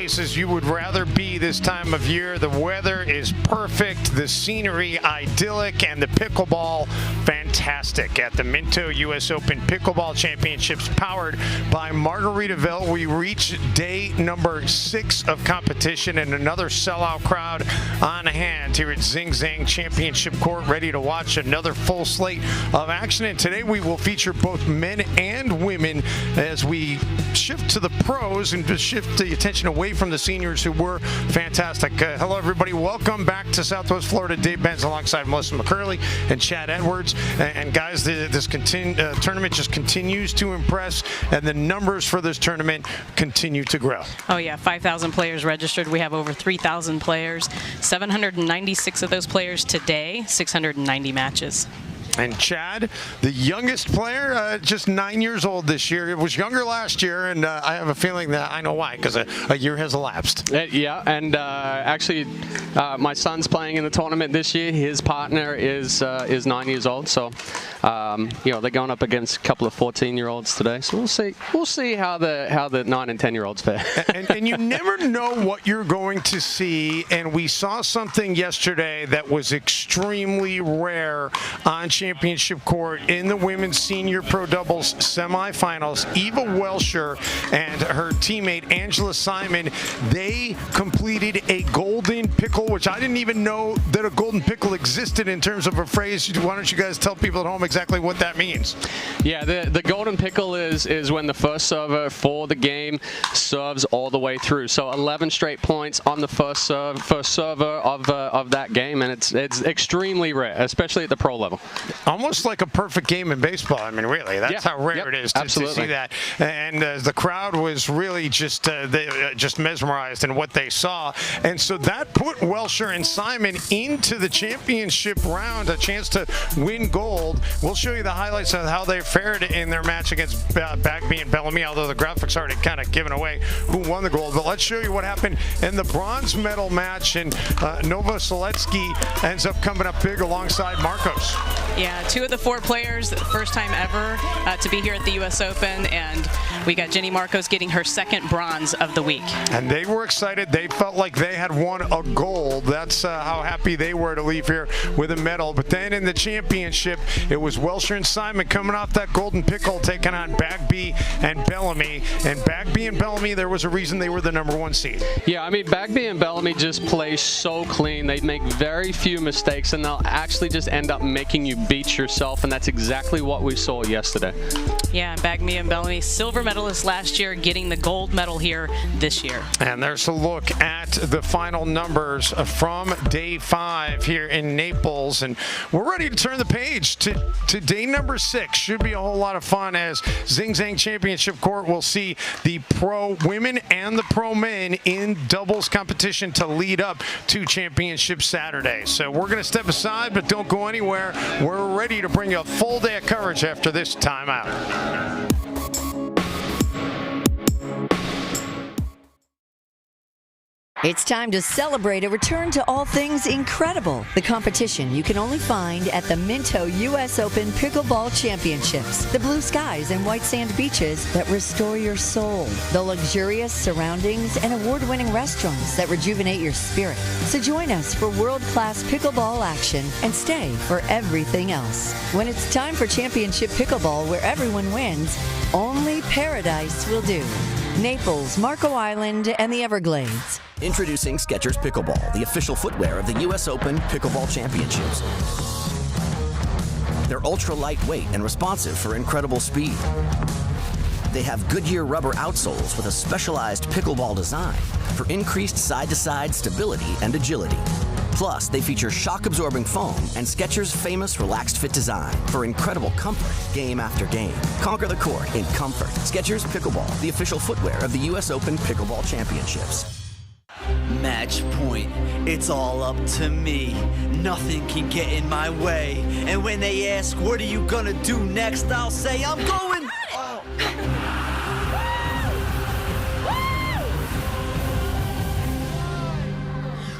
places you would rather be this time of year. The weather is perfect, the scenery idyllic, and the pickleball fantastic. At the Minto US Open Pickleball Championships powered by Margaritaville, we reach day number 6 of competition and another sellout crowd on hand here at Zing Zang Championship Court, ready to watch another full slate of action. And today we will feature both men and women as we shift to the pros and just shift the attention away from the seniors who were fantastic. Hello, everybody. Welcome back to Southwest Florida. Dave Benz alongside Melissa McCurley and Chad Edwards. And guys, this tournament just continues to impress, and the numbers for this tournament continue to grow. Oh, yeah. 5,000 players registered. We have over 3,000 players. 796 of those players today, 690 matches. And Chad, the youngest player, just 9 years old this year. It was younger last year, and I have a feeling that I know why, because a year has elapsed. Yeah, and actually, my son's playing in the tournament this year. His partner is 9 years old, so you know, they're going up against a couple of 14-year-olds today. So we'll see how the 9 and 10-year-olds fare. and you never know what you're going to see, and we saw something yesterday that was extremely rare on Championship Court in the women's senior pro doubles semifinals. Eva Welsher and her teammate Angela Simon, they completed a golden pickle, which I didn't even know that a golden pickle existed in terms of a phrase. Why don't you guys tell people at home exactly what that means? Yeah, the golden pickle is when the first server for the game serves all the way through. So 11 straight points on the first server of that game, and it's extremely rare, especially at the pro level. Almost like a perfect game in baseball. I mean, really, that's how rare it is to see that. And the crowd was really just mesmerized in what they saw. And so that put Welsher and Simon into the championship round, a chance to win gold. We'll show you the highlights of how they fared in their match against Bagby and Bellamy, although the graphics already kind of given away who won the gold. But let's show you what happened in the bronze medal match. And Nova Soletsky ends up coming up big alongside Marcos. Yeah, 2 of the 4 players, first time ever to be here at the US Open, and we got Jenny Marcos getting her 2nd bronze of the week. And they were excited. They felt like they had won a gold. That's how happy they were to leave here with a medal. But then in the championship, it was Welsher and Simon coming off that golden pickle, taking on Bagby and Bellamy. And Bagby and Bellamy, there was a reason they were the #1 seed. Yeah, I mean, Bagby and Bellamy just play so clean. They make very few mistakes, and they'll actually just end up making you beat yourself, and that's exactly what we saw yesterday. Yeah, Bagby and Bellamy, silver medalists last year, getting the gold medal here this year. And there's a look at the final numbers from day 5 here in Naples, and we're ready to turn the page to day number 6. Should be a whole lot of fun as Zing Zang Championship Court will see the pro women and the pro men in doubles competition to lead up to Championship Saturday. So we're going to step aside, but don't go anywhere. We're ready to bring you a full day of coverage after this timeout. It's time to celebrate a return to all things incredible. The competition you can only find at the Minto US Open Pickleball Championships. The blue skies and white sand beaches that restore your soul. The luxurious surroundings and award-winning restaurants that rejuvenate your spirit. So join us for world-class pickleball action and stay for everything else. When it's time for championship pickleball where everyone wins, only paradise will do. Naples, Marco Island, and the Everglades. Introducing Skechers Pickleball, the official footwear of the US Open Pickleball Championships. They're ultra lightweight and responsive for incredible speed. They have Goodyear rubber outsoles with a specialized pickleball design for increased side-to-side stability and agility. Plus, they feature shock-absorbing foam and Skechers' famous relaxed fit design for incredible comfort game after game. Conquer the court in comfort. Skechers Pickleball, the official footwear of the US Open Pickleball Championships. Match point. It's all up to me. Nothing can get in my way. And when they ask, what are you gonna do next? I'll say, I'm going. Oh.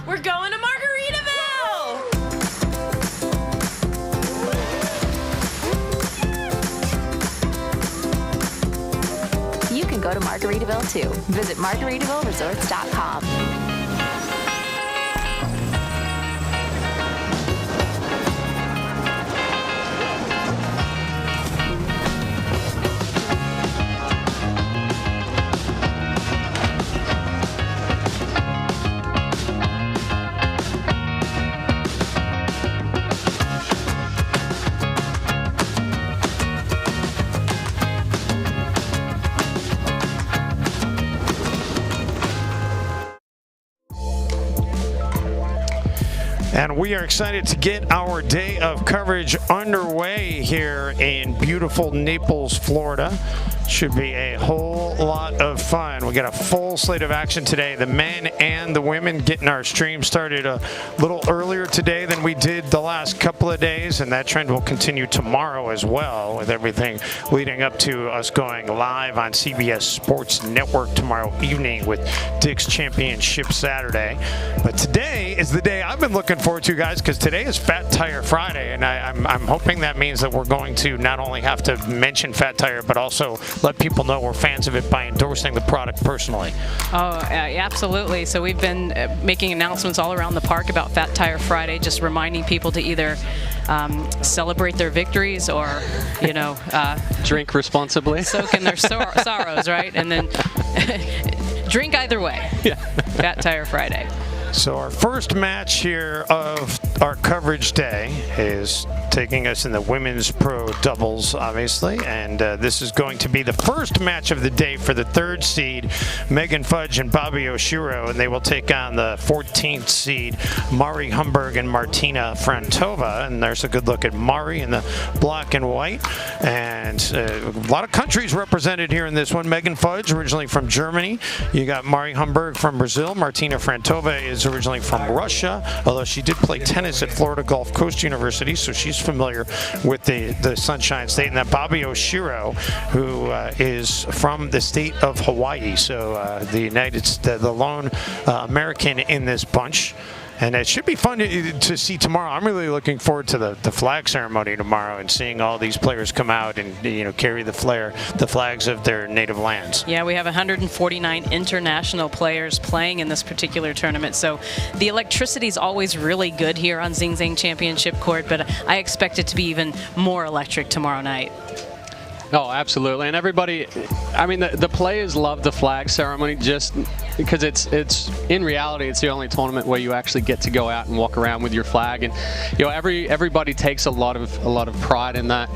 We're going to Margaritaville! You can go go to Margaritaville too. Visit MargaritavilleResorts.com. And we are excited to get our day of coverage underway here in beautiful Naples, Florida. Should be a whole lot of fun. We got a full slate of action today. The men and the women getting our stream started a little earlier today than we did the last couple of days, and that trend will continue tomorrow as well, with everything leading up to us going live on CBS Sports Network tomorrow evening with Dick's Championship Saturday. But today is the day I've been looking forward to, guys, because today is Fat Tire Friday, and I'm hoping that means that we're going to not only have to mention Fat Tire, but also let people know we're fans of it by endorsing the product personally. Oh, absolutely. So we've been making announcements all around the park about Fat Tire Friday, just reminding people to either celebrate their victories or, you know, drink responsibly, soak in their sorrows, right? And then drink either way. Yeah. Fat Tire Friday. So our first match here of our coverage day is taking us in the women's pro doubles, obviously, and this is going to be the first match of the day for the 3rd seed, Megan Fudge and Bobbi Oshiro, and they will take on the 14th seed, Mari Humberg and Martina Frantova. And there's a good look at Mari in the black and white, and a lot of countries represented here in this one. Megan Fudge, originally from Germany. You got Mari Humberg from Brazil. Martina Frantova is originally from Russia, although she did play tennis at Florida Gulf Coast University, so she's familiar with the Sunshine State. And then Bobbi Oshiro, who is from the state of Hawaii, so the lone American in this bunch. And it should be fun to see tomorrow. I'm really looking forward to the flag ceremony tomorrow and seeing all these players come out and, you know, carry the flags of their native lands. Yeah, we have 149 international players playing in this particular tournament. So the electricity is always really good here on Zing Zang Championship Court, but I expect it to be even more electric tomorrow night. Oh, absolutely. And everybody, I mean, the players love the flag ceremony just because it's in reality, it's the only tournament where you actually get to go out and walk around with your flag. And, you know, everybody takes a lot of pride in that.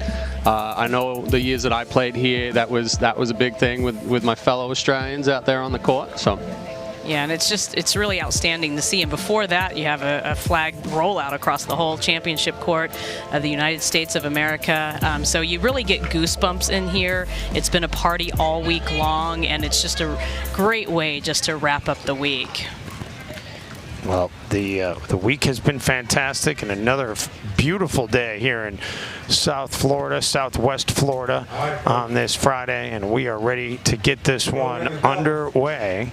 I know the years that I played here, that was a big thing with my fellow Australians out there on the court. So. Yeah, and it's really outstanding to see. And before that, you have a flag rollout across the whole championship court of the United States of America. So you really get goosebumps in here. It's been a party all week long, and it's just a great way just to wrap up the week. Well, the week has been fantastic, and another beautiful day here in South Florida, Southwest Florida on this Friday, and we are ready to get this one underway.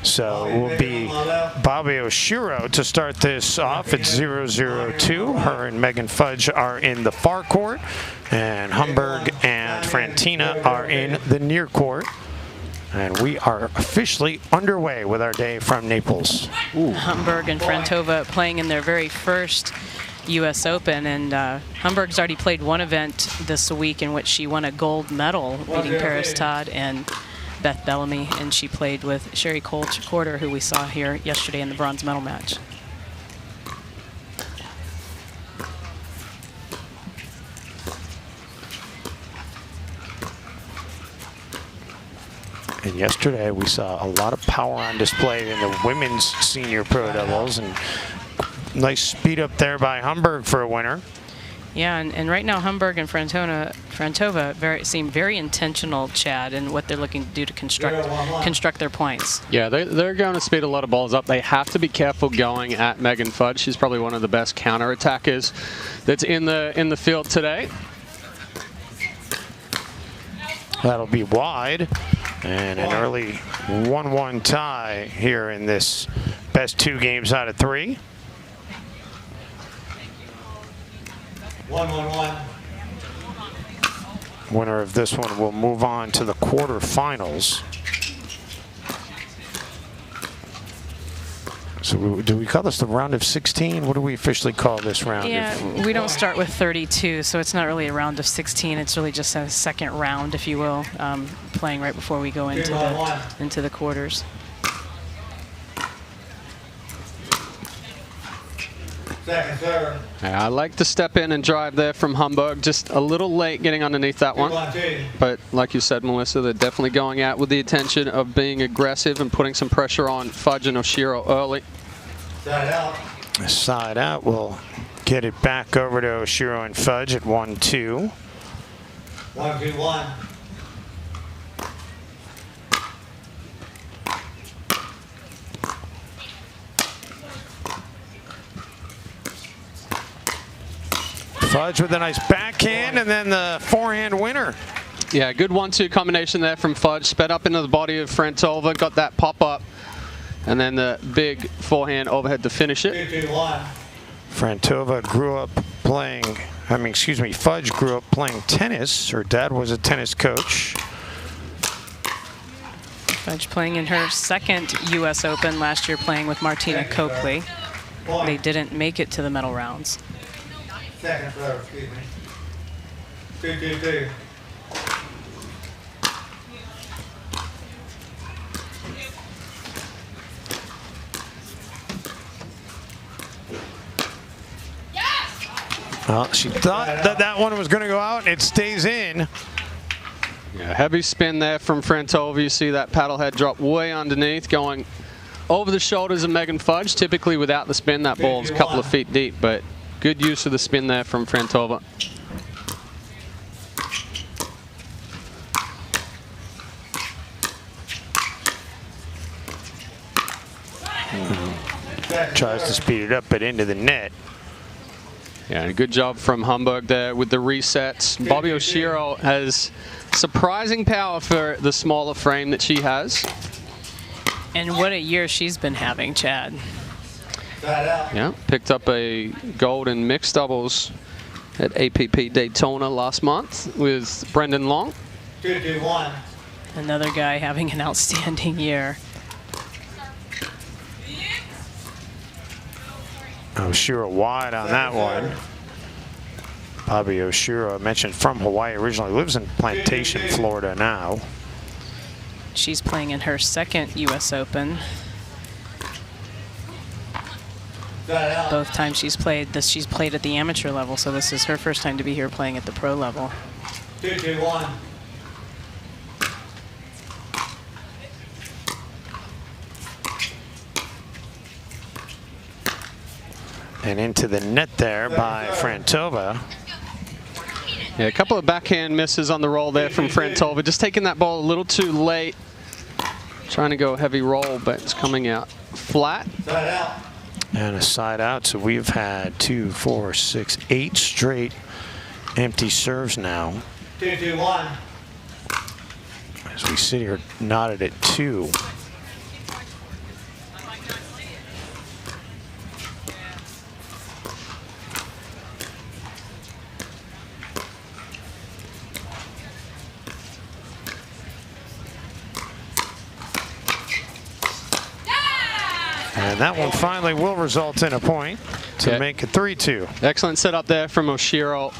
So it will be Bobbi Oshiro to start this off at 0-0-2. Her and Megan Fudge are in the far court, and Humberg and Frantina are in the near court. And we are officially underway with our day from Naples. Ooh. Humberg and Frantova playing in their very first US Open, and Humberg's already played one event this week in which she won a gold medal, beating Parris, Todd, and Beth Bellamy, and she played with Sherry Cole-Chicorder, who we saw here yesterday in the bronze medal match. And yesterday we saw a lot of power on display in the women's senior pro doubles, and nice speed up there by Humberg for a winner. Yeah, and right now Humberg and Frantova seem very intentional, Chad, in what they're looking to do to construct their points. Yeah, they're going to speed a lot of balls up. They have to be careful going at Megan Fudge. She's probably one of the best counter-attackers that's in the field today. That'll be wide, and an early 1-1 tie here in this best 2 games out of 3. 1-1-1. Winner of this one will move on to the quarterfinals. So do we call this the round of 16? What do we officially call this round? Yeah, we don't start with 32, so it's not really a round of 16. It's really just a second round, if you will, playing right before we go into the quarters. Yeah, I like to step in and drive there from Humberg. Just a little late getting underneath that one. But like you said, Melissa, they're definitely going out with the intention of being aggressive and putting some pressure on Fudge and Oshiro early. Side out. We'll get it back over to Oshiro and Fudge at 1-2. 1-2-1. Fudge with a nice backhand and then the forehand winner. Yeah, good 1-2 combination there from Fudge. Sped up into the body of Frantova, got that pop up, and then the big forehand overhead to finish it. 2-2-1. Frantova grew up playing, Fudge grew up playing tennis. Her dad was a tennis coach. Fudge playing in her second US Open last year, playing with Martina Coakley. They didn't make it to the medal rounds. Second throw, excuse me. 2-2-2. Well, she thought that one was going to go out. It stays in. Yeah, heavy spin there from Frantova. You see that paddle head drop way underneath, going over the shoulders of Megan Fudge. Typically without the spin, that ball's a couple of feet deep, but good use of the spin there from Frantova. Tries to speed it up, but into the net. Yeah, and a good job from Humberg there with the resets. Bobbi Oshiro has surprising power for the smaller frame that she has. And what a year she's been having, Chad. Yeah, picked up a gold in mixed doubles at APP Daytona last month with Brendan Long. 2-2-1. Another guy having an outstanding year. Oshiro wide on that one. Bobbi Oshiro, I mentioned, from Hawaii, originally lives in Plantation, Florida now. She's playing in her second US Open. Both times she's played at the amateur level, so this is her first time to be here playing at the pro level. 2-2-1. And into the net there by Frantova. Yeah, a couple of backhand misses on the roll there from Frantova. Just taking that ball a little too late. Trying to go heavy roll, but it's coming out flat. And a side out. So we've had 2, 4, 6, 8 straight empty serves now. 2-2-1. As we sit here knotted at 2. And that one finally will result in a point to make it 3-2. Excellent setup there from Oshiro.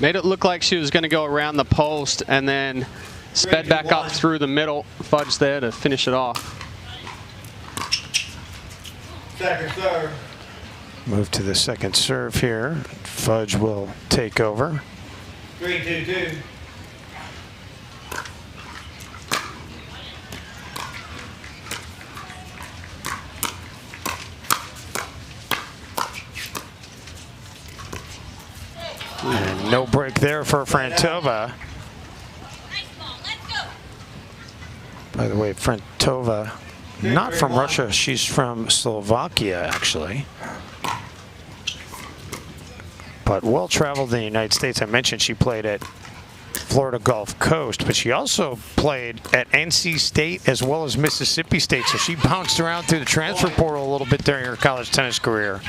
Made it look like she was going to go around the post and then sped back up through the middle. Fudge there to finish it off. Second serve. Move to the second serve here. Fudge will take over. 3-2-2. And no break there for Frantova. By the way, Frantova, not from Russia, she's from Slovakia, actually. But well-traveled in the United States. I mentioned she played at Florida Gulf Coast, but she also played at NC State as well as Mississippi State, so she bounced around through the transfer portal a little bit during her college tennis career.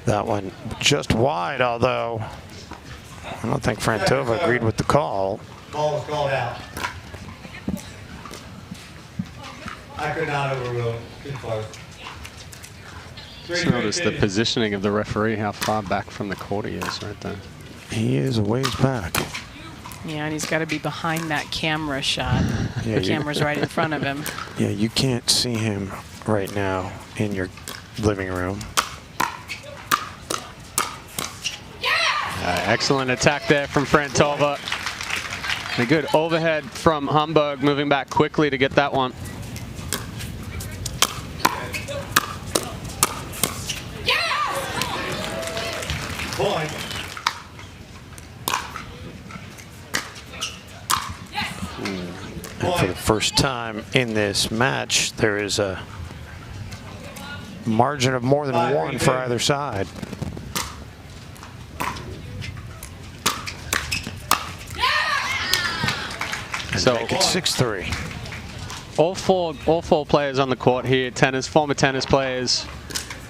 That one just wide, although I don't think Frantova agreed with the call. Ball was called out. I could not overrule it. Too close. Just notice the positioning of the referee, how far back from the court he is right there. He is a ways back. Yeah, and he's got to be behind that camera shot. Yeah, the camera's right in front of him. Yeah, you can't see him right now in your living room. Excellent attack there from Frantova. A good overhead from Humberg, moving back quickly to get that one. Point. And for the first time in this match, there is a margin of more than one for either side. So make it 6-3. All four players on the court here, former tennis players.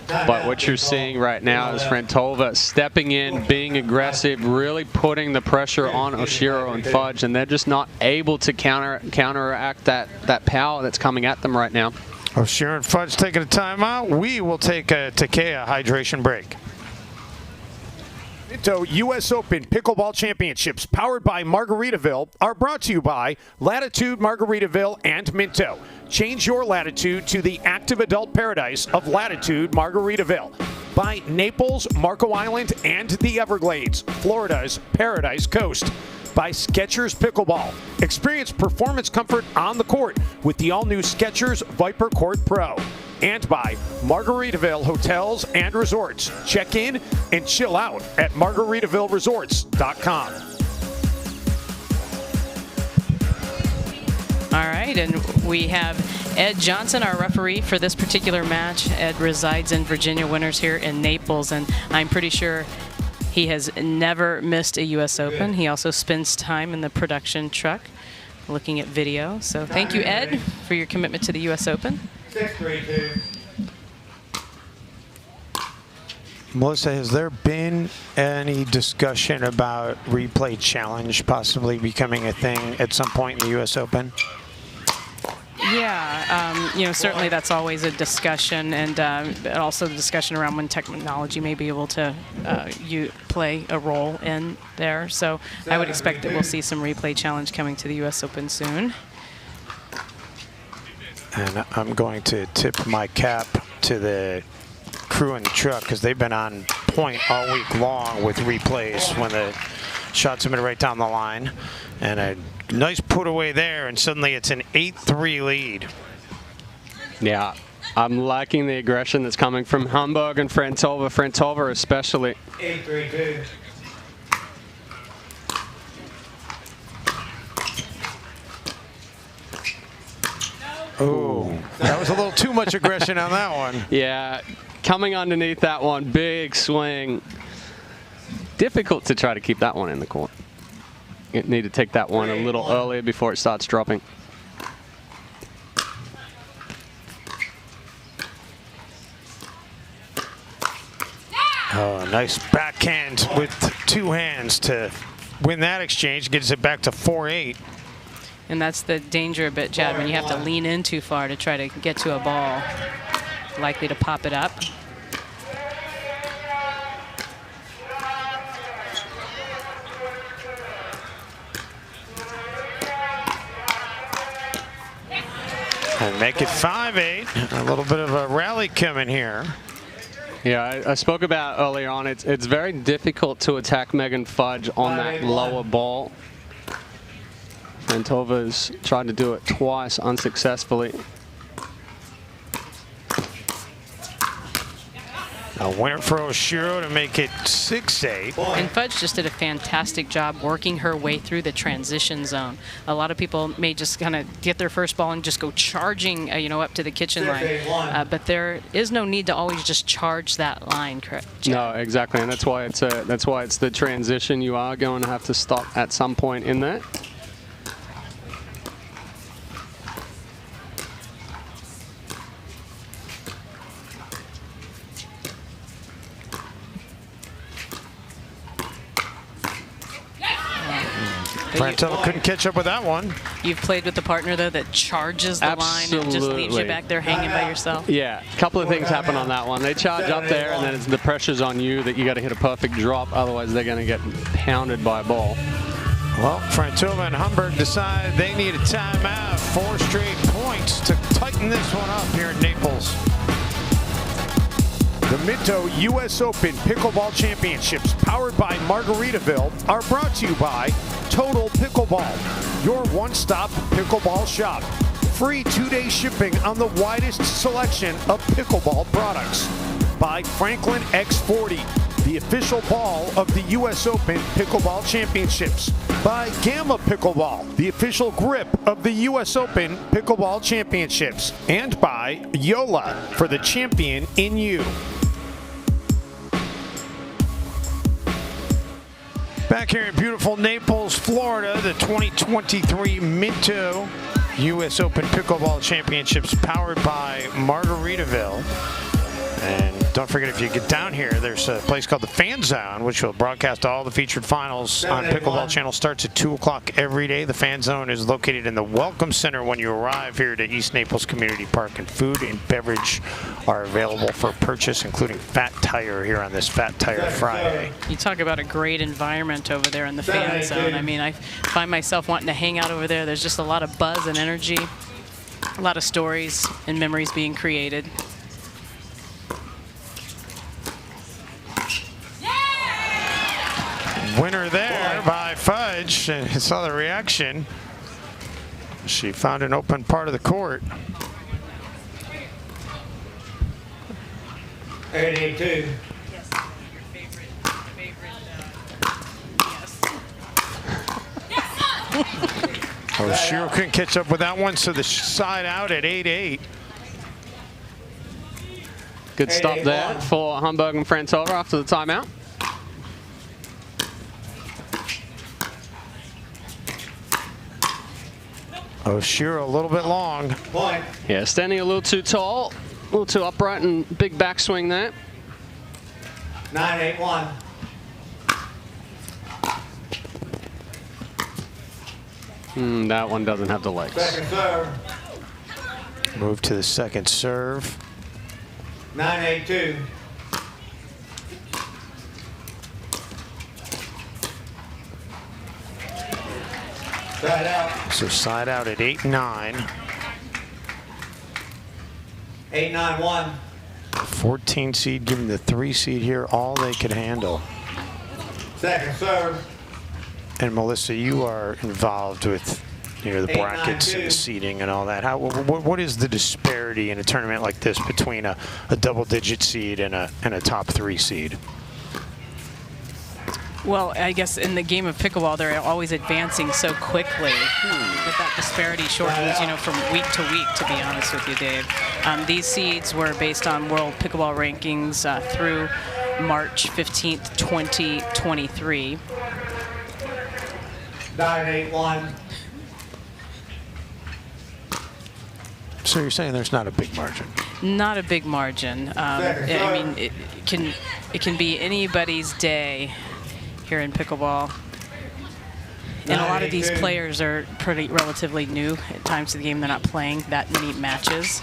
But what you're seeing right now is Frantova stepping in, being aggressive, really putting the pressure on Oshiro and Fudge, and they're just not able to counteract that power that's coming at them right now. Oshiro and Fudge taking a timeout. We will take a Takea hydration break. Minto US Open Pickleball Championships, powered by Margaritaville, are brought to you by Latitude Margaritaville and Minto. Change your latitude to the active adult paradise of Latitude Margaritaville. By Naples, Marco Island, and the Everglades, Florida's Paradise Coast. By Skechers Pickleball. Experience performance comfort on the court with the all-new Skechers Viper Court Pro. And by Margaritaville Hotels and Resorts. Check in and chill out at margaritavilleresorts.com. All right, and we have Ed Johnson, our referee for this particular match. Ed resides in Virginia, winters here in Naples, and I'm pretty sure he has never missed a U.S. Open. He also spends time in the production truck looking at video. So thank you, Ed, for your commitment to the U.S. Open. 6-3-2. Melissa, has there been any discussion about replay challenge possibly becoming a thing at some point in the U.S. Open? Yeah, you know, certainly that's always a discussion, and also the discussion around when technology may be able to play a role in there. So I would expect that we'll see some replay challenge coming to the U.S. Open soon. And I'm going to tip my cap to the crew in the truck because they've been on point all week long with replays when the shots have been right down the line. And a nice put away there, and suddenly it's an 8-3 lead. Yeah, I'm liking the aggression that's coming from Humberg and Frantova. Frantova especially. 8-3-2. Oh, that was a little too much aggression on that one. Yeah, coming underneath that one, big swing. Difficult to try to keep that one in the court. You need to take that one a little earlier before it starts dropping. Oh, nice backhand with two hands to win that exchange. Gets it back to 4-8. And that's the danger a bit, Chad, when you have to lean in too far to try to get to a ball. Likely to pop it up. And make it 5-8. A little bit of a rally coming here. Yeah, I spoke about earlier on, it's very difficult to attack Megan Fudge on that lower ball. Frantova's tried to do it twice unsuccessfully. A winner for Oshiro to make it 6-8. And Fudge just did a fantastic job working her way through the transition zone. A lot of people may just kind of get their first ball and just go charging, you know, up to the kitchen line. But there is no need to always just charge that line, correct? Chad? No, exactly, and that's why it's the transition. You are going to have to stop at some point in that. Frantova couldn't catch up with that one. You've played with the partner, though, that charges the line and just leaves you back there hanging by yourself? Yeah, a couple of things happen on that one. They charge up there, and then it's the pressure's on you that you got to hit a perfect drop, otherwise they're going to get pounded by a ball. Well, Frantova and Humberg decide they need a timeout. 4 straight points to tighten this one up here in Naples. The Minto US Open Pickleball Championships, powered by Margaritaville, are brought to you by Total Pickleball, your one-stop pickleball shop. Free 2-day shipping on the widest selection of pickleball products. By Franklin X40, the official ball of the US Open Pickleball Championships. By Gamma Pickleball, the official grip of the US Open Pickleball Championships. And by Yola, for the champion in you. Back here in beautiful Naples, Florida, the 2023 Minto US Open Pickleball Championships, powered by Margaritaville. And don't forget, if you get down here, there's a place called the Fan Zone, which will broadcast all the featured finals on Pickleball Channel. Starts at 2 o'clock every day. The Fan Zone is located in the Welcome Center when you arrive here to East Naples Community Park, and food and beverage are available for purchase, including Fat Tire here on this Fat Tire Friday. You talk about a great environment over there in the Fan Zone. I mean, I find myself wanting to hang out over there. There's just a lot of buzz and energy, a lot of stories and memories being created. Winner there by Fudge, and I saw the reaction. She found an open part of the court. 8-8-2. Yes, your favorite, yes. Oshiro couldn't catch up with that one, so the side out at 8-8. Good stop there for Humberg and Frantova after the timeout. Oshiro a little bit long. Point. Yeah, standing a little too tall, a little too upright, and big backswing there. 9-8-1. That one doesn't have the legs. Second serve. Move to the second serve. 9-8-2. Side out. So side out at 8-9. 8-9-1. 14 seed giving the 3 seed here all they could handle. Second serve. And Melissa, you are involved with, you know, the brackets and the seeding and all that. What is the disparity in a tournament like this between a double-digit seed and a top 3 seed? Well, I guess in the game of pickleball, they're always advancing so quickly that that disparity shortens, you know, from week to week, to be honest with you, Dave. These seeds were based on World Pickleball rankings through March 15th, 2023. 9-8-1. So you're saying there's not a big margin? Not a big margin. I mean, it can be anybody's day here in pickleball. And a lot of these players are relatively new at times to the game. They're not playing that many matches.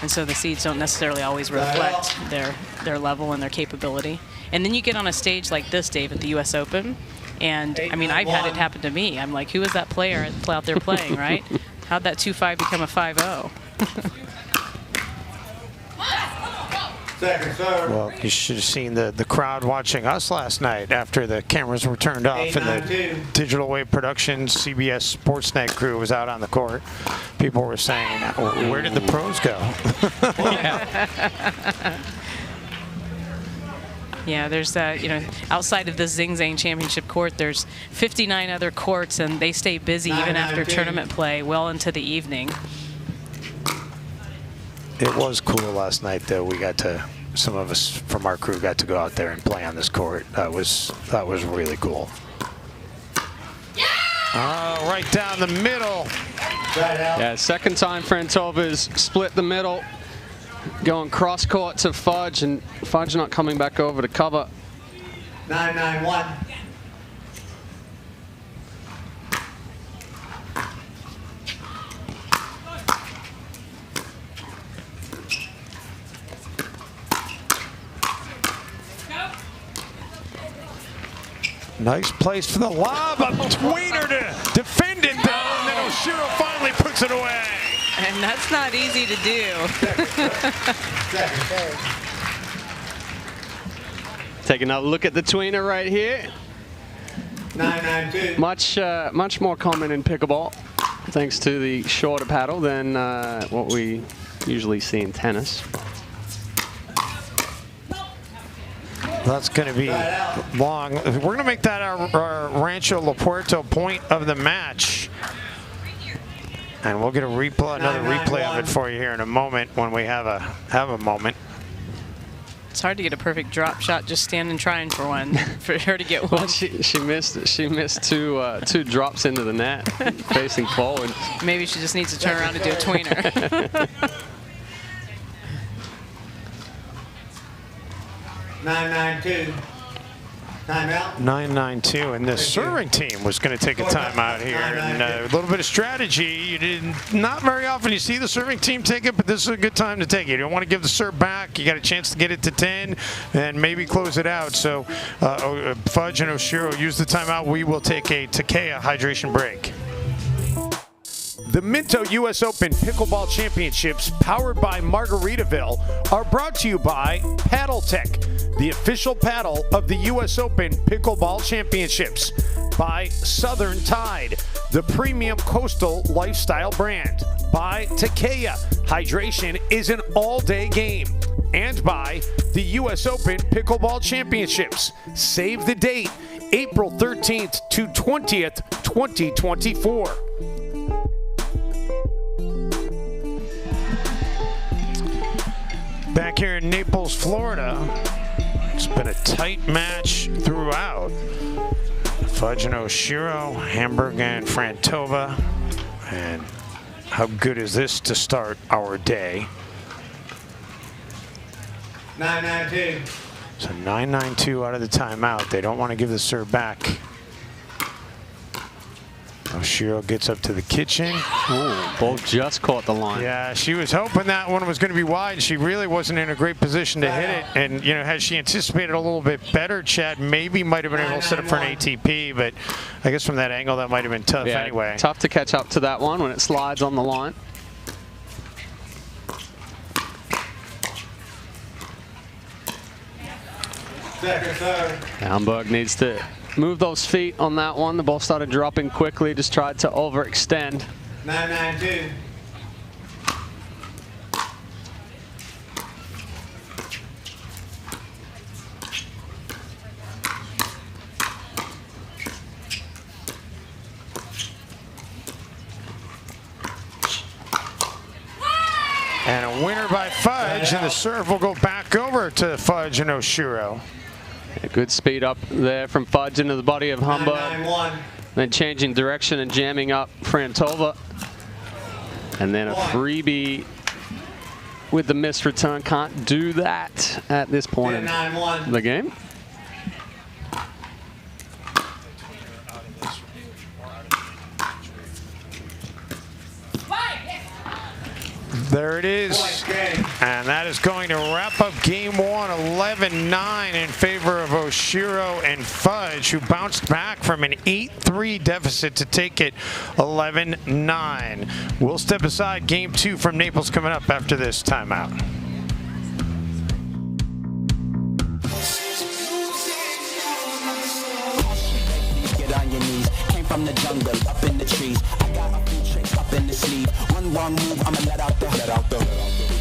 And so the seeds don't necessarily always reflect their level and their capability. And then you get on a stage like this, Dave, at the US Open. And I mean, I've had it happen to me. I'm like, who is that player out there playing, right? How'd that 2-5 become a 5-0? Second serve. Well, you should have seen the crowd watching us last night after the cameras were turned off and the Digital Wave Productions CBS Sportsnet crew was out on the court. People were saying, where did the pros go? Yeah, there's you know, outside of the Zing Zang Championship court, there's 59 other courts, and they stay busy even after tournament play well into the evening. It was cool last night, though. We got to, some of us from our crew got to go out there and play on this court. That was really cool. Right down the middle. Yeah, second time Frantova's split the middle, going cross court to Fudge, and Fudge not coming back over to cover. 9-9-1. Nice place for the lob. A tweener to defend it, though, and then Oshiro finally puts it away. And that's not easy to do. Take another look at the tweener right here. 9-9-2. Much more common in pickleball, thanks to the shorter paddle than what we usually see in tennis. That's going to be long. We're going to make that our Rancho La Puerto point of the match. And we'll get a replay, another replay of it for you here in a moment when we have a moment. It's hard to get a perfect drop shot just standing trying for one, for her to get one. Well, she missed two drops into the net facing forward. Maybe she just needs to turn around and do a tweener. 9-9-2. Timeout. 9-9-2, and the serving team was going to take a timeout here. And a little bit of strategy. Not very often you see the serving team take it, but this is a good time to take it. You don't want to give the serve back. You got a chance to get it to 10 and maybe close it out. So Fudge and Oshiro use the timeout. We will take a Takea hydration break. The Minto US Open Pickleball Championships, powered by Margaritaville, are brought to you by PaddleTech, the official paddle of the US Open Pickleball Championships, by Southern Tide, the premium coastal lifestyle brand, by Takea, hydration is an all-day game, and by the US Open Pickleball Championships. Save the date, April 13th to 20th, 2024. Back here in Naples, Florida, it's been a tight match throughout. Fudge and Oshiro, Humberg and Frantova. And how good is this to start our day? 9-9-2. So 9-9-2 out of the timeout. They don't want to give the serve back. Oshiro gets up to the kitchen. Ooh, both just caught the line. Yeah, she was hoping that one was going to be wide. She really wasn't in a great position to hit it. And, you know, had she anticipated a little bit better, Chad maybe might have been able to set up for an ATP. But I guess from that angle, that might have been tough anyway. Tough to catch up to that one when it slides on the line. Second serve. Humberg needs to move those feet on that one. The ball started dropping quickly, just tried to overextend. 9-9-2. And a winner by Fudge, and the serve will go back over to Fudge and Oshiro. A good speed up there from Fudge into the body of Humberg. 9-9-1. Then changing direction and jamming up Frantova. And then a freebie with the missed return. Can't do that at this point in the game. There it is. And that is going to wrap up game one, 11-9 in favor of Oshiro and Fudge, who bounced back from an 8-3 deficit to take it 11-9. We'll step aside. Game two from Naples coming up after this timeout. Get on your knees. Came from the jungle, up in the trees. I got a few tricks up in the sleeve. One wrong move, I'ma let out the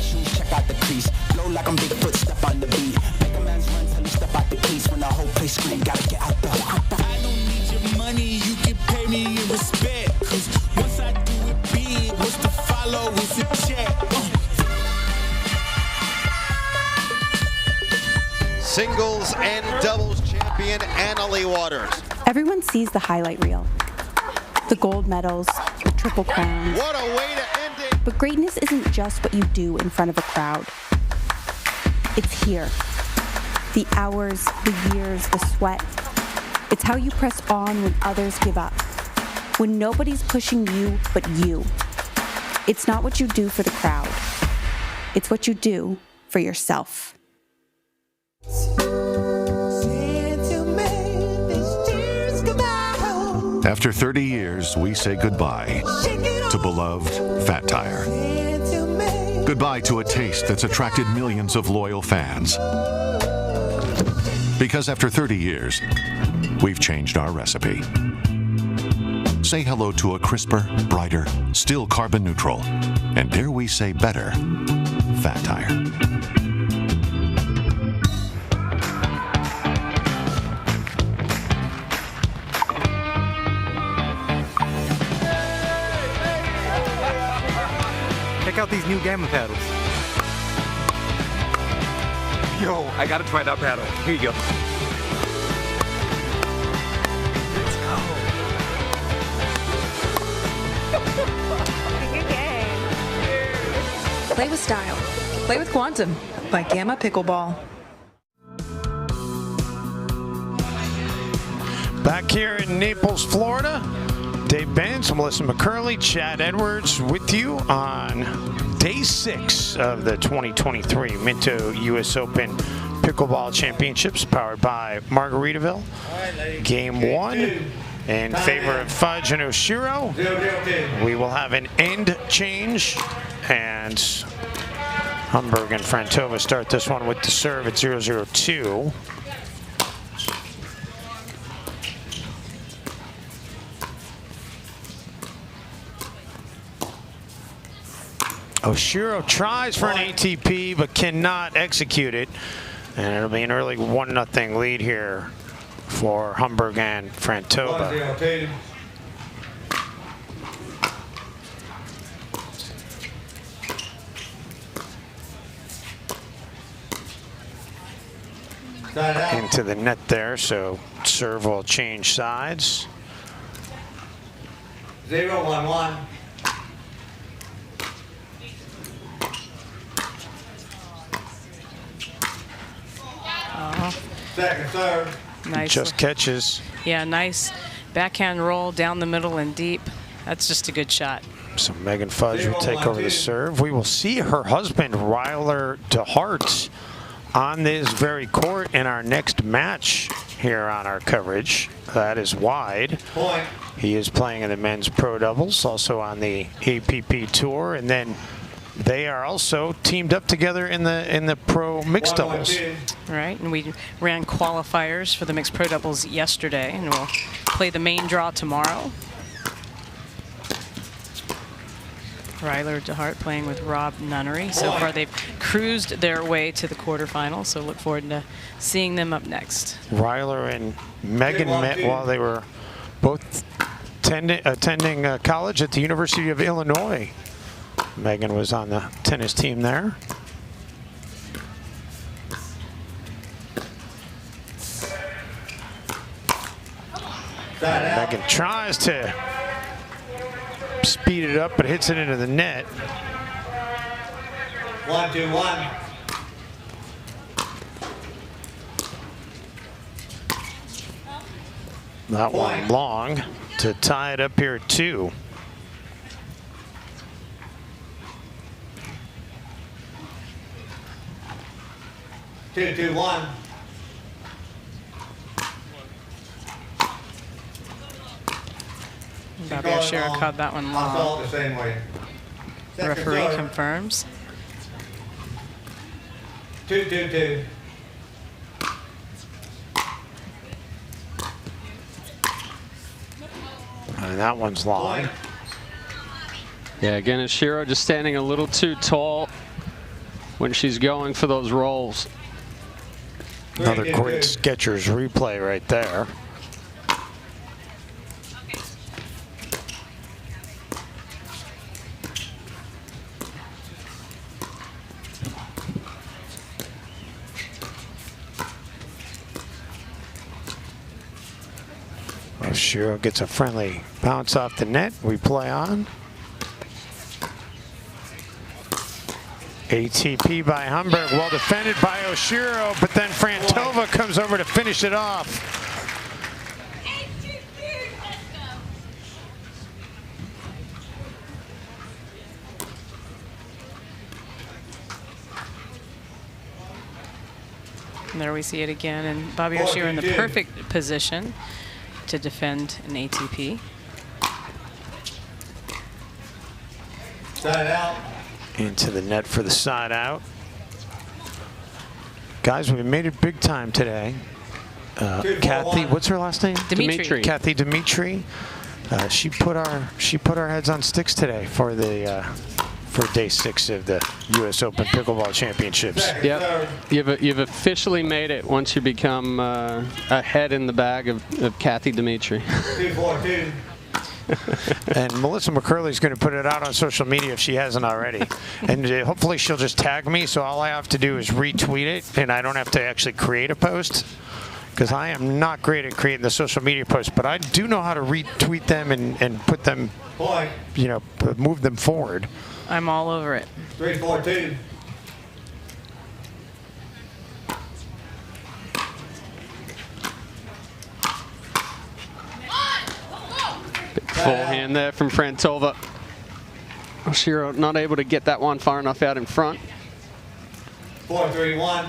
shoes, check out the crease. Blow like I'm Bigfoot, step on the beat. Make a man's run till you step out the crease. When the whole place scream, gotta get out the. I don't need your money, you can pay me in respect. Cause once I do it big, what's to follow is a check. Singles and doubles champion Annalie Waters. Everyone sees the highlight reel. The gold medals, the triple crowns. What a way to end it. But greatness isn't just what you do in front of a crowd. It's here. The hours, the years, the sweat. It's how you press on when others give up. When nobody's pushing you but you. It's not what you do for the crowd. It's what you do for yourself. After 30 years, we say goodbye to beloved Fat Tire. Goodbye to a taste that's attracted millions of loyal fans. Because after 30 years, we've changed our recipe. Say hello to a crisper, brighter, still carbon neutral, and dare we say better, Fat Tire. Check out these new Gamma paddles. Yo, I gotta try that paddle. Here you go. Play with style. Play with Quantum by Gamma Pickleball. Back here in Naples, Florida, Dave Benz, Melissa McCurley, Chad Edwards with you on day 6 of the 2023 Minto US Open Pickleball Championships, powered by Margaritaville. Game 1 in favor of Fudge and Oshiro. We will have an end change, and Humberg and Frantova start this one with the serve at 0-0-2. Oshiro tries for an ATP but cannot execute it, and it'll be an early 1-0 lead here for Humberg and Frantova. Into the net there, so serve will change sides. 0-1-1. Second serve. Nice. Just catches. Yeah, nice backhand roll down the middle and deep. That's just a good shot. So Megan Fudge will take over the serve. We will see her husband, Ryler DeHeart, on this very court in our next match here on our coverage. That is wide. Point. He is playing in the men's pro doubles, also on the APP tour, and then they are also teamed up together in the pro mixed doubles. Right, and we ran qualifiers for the mixed pro doubles yesterday, and we'll play the main draw tomorrow. Ryler DeHeart playing with Rob Nunnery. So far they've cruised their way to the quarterfinals, so look forward to seeing them up next. Ryler and Megan met while they were both attending college at the University of Illinois. Megan was on the tennis team there. Megan tries to speed it up, but hits it into the net. 1-2-1. That one long to tie it up here at 2. Two, 2-1. Bobbi Oshiro caught that one long. The same way. The referee confirms. 2-2-2. And that one's long. Yeah, again, Oshiro just standing a little too tall when she's going for those rolls. Another great Skechers replay right there. Oshiro gets a friendly bounce off the net. We play on. ATP by Humberg, well defended by Oshiro, but then Frantova comes over to finish it off. And there we see it again, and Bobbi Oshiro in the perfect position. to defend an ATP. Side out. Into the net for the side out. Guys, we made it big time today. Kathy, what's her last name? Dimitri. Kathy Dimitri. She put our heads on sticks today for the for day 6 of the US Open Pickleball Championships. Yep, you've officially made it once you become a head in the bag of Kathy Dimitri. 2-4-2. And Melissa McCurley's going to put it out on social media if she hasn't already. And hopefully she'll just tag me, so all I have to do is retweet it, and I don't have to actually create a post, because I am not great at creating the social media posts, but I do know how to retweet them and put them, you know, move them forward. I'm all over it. 3-4-2. Forehand there from Frantova. Oshiro not able to get that one far enough out in front. 4-3-1.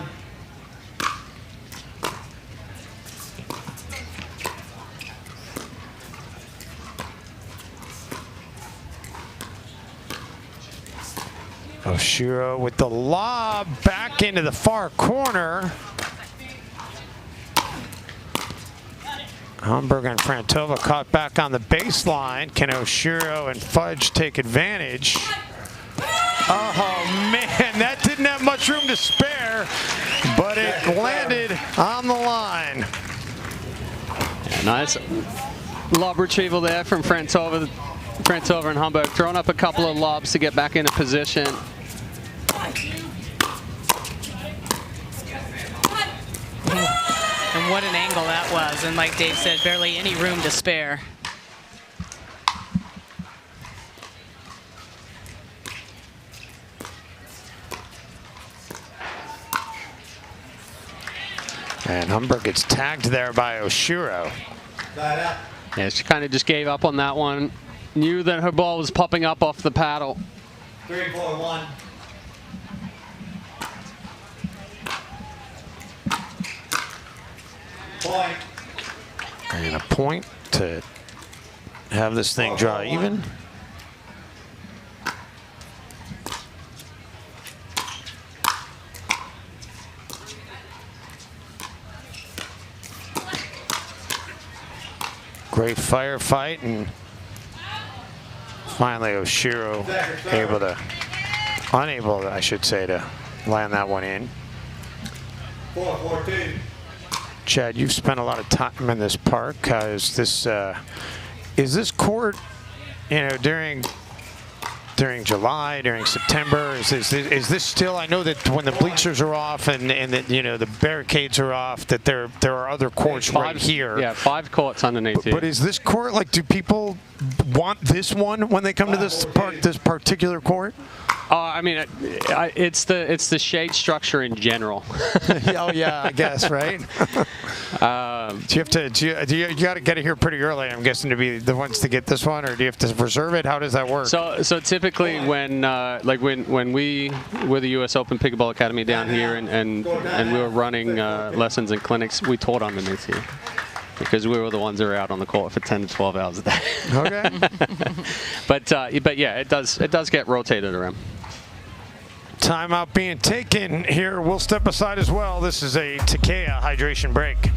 Oshiro with the lob back into the far corner. Humberg and Frantova caught back on the baseline. Can Oshiro and Fudge take advantage? Oh man, that didn't have much room to spare, but it landed on the line. Yeah, nice lob retrieval there from Frantova and Humberg, throwing up a couple of lobs to get back into position. And what an angle that was. And like Dave said, barely any room to spare. And Humberg gets tagged there by Oshiro. Yeah, she kind of just gave up on that one. Knew that her ball was popping up off the paddle. 3-4-1. Point. And a point to have this thing draw even. Great firefight, and finally Oshiro unable, I should say, to land that one in. 4-4-2. Chad, you've spent a lot of time in this park. Is this court, you know, during July, during September, is this still? I know that when the bleachers are off and that, you know, the barricades are off, that there are other courts right here. Yeah, 5 courts underneath here. But is this court, like, do people want this one when they come to this park, this particular court? I mean, it's the shade structure in general. Oh yeah, I guess, right. You got to get it here pretty early, I'm guessing, to be the ones to get this one, or do you have to reserve it? How does that work? So typically when we were the US Open Pickleball Academy down here and we were running lessons and clinics, we taught underneath here, because we were the ones that were out on the court for 10 to 12 hours a day. Okay. but yeah, it does get rotated around. Timeout being taken here. We'll step aside as well. This is a Takea hydration break.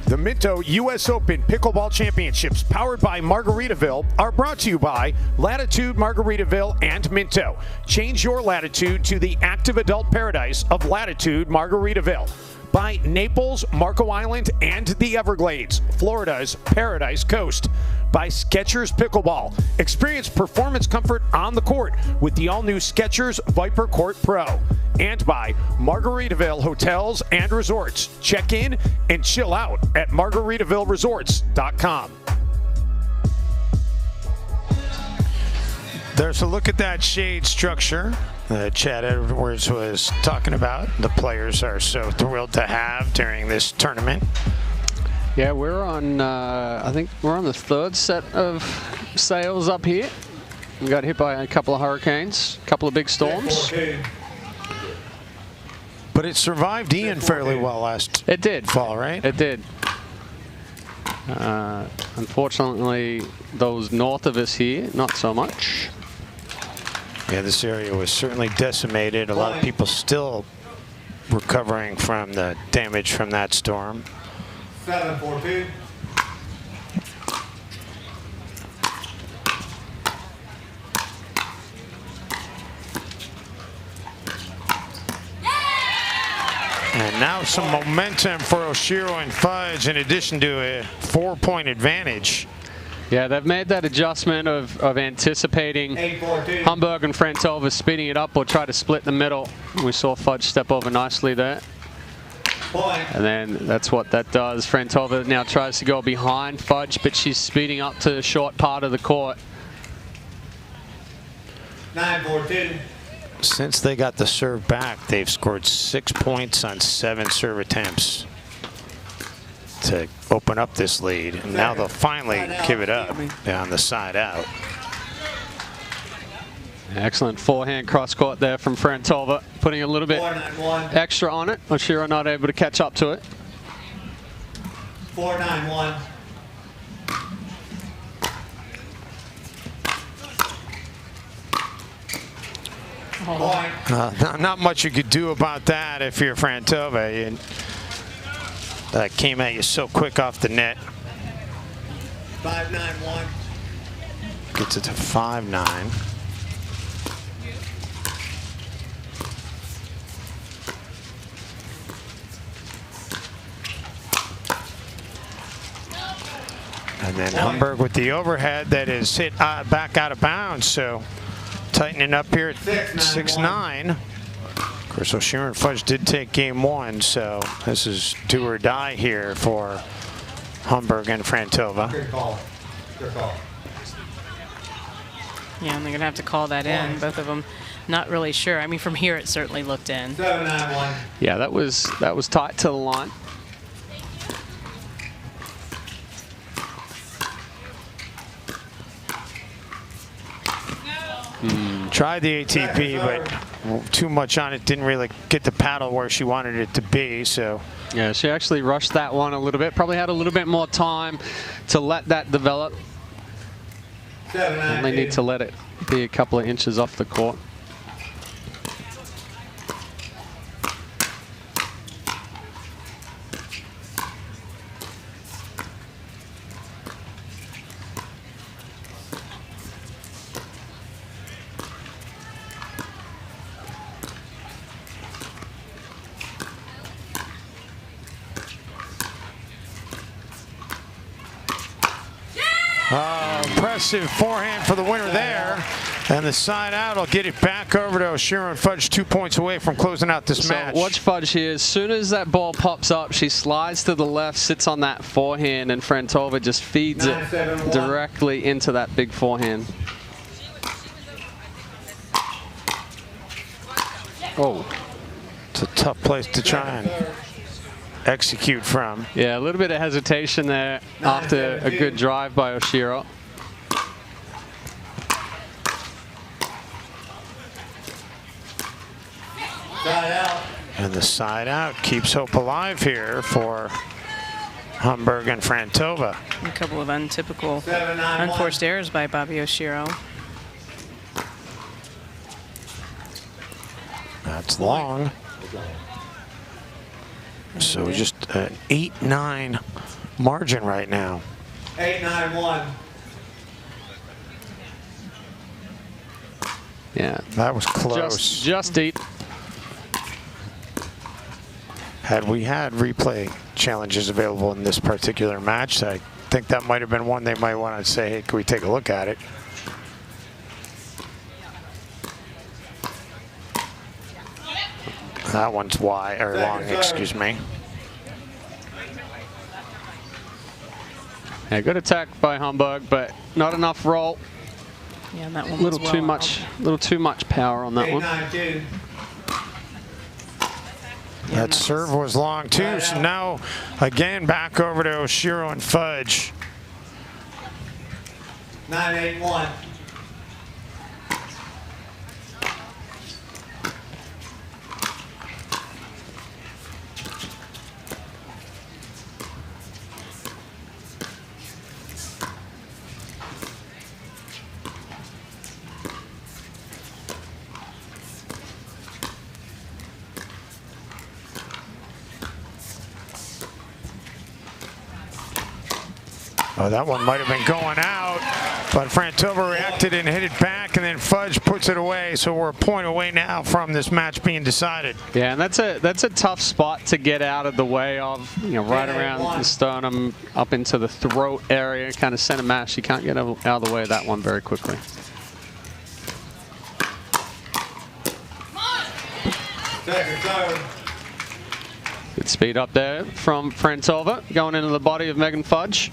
The Minto US Open Pickleball Championships, powered by Margaritaville, are brought to you by Latitude Margaritaville and Minto. Change your latitude to the active adult paradise of Latitude Margaritaville. By Naples, Marco Island, and the Everglades, Florida's Paradise Coast. By Skechers Pickleball. Experience performance comfort on the court with the all-new Skechers Viper Court Pro. And by Margaritaville Hotels and Resorts. Check in and chill out at margaritavilleresorts.com. There's a look at that shade structure that Chad Edwards was talking about. The players are so thrilled to have during this tournament. Yeah, we're on, I think we're on the 3rd set of sails up here. We got hit by a couple of hurricanes, a couple of big storms. But it survived Ian fairly well last It did. fall, right? It did. Unfortunately, those north of us here, not so much. Yeah, this area was certainly decimated. A lot of people still recovering from the damage from that storm. 7-14. And now some momentum for Oshiro and Fudge in addition to a 4-point advantage. Yeah, they've made that adjustment of anticipating Humberg and Frantova speeding it up or try to split the middle. We saw Fudge step over nicely there. And then that's what that does. Frantova now tries to go behind Fudge, but she's speeding up to the short part of the court. 9-14. Since they got the serve back, they've scored 6 points on 7 serve attempts to open up this lead. And now they'll finally give it up on the side out. Excellent forehand cross court there from Frantova, putting a little bit extra on it. Oshiro not able to catch up to it. 4-9-1. Not much you could do about that if you're Frantova. That came at you so quick off the net. 5-9-1. Gets it to 5-9. And then Humberg with the overhead that is hit back out of bounds. So tightening up here at 6-9. Of course, Oshiro and Fudge did take game 1, so this is do or die here for Humberg and Frantova. Good call. Good call. Yeah, and they're going to have to call that in. Both of them not really sure. I mean, from here it certainly looked in. 7-9-1. Yeah, that was tight to the line. Tried the ATP, but too much on it. Didn't really get the paddle where she wanted it to be. So yeah, she actually rushed that one a little bit. Probably had a little bit more time to let that develop. Only need to let it be a couple of inches off the court. Impressive forehand for the winner there. And the side out will get it back over to Oshiro and Fudge, 2 points away from closing out this match. Watch Fudge here. As soon as that ball pops up, she slides to the left, sits on that forehand, and Frantova just feeds it directly into that big forehand. Oh. It's a tough place to try and execute from. Yeah, a little bit of hesitation there after a good drive by Oshiro. And the side out keeps hope alive here for Humberg and Frantova. A couple of untypical, unforced errors by Bobbi Oshiro. That's long. So just an 8-9 margin right now. 8-9-1. Yeah, that was close. Just 8. Had we had replay challenges available in this particular match, I think that might have been one they might want to say, hey, can we take a look at it? That one's wide, or long, excuse me. Yeah, good attack by Humberg, but not enough roll. Yeah, and that one a little too much power on that one. That serve was long too. So now again back over to Oshiro and Fudge. 9-8-1. Oh, that one might have been going out, but Frantova reacted and hit it back, and then Fudge puts it away. So we're a point away now from this match being decided. Yeah, and that's a tough spot to get out of the way of. You know, right around the sternum, up into the throat area, kind of center mash. You can't get out of the way of that one very quickly. Good speed up there from Frantova, going into the body of Megan Fudge.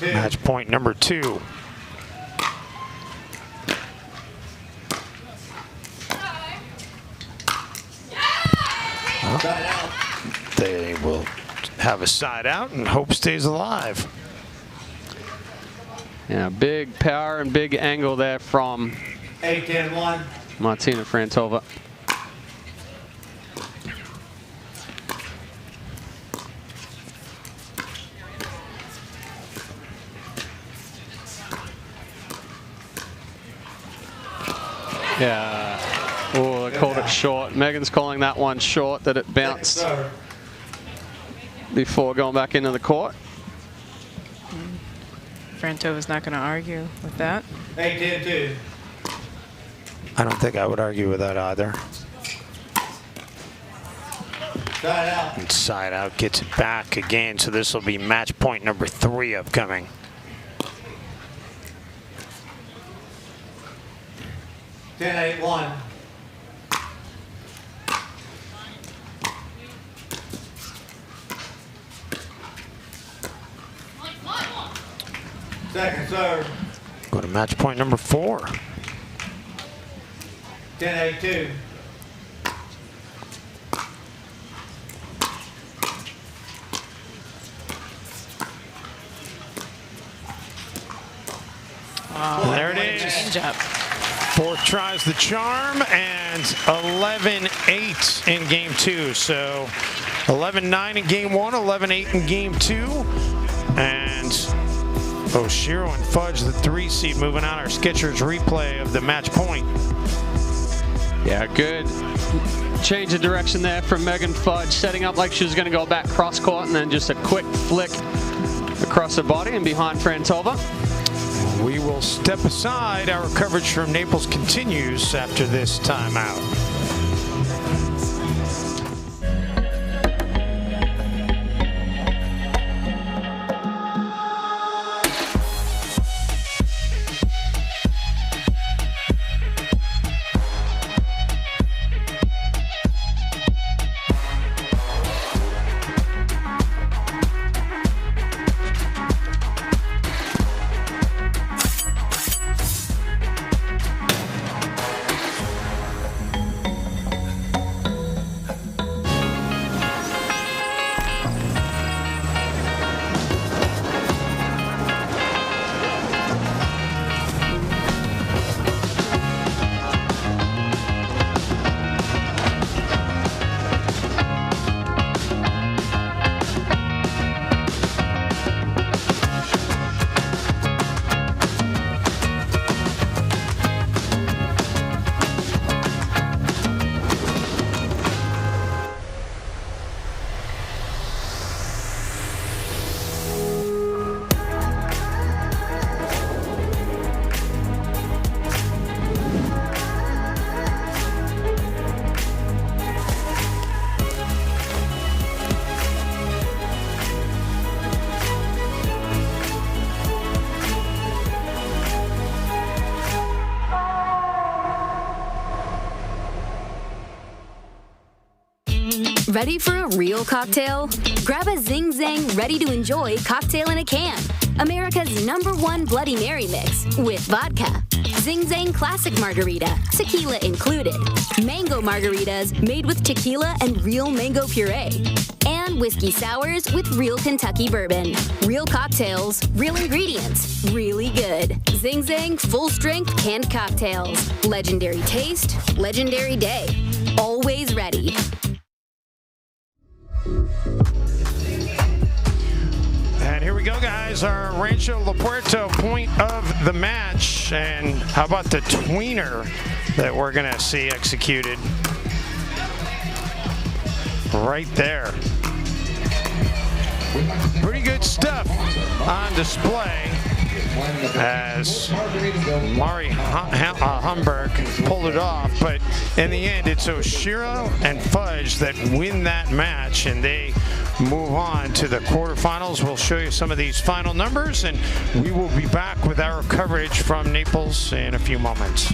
Match point number 2. They will have a side out and hope stays alive. Yeah, big power and big angle there from 8-10-1. Martina Frantova. Yeah. Oh, they called it short. Megan's calling that one short, that it bounced before going back into the court. Frantova's not going to argue with that. 8-10-2. I don't think I would argue with that either. Side out. And side out gets it back again, so this will be match point number 3 upcoming. 10-8-1. Second serve. Go to match point number 4. 10-8-2. Oh, there it is. Change-up. 4th tries the charm, and 11-8 in game 2. So 11-9 in game 1, 11-8 in game 2. And Oshiro and Fudge, the 3 seed, moving on. Our Skechers replay of the match point. Yeah, good change of direction there from Megan Fudge, setting up like she was going to go back cross court, and then just a quick flick across the body and behind Frantova. We will step aside. Our coverage from Naples continues after this timeout. Ready for a real cocktail? Grab a Zing Zang ready-to-enjoy cocktail in a can. America's #1 Bloody Mary mix with vodka. Zing Zang Classic Margarita, tequila included. Mango margaritas made with tequila and real mango puree. And whiskey sours with real Kentucky bourbon. Real cocktails, real ingredients, really good. Zing Zang full-strength canned cocktails. Legendary taste, legendary day. Always ready. And here we go, guys. Our Rancho La Puerto point of the match. And how about the tweener that we're going to see executed right there? Pretty good good stuff on display as Humberg pulled it off, but in the end it's Oshiro and Fudge that win that match, and they move on to the quarterfinals. We'll show you some of these final numbers, and we will be back with our coverage from Naples in a few moments.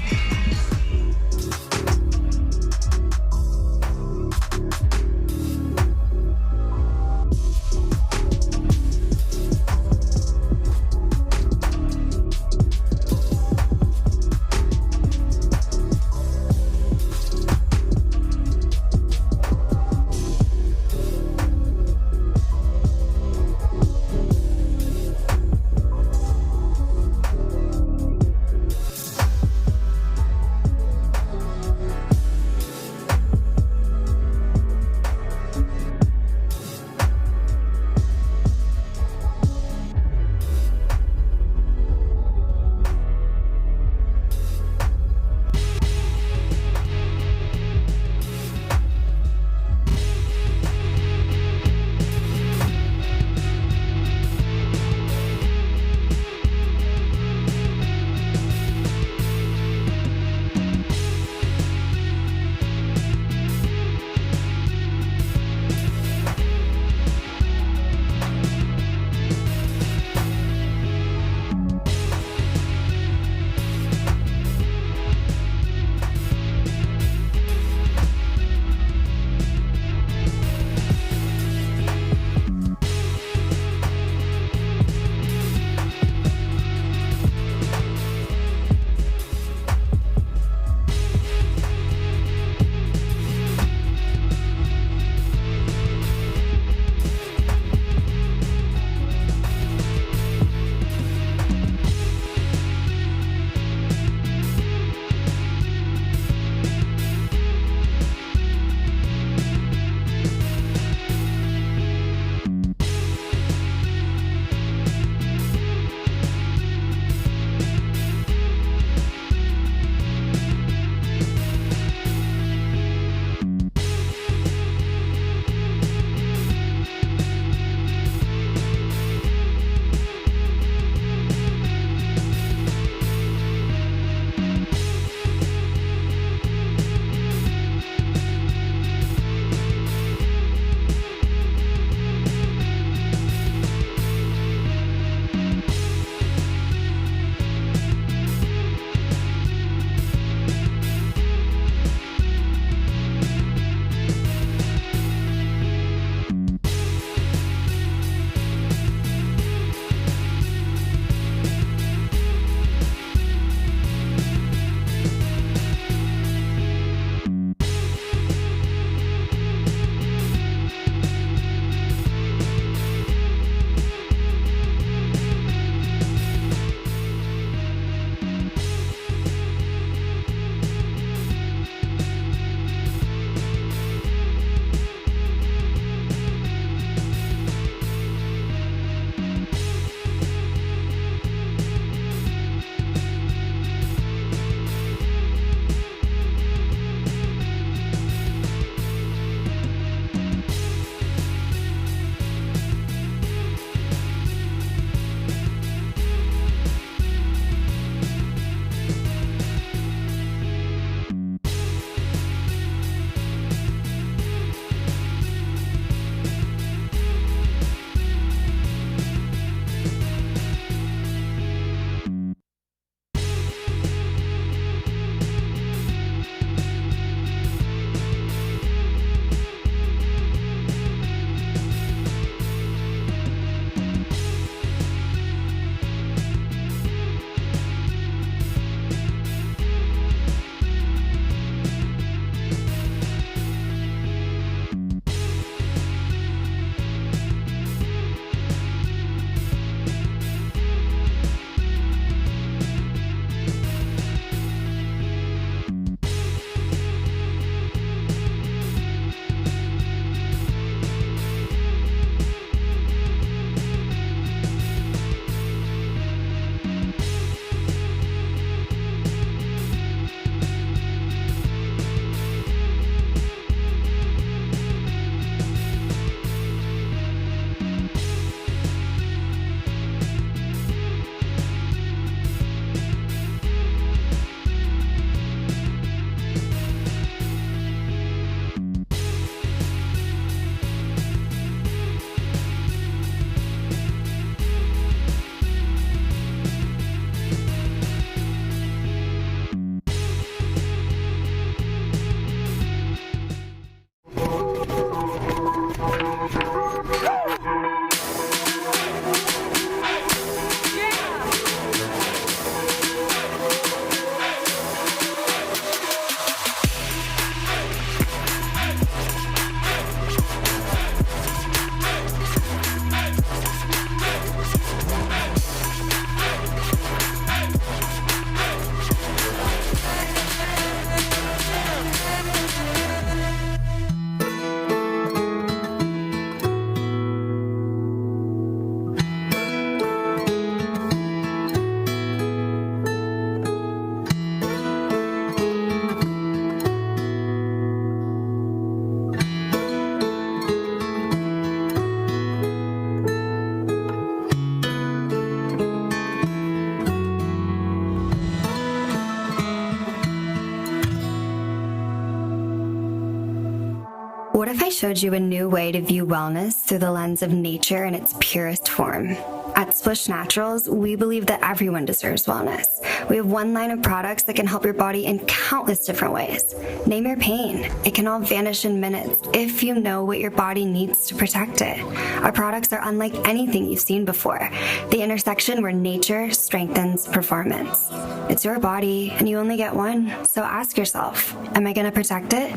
showed you a new way to view wellness through the lens of nature in its purest form. At Splish Naturals, we believe that everyone deserves wellness. We have one line of products that can help your body in countless different ways. Name your pain. It can all vanish in minutes if you know what your body needs to protect it. Our products are unlike anything you've seen before. The intersection where nature strengthens performance. It's your body, and you only get one, so ask yourself, am I going to protect it?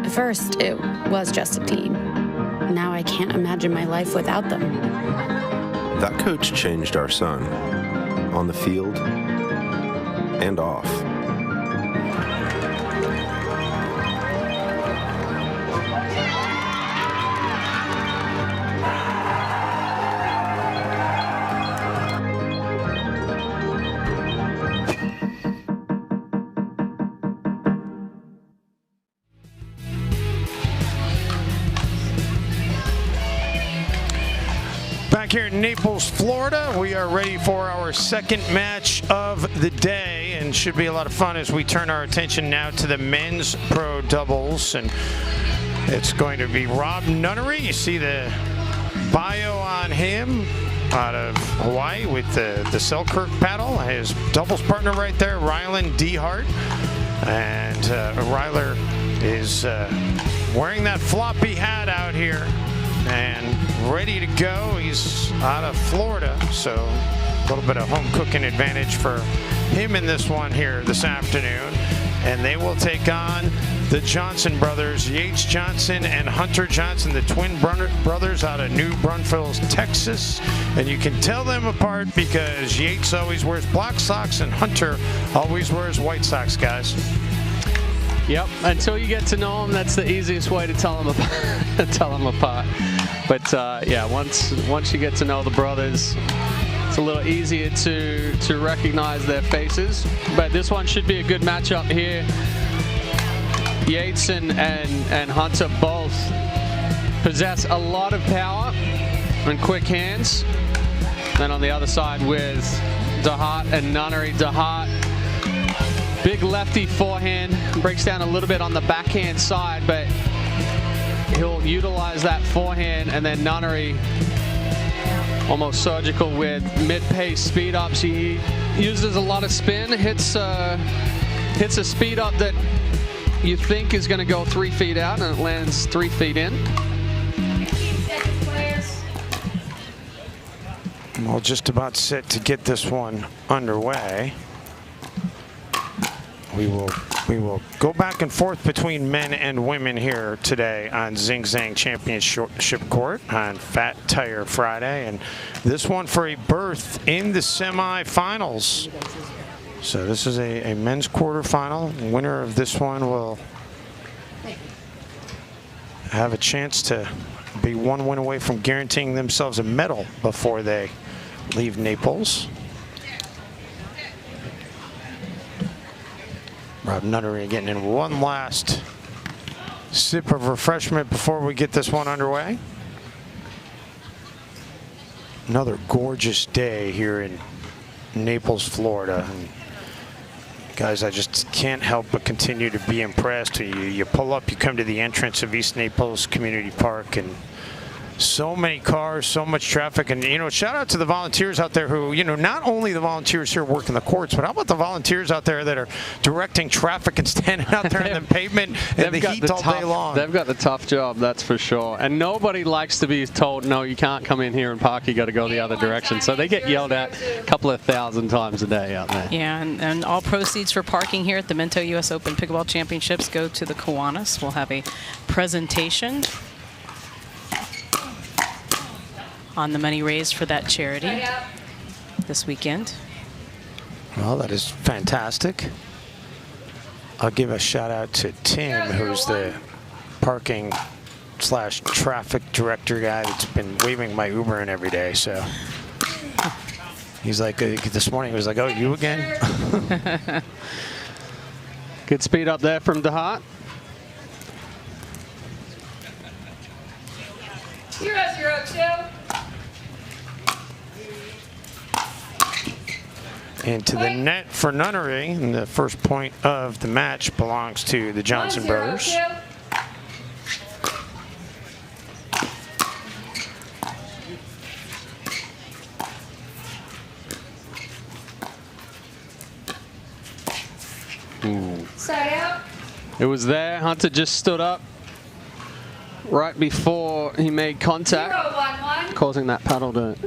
At first, it was just a team. Now I can't imagine my life without them. That coach changed our son, on the field and off. Back here in Naples, Florida, we are ready for our second match of the day, and should be a lot of fun as we turn our attention now to the men's pro doubles, and it's going to be Rob Nunnery. You see the bio on him out of Hawaii with the Selkirk paddle. His doubles partner right there, Ryler DeHeart, and Ryler is wearing that floppy hat out here and ready to go. He's out of Florida, so a little bit of home cooking advantage for him in this one here this afternoon. And they will take on the Johnson brothers, Yates Johnson and Hunter Johnson, the twin brothers out of New Braunfels, Texas. And you can tell them apart because Yates always wears black socks and Hunter always wears white socks, guys. Yep, until you get to know them, that's the easiest way to tell them apart. But yeah, once you get to know the brothers, it's a little easier to recognize their faces. But this one should be a good matchup here. Yates and Hunter both possess a lot of power and quick hands. Then on the other side with DeHeart and Nunnery. DeHeart, big lefty forehand, breaks down a little bit on the backhand side, but he'll utilize that forehand. And then Nunnery, almost surgical with mid-pace speed ups. He uses a lot of spin, hits a speed up that you think is going to go 3 feet out, and it lands 3 feet in. Well, just about set to get this one underway. We will go back and forth between men and women here today on Zing Zang Championship Court on Fat Tire Friday, and this one for a berth in the semifinals. So this is a men's quarterfinal. Winner of this one will have a chance to be one win away from guaranteeing themselves a medal before they leave Naples. Rob Nunnery getting in one last sip of refreshment before we get this one underway. Another gorgeous day here in Naples, Florida. And guys, I just can't help but continue to be impressed. You pull up, you come to the entrance of East Naples Community Park, and so many cars, so much traffic. And, you know, shout out to the volunteers out there who, you know, not only the volunteers here working the courts, but how about the volunteers out there that are directing traffic and standing out there in the pavement in the heat all day long? They've got the tough job, that's for sure. And nobody likes to be told, no, you can't come in here and park, you got to go the other direction. So they get yelled at a couple of thousand times a day out there. Yeah, and all proceeds for parking here at the Minto US Open Pickleball Championships go to the Kiwanis. We'll have a presentation on the money raised for that charity this weekend. Well, that is fantastic. I'll give a shout out to Tim, who's the parking / traffic director guy that's been waving my Uber in every day. So he's like, this morning he was like, oh, you again? Good speed up there from DeHeart. 0-0-2. Into the net for Nunnery, and the first point of the match belongs to the Johnson brothers. It was there. Hunter just stood up right before he made contact, 0-1-1. causing that paddle to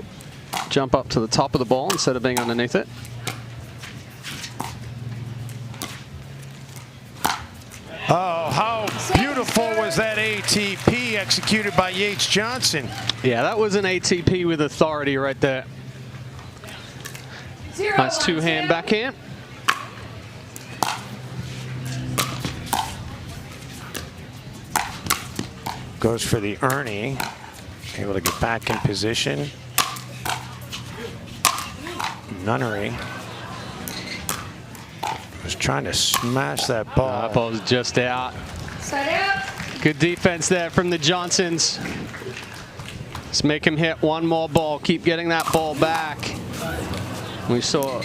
jump up to the top of the ball instead of being underneath it. Oh, how beautiful was that ATP executed by Yates Johnson. Yeah, that was an ATP with authority right there. Nice two-hand backhand. Goes for the Ernie. Able to get back in position. Nunnery was trying to smash that ball. That ball's just out. Side out. Good defense there from the Johnsons. Let's make him hit one more ball. Keep getting that ball back. We saw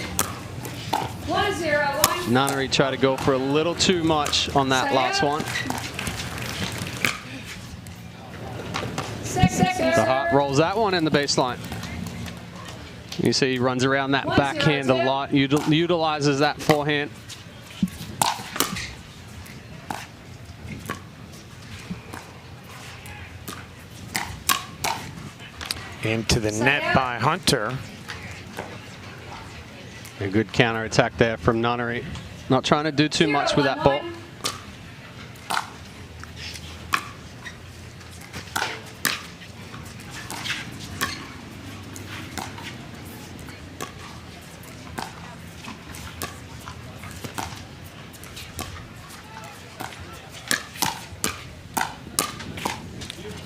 1-0-1. Nunnery try to go for a little too much on that last one. DeHeart rolls that one in the baseline. You see he runs around that backhand a lot, utilizes that forehand. Into the net by Hunter. A good counter attack there from Nunnery. Not trying to do too much with that ball.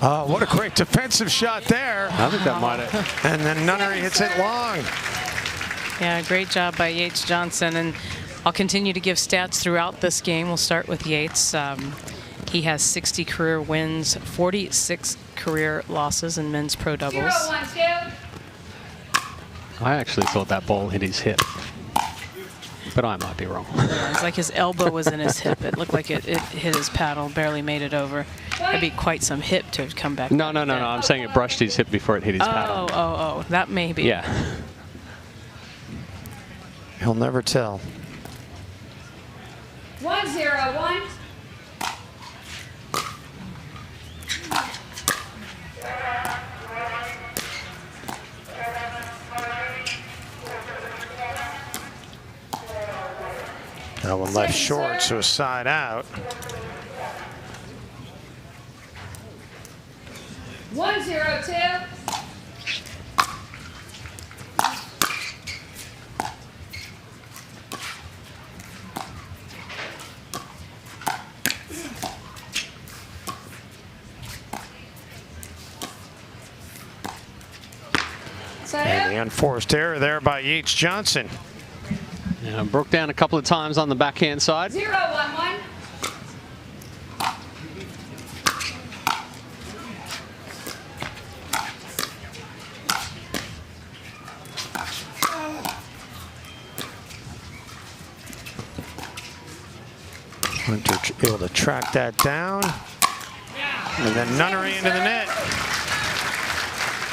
Oh, what a great defensive shot there. I think that might have. And then Nunnery hits it long. Yeah, great job by Yates Johnson. And I'll continue to give stats throughout this game. We'll start with Yates. He has 60 career wins, 46 career losses in men's pro doubles. 0-1-2. I actually thought that ball hit his hip, but I might be wrong. It's like his elbow was in his hip. It looked like it hit his paddle, barely made it over. That'd be quite some hip to come back. No. I'm saying it brushed his hip before it hit his paddle. Oh, that may be. Yeah. He'll never tell. 1-0-1. That one left short, so a side out. 1-0-2. And the unforced error there by Yates Johnson. Yeah, broke down a couple of times on the backhand side. 0-1-1. Hunter able to track that down. And then Nunnery into the net.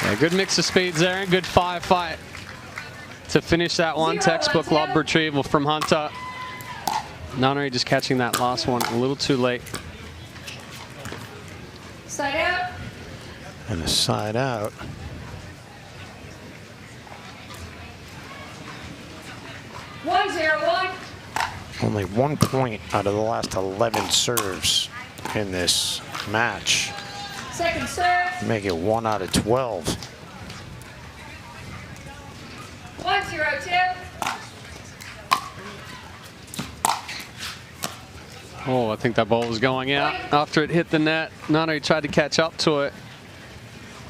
Yeah, good mix of speeds there and good firefight to finish that one. Textbook lob retrieval from Hunter. Nunnery just catching that last one a little too late. Side out. And a side out. Only 1 point out of the last 11 serves in this match. Second serve. Make it 1 out of 12. 1-0-2. Oh, I think that ball was going out after it hit the net. Nunnery tried to catch up to it.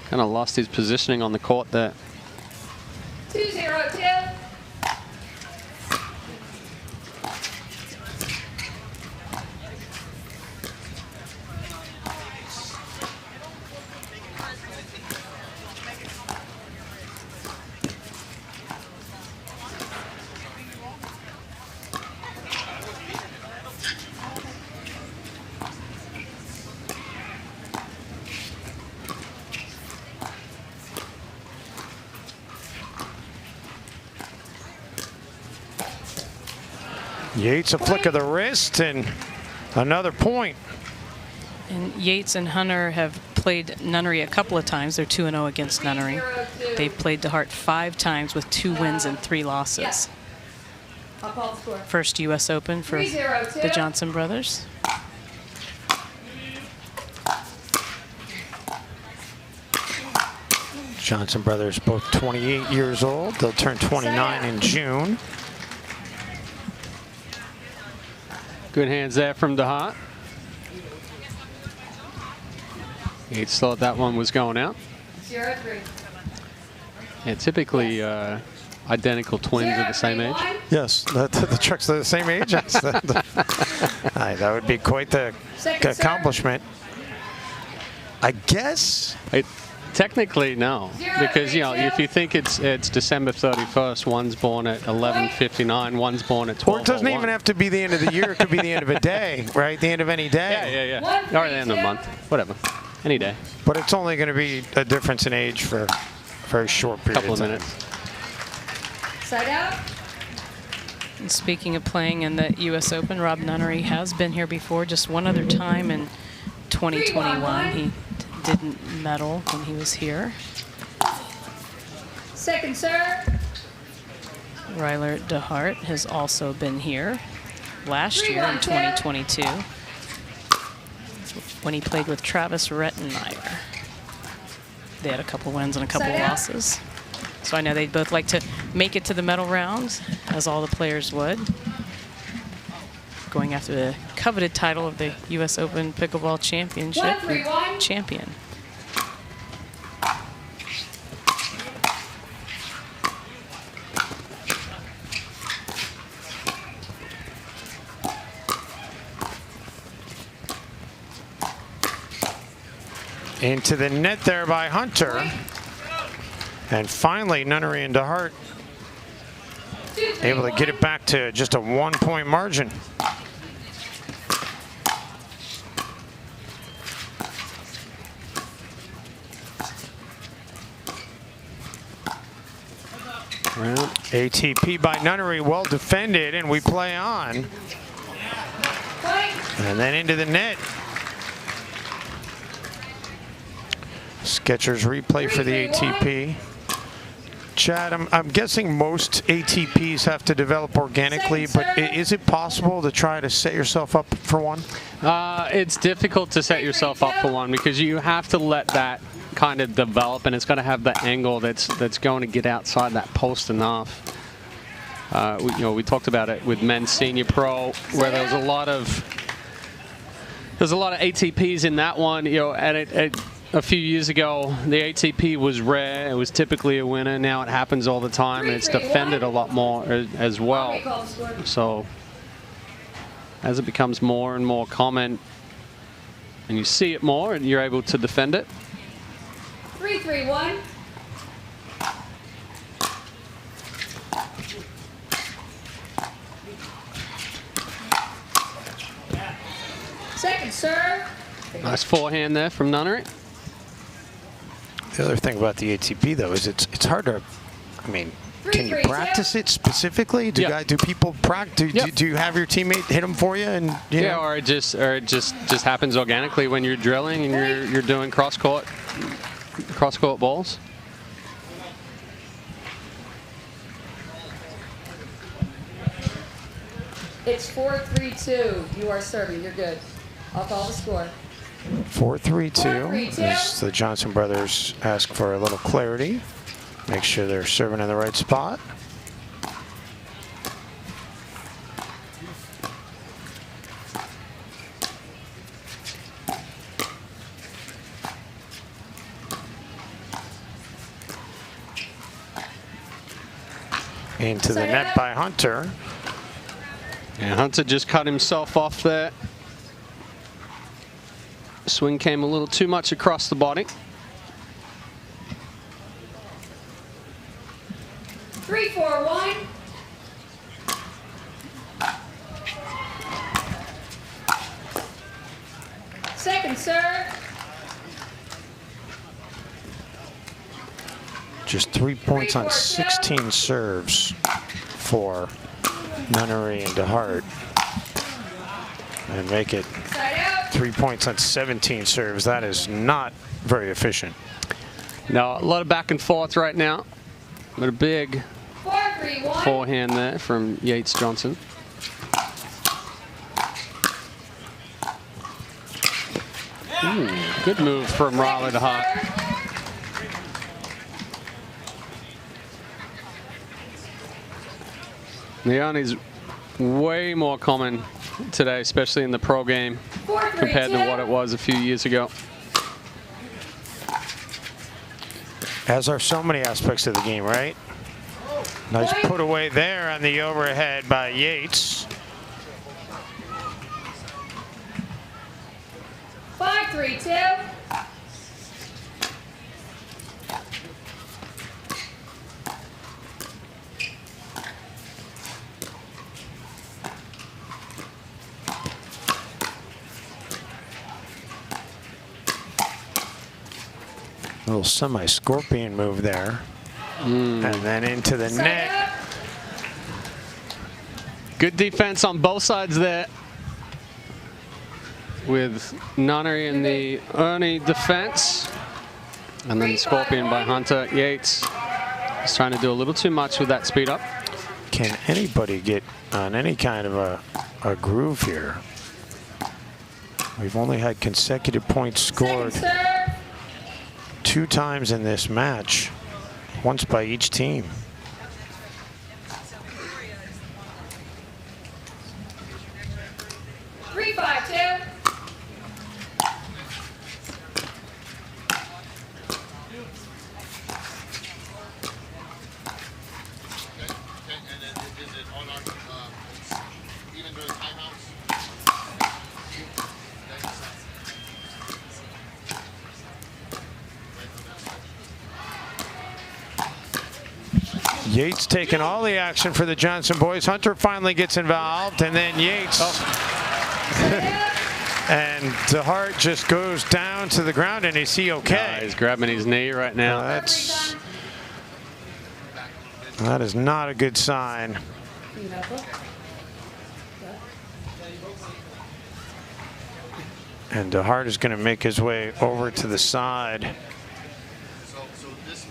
Kind of lost his positioning on the court there. 2-0-2. Yates a flick of the wrist, and Another point. And Yates and Hunter have played Nunnery a couple of times. They're 2-0 against Nunnery. They've played DeHeart 5 times with 2 wins and 3 losses. I'll call the score. First U.S. Open for the Johnson brothers. Johnson brothers both 28 years old. They'll turn 29 in June. Good hands there from DeHeart. Yates thought that one was going out. 0-3. Yeah, typically identical twins are the same age. Yes, the trucks are the same age. That would be quite the accomplishment. I guess. Technically, no, because if you think it's December 31st, one's born at 11:59, one's born at 12:01. Or it doesn't even have to be the end of the year. It could be the end of a day, right? The end of any day. Yeah. Or the end of the month, whatever, any day. But it's only going to be a difference in age for a very short period of time. Minutes. Side out. And speaking of playing in the U.S. Open, Rob Nunnery has been here before, just one other time in 2021. He didn't medal when he was here. Second serve. Ryler DeHeart has also been here last year in 2022 when he played with Travis Rettenmeyer. They had a couple wins and a couple losses. So I know they'd both like to make it to the medal round, as all the players would. Going after the coveted title of the US Open Pickleball Championship champion. Into the net there by Hunter. And finally, Nunnery and DeHeart able to get it back to just a 1-point margin. ATP by Nunnery, well defended, and we play on. And then into the net. Skechers replay for the ATP. Chad, I'm guessing most ATPs have to develop organically, but is it possible to try to set yourself up for one? It's difficult to set yourself up for one because you have to let that kind of develop, and it's got to have the angle that's going to get outside that post enough. We talked about it with men's senior pro, where there was a lot of ATPs in that one, and a few years ago, the ATP was rare. It was typically a winner. Now it happens all the time, and it's defended a lot more as well. So as it becomes more and more common, and you see it more, and you're able to defend it. 3-3-1. Second serve. Nice forehand there from Nunnery. The other thing about the ATP, though, is it's hard to, can you practice it specifically? Do people practice? Do you have your teammate hit them for you? And or it just happens organically when you're drilling and you're doing cross court balls. It's 4-3-2. You are serving. You're good. I'll call the score. 4-3-2 as the Johnson brothers ask for a little clarity. Make sure they're serving in the right spot. Into the net by Hunter. And Hunter just cut himself off there. Swing came a little too much across the body. 3-4-1. Second serve. Just 3 points on 16 serves for Nunnery and DeHeart. and make it 3 points on 17 serves. That is not very efficient. No, a lot of back and forth right now. But a big forehand there from Yates Johnson. Ooh, good move from Ryler DeHeart. Leone's way more common today, especially in the pro game, compared to what it was a few years ago. As are so many aspects of the game, right? Nice put away there on the overhead by Yates. 5-3-2. Little semi-scorpion move there. And then into the net. Good defense on both sides there, with Nunnery in the Ernie defense. And then scorpion by Hunter. Yates is trying to do a little too much with that speed up. Can anybody get on any kind of a groove here? We've only had consecutive points scored 2 times in this match, once by each team. Yates taking all the action for the Johnson boys. Hunter finally gets involved, and then Yates. And DeHeart just goes down to the ground, and is he okay? He's grabbing his knee right now. That is not a good sign. And DeHeart is going to make his way over to the side.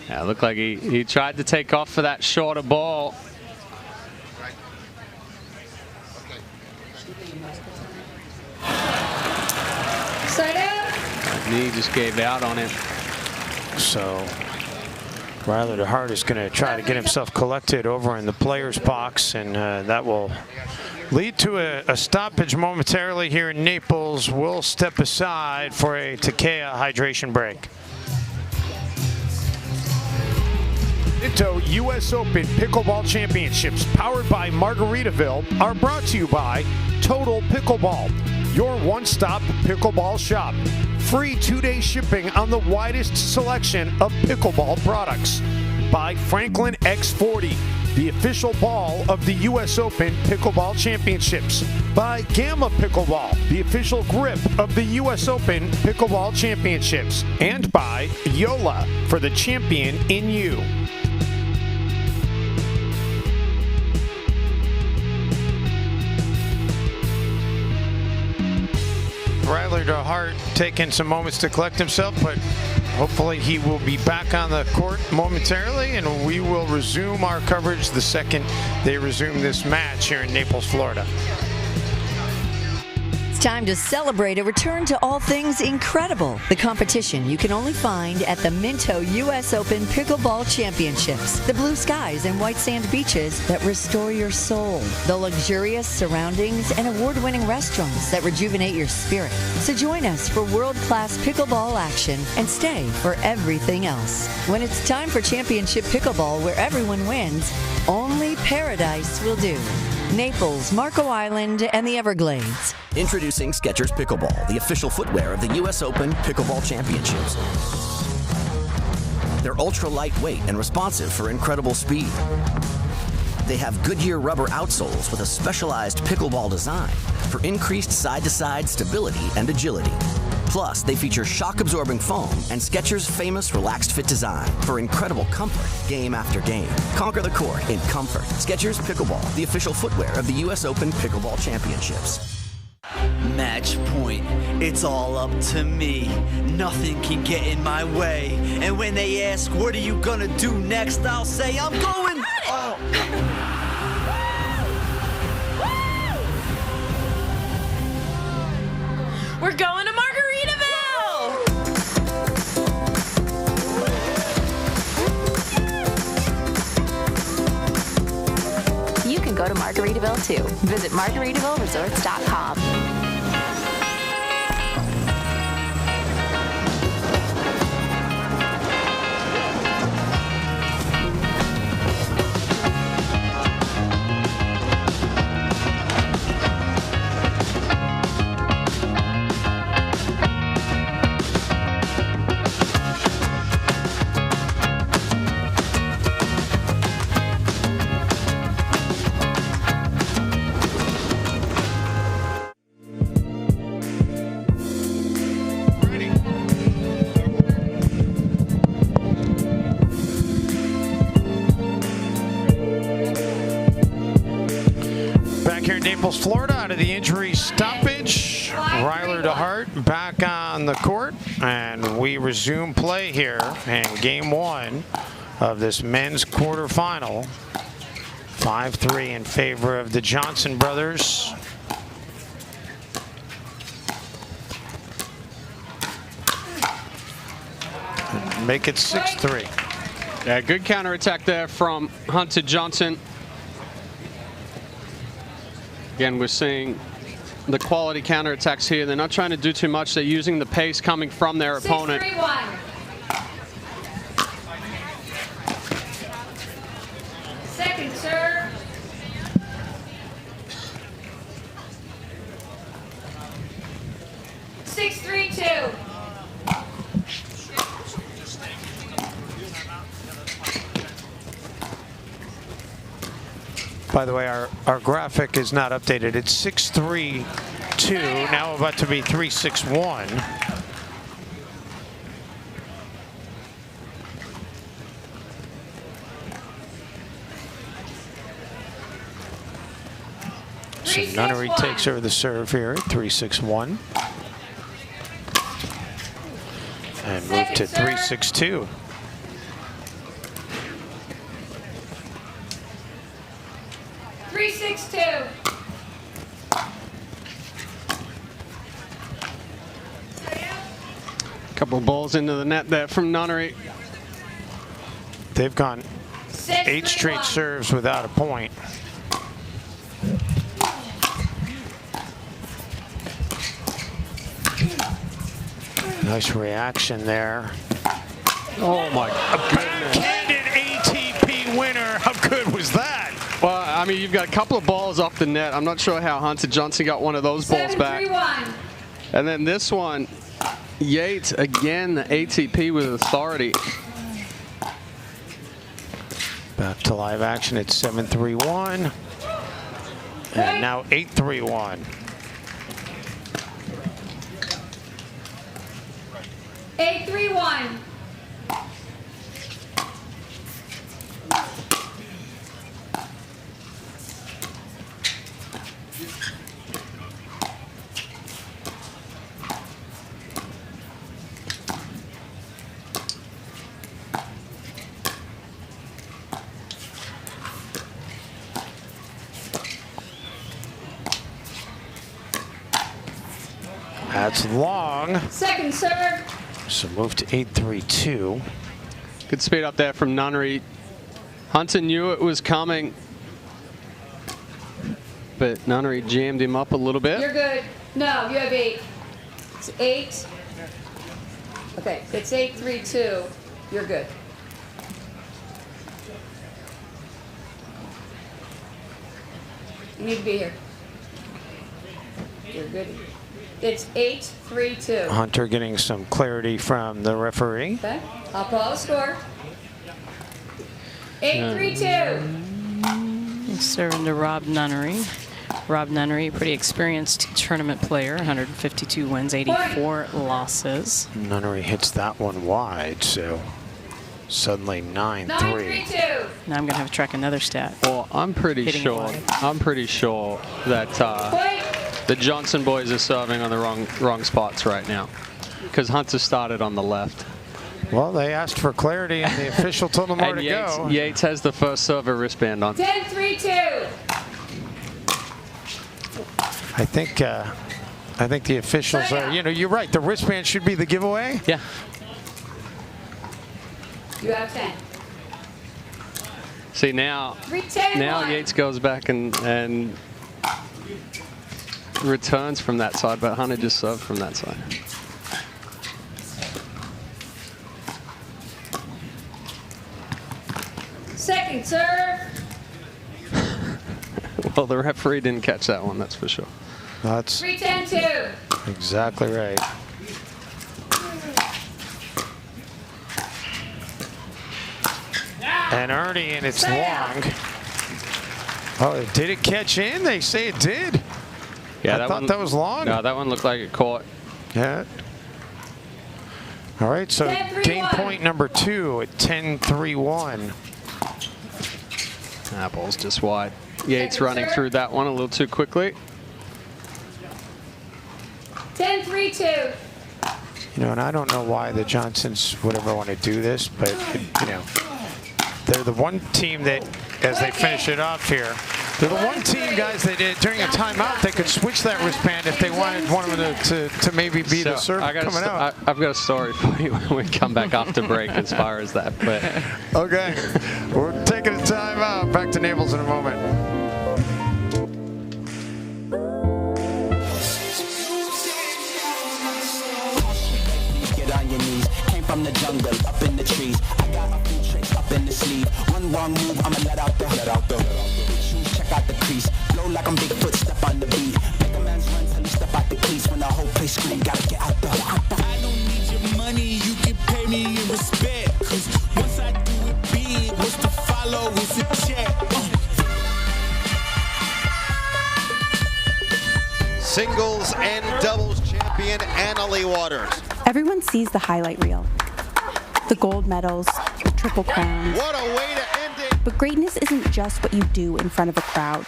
Yeah, it looked like he tried to take off for that shorter ball. That knee just gave out on him. So Ryler DeHeart is going to try to get himself collected over in the players box, and that will lead to a stoppage momentarily here in Naples. We'll step aside for a Takea hydration break. Minto US Open Pickleball Championships, powered by Margaritaville, are brought to you by Total Pickleball, your one-stop pickleball shop. Free 2-day shipping on the widest selection of pickleball products. By Franklin X40, the official ball of the US Open Pickleball Championships. By Gamma Pickleball, the official grip of the US Open Pickleball Championships. And by Yola, for the champion in you. Ryler DeHeart taking some moments to collect himself, but hopefully he will be back on the court momentarily, and we will resume our coverage the second they resume this match here in Naples, Florida. It's time to celebrate a return to all things incredible. The competition you can only find at the Minto US Open Pickleball Championships. The blue skies and white sand beaches that restore your soul. The luxurious surroundings and award-winning restaurants that rejuvenate your spirit. So join us for world-class pickleball action and stay for everything else. When it's time for championship pickleball where everyone wins, only paradise will do. Naples, Marco Island, and the Everglades. Introducing Skechers Pickleball, the official footwear of the US Open Pickleball Championships. They're ultra lightweight and responsive for incredible speed. They have Goodyear rubber outsoles with a specialized pickleball design for increased side-to-side stability and agility. Plus, they feature shock-absorbing foam and Skechers' famous relaxed fit design for incredible comfort game after game. Conquer the court in comfort. Skechers Pickleball, the official footwear of the US Open Pickleball Championships. Match point, it's all up to me. Nothing can get in my way. And when they ask, what are you gonna do next? I'll say, I'm going. Oh. We're going to Margaritaville! You can go to Margaritaville too. Visit MargaritavilleResorts.com. Florida out of the injury stoppage. Ryler DeHeart back on the court, and we resume play here in game one of this men's quarterfinal. 5-3 in favor of the Johnson brothers. Make it 6-3. Yeah, good counterattack there from Hunter Johnson. Again, we're seeing the quality counterattacks here. They're not trying to do too much. They're using the pace coming from their opponent. 6-3-1. Second serve. Six, 3-2. By the way, our graphic is not updated. It's 6-3-2, now about to be 3-6-1. So Nunnery takes over the serve here at 3-6-1. And move to 3-6-2. Couple of balls into the net there from Nunnery. They've gone 8 straight serves without a point. Nice reaction there. Oh my goodness. Backhanded ATP winner. How good was that? Well, I mean, you've got a couple of balls off the net. I'm not sure how Hunter Johnson got one of those balls back. 7-3-1. And then this one, Yates, again, the ATP with authority. Back to live action at 7-3-1. And now 8-3-1. 8-3-1. That's long. Second serve. So move to 8-3-2. Good speed up there from Nunnery. Hunter knew it was coming, but Nunnery jammed him up a little bit. You're good. No, you have 8. It's 8. Okay, it's 8-3-2. You're good. You need to be here. You're good. It's 8-3-2. Hunter getting some clarity from the referee. Okay, I'll call the score. 8-3-2. Serving to Rob Nunnery. Rob Nunnery, pretty experienced tournament player, 152 wins, 84 losses. Nunnery hits that one wide, so suddenly 9-3. 9-3-2. Now I'm going to have to track another stat. Well, I'm pretty sure that The Johnson boys are serving on the wrong spots right now because Hunter started on the left. Well, they asked for clarity, and the official told them where to go. Yates has the first server wristband on. 10-3-2. I think the officials are. You know, you're right. The wristband should be the giveaway. Yeah. You have 10. See now. 3-10-1. Now Yates goes back and returns from that side, but Hunter just served from that side. Second serve. Well, the referee didn't catch that one, that's for sure. That's 3-10-2. exactly right. And Ernie, and it's long. Oh, did it catch in? They say it did. Yeah, I thought that was long. No, that one looked like it caught. Yeah. All right, so game point number 2 at 10-3-1. That ball's just wide. Yates running through that one a little too quickly. 10-3-2. You know, and I don't know why the Johnsons would ever want to do this, but, you know, they're the one team that, as they finish it off here, they're the one team, guys, that during a timeout, they could switch that wristband if they wanted one of them to maybe be the serve coming out. I've got a story for you when we come back after break as far as that. But okay, we're taking a timeout. Back to Naples in a moment. Get on your knees. Came from the jungle, up in the trees. I got a few tricks up in the sleeve. One wrong move, I'ma let out the. Check out the crease. Blow like I'm Bigfoot, step on the beat. Make a man's run till he step out the crease. When the whole place scream, gotta get out the. I don't need your money, you can pay me in respect. Cause once I do it big, what's to follow is a check. Singles and doubles champion Annalie Waters. Everyone sees the highlight reel. The gold medals, the triple crowns. What a way to end it! But greatness isn't just what you do in front of a crowd.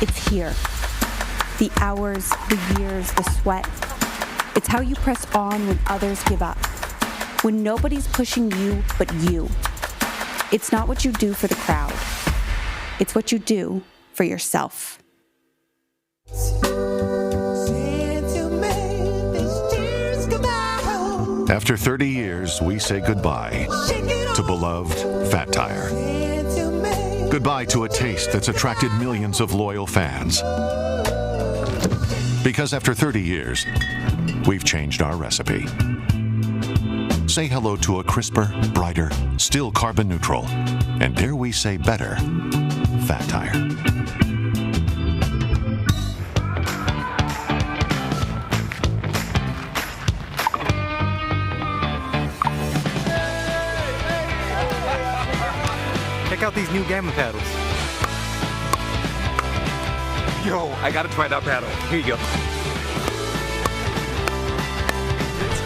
It's here. The hours, the years, the sweat. It's how you press on when others give up. When nobody's pushing you but you. It's not what you do for the crowd. It's what you do for yourself. After 30 years, we say goodbye to beloved Fat Tire. Goodbye to a taste that's attracted millions of loyal fans. Because after 30 years, we've changed our recipe. Say hello to a crisper, brighter, still carbon neutral, and dare we say better, Fat Tire. Check out these new Gamma paddles. Yo, I gotta try that paddle. Here you go. Let's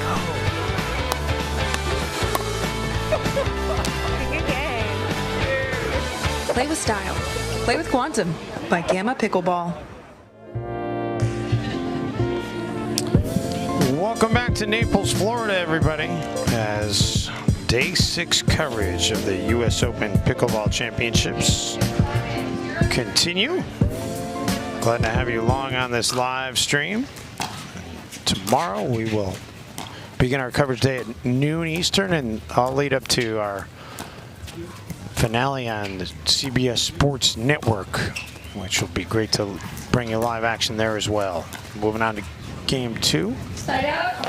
go. Play with style. Play with Quantum by Gamma Pickleball. Welcome back to Naples, Florida, everybody, as Day 6 coverage of the US Open Pickleball Championships continue. Glad to have you along on this live stream. Tomorrow we will begin our coverage day at noon Eastern, and I'll lead up to our finale on the CBS Sports Network, which will be great to bring you live action there as well. Moving on to game 2. Side out.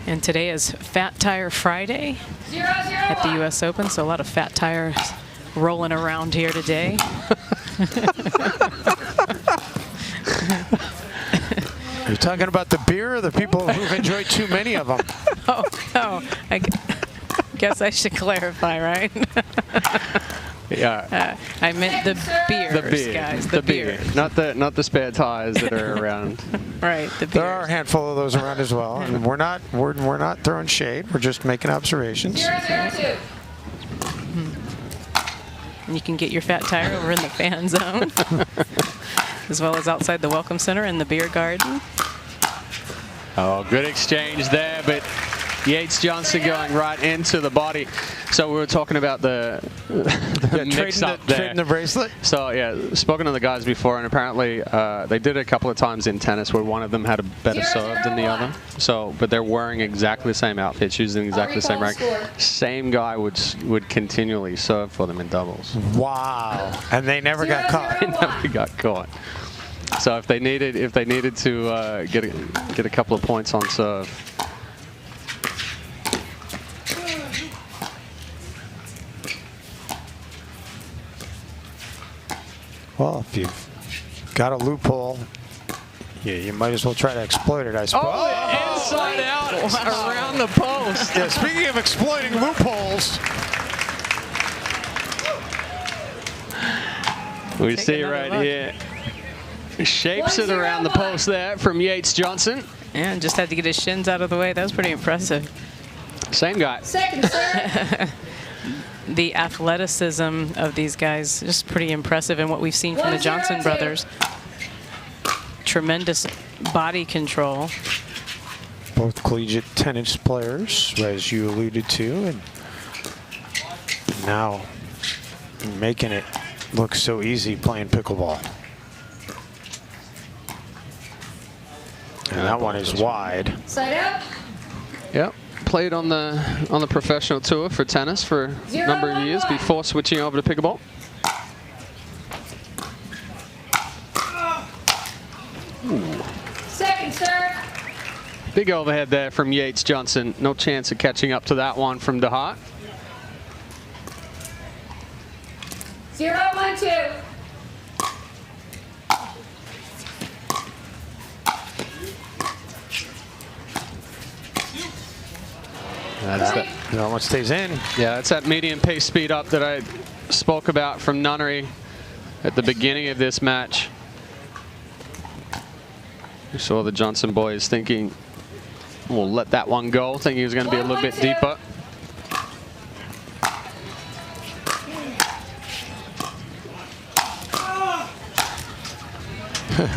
And today is Fat Tire Friday at the US Open, so a lot of fat tires rolling around here today. Are you talking about the beer or the people who've enjoyed too many of them? Oh, I guess I should clarify, right? Yeah. I meant the beers, guys. The beer. Not the spare tires that are around. Right. The there are a handful of those around as well, and we're not throwing shade. We're just making observations. 0-0-2. And you can get your fat tire over in the fan zone, as well as outside the Welcome Center and the beer garden. Oh, good exchange there, but Yates Johnson going right into the body. So we were talking about the mix-up there. Trading the bracelet? So, yeah, spoken to the guys before, and apparently they did it a couple of times in tennis where one of them had a better serve than the other. So, but they're wearing exactly the same outfits, using exactly the same racket. Same guy would continually serve for them in doubles. Wow. And they never got caught. They never got caught. So if they needed to get a couple of points on serve. Well, if you've got a loophole, yeah, you might as well try to exploit it, I suppose. Oh, inside out around the post. Yeah, speaking of exploiting loopholes. We see right here. Shapes it around the post there from Yates Johnson. And just had to get his shins out of the way. That was pretty impressive. Same guy. Second serve. The athleticism of these guys, just pretty impressive, and what we've seen from the Johnson brothers. Tremendous body control. Both collegiate tennis players, as you alluded to, and now making it look so easy playing pickleball. And that one is wide. Side out. Yep. Played on the professional tour for tennis for a number of years before switching over to pickleball. Ooh. Second serve. Big overhead there from Yates Johnson. No chance of catching up to that one from DeHeart. 0-1-2. That's that. No one stays in. Yeah, that's that medium pace speed up that I spoke about from Nunnery at the beginning of this match. We saw the Johnson boys thinking, we'll let that one go, thinking it was going to be a little bit deeper.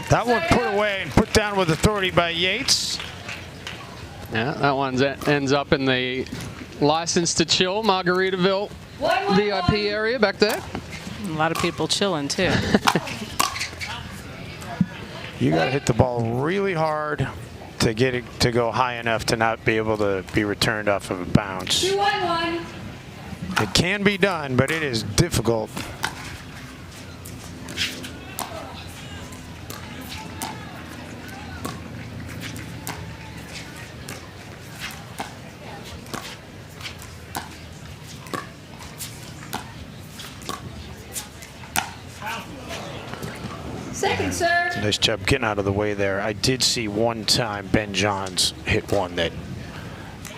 That one put away and put down with authority by Yates. Yeah, that one ends up in the License to Chill Margaritaville VIP area back there. A lot of people chilling too. You got to hit the ball really hard to get it to go high enough to not be able to be returned off of a bounce. 2-1-1. It can be done, but it is difficult. Second serve. Nice job getting out of the way there. I did see one time Ben Johns hit one that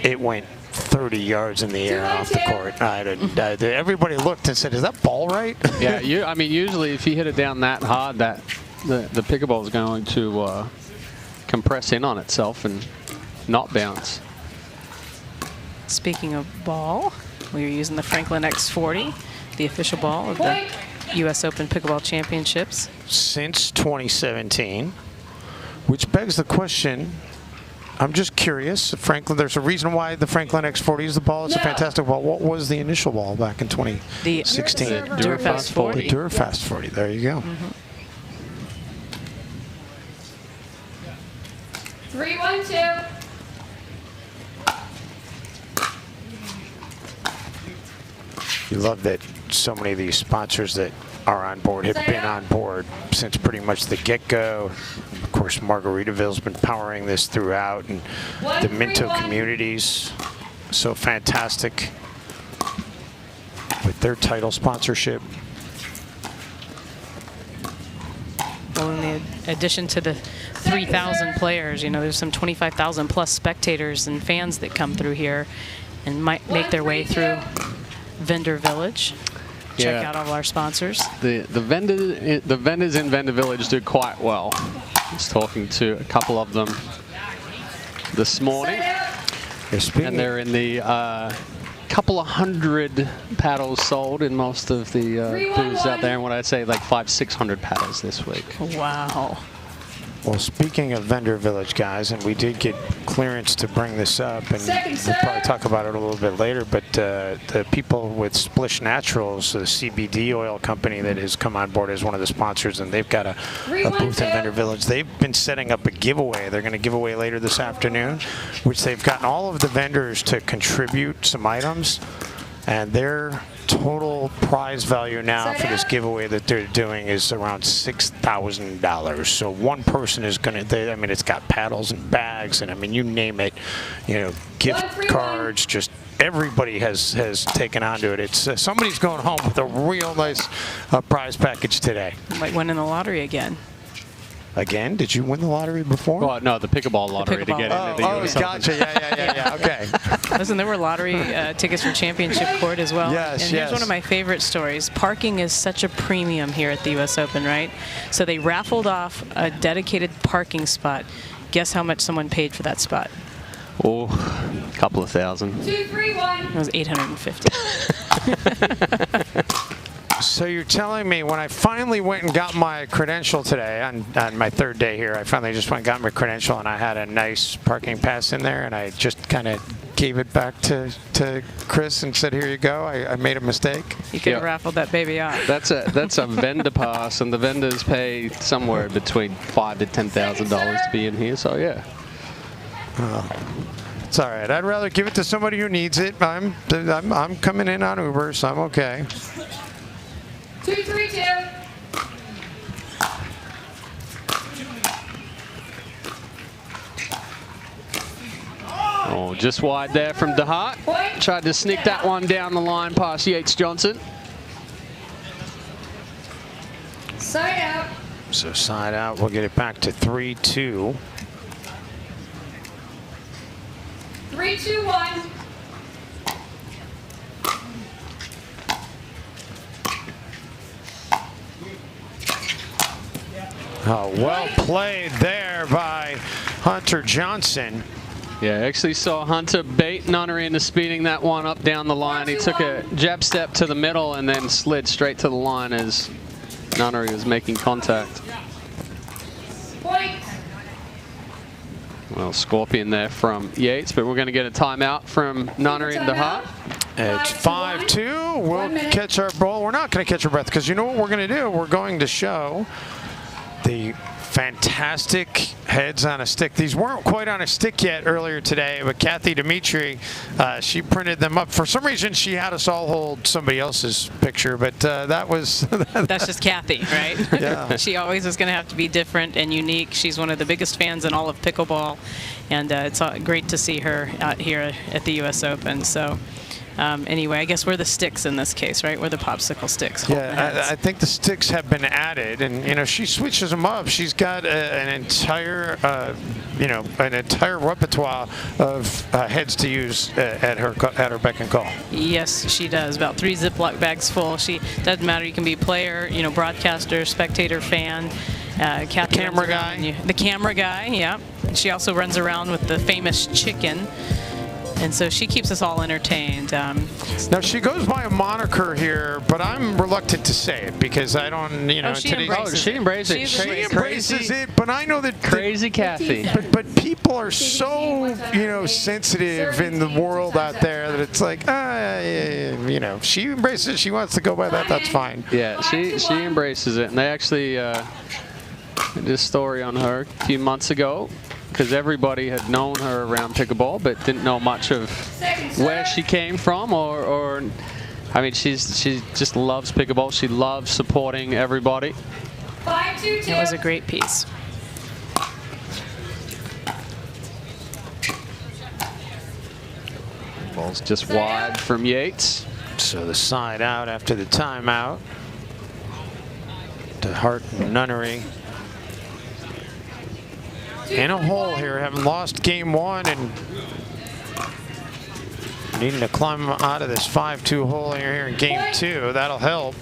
it went 30 yards in the air off the court. Everybody looked and said, "Is that ball right?" Yeah, I mean, usually if you hit it down that hard, that the pickleball is going to compress in on itself and not bounce. Speaking of ball, we are using the Franklin X40, the official ball of the US Open Pickleball Championships. Since 2017, which begs the question, I'm just curious, Franklin, there's a reason why the Franklin X40 is the ball. It's a fantastic ball. What was the initial ball back in 2016? The Durafast 40. The Durafast 40, there you go. 3-1-2. You love that so many of these sponsors that are on board have been on board since pretty much the get-go. Of course, Margaritaville's been powering this throughout, and the Minto communities, so fantastic with their title sponsorship. Well, in the addition to the 3,000 players, you know, there's some 25,000 plus spectators and fans that come through here and might make their way through Vendor Village. Check out all of our sponsors. The vendors in Vendor Village do quite well. I was talking to a couple of them this morning, and they're in the couple of hundred paddles sold in most of the booths out there, and what I'd say like 500-600 paddles this week. Wow. Well, speaking of vendor village, guys, and we did get clearance to bring this up, and we'll probably talk about it a little bit later, but the people with Splish Naturals, the CBD oil company that has come on board as one of the sponsors, and they've got a booth in vendor village. They've been setting up a giveaway. They're going to give away later this afternoon, which they've gotten all of the vendors to contribute some items, and their total prize value now for this giveaway that they're doing is around $6,000. So one person is going to, I mean, it's got paddles and bags, and I mean, you name it, you know, gift cards, just everybody has taken onto it. It's somebody's going home with a real nice prize package today. Might win in the lottery again. Again? Did you win the lottery before? Well, no, the pickleball lottery to get into the US Open. Gotcha. Yeah. Okay. Listen, there were lottery tickets for championship court as well. Yes, and here's one of my favorite stories. Parking is such a premium here at the US Open, right? So they raffled off a dedicated parking spot. Guess how much someone paid for that spot? Oh, a couple of thousand. 2, 3, 1. It was $850. So you're telling me when I finally went and got my credential today, on my third day here, I finally just went and got my credential, and I had a nice parking pass in there, and I just kind of gave it back to Chris and said, here you go, I made a mistake. You could have raffled that baby off. That's a vendor pass, and the vendors pay somewhere between $5,000 to $10,000 to be in here, so yeah. It's all right. I'd rather give it to somebody who needs it. I'm coming in on Uber, so I'm okay. 2, 3, 2. Oh, just wide there from DeHeart. Tried to sneak that one down the line past Yates Johnson. Side out. So side out, we'll get it back to 3-2. 3, 2, 1. Oh, well played there by Hunter Johnson. Yeah, I actually saw Hunter bait Nunnery into speeding that one up down the line. He took a jab step to the middle and then slid straight to the line as Nunnery was making contact. Point. Well, Scorpion there from Yates, but we're going to get a timeout from Nunnery and DeHeart. It's 5-2. We'll catch our ball. We're not going to catch our breath because you know what we're going to do? We're going to show the fantastic heads on a stick. These weren't quite on a stick yet earlier today, but Kathy Dimitri, she printed them up. For some reason, she had us all hold somebody else's picture, but that was... That's just Kathy, right? Yeah. She always is going to have to be different and unique. She's one of the biggest fans in all of pickleball, and it's great to see her out here at the US Open. So. Anyway, I guess we're the sticks in this case, right? We're the popsicle sticks. Yeah, I think the sticks have been added, and you know she switches them up. She's got an entire, an entire repertoire of heads to use at her beck and call. Yes, she does. About 3 Ziploc bags full. She doesn't matter. You can be player, broadcaster, spectator, fan. Camera guy. The camera guy. Yeah. She also runs around with the famous chicken. And so she keeps us all entertained. Now she goes by a moniker here, but I'm reluctant to say it because I don't, she embraces it. She embraces it, but I know that crazy Kathy. But people are so sensitive in the world out there that it's like, she embraces it. She wants to go by that. That's fine. Yeah, she embraces it, and they actually did a story on her a few months ago. Because everybody had known her around pickleball, but didn't know much of where she came from, or I mean, she just loves pickleball. She loves supporting everybody. 5-2-2. It was a great piece. Ball's just wide from Yates. So the side out after the timeout. DeHeart and Nunnery. In a hole here, having lost game 1 and needing to climb out of this 5-2 hole here in game 2. That'll help.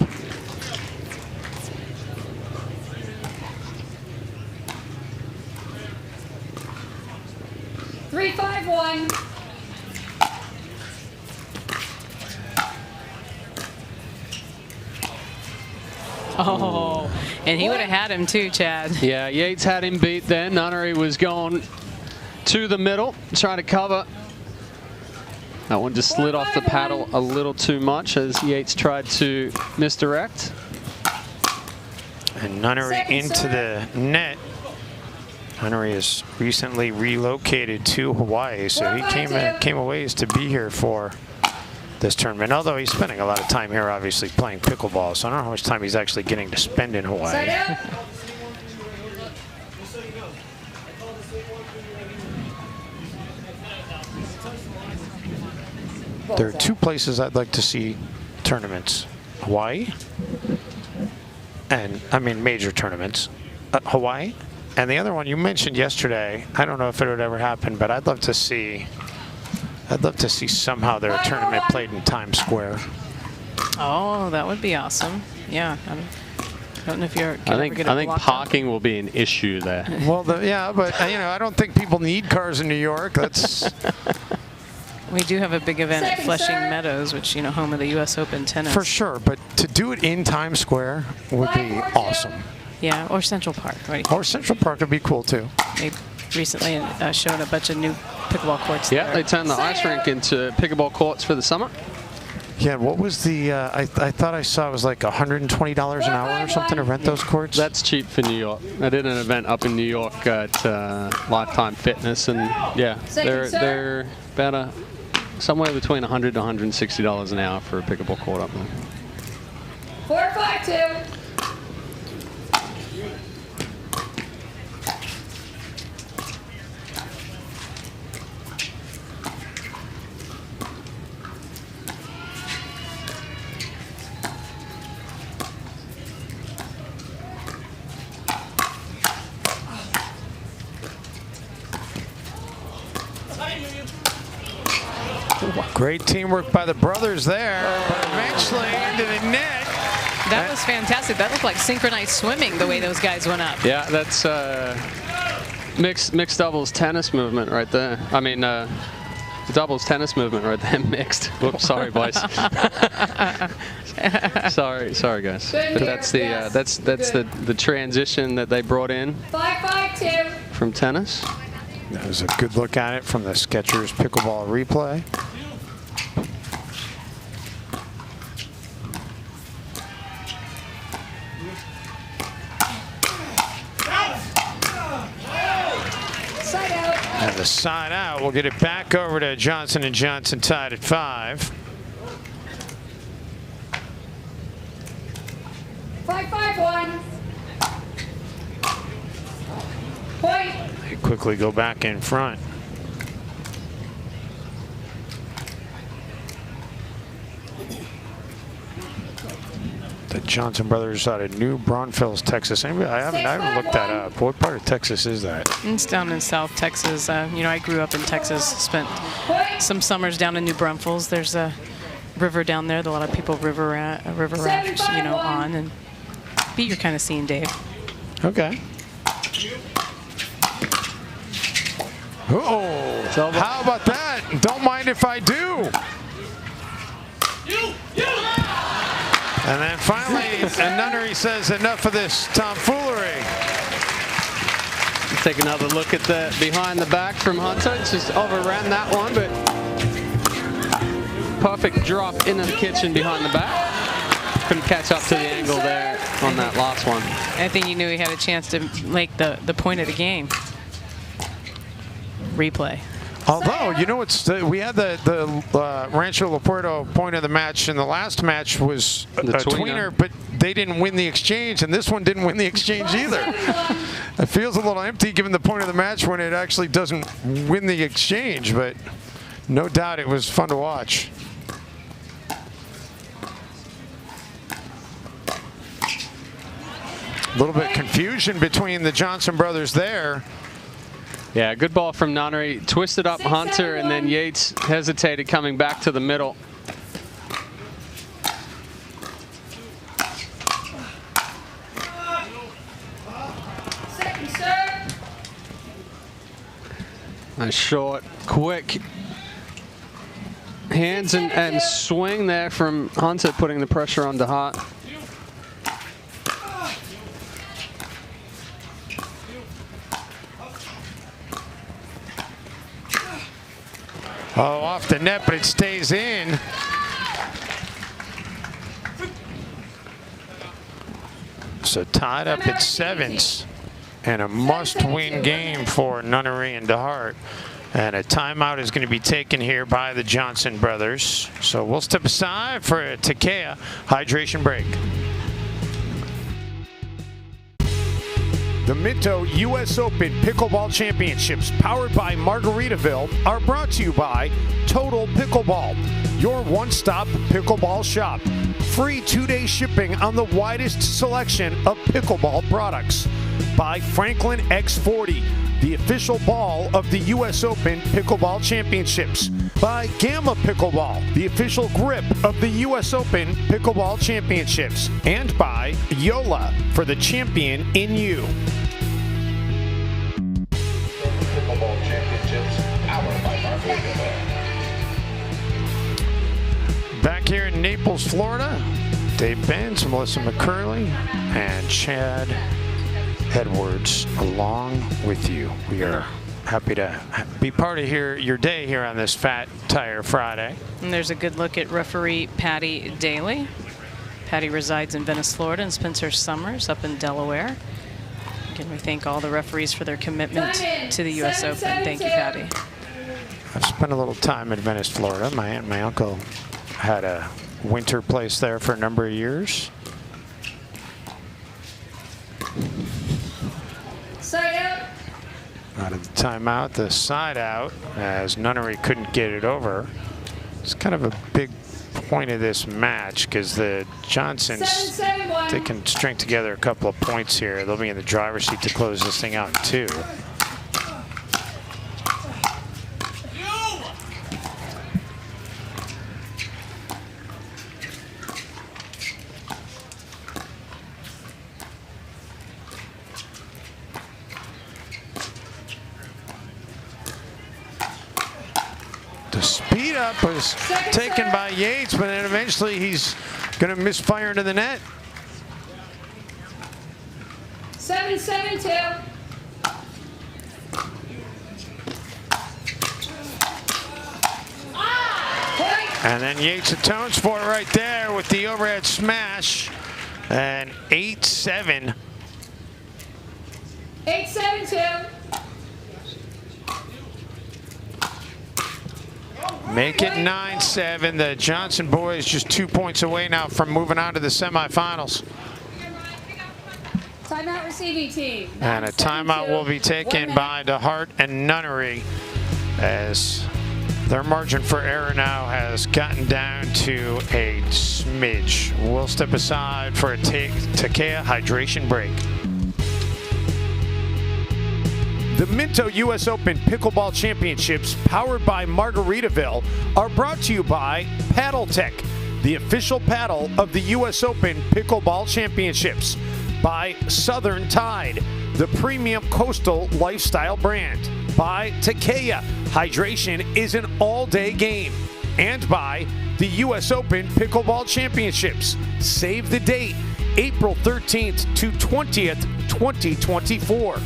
Three, 5, 1. Oh, and he would have had him too, Chad. Yeah, Yates had him beat then. Nunnery was going to the middle, trying to cover. That one just slid off the paddle a little too much as Yates tried to misdirect. And Nunnery into the net. Nunnery has recently relocated to Hawaii, so he came a ways to be here for this tournament. Although he's spending a lot of time here, obviously playing pickleball, so I don't know how much time he's actually getting to spend in Hawaii. There are two places I'd like to see tournaments: Hawaii, and I mean major tournaments, Hawaii. And the other one you mentioned yesterday, I don't know if it would ever happen, but I'd love to see somehow their tournament played in Times Square. Oh, that would be awesome. Yeah. I don't know if you're. I think parking will be an issue there. Well, yeah, but you know, I don't think people need cars in New York. That's. We do have a big event at Flushing Meadows, which, you know, home of the US Open tennis. For sure, but to do it in Times Square would be awesome. Yeah, or Central Park. Or Central Park would be cool too. They recently showed a bunch of new pickleball courts. Yeah, there. they turned the ice rink into pickleball courts for the summer. Yeah, what was the, I thought I saw it was like $120 an hour or something to rent those courts? That's cheap for New York. I did an event up in New York at Lifetime Fitness, and yeah, they're about somewhere between $100 to $160 an hour for a pickleball court up there. 4-5-2. Great teamwork by the brothers there, but eventually into the net. That was fantastic. That looked like synchronized swimming, the way those guys went up. Yeah, that's mixed doubles tennis movement right there. I mean, doubles tennis movement right there. Mixed. Whoops, sorry, boys. sorry, guys. But that's the transition that they brought in 5-5-2 from tennis. That was a good look at it from the Skechers pickleball replay. And the side out, we'll get it back over to Johnson & Johnson, tied at 5. 5-5-1. Point. They quickly go back in front. The Johnson brothers out of New Braunfels, Texas. Anybody, I haven't looked that up. What part of Texas is that? It's down in South Texas. You know, I grew up in Texas, spent some summers down in New Braunfels. There's a river down there that a lot of people river raft, you know, on, and beat your kind of scene, Dave. Okay. Oh, how about that? Don't mind if I do. And then finally, Nunnery says enough of this tomfoolery. Take another look at the behind the back from Hunter. Just overran that one, but perfect drop into the kitchen behind the back. Couldn't catch up to the angle there on that last one. I think he knew he had a chance to make the point of the game. Replay. Although, you know, we had the Rancho La Puerto point of the match, and the last match was a tweener, but they didn't win the exchange, and this one didn't win the exchange either. It feels a little empty given the point of the match when it actually doesn't win the exchange, but no doubt it was fun to watch. A little bit of confusion between the Johnson brothers there. Yeah, good ball from Nunnery. Twisted up Hunter, and then Yates hesitated coming back to the middle. Nice short, quick hands and swing there from Hunter, putting the pressure on DeHeart. Oh, off the net, but it stays in. So tied up at 7s, and a must-win game for Nunnery and DeHeart. And a timeout is going to be taken here by the Johnson brothers. So we'll step aside for a Takea hydration break. The Minto US Open Pickleball Championships, powered by Margaritaville, are brought to you by Total Pickleball, your one-stop pickleball shop. Free 2-day shipping on the widest selection of pickleball products. By Franklin X40, the official ball of the US Open Pickleball Championships. By Gamma Pickleball, the official grip of the US Open Pickleball Championships. And by Yola, for the champion in you. Pickleball Championships, powered by Margaritaville. Back here in Naples, Florida, Dave Benz, Melissa McCurley, and Chad Edwards along with you. We are happy to be part of your day here on this Fat Tire Friday. And there's a good look at referee Patty Daly. Patty resides in Venice, Florida, and spends her summers up in Delaware. Again, we thank all the referees for their commitment to the US Open. Thank you, Patty. I've spent a little time in Venice, Florida. My aunt and my uncle had a winter place there for a number of years. Side out. Out of the timeout, the side out, as Nunnery couldn't get it over. It's kind of a big point of this match because the Johnsons, they can string together a couple of points here. They'll be in the driver's seat to close this thing out in 2. The speed up was taken by Yates, but then eventually he's going to misfire into the net. 7-7-2. And then Yates atones for it right there with the overhead smash. And 8-7. 8-7-2. Make it 9-7. The Johnson boys just 2 points away now from moving on to the semifinals. Timeout receiving team. And a timeout will be taken by DeHeart and Nunnery, as their margin for error now has gotten down to a smidge. We'll step aside for a Takea hydration break. The Minto US Open Pickleball Championships, powered by Margaritaville, are brought to you by Paddle Tech, the official paddle of the US Open Pickleball Championships. By Southern Tide, the premium coastal lifestyle brand. By Takea, hydration is an all-day game. And by the US Open Pickleball Championships. Save the date, April 13th to 20th, 2024.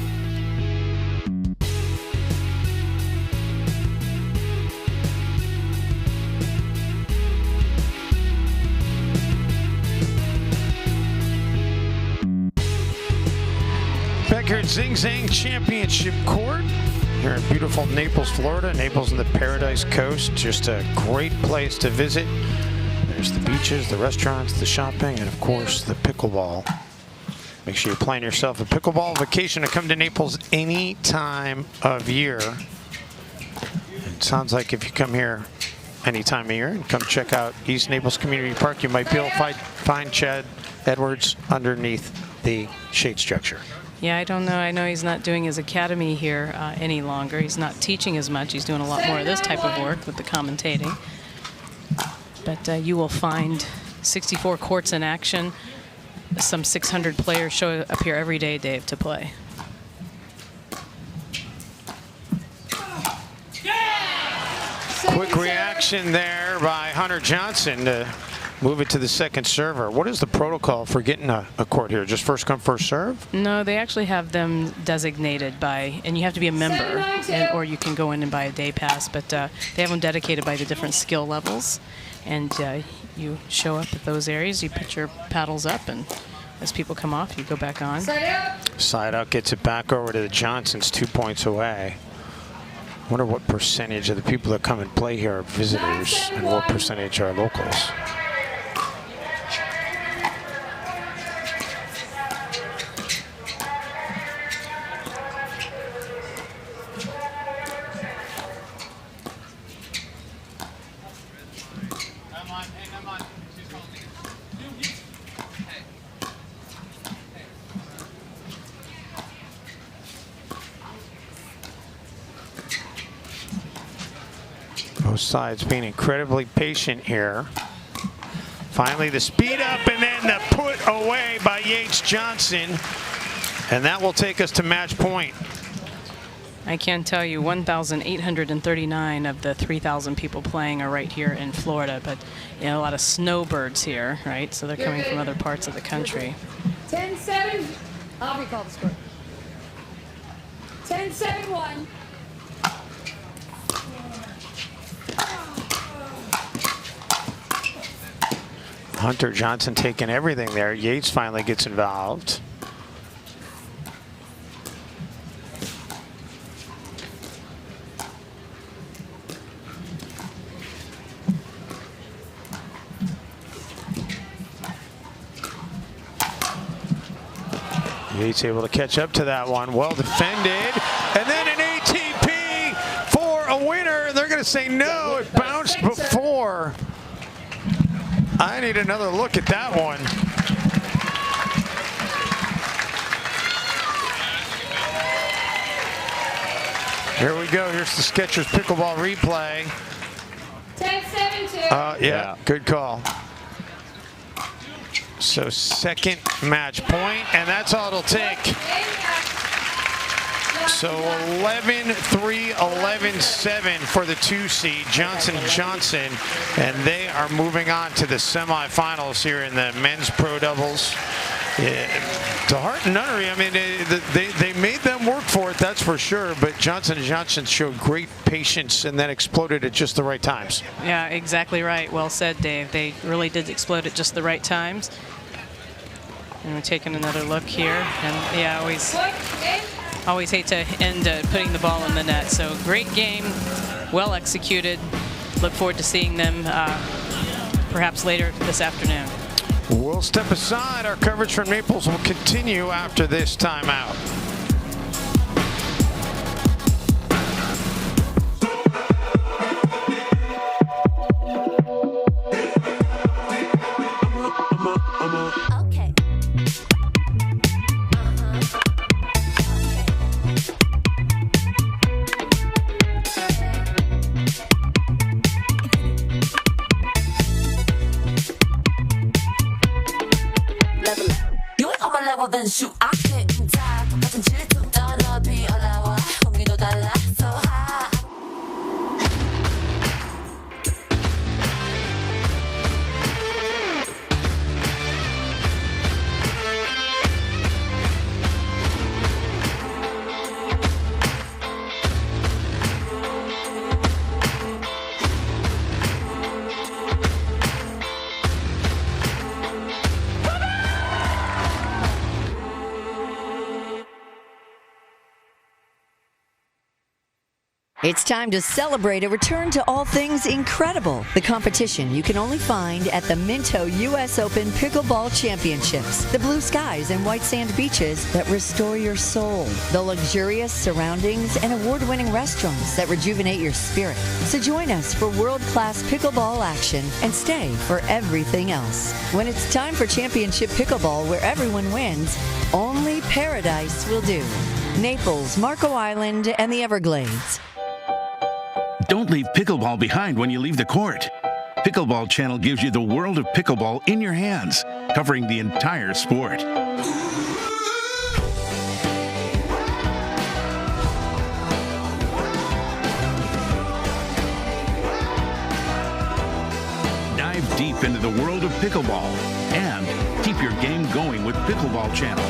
Back here at Zing Zang Championship Court here in beautiful Naples, Florida. Naples and the Paradise Coast, just a great place to visit. There's the beaches, the restaurants, the shopping, and of course the pickleball. Make sure you plan yourself a pickleball vacation to come to Naples any time of year. It sounds like if you come here any time of year and come check out East Naples Community Park, you might be able to find Chad Edwards underneath the shade structure. Yeah, I don't know. I know he's not doing his academy here any longer. He's not teaching as much. He's doing a lot more of this type of work with the commentating. But you will find 64 courts in action. Some 600 players show up here every day, Dave, to play. Quick reaction there by Hunter Johnson to move it to the second server. What is the protocol for getting a court here? Just first come, first serve? No, they actually have them designated by, and you have to be a member, or you can go in and buy a day pass, but they have them dedicated by the different skill levels. And you show up at those areas, you put your paddles up, and as people come off, you go back on. Side out gets it back over to the Johnsons, 2 points away. I wonder what percentage of the people that come and play here are visitors and what percentage are locals. Both sides being incredibly patient here. Finally, the speed up and then the put away by Yates Johnson. And that will take us to match point. I can tell you 1,839 of the 3,000 people playing are right here in Florida, but you know, a lot of snowbirds here, right? So they're coming from other parts of the country. 10-7. I'll recall the score. 10-7-1. Hunter Johnson taking everything there. Yates finally gets involved. Yates able to catch up to that one. Well defended. And then an ATP for a winner. They're going to say no. It bounced before. I need another look at that one. Here we go. Here's the Skechers pickleball replay. 10-7-2. Yeah, good call. So second match point, and that's all it'll take. So 11-3, 11-7 for the 2 seed, Johnson & and they are moving on to the semifinals here in the men's pro doubles. DeHeart and Nunnery, I mean, they made them work for it, that's for sure, but Johnson & Johnson showed great patience and then exploded at just the right times. Yeah, exactly right. Well said, Dave. They really did explode at just the right times. And we're taking another look here, and yeah, always hate to end putting the ball in the net. So great game, well executed. Look forward to seeing them perhaps later this afternoon. We'll step aside. Our coverage from Naples will continue after this timeout. Then shoot, I couldn't die. 같은 질투 더 높이 올라와. 공기도 달라, so high. It's time to celebrate a return to all things incredible. The competition you can only find at the Minto US Open Pickleball Championships. The blue skies and white sand beaches that restore your soul. The luxurious surroundings and award-winning restaurants that rejuvenate your spirit. So join us for world-class pickleball action and stay for everything else. When it's time for championship pickleball where everyone wins, only paradise will do. Naples, Marco Island, and the Everglades. Don't leave pickleball behind when you leave the court. Pickleball Channel gives you the world of pickleball in your hands, covering the entire sport. Dive deep into the world of pickleball and keep your game going with Pickleball Channel.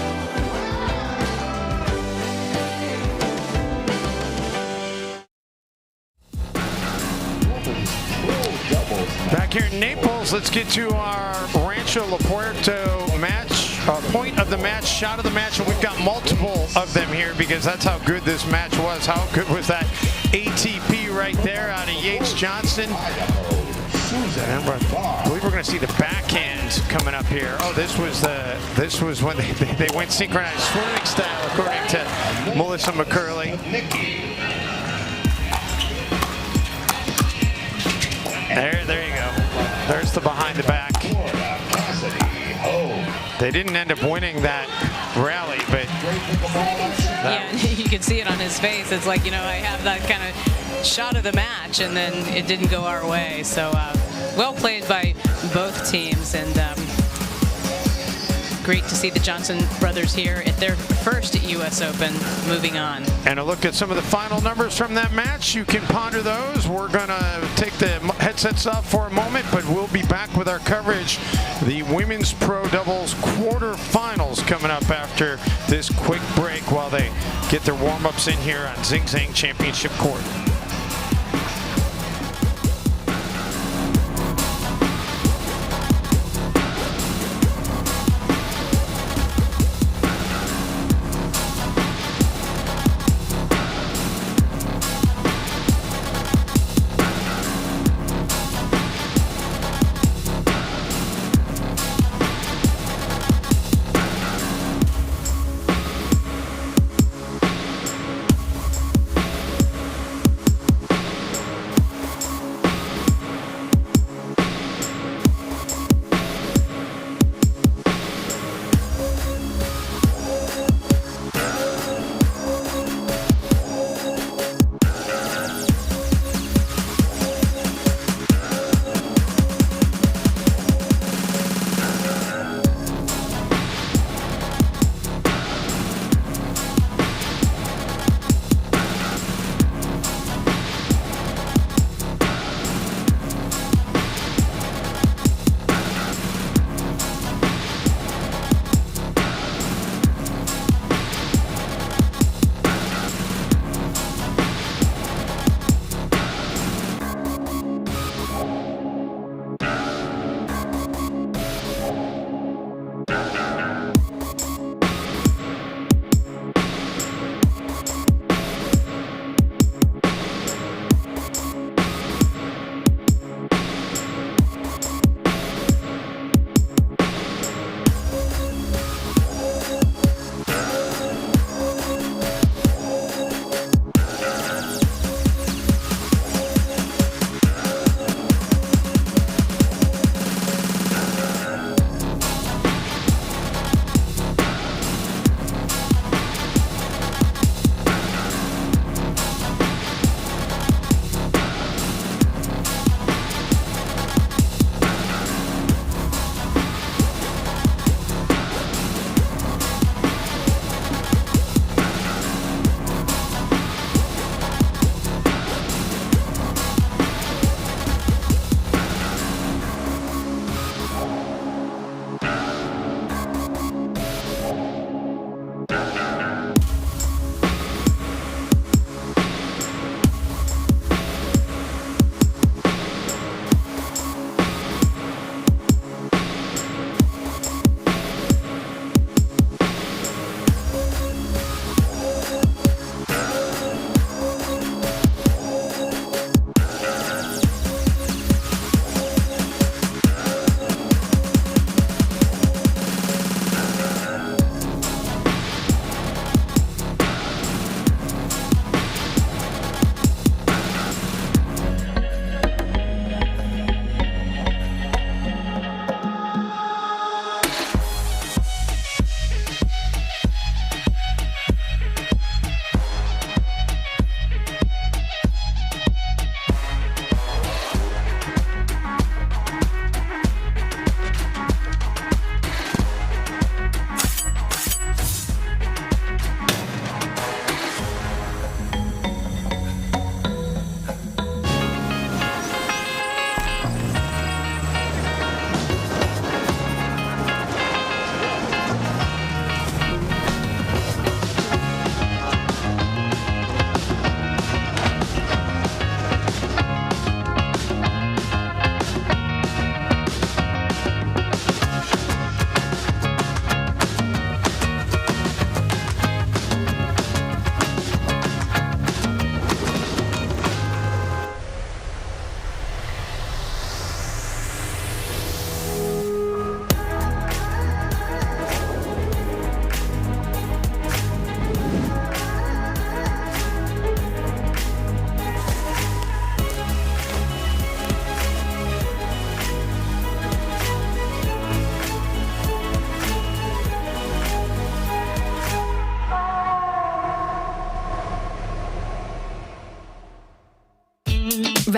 Back here in Naples, let's get to our Rancho La Puerto match, point of the match, shot of the match, and we've got multiple of them here because that's how good this match was. How good was that ATP right there out of Yates Johnson? And I believe we're going to see the backhand coming up here. Oh, this was when they went synchronized swimming style, according to Melissa McCurley. There you go. There's the behind the back. They didn't end up winning that rally, but yeah, you can see it on his face. It's like, I have that kind of shot of the match, and then it didn't go our way. So well played by both teams, and great to see the Johnson brothers here at their first US Open moving on. And a look at some of the final numbers from that match. You can ponder those. We're going to take the headsets off for a moment, but we'll be back with our coverage. The women's pro doubles quarterfinals coming up after this quick break while they get their warm-ups in here on Zing Zang Championship Court.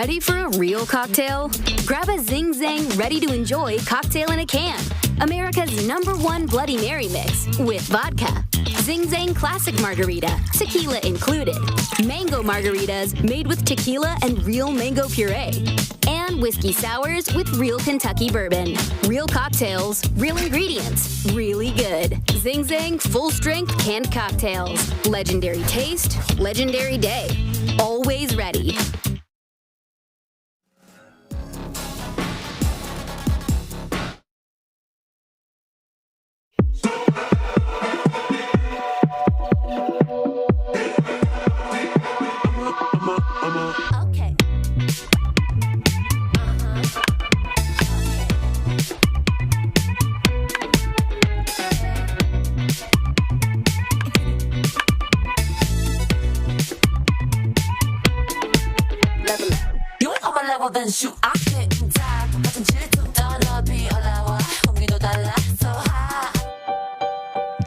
Ready for a real cocktail? Grab a Zing Zang ready-to-enjoy cocktail in a can. America's #1 Bloody Mary mix with vodka. Zing Zang Classic Margarita, tequila included. Mango margaritas made with tequila and real mango puree. And whiskey sours with real Kentucky bourbon. Real cocktails, real ingredients, really good. Zing Zang full-strength canned cocktails. Legendary taste, legendary day. Always ready.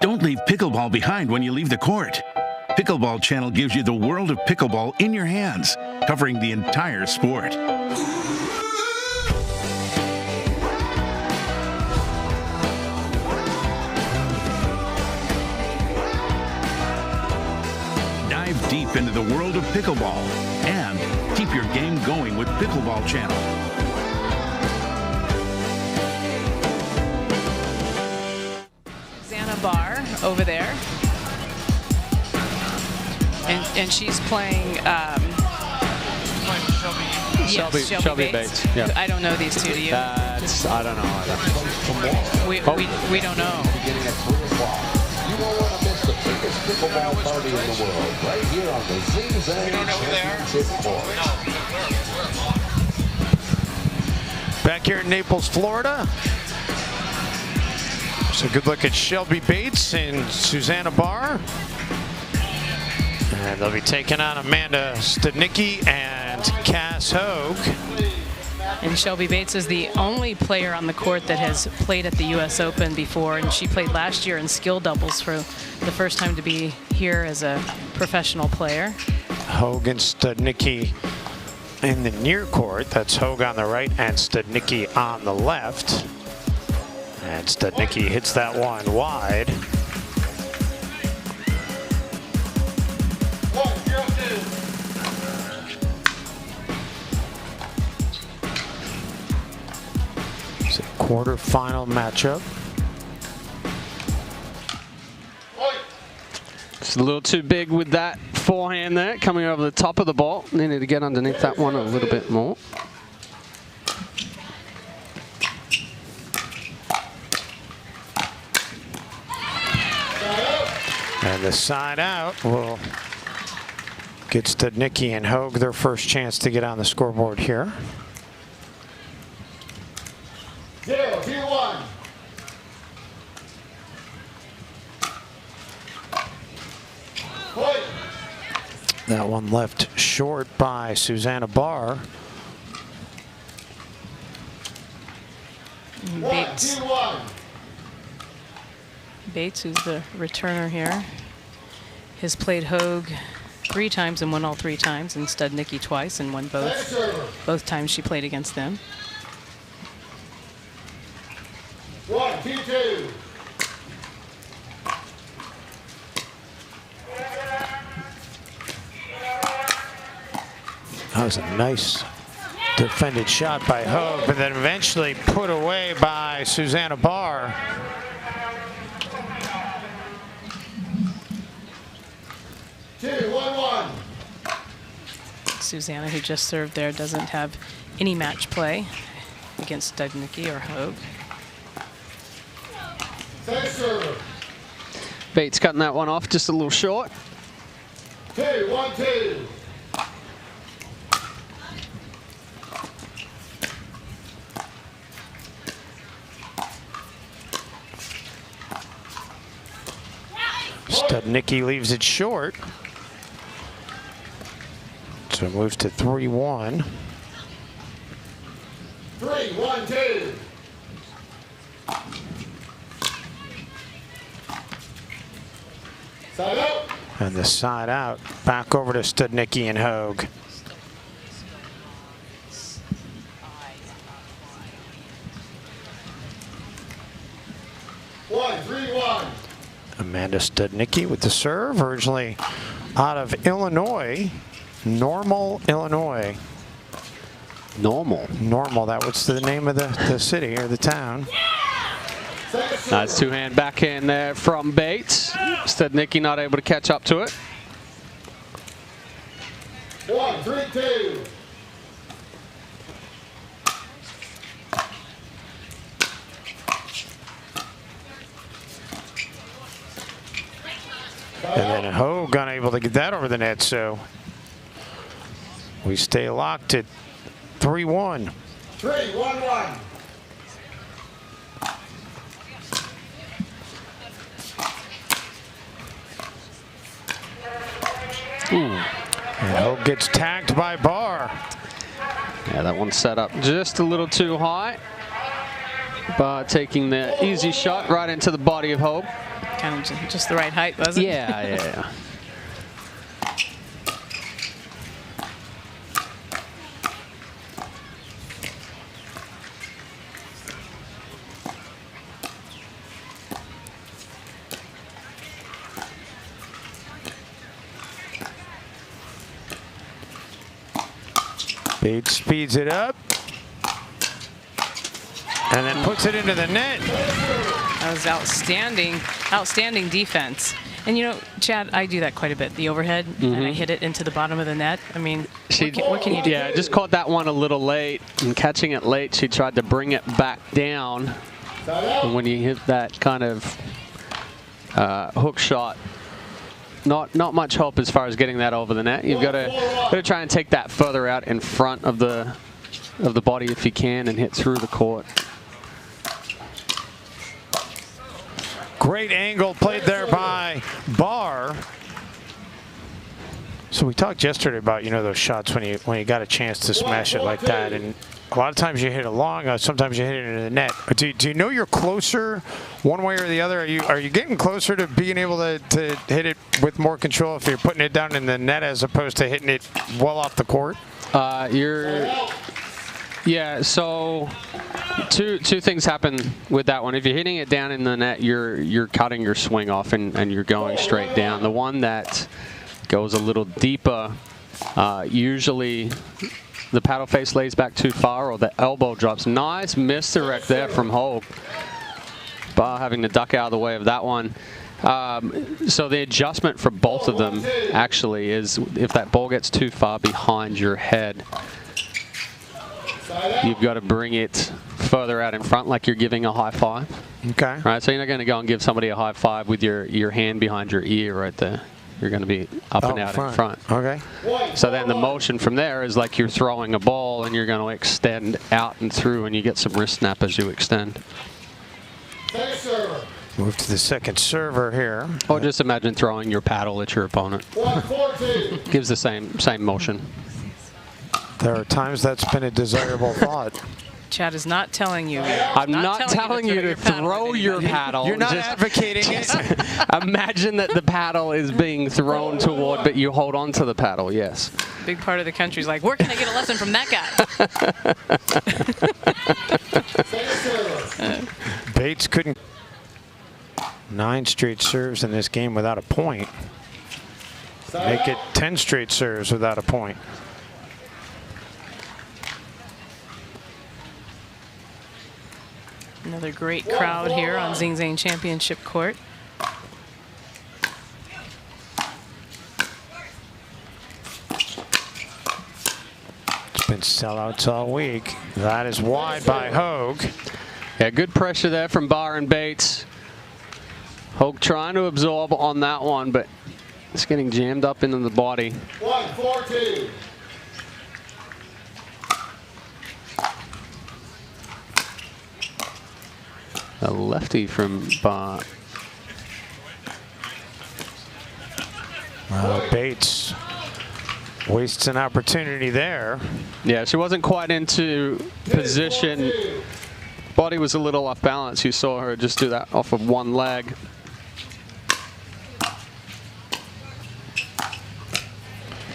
Don't leave pickleball behind when you leave the court. Pickleball Channel gives you the world of pickleball in your hands, covering the entire sport. Dive deep into the world of pickleball and keep your game going with Pickleball Channel. Susannah Barr over there. And she's playing Shelby Bates. Yeah. I don't know these two, do you? I don't know either. We don't know. You won't want to miss the biggest pickleball party in the world, right here on the Zing Zang Championship Court. Back here in Naples, Florida. So good look at Shelby Bates and Susannah Barr. And they'll be taking on Amanda Studnicky and Cass Hoag. And Shelby Bates is the only player on the court that has played at the US Open before, and she played last year in skill doubles for the first time to be here as a professional player. Hoag and Studnicky in the near court. That's Hoag on the right and Studnicky on the left. And Studnicky hits that one wide. It's a quarterfinal matchup. It's a little too big with that forehand there, coming over the top of the ball. Needed to get underneath that one a little bit more. And the side out will get Studnicky and Hoag their first chance to get on the scoreboard here. 0-2-1. That one left short by Susannah Barr. Bates. Bates, who's the returner here, has played Hoag 3 times and won all 3 times, and Studnicky twice and won both times she played against them. 1-2-2. That was a nice defended shot by Hoag, but then eventually put away by Susannah Barr. Susannah, who just served there, doesn't have any match play against Studnicky or Hoag. Bates cutting that one off just a little short. 2-1-2. Studnicky leaves it short. So it moves to 3-1. 3-1-2. Side out. And the side out back over to Studnicky and Hoag. 3-1. Amanda Studnicky with the serve, originally out of Illinois, Normal, Illinois. Normal, that was the name of the city or the town. Nice two-hand backhand there from Bates. Studnicky not able to catch up to it. 1-3-2. And then Hoag unable to get that over the net, so we stay locked at 3-1. 3-1-1. And Hoag gets tagged by Barr. Yeah, that one set up just a little too high. Barr taking the easy shot right into the body of Hoag. Kind of just the right height, wasn't it? Yeah. Bates speeds it up and then puts it into the net. That was outstanding defense. And you know, Chad, I do that quite a bit, the overhead, and I hit it into the bottom of the net. I mean, what can you do? Yeah, just caught that one a little late, and catching it late, she tried to bring it back down. And when you hit that kind of hook shot, not much hope as far as getting that over the net. You've got to try and take that further out in front of the body if you can, and hit through the court. Great angle played there by Barr. So we talked yesterday about, you know, those shots when you got a chance to smash it like that, and a lot of times you hit it long, sometimes you hit it into the net. Do you know you're closer one way or the other? Are you getting closer to being able to hit it with more control if you're putting it down in the net as opposed to hitting it well off the court? Yeah, so two things happen with that one. If you're hitting it down in the net, you're cutting your swing off and you're going straight down. The one that goes a little deeper, usually the paddle face lays back too far or the elbow drops. Nice misdirect there from Hoag. Barr having to duck out of the way of that one. So the adjustment for both of them actually is if that ball gets too far behind your head, you've got to bring it further out in front like you're giving a high five. Okay. Right, so you're not going to go and give somebody a high five with your hand behind your ear right there. You're going to be up and out in front. Okay. So then the motion from there is like you're throwing a ball and you're going to extend out and through, and you get some wrist snap as you extend. Move to the second server here. Or just imagine throwing your paddle at your opponent. Gives the same motion. There are times that's been a desirable thought. Chad is not telling you. I'm not telling you to throw your paddle. You're not advocating it. Imagine that the paddle is being thrown toward, but you hold on to the paddle, yes. Big part of the country's like, where can I get a lesson from that guy? Bates couldn't. 9 straight serves in this game without a point. Make it 10 straight serves without a point. Another great crowd here on Zing Zang Championship Court. It's been sellouts all week. That is wide by Hoag. Yeah, good pressure there from Barr and Bates. Hoag trying to absorb on that one, but it's getting jammed up into the body. 1-4-2. A lefty from Barr. Bates wastes an opportunity there. Yeah, she wasn't quite into position. Body was a little off balance. You saw her just do that off of one leg.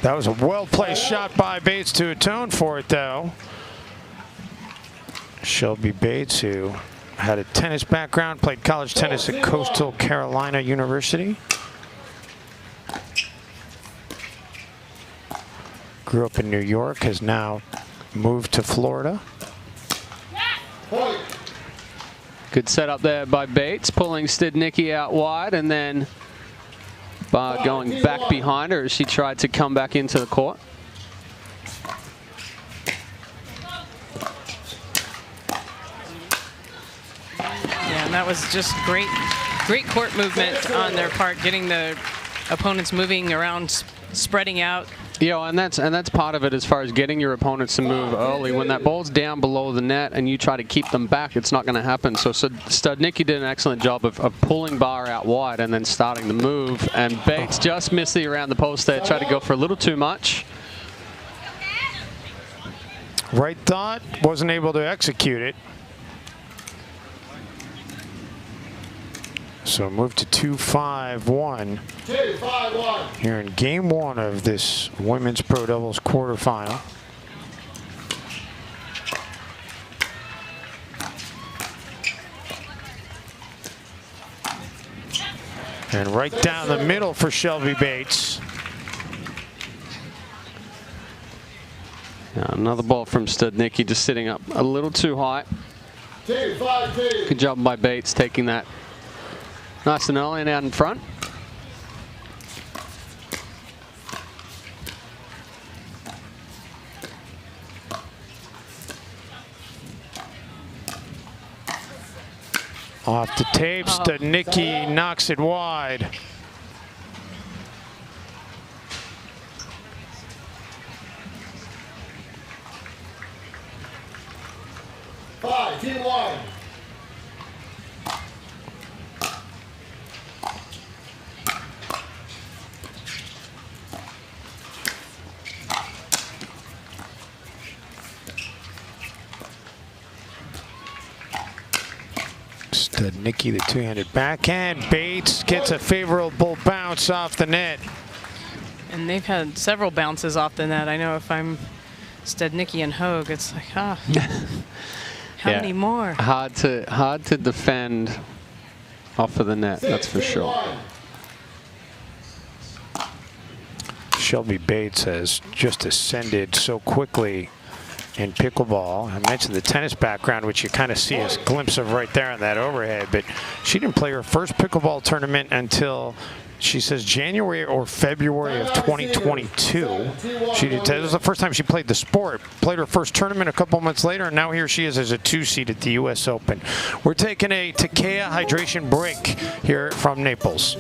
That was a well-placed shot by Bates to atone for it, though. Shelby Bates, who had a tennis background, played college tennis at Coastal Carolina University. Grew up in New York, has now moved to Florida. Good setup there by Bates, pulling Studnicky out wide, and then going back behind her as she tried to come back into the court. Yeah, and that was just great court movement on their part, getting the opponents moving around, spreading out. Yeah, and that's part of it as far as getting your opponents to move early. When that ball's down below the net and you try to keep them back, it's not going to happen. So Studnicky did an excellent job of pulling Barr out wide and then starting the move. And Bates just missed the around the post there, tried to go for a little too much. Right thought, wasn't able to execute it. So move to 2-5-1 here in game one of this women's pro doubles quarterfinal. And right down the middle for Shelby Bates. Yeah, another ball from Studnicky, just sitting up a little too high. Good job by Bates taking that nice and early and out in front. Off the tape, Studnicky knocks it wide. Five, 2-1. Studnicky, the two-handed backhand. Bates gets a favorable bounce off the net. And they've had several bounces off the net. I know if I'm Studnicky and Hoag, it's like, how many more? Hard to defend off of the net, that's for sure. Shelby Bates has just ascended so quickly in pickleball. I mentioned the tennis background, which you kind of see a glimpse of right there on that overhead, but she didn't play her first pickleball tournament until, she says, January or February of 2022. That was the first time she played the sport. Played her first tournament a couple months later, and now here she is as a 2-seed at the US Open. We're taking a Takea hydration break here from Naples.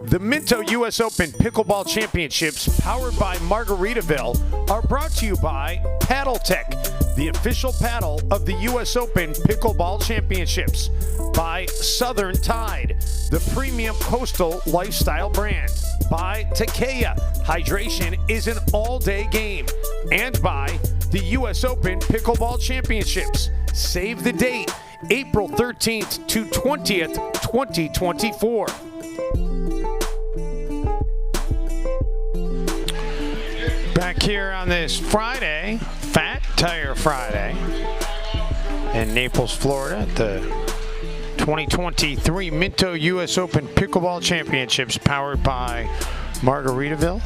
The Minto US Open Pickleball Championships, powered by Margaritaville, are brought to you by Paddle Tech, the official paddle of the US Open Pickleball Championships, by Southern Tide, the premium coastal lifestyle brand, by Takea, hydration is an all-day game, and by the US Open Pickleball Championships. Save the date, April 13th to 20th, 2024. Back here on this Friday, Fat Tire Friday, in Naples, Florida, at the 2023 Minto US Open Pickleball Championships, powered by Margaritaville.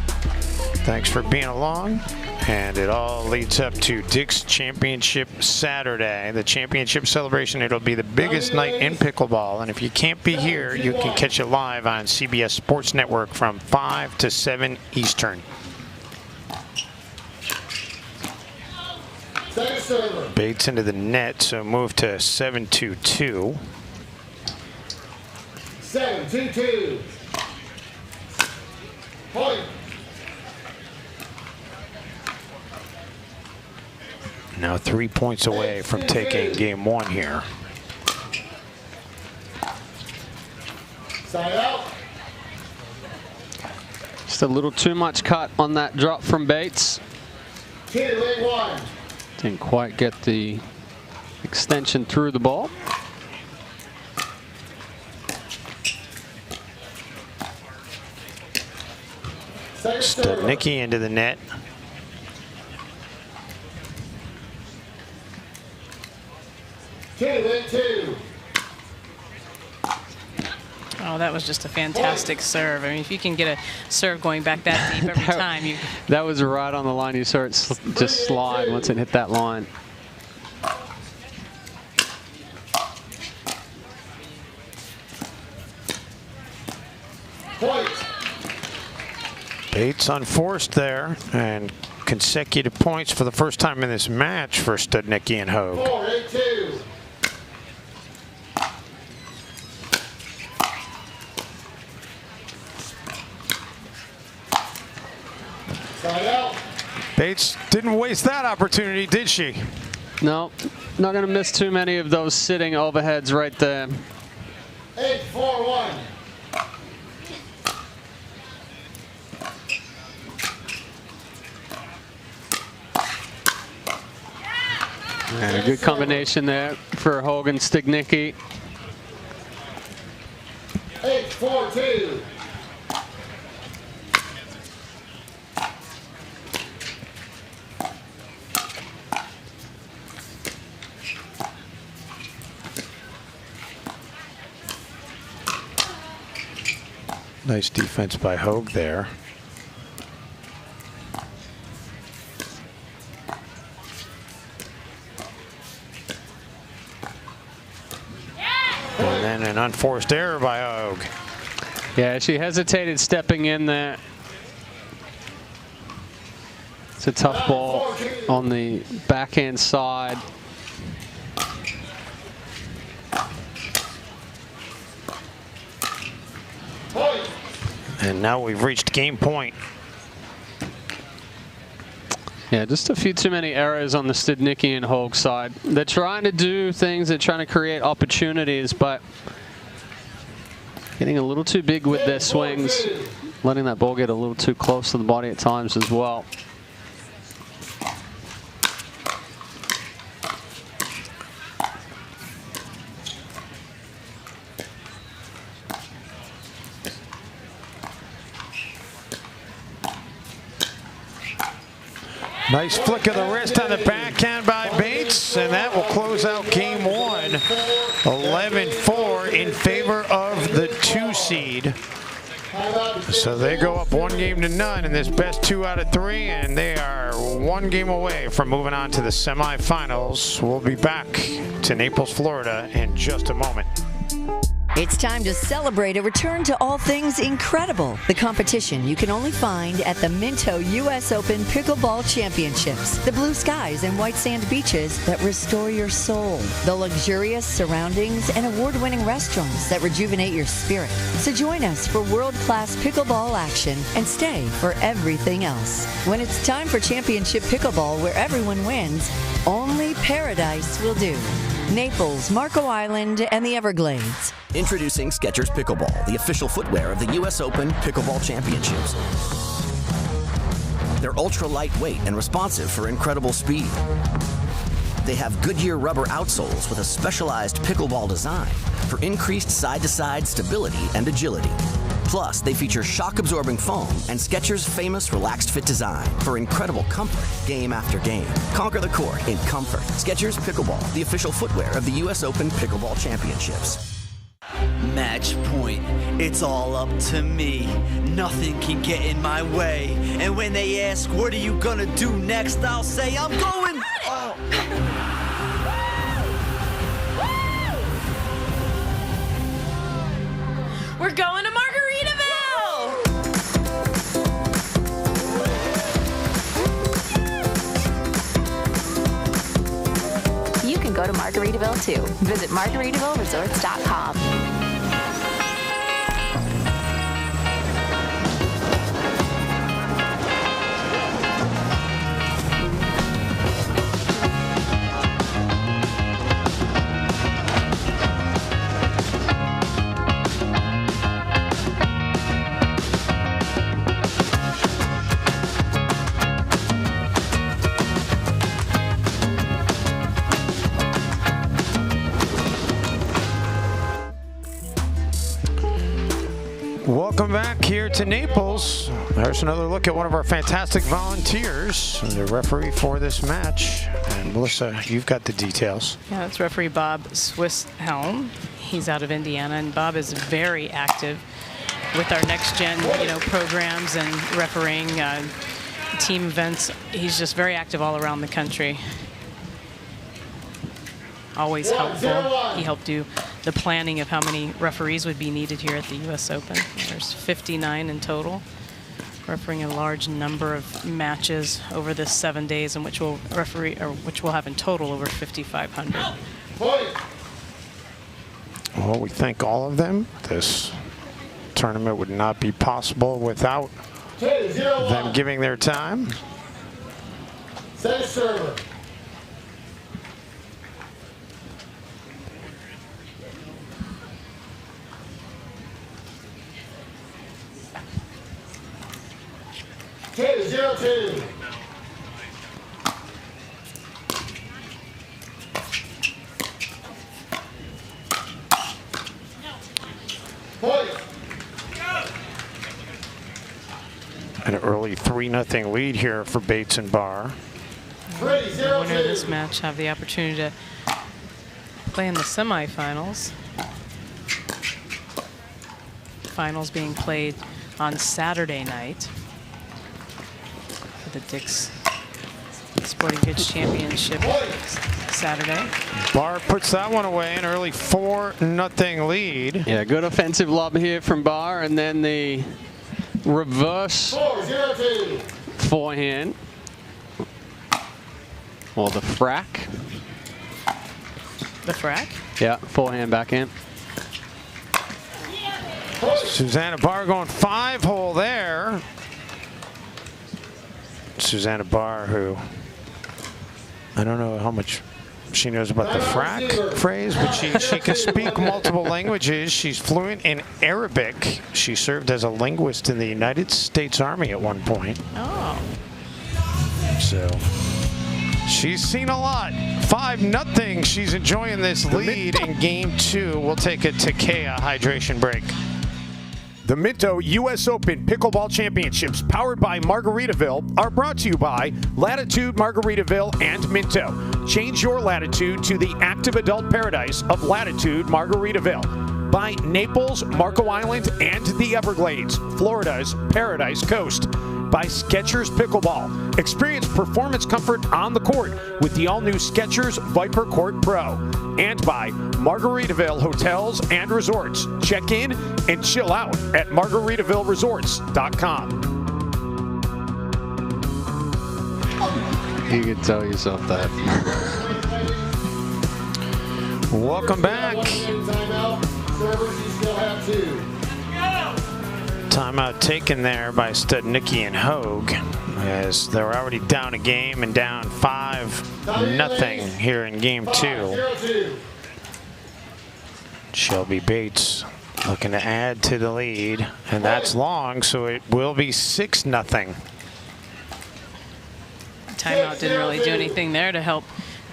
Thanks for being along. And it all leads up to Dick's Championship Saturday, the championship celebration. It'll be the biggest night in pickleball. And if you can't be here, you can catch it live on CBS Sports Network from 5 to 7 Eastern. Bates into the net, so move to 7-2-2. 7-2-2. Point. Now 3 points away from taking game one here. Side out. Just a little too much cut on that drop from Bates. 2-1. Didn't quite get the extension through the ball. Studnicky into the net. 2-2. Oh, that was just a fantastic serve. I mean, if you can get a serve going back that deep every time, you. That was right on the line. You saw it just slide once it hit that line. Yates unforced there, and consecutive points for the first time in this match for Studnicky and Hoag. 4-2. Bates didn't waste that opportunity, did she? No, not going to miss too many of those sitting overheads right there. 8-4-1. And a good combination there for Hoag and Studnicky. 8-4-2. Nice defense by Hoag there. And then an unforced error by Hoag. Yeah, she hesitated stepping in there. It's a tough ball on the backhand side. And now we've reached game point. Yeah, just a few too many errors on the Studnicky and Hoag side. They're trying to do things, they're trying to create opportunities, but getting a little too big with their swings, letting that ball get a little too close to the body at times as well. Nice flick of the wrist on the backhand by Bates, and that will close out game one. 11-4 in favor of the 2 seed. So they go up 1-0 in this best 2 out of 3, and they are 1 game away from moving on to the semifinals. We'll be back to Naples, Florida in just a moment. It's time to celebrate a return to all things incredible. The competition you can only find at the Minto US Open Pickleball Championships. The blue skies and white sand beaches that restore your soul. The luxurious surroundings and award-winning restaurants that rejuvenate your spirit. So join us for world-class pickleball action and stay for everything else. When it's time for championship pickleball where everyone wins, only paradise will do. Naples, Marco Island, and the Everglades. Introducing Skechers Pickleball, the official footwear of the US Open Pickleball Championships. They're ultra lightweight and responsive for incredible speed. They have Goodyear rubber outsoles with a specialized pickleball design for increased side-to-side stability and agility. Plus, they feature shock-absorbing foam and Skechers' famous relaxed fit design for incredible comfort game after game. Conquer the court in comfort. Skechers Pickleball, the official footwear of the US Open Pickleball Championships. Match point, it's all up to me. Nothing can get in my way. And when they ask, what are you gonna do next? I'll say, I'm going. Oh. We're going to Margaritaville! You can go to Margaritaville too. Visit MargaritavilleResorts.com. Welcome back here to Naples. There's another look at one of our fantastic volunteers, the referee for this match. And Melissa, you've got the details. Yeah, that's referee Bob Swisshelm. He's out of Indiana, and Bob is very active with our next gen, programs and refereeing team events. He's just very active all around the country. Always helpful. He helped do the planning of how many referees would be needed here at the US Open. There's 59 in total, refereeing a large number of matches over this 7 days, in which we'll have in total over 5,500. Well, we thank all of them. This tournament would not be possible without them giving their time. Server. Okay, 0-2. An early 3-0 lead here for Bates and Barr. The winner of this match have the opportunity to play in the semifinals. Finals being played on Saturday night for the Dick's Sporting Goods Championship Saturday. Barr puts that one away, an early 4-0 lead. Yeah, good offensive lob here from Barr, and then the reverse forehand, or the frack. The frack? Yeah, forehand backhand. Susannah Barr going 5-hole there. Susannah Barr, who I don't know how much she knows about the frack phrase, but she can speak multiple languages. She's fluent in Arabic. She served as a linguist in the United States Army at one point. Oh. So she's seen a lot. 5-0. She's enjoying this lead in game 2. We'll take a Takea hydration break. The Minto US Open Pickleball Championships, powered by Margaritaville, are brought to you by Latitude Margaritaville and Minto. Change your latitude to the active adult paradise of Latitude Margaritaville. By Naples, Marco Island, and the Everglades, Florida's Paradise Coast. By Skechers Pickleball. Experience performance comfort on the court with the all-new Skechers Viper Court Pro. And by Margaritaville Hotels and Resorts. Check in and chill out at margaritavilleresorts.com. You can tell yourself that. Welcome back. Timeout taken there by Studnicky and Hoag, as they're already down a game and down 5-0 here in game 2. Shelby Bates looking to add to the lead, and that's long, so it will be 6-0. Timeout didn't really do anything there to help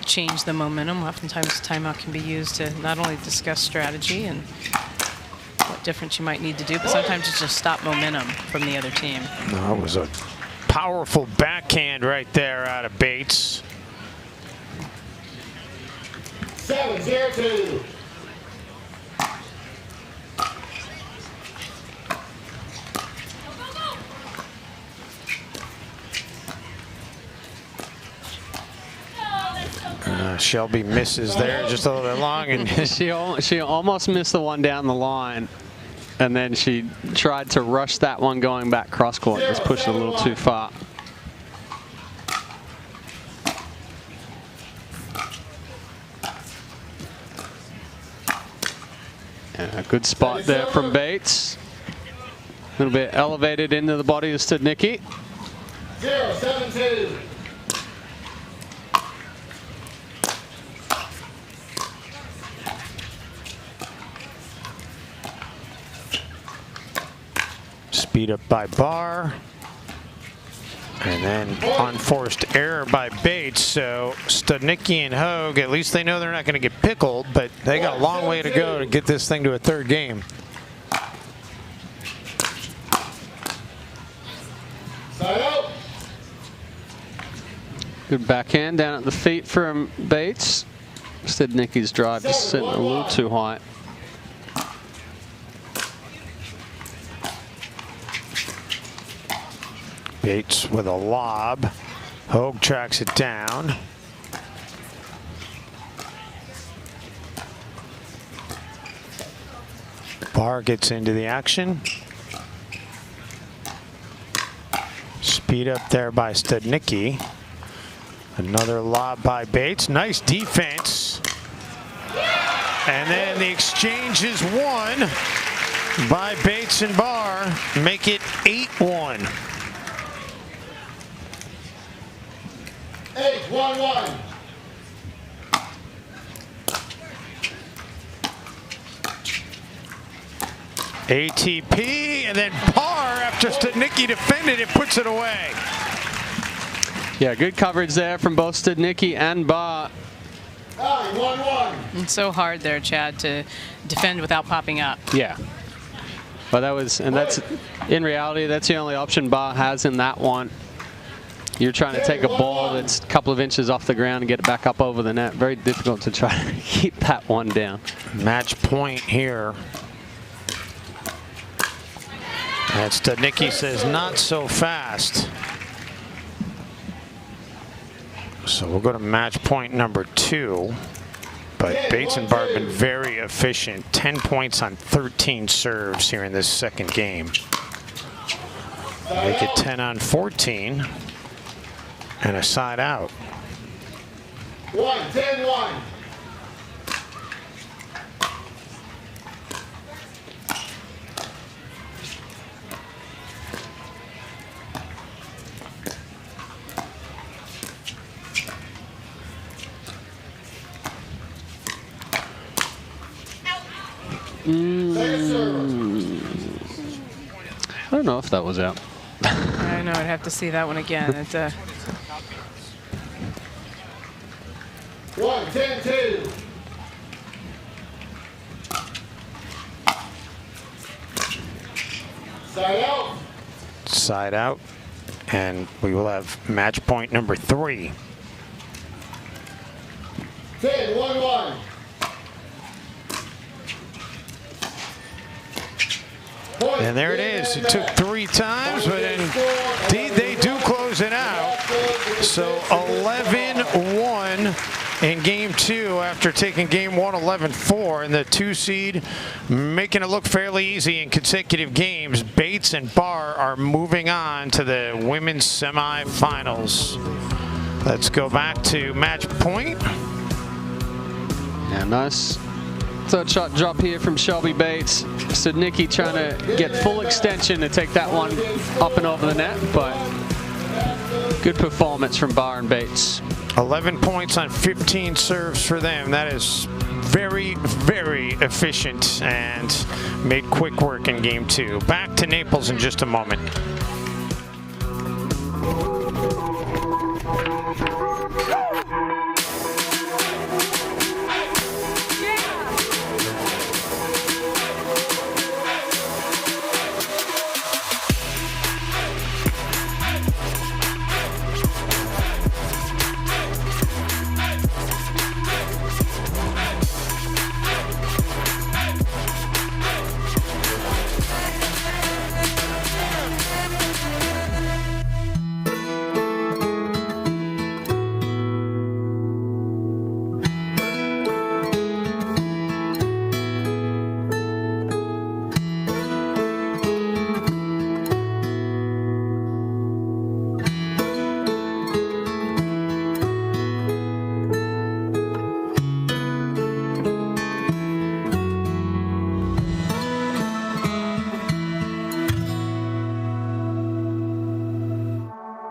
change the momentum. Oftentimes timeout can be used to not only discuss strategy and what difference you might need to do, but sometimes it's just stop momentum from the other team. That was a powerful backhand right there out of Bates. 7-0-2. Shelby misses there just a little bit long, and she almost missed the one down the line, and then she tried to rush that one going back cross court. Just pushed it a little too far. Yeah, a good spot there from Bates. A little bit elevated into the body of Studnicky. 0-7-2. Speed up by Barr. And then unforced error by Bates. So Studnicky and Hoag, at least they know they're not going to get pickled, but they got a long way to go to get this thing to a third game. Good backhand down at the feet from Bates. Studnicky's drive just sitting a little too high. Yates with a lob. Hoag tracks it down. Barr gets into the action. Speed up there by Studnicky. Another lob by Bates. Nice defense. And then the exchange is won by Bates and Barr. Make it 8-1. 8-1-1. ATP, and then Barr, after Studnicky defended it, puts it away. Yeah, good coverage there from both Studnicky and Barr. 1-1. It's so hard there, Chad, to defend without popping up. Yeah. But that was, and that's, in reality, that's the only option Barr has in that one. You're trying to take a ball that's a couple of inches off the ground and get it back up over the net. Very difficult to try to keep that one down. Match point here. And Studnicky says, not so fast. So we'll go to match point number 2. But Bates and Barr have been very efficient. 10 points on 13 serves here in this second game. Make it 10 on 14. And a side out. 10-1. I don't know if that was out. I know, I'd have to see that one again. 10-2. Side out. Side out. And we will have match point number 3. 10-1-1. And there it is. It took 3 times, but indeed they do close it out. So 11-1 in game 2 after taking game 1 11-4, and the 2 seed making it look fairly easy in consecutive games. Bates and Barr are moving on to the women's semifinals. Let's go back to match point. Yeah, nice third shot drop here from Shelby Bates. Studnicky trying to get full extension to take that one up and over the net, but good performance from Barr and Bates. 11 points on 15 serves for them. That is very, very efficient and made quick work in game 2. Back to Naples in just a moment.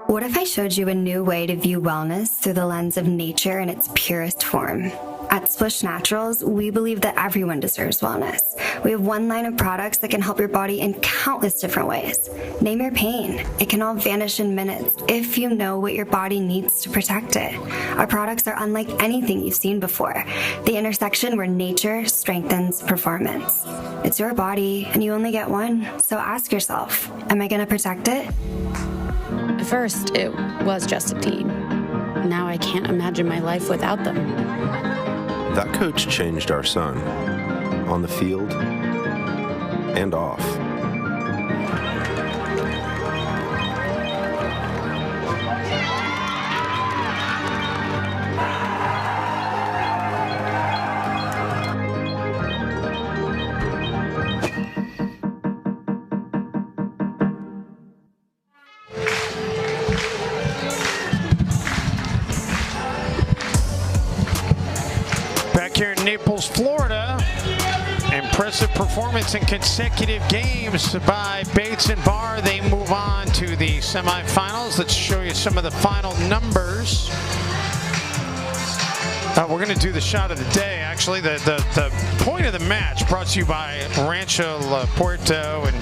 What if I showed you a new way to view wellness through the lens of nature in its purest form? At Splish Naturals, we believe that everyone deserves wellness. We have one line of products that can help your body in countless different ways. Name your pain. It can all vanish in minutes if you know what your body needs to protect it. Our products are unlike anything you've seen before. The intersection where nature strengthens performance. It's your body, and you only get one, so ask yourself, am I going to protect it? At first, it was just a deed. now I can't imagine my life without them. That coach changed our son, on the field and off. Here in Naples, Florida. Impressive performance in consecutive games by Bates and Barr. They move on to the semifinals. Let's show you some of the final numbers. We're going to do the shot of the day, actually. The point of the match brought to you by Rancho La Puerto, and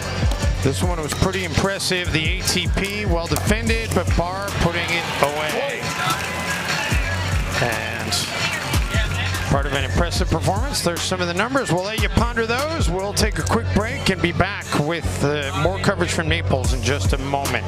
this one was pretty impressive. The ATP, well defended, but Barr putting it away. And part of an impressive performance. There's some of the numbers. We'll let you ponder those. We'll take a quick break and be back with more coverage from Naples in just a moment.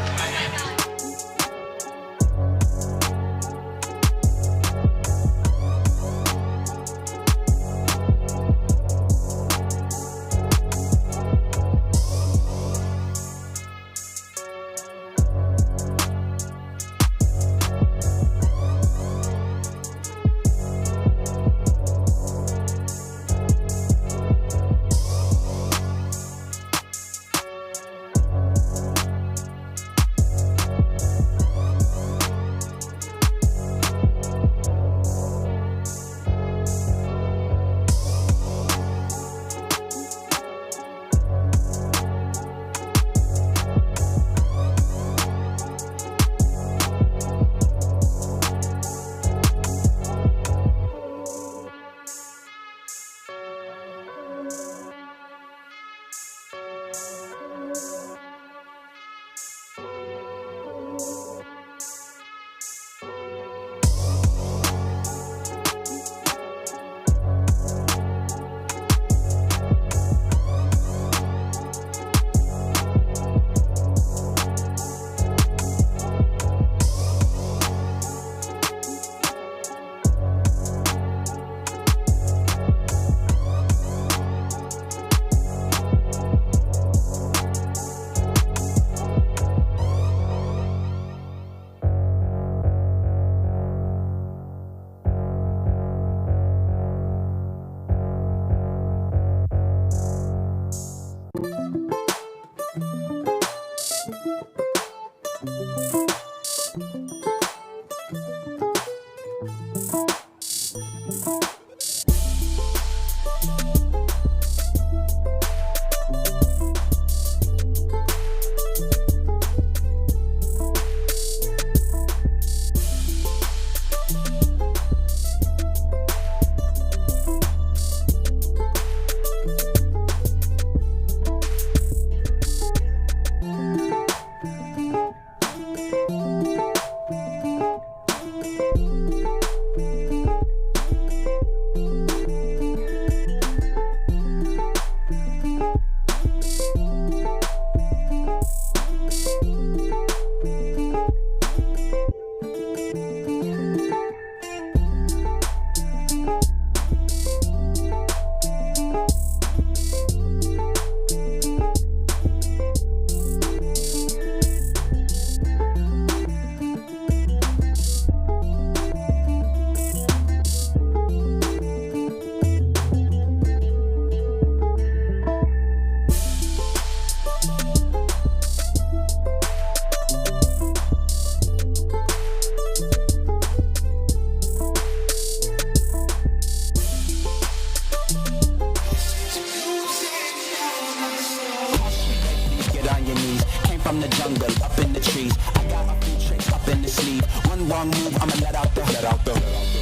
from the jungle, up in the trees. I got a few tricks up in the sleeve. One wrong move, I'ma let out the.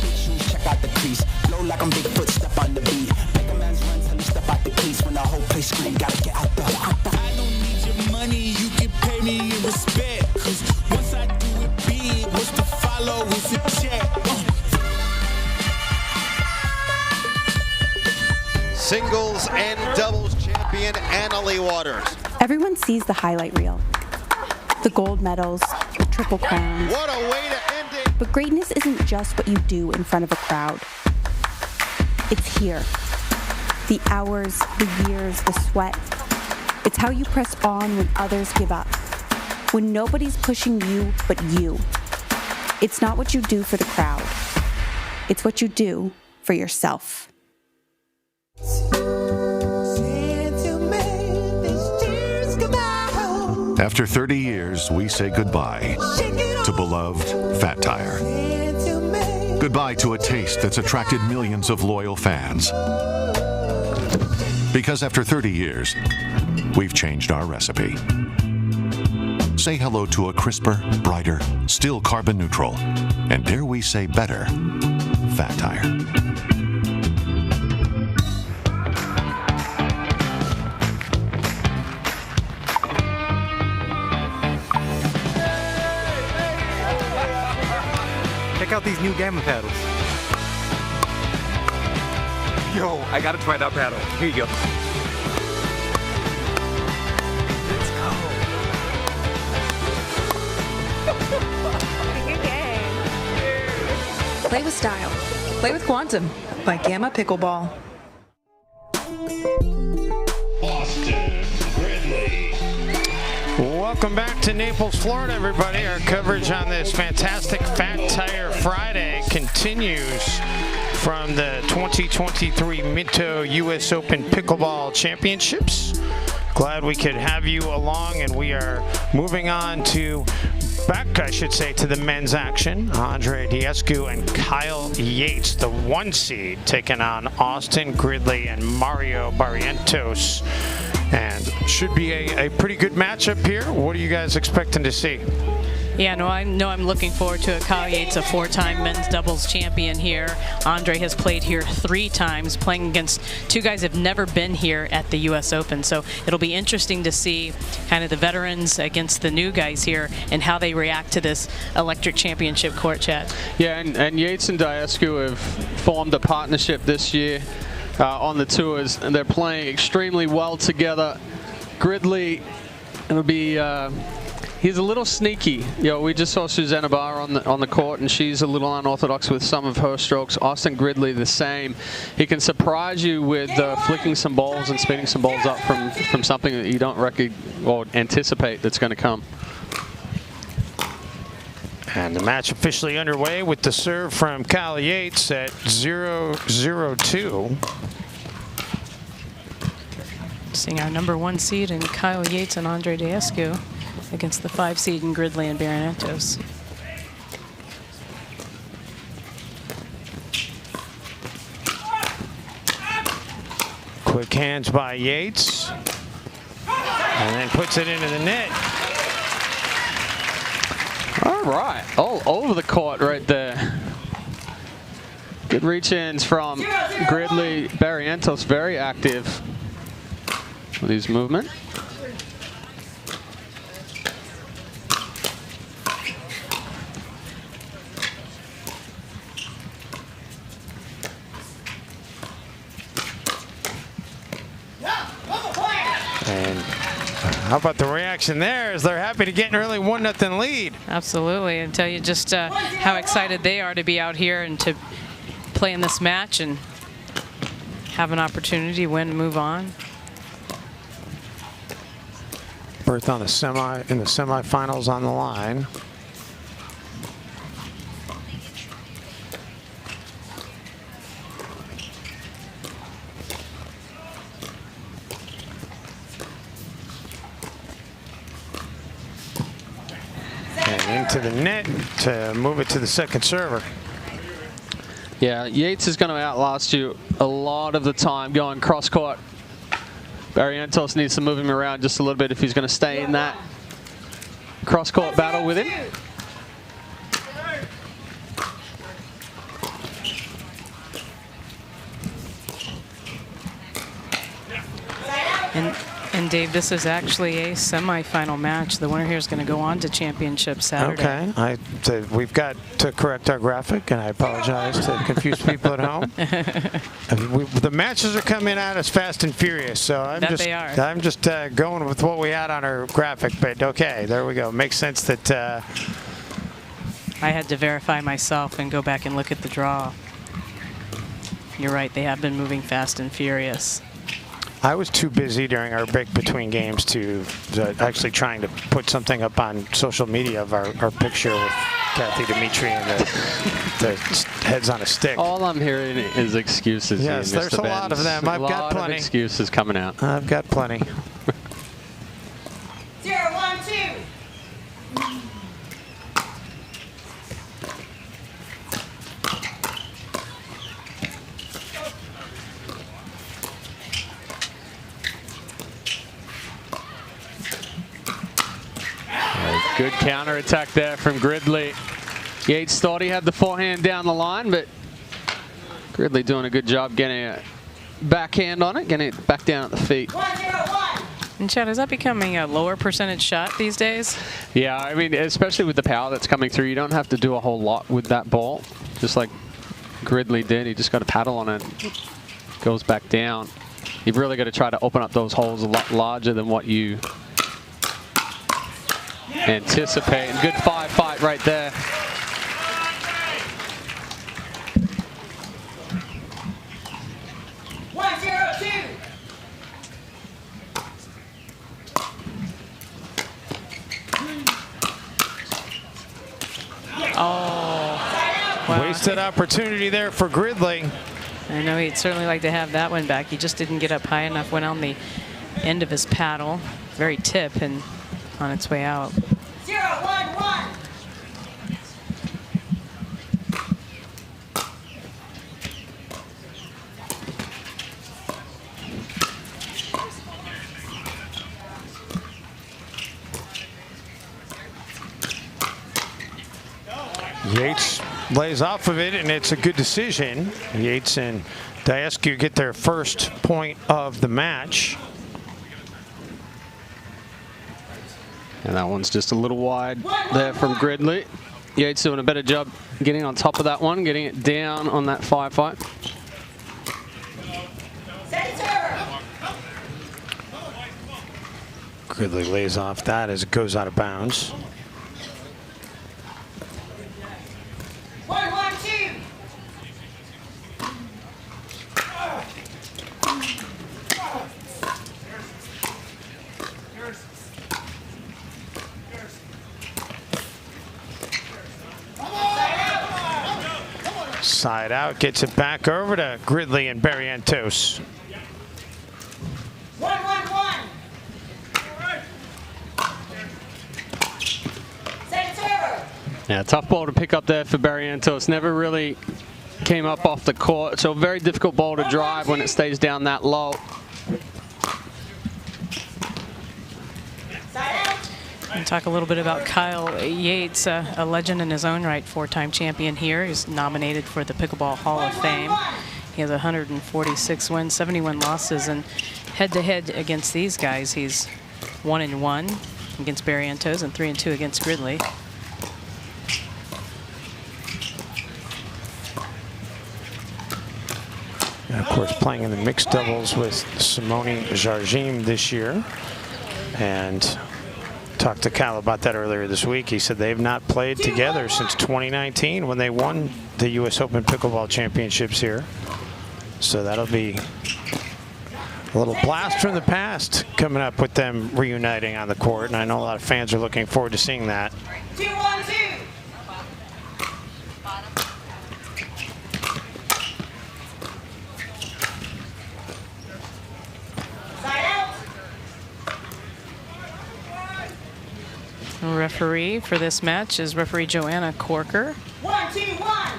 Big shoes, check out the crease. Blow like I'm Bigfoot, step on the beat. Make a man's run till he step out the cleats. When the whole place scream, gotta get out the. I don't need your money, you can pay me in respect. Cause once I do it big, what's to follow is a check. Singles and doubles champion Annalie Waters. Everyone sees the highlight reel. The gold medals, the triple crowns. What a way to end it. But greatness isn't just what you do in front of a crowd. It's here. The hours, the years, the sweat. It's how you press on when others give up. When nobody's pushing you but you. It's not what you do for the crowd. It's what you do for yourself. After 30 years, we say goodbye to beloved Fat Tire. Goodbye to a taste that's attracted millions of loyal fans. Because after 30 years, we've changed our recipe. Say hello to a crisper, brighter, still carbon neutral, and dare we say better, Fat Tire. Check out these new Gamma paddles. Yo, I gotta try that paddle. Here you go. Play with style. Play with Quantum by Gamma Pickleball. Austin, Gridley. Welcome back to Naples, Florida, everybody. Our coverage on this fantastic Fat Tire Friday continues from the 2023 Minto US Open Pickleball Championships. Glad we could have you along, and we are moving on to to the men's action. Andre Daescu and Kyle Yates, the 1 seed, taking on Austin Gridley and Mario Barrientos. And should be a pretty good matchup here. What are you guys expecting to see? Yeah, no, I'm looking forward to it. Kyle Yates, a 4-time men's doubles champion here. Andre has played here 3 times, playing against 2 guys that have never been here at the US Open. So it'll be interesting to see kind of the veterans against the new guys here and how they react to this electric championship court, Chad. Yeah, and Yates and Daescu have formed a partnership this year on the tours, and they're playing extremely well together. Gridley, it'll be... he's a little sneaky. You know, we just saw Susannah on the court, and she's a little unorthodox with some of her strokes. Austin Gridley the same. He can surprise you with flicking some balls and spinning some balls up from something that you don't or anticipate that's going to come. And the match officially underway with the serve from Kyle Yates at 0-0-2. Seeing our number 1 seed in Kyle Yates and Andre Daescu against the 5 seed in Gridley and Barrientos. Quick hands by Yates. And then puts it into the net. All right, all over the court right there. Good reach-ins from Gridley. Barrientos very active with his movement. And how about the reaction there as they're happy to get an early 1-0 lead. Absolutely, and tell you just how excited they are to be out here and to play in this match and have an opportunity to win and move on. Berth on the semifinals on the line. And into the net to move it to the second server. Yeah, Yates is going to outlast you a lot of the time going cross-court. Barrientos needs to move him around just a little bit if he's going to stay in that cross-court battle with him. And Dave, this is actually a semifinal match. The winner here is going to go on to championship Saturday. Okay, we've got to correct our graphic, and I apologize to confuse people at home. The matches are coming at us fast and furious, so I'm just going with what we had on our graphic. But okay, there we go. Makes sense that I had to verify myself and go back and look at the draw. You're right, they have been moving fast and furious. I was too busy during our break between games to actually trying to put something up on social media of our picture with Kathy Dimitri and the heads on a stick. All I'm hearing is excuses. Yes, here, there's Mr. a lot Benz. of them. I've got plenty. Of excuses coming out. I've got plenty. 0-1-2. Good counter-attack there from Gridley. Yates thought he had the forehand down the line, but Gridley doing a good job getting a backhand on it, getting it back down at the feet. 1-0-1. And Chad, is that becoming a lower percentage shot these days? Yeah, I mean, especially with the power that's coming through, you don't have to do a whole lot with that ball. Just like Gridley did, he just got a paddle on it, goes back down. You've really got to try to open up those holes a lot larger than what you anticipate. And good fight right there. Oh, wow. Wasted opportunity there for Gridley. I know he'd certainly like to have that one back. He just didn't get up high enough, went on the end of his paddle. Very tip and on its way out. 0-1-1. Yates lays off of it, and it's a good decision. Yates and Daescu get their first point of the match. And that one's just a little wide there from Gridley. Yates doing a better job getting on top of that one, getting it down on that fight. Gridley lays off that as it goes out of bounds. 1-1-2. Side out, gets it back over to Gridley and Barrientos. 1-1-1. Set server. Yeah, tough ball to pick up there for Barrientos. Never really came up off the court, so a very difficult ball to drive when it stays down that low. And talk a little bit about Kyle Yates, a legend in his own right, 4-time champion here. He's nominated for the Pickleball Hall of Fame. He has 146 wins, 71 losses, and head-to-head against these guys, he's 1-1 against Barrientos and 3-2 against Gridley. And of course, playing in the mixed doubles with Simone Jardim this year. And talked to Kyle about that earlier this week. He said they've not played together since 2019 when they won the US Open Pickleball Championships here. So that'll be a little blast from the past coming up with them reuniting on the court. And I know a lot of fans are looking forward to seeing that. 2-1-2. Referee for this match is referee Joanna Corker. 1-2-1.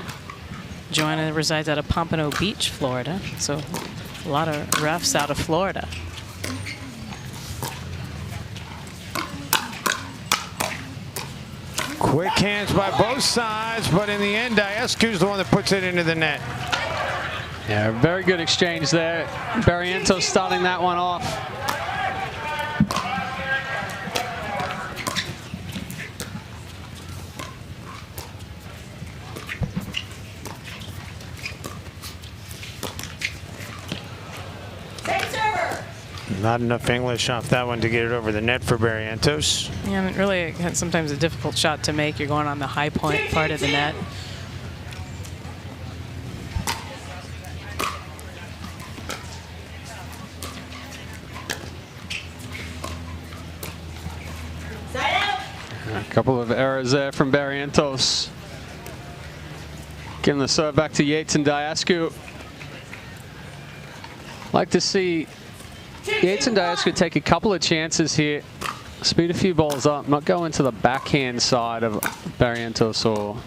Joanna resides out of Pompano Beach, Florida. So a lot of refs out of Florida. Quick hands by both sides, but in the end, Daescu's the one that puts it into the net. Yeah, very good exchange there. Barrientos starting that one off. Not enough English off that one to get it over the net for Barrientos. Yeah, and really sometimes a difficult shot to make. You're going on the high point part of the net. A couple of errors there from Barrientos. Giving the serve back to Yates and Daescu. Like to see Yates and Daescu take a couple of chances here. Speed a few balls up, not go into the backhand side of Barrientos or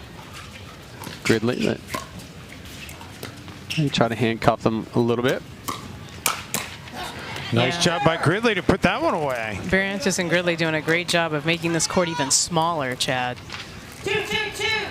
Gridley. Maybe try to handcuff them a little bit. Nice job by Gridley to put that one away. Barrientos and Gridley doing a great job of making this court even smaller, Chad. 2-2-2.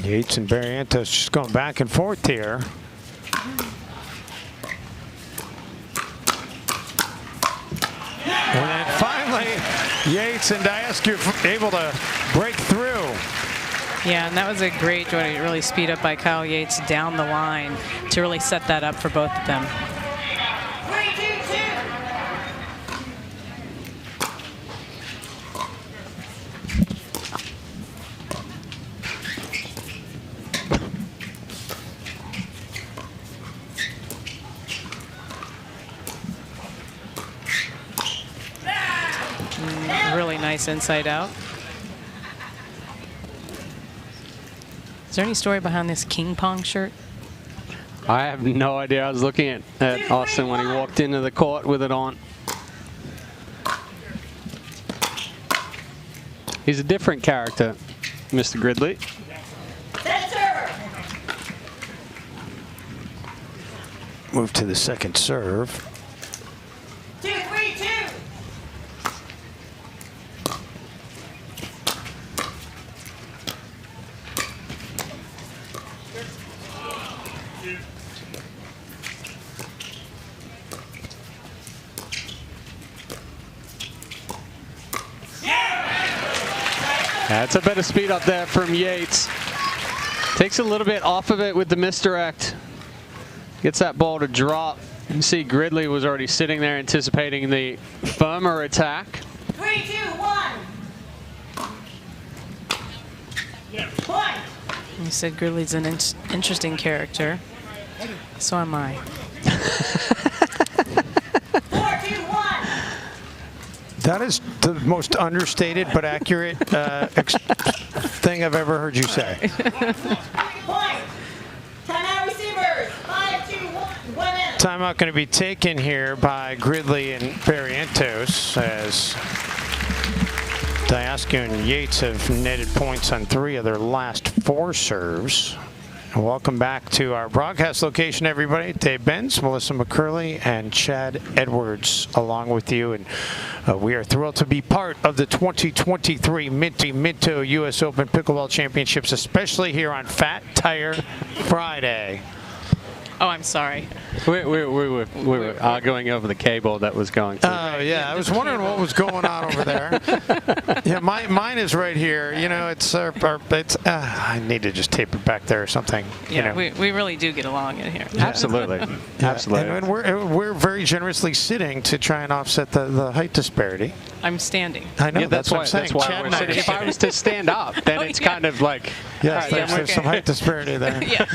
Yates and Barrientos just going back and forth here. And then finally, Yates and Daescu able to break through. Yeah, and that was a great joy to really speed up by Kyle Yates down the line to really set that up for both of them. 3-2-2. Really nice inside out. Is there any story behind this King Pong shirt? I have no idea. I was looking at Austin when he walked into the court with it on. He's a different character, Mr. Gridley. Move to the second serve. 2-3-2. That's a better speed up there from Yates. Takes a little bit off of it with the misdirect. Gets that ball to drop. You can see Gridley was already sitting there anticipating the firmer attack. 3-2-1. Point. You said Gridley's an interesting character. So am I. 4-2-1. That is the most understated but accurate thing I've ever heard you say. Point. Timeout receivers. 5-2-1. 1 minute. Timeout going to be taken here by Gridley and Barrientos as Daescu and Yates have netted points on 3 of their last 4 serves. And welcome back to our broadcast location, everybody. Dave Benz, Melissa McCurley, and Chad Edwards along with you. And we are thrilled to be part of the 2023 Minto US Open Pickleball Championships, especially here on Fat Tire Friday. Oh, I'm sorry. We were arguing over the cable that was going through. Oh, yeah. I was wondering what was going on over there. Yeah, mine is right here. You know, I need to just tape it back there or something. Yeah, you know. we really do get along in here. Absolutely. Absolutely. And we're very generously sitting to try and offset the height disparity. I'm standing. I know. Yeah, that's what I'm saying. That's why Chad we're and I sitting. are If I was to stand up, then it's kind of like... Yes, there's some height disparity there. Yeah,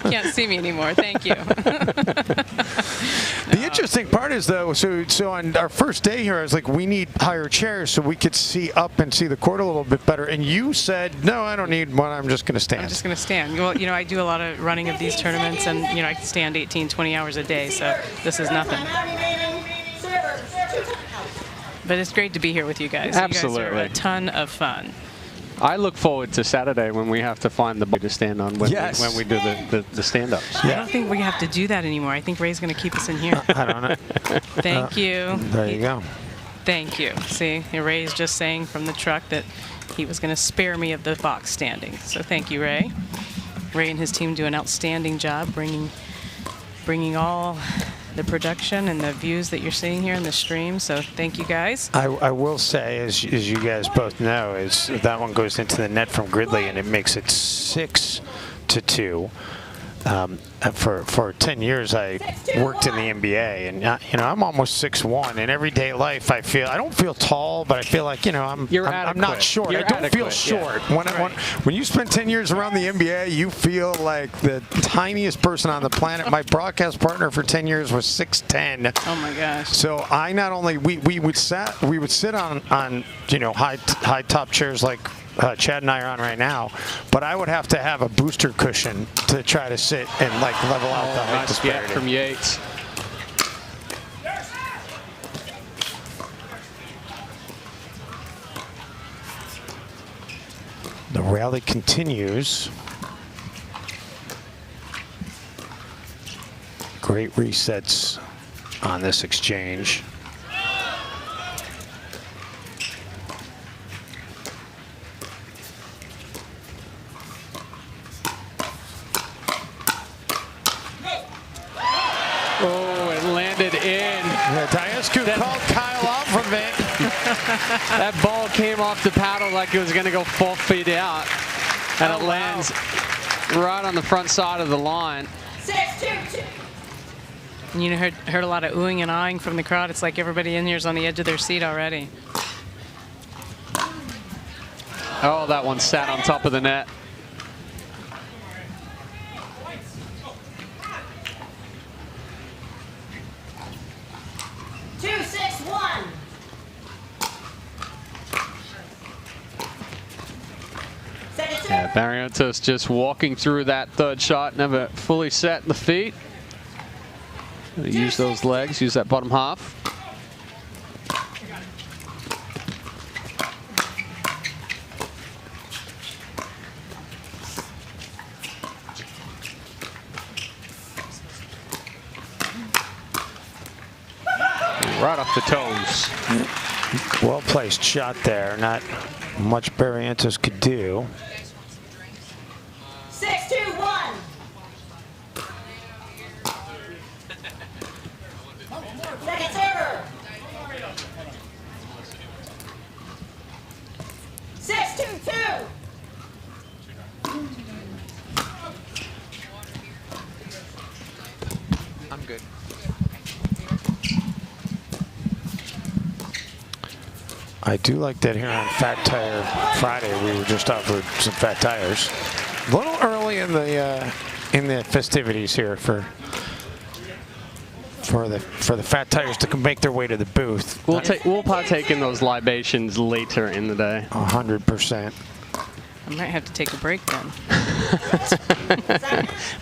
can't see me anymore. Thank you. The interesting part is, though, so on our first day here, I was like, we need higher chairs so we could see up and see the court a little bit better. And you said, no, I don't need one. I'm just going to stand. I'm just going to stand. Well, you know, I do a lot of running of these tournaments, and, you know, I stand 18, 20 hours a day, so this is nothing. But it's great to be here with you guys. Absolutely. You guys are a ton of fun. I look forward to Saturday when we have to find the to stand on when we do the stand-ups. I don't think we have to do that anymore. I think Ray's going to keep us in here. I don't know. Thank you. There you go. Thank you. See, Ray's just saying from the truck that he was going to spare me of the box standing. So thank you, Ray. Ray and his team do an outstanding job bringing all the production and the views that you're seeing here in the stream. So thank you guys. I will say, as you guys both know, is that one goes into the net from Gridley, and it makes it 6-2. For 10 years, I worked in the NBA, and I'm almost 6'1", and everyday life I don't feel tall, but I feel like I'm not short. I don't feel short. Yeah. When you spend 10 years around the NBA, you feel like the tiniest person on the planet. My broadcast partner for 10 years was 6'10". Oh my gosh! So I not only we would sit on high top chairs like Chad and I are on right now, but I would have to have a booster cushion to try to sit and level out the height disparity. Nice from Yates. The rally continues. Great resets on this exchange. Daescu called Kyle out from it. That ball came off the paddle like it was going to go 4 feet out, and it lands right on the front side of the line. 6-2-2. You heard a lot of oohing and eyeing from the crowd. It's like everybody in here is on the edge of their seat already. Oh, that one sat on top of the net. Yeah, Barrientos just walking through that third shot, never fully set the feet. Use those legs, use that bottom half. Right off the toes. Well placed shot there. Not much Barrientos could do. 6-2-1. Second server. 6-2-2. I'm good. I do like that here on Fat Tire Friday. We were just offered some fat tires. A little early in the festivities here for the fat tires to make their way to the booth. We'll partake in those libations later in the day. 100%. I might have to take a break then.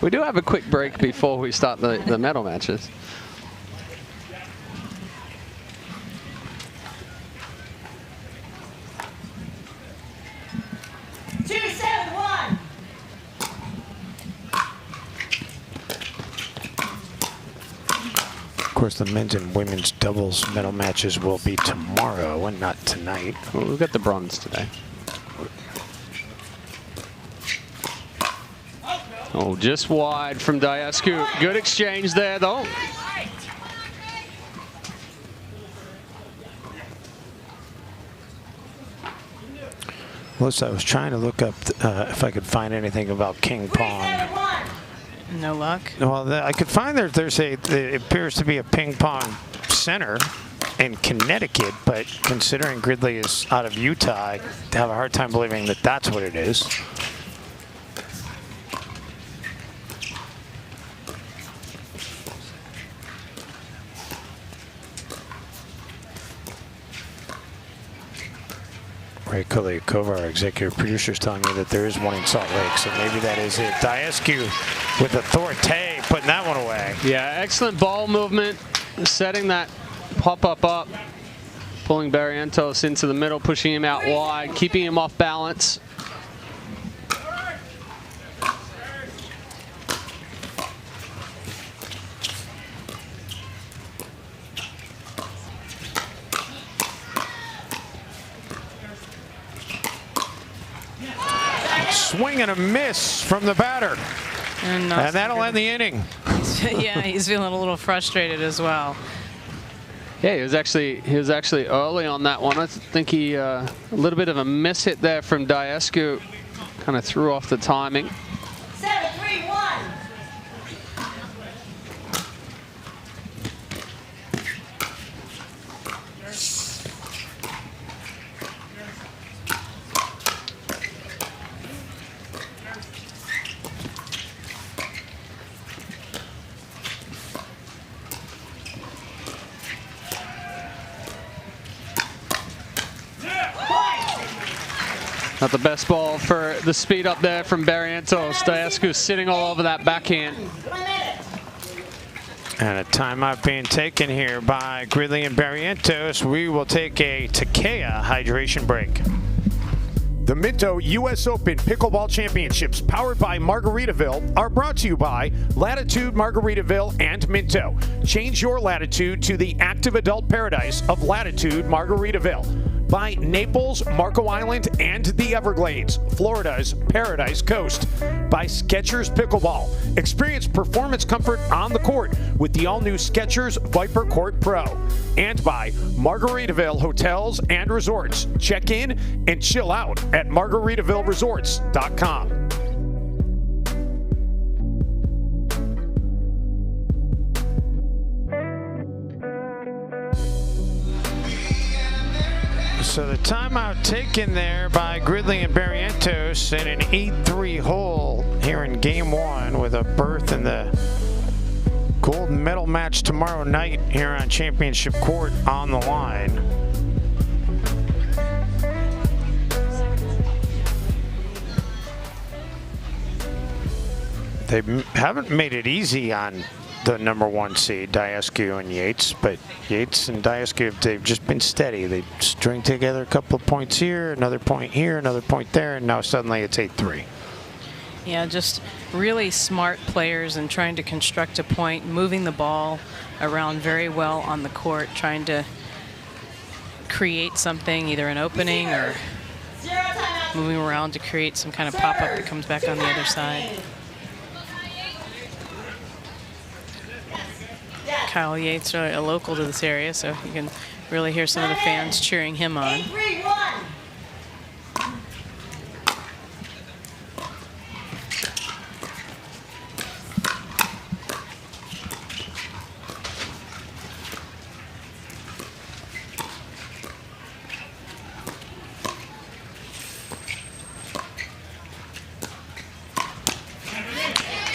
We do have a quick break before we start the medal matches. Of course, the men's and women's doubles medal matches will be tomorrow and not tonight. Well, we've got the bronze today. Oh, just wide from Daescu. Good exchange there, though. Melissa, I was trying to look up if I could find anything about King Pong. No luck. Well, I could find it appears to be a ping pong center in Connecticut, but considering Gridley is out of Utah, I have a hard time believing that that's what it is. Ray Kuliakova, our executive producer, is telling me that there is one in Salt Lake, so maybe that is it. Daescu with authority, putting that one away. Yeah, excellent ball movement, setting that pop-up up, pulling Barrientos into the middle, pushing him out wide, keeping him off balance. swing and a miss from the batter. And that'll end the inning. Yeah, he's feeling a little frustrated as well. Yeah, he was actually early on that one. I think he a little bit of a miss hit there from Daescu, kind of threw off the timing. 7-3-1. Not the best ball for the speed up there from Barrientos. Daescu sitting all over that backhand. And a timeout being taken here by Gridley and Barrientos. We will take a Takea hydration break. The Minto US Open Pickleball Championships, powered by Margaritaville, are brought to you by Latitude Margaritaville and Minto. Change your latitude to the active adult paradise of Latitude Margaritaville. By Naples, Marco Island, and the Everglades, Florida's Paradise Coast. By Skechers Pickleball. Experience performance comfort on the court with the all-new Skechers Viper Court Pro. And by Margaritaville Hotels and Resorts. Check in and chill out at margaritavilleresorts.com. So the timeout taken there by Gridley and Barrientos in an 8-3 hole here in game one, with a berth in the gold medal match tomorrow night here on Championship Court on the line. They haven't made it easy on the #1 seed, Daescu and Yates, but Yates and Daescu, they've just been steady. They string together a couple of points here, another point here, another point there, and now suddenly it's 8-3. Yeah, just really smart players and trying to construct a point, moving the ball around very well on the court, trying to create something, either an opening or moving around to create some kind of pop-up that comes back on the other side. Kyle Yates, really a local to this area, so you can really hear some of the fans cheering him on. 8-3-1.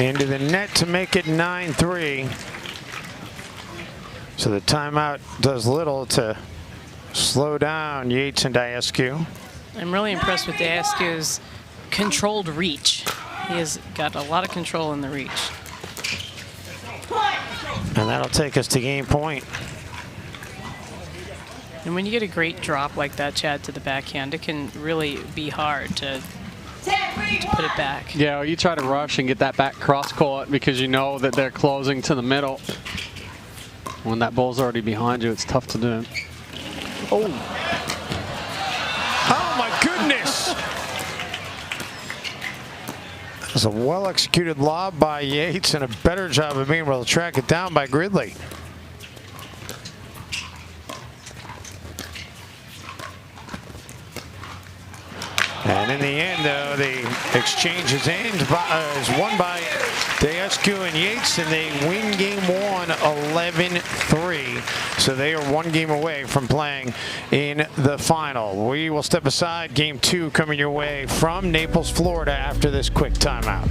Into the net to make it 9-3. So the timeout does little to slow down Yates and Daescu. I'm really impressed with Daescu's controlled reach. He has got a lot of control in the reach. And that'll take us to game point. And when you get a great drop like that, Chad, to the backhand, it can really be hard to put it back. Yeah, well, you try to rush and get that back cross court because you know that they're closing to the middle. When that ball's already behind you, it's tough to do. Oh. Oh my goodness. That was a well-executed lob by Yates and a better job of being able to track it down by Gridley. And in the end, though, the exchange is won by Daescu and Yates, and they win game one 11-3. So they are one game away from playing in the final. We will step aside. Game two coming your way from Naples, Florida after this quick timeout.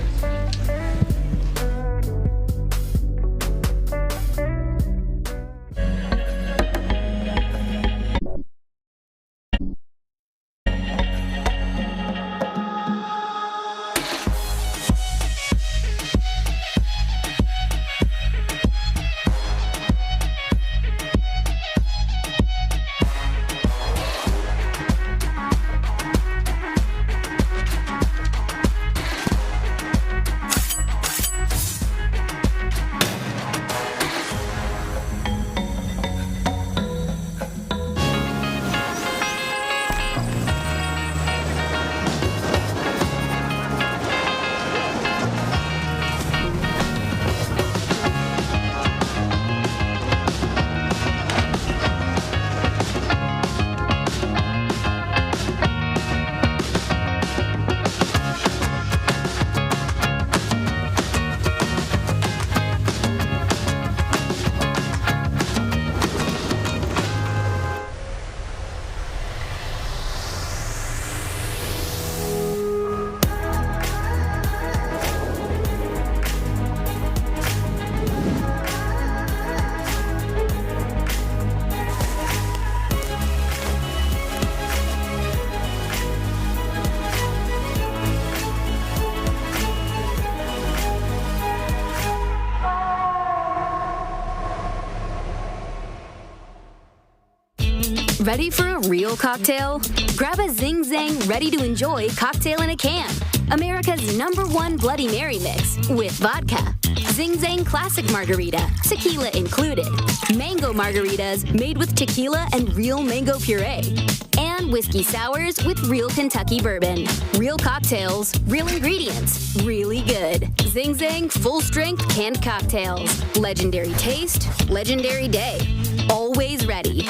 Ready for a real cocktail? Grab a Zing Zang ready-to-enjoy cocktail in a can. America's #1 Bloody Mary mix with vodka. Zing Zang Classic Margarita, tequila included. Mango margaritas made with tequila and real mango puree. And whiskey sours with real Kentucky bourbon. Real cocktails, real ingredients, really good. Zing Zang full-strength canned cocktails. Legendary taste, legendary day. Always ready.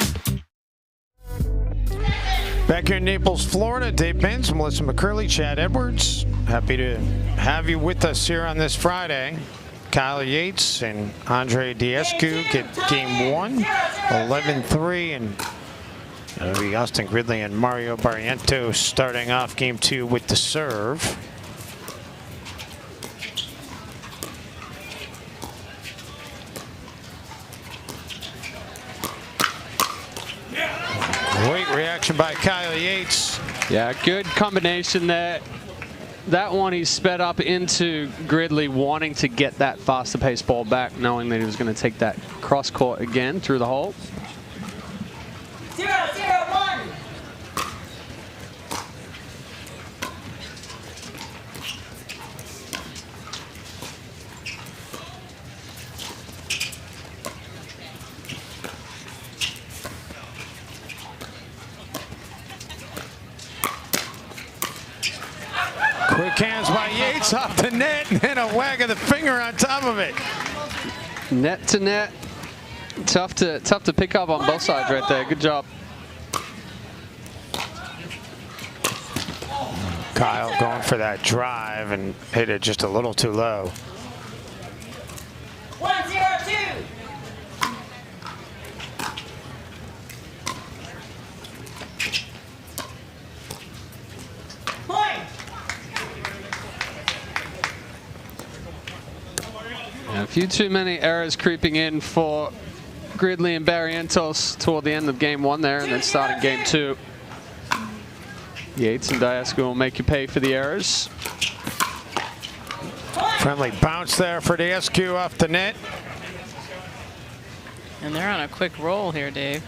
Back here in Naples, Florida, Dave Benz, Melissa McCurley, Chad Edwards. Happy to have you with us here on this Friday. Kyle Yates and Andre Daescu get game 1, 11-3, and it'll be Austin Gridley and Mario Barrientos starting off game 2 with the serve. Great reaction by Kyle Yates. Yeah, good combination there. That one he sped up into Gridley, wanting to get that faster paced ball back, knowing that he was going to take that cross court again through the hole. 0-0-1. Quick hands by Yates off the net, and then a wag of the finger on top of it. Net to net. Tough to pick up on both sides right there. Good job. Kyle going for that drive and hit it just a little too low. 1-0-2. A few too many errors creeping in for Gridley and Barrientos toward the end of game 1 there, and then starting game 2. Yates and Daescu will make you pay for the errors. Friendly bounce there for Daescu off the net. And they're on a quick roll here, Dave.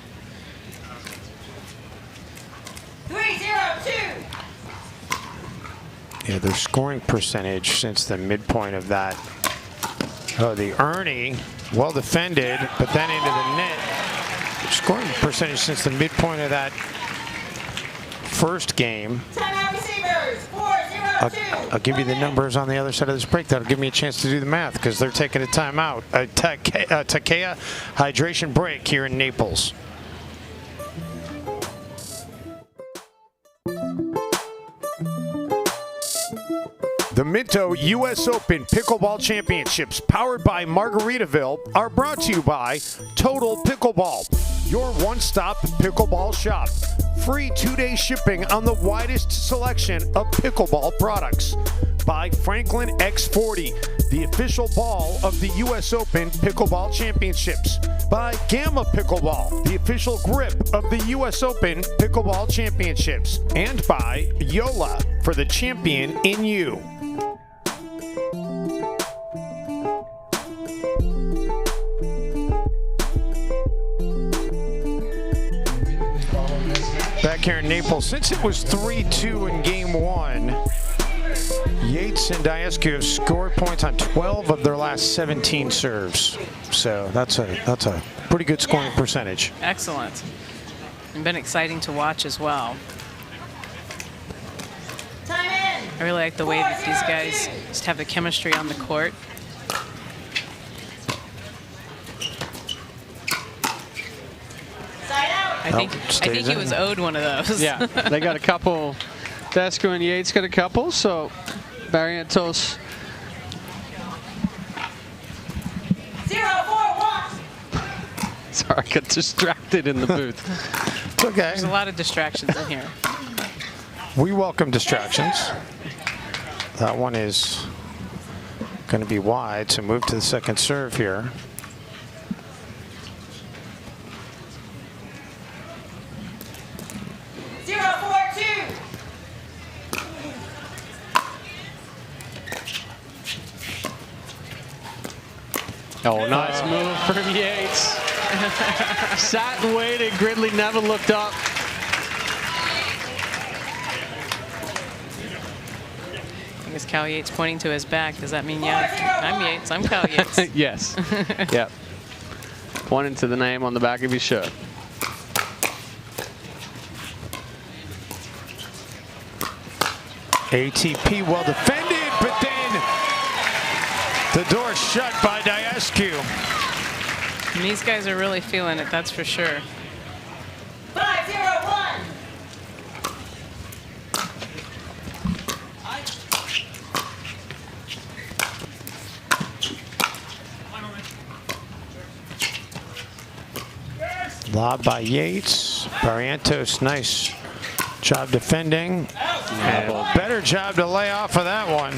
3-0-2. Yeah, their scoring percentage since the midpoint of that. Oh, the Ernie, well defended, but then into the net. Scoring percentage since the midpoint of that first game. Timeout receivers. 4-0-2. I'll give you the numbers on the other side of this break. That'll give me a chance to do the math because they're taking a timeout. Takea hydration break here in Naples. The Minto US Open Pickleball Championships, powered by Margaritaville, are brought to you by Total Pickleball, your one-stop pickleball shop. Free 2-day shipping on the widest selection of pickleball products. By Franklin X40, the official ball of the US Open Pickleball Championships. By Gamma Pickleball, the official grip of the US Open Pickleball Championships. And by Yola, for the champion in you. Back here in Naples, since it was 3-2 in game 1, Yates and Daescu have scored points on 12 of their last 17 serves. So that's a pretty good scoring percentage. Excellent. And been exciting to watch as well. I really like the way that these guys just have the chemistry on the court. I think he was owed one of those. Yeah, they got a couple. Daescu and Yates got a couple, so Barrientos. 0-4-1. Sorry, I got distracted in the booth. It's okay. There's a lot of distractions in here. We welcome distractions. That one is going to be wide, so move to the second serve here. Oh, nice move from Yates. Sat and waited. Gridley never looked up. I guess Cal Yates pointing to his back. Does that mean, yeah, I'm Yates, I'm Cal Yates? Yes. Yep. Pointing to the name on the back of his shirt. ATP well defended, but then the door shut by Daescu. And these guys are really feeling it, that's for sure. 5-0-1. Lob by Yates. Barrientos, nice job defending. And a better job to lay off of that one.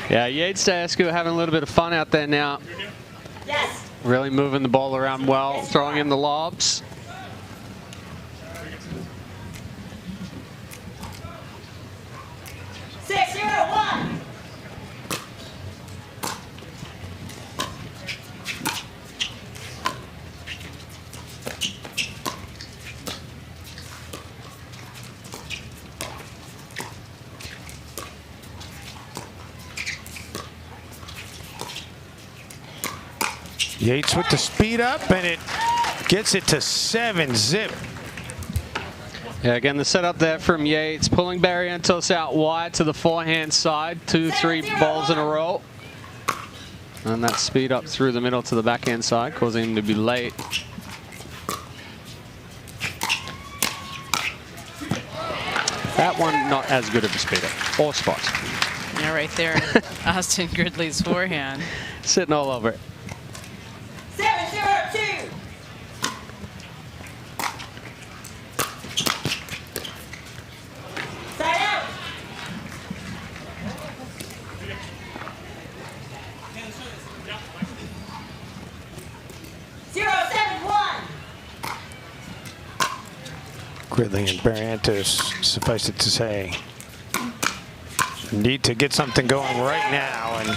Yeah, Yates Daescu having a little bit of fun out there now. Yes. Really moving the ball around well, throwing in the lobs. Yates with the speed up, and it gets it to 7-zip. Yeah, again, the setup there from Yates, pulling Barrientos out wide to the forehand side, 2-3 balls in a row. And that speed up through the middle to the backhand side, causing him to be late. That one, not as good of a speed up, or spot. Yeah, right there, Austin Gridley's forehand. Sitting all over it. 7-0-2. Side out. 0-7-1. Gridley and Barrientos, suffice it to say, need to get something going right now, and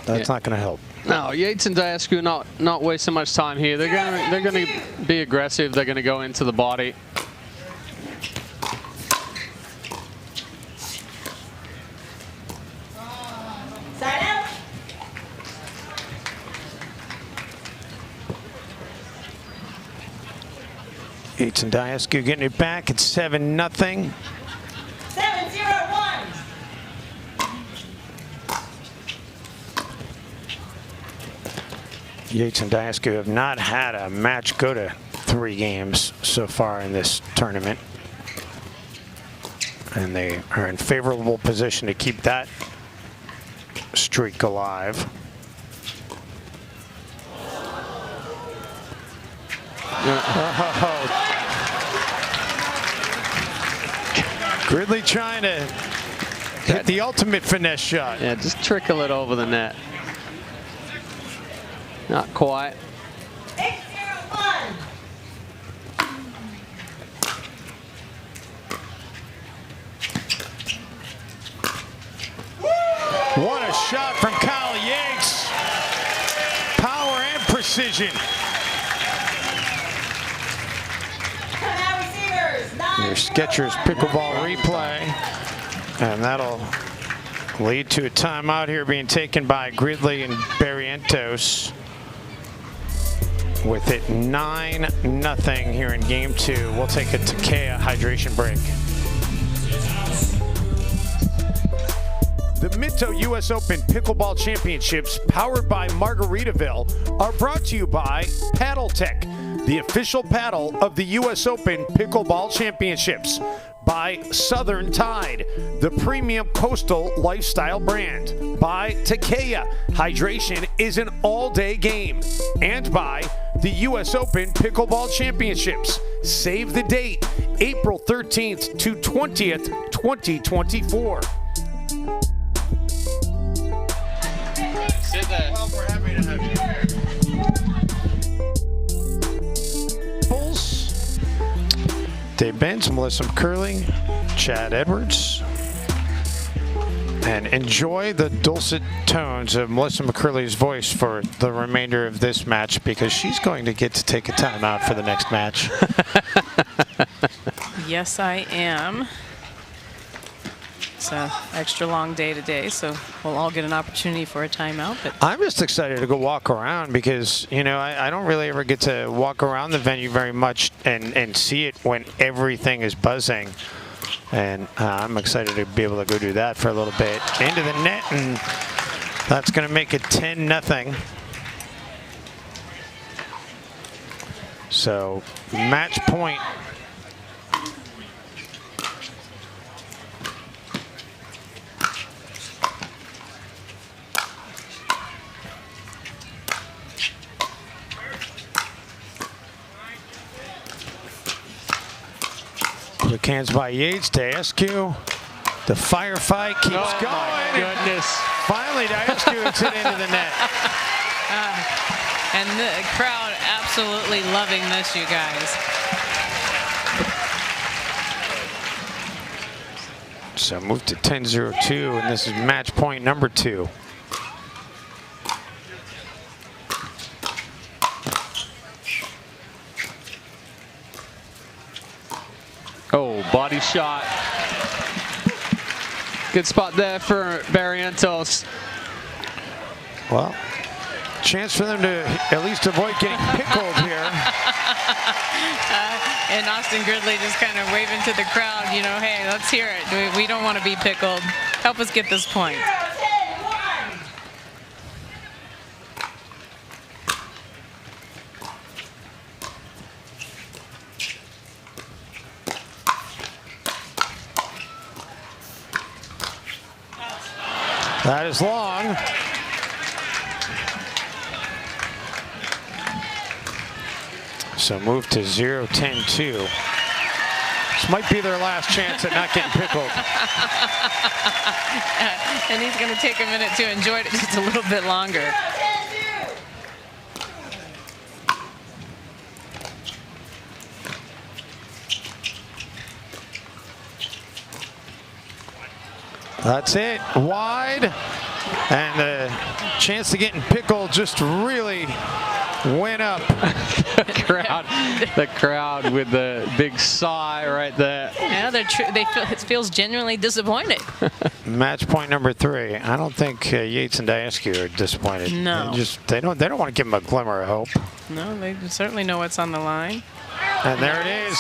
that's not going to help. No, Yates and Daescu not wasting much time here. They're going to be aggressive. They're going to go into the body. Side out. Yates and Daescu getting it back at 7-0. 7-0-1. Yates and Daescu have not had a match go to 3 games so far in this tournament. And they are in favorable position to keep that streak alive. Gridley trying to hit the ultimate finesse shot. Yeah, just trickle it over the net. Not quite. 8-0-1. What a shot from Kyle Yates. Power and precision. Now receivers. Your Skechers pickleball replay. And that'll lead to a timeout here being taken by Gridley and Barrientos. With it 9-0 here in game 2. We'll take a Takea hydration break. The Minto US Open Pickleball Championships, powered by Margaritaville, are brought to you by Paddle Tech, the official paddle of the US Open Pickleball Championships. By Southern Tide, the premium coastal lifestyle brand. By Takea, hydration is an all-day game. And by the US Open Pickleball Championships. Save the date, April 13th to 20th, 2024. Sit there. Well, we're happy to have you. Bulls. Dave Benz, Melissa McCurley, Chad Edwards. And enjoy the dulcet tones of Melissa McCurley's voice for the remainder of this match, because she's going to get to take a timeout for the next match. Yes, I am. It's an extra long day today, so we'll all get an opportunity for a timeout. But I'm just excited to go walk around because, you know, I don't really ever get to walk around the venue very much and see it when everything is buzzing. And I'm excited to be able to go do that for a little bit. Into the net, and that's going to make it 10-0. So, match point. Quick hands by Yates. Daescu. The firefight keeps going. My goodness. Finally, Daescu gets it into the net. And the crowd absolutely loving this, you guys. So move to 10-0-2, and this is match point number 2. Oh, body shot. Good spot there for Barrientos. Well, chance for them to at least avoid getting pickled here. And Austin Gridley just kind of waving to the crowd, you know, hey, let's hear it. We don't want to be pickled. Help us get this point. That is long. So move to 0-10-2. This might be their last chance at not getting pickled. And he's going to take a minute to enjoy it just a little bit longer. That's it, wide, and the chance to getting pickled just really went up. the crowd with the big sigh right there. Yeah, it feels genuinely disappointed. Match point number 3. I don't think Yates and Daescu are disappointed. No, they don't want to give them a glimmer of hope. No, they certainly know what's on the line. And there it is.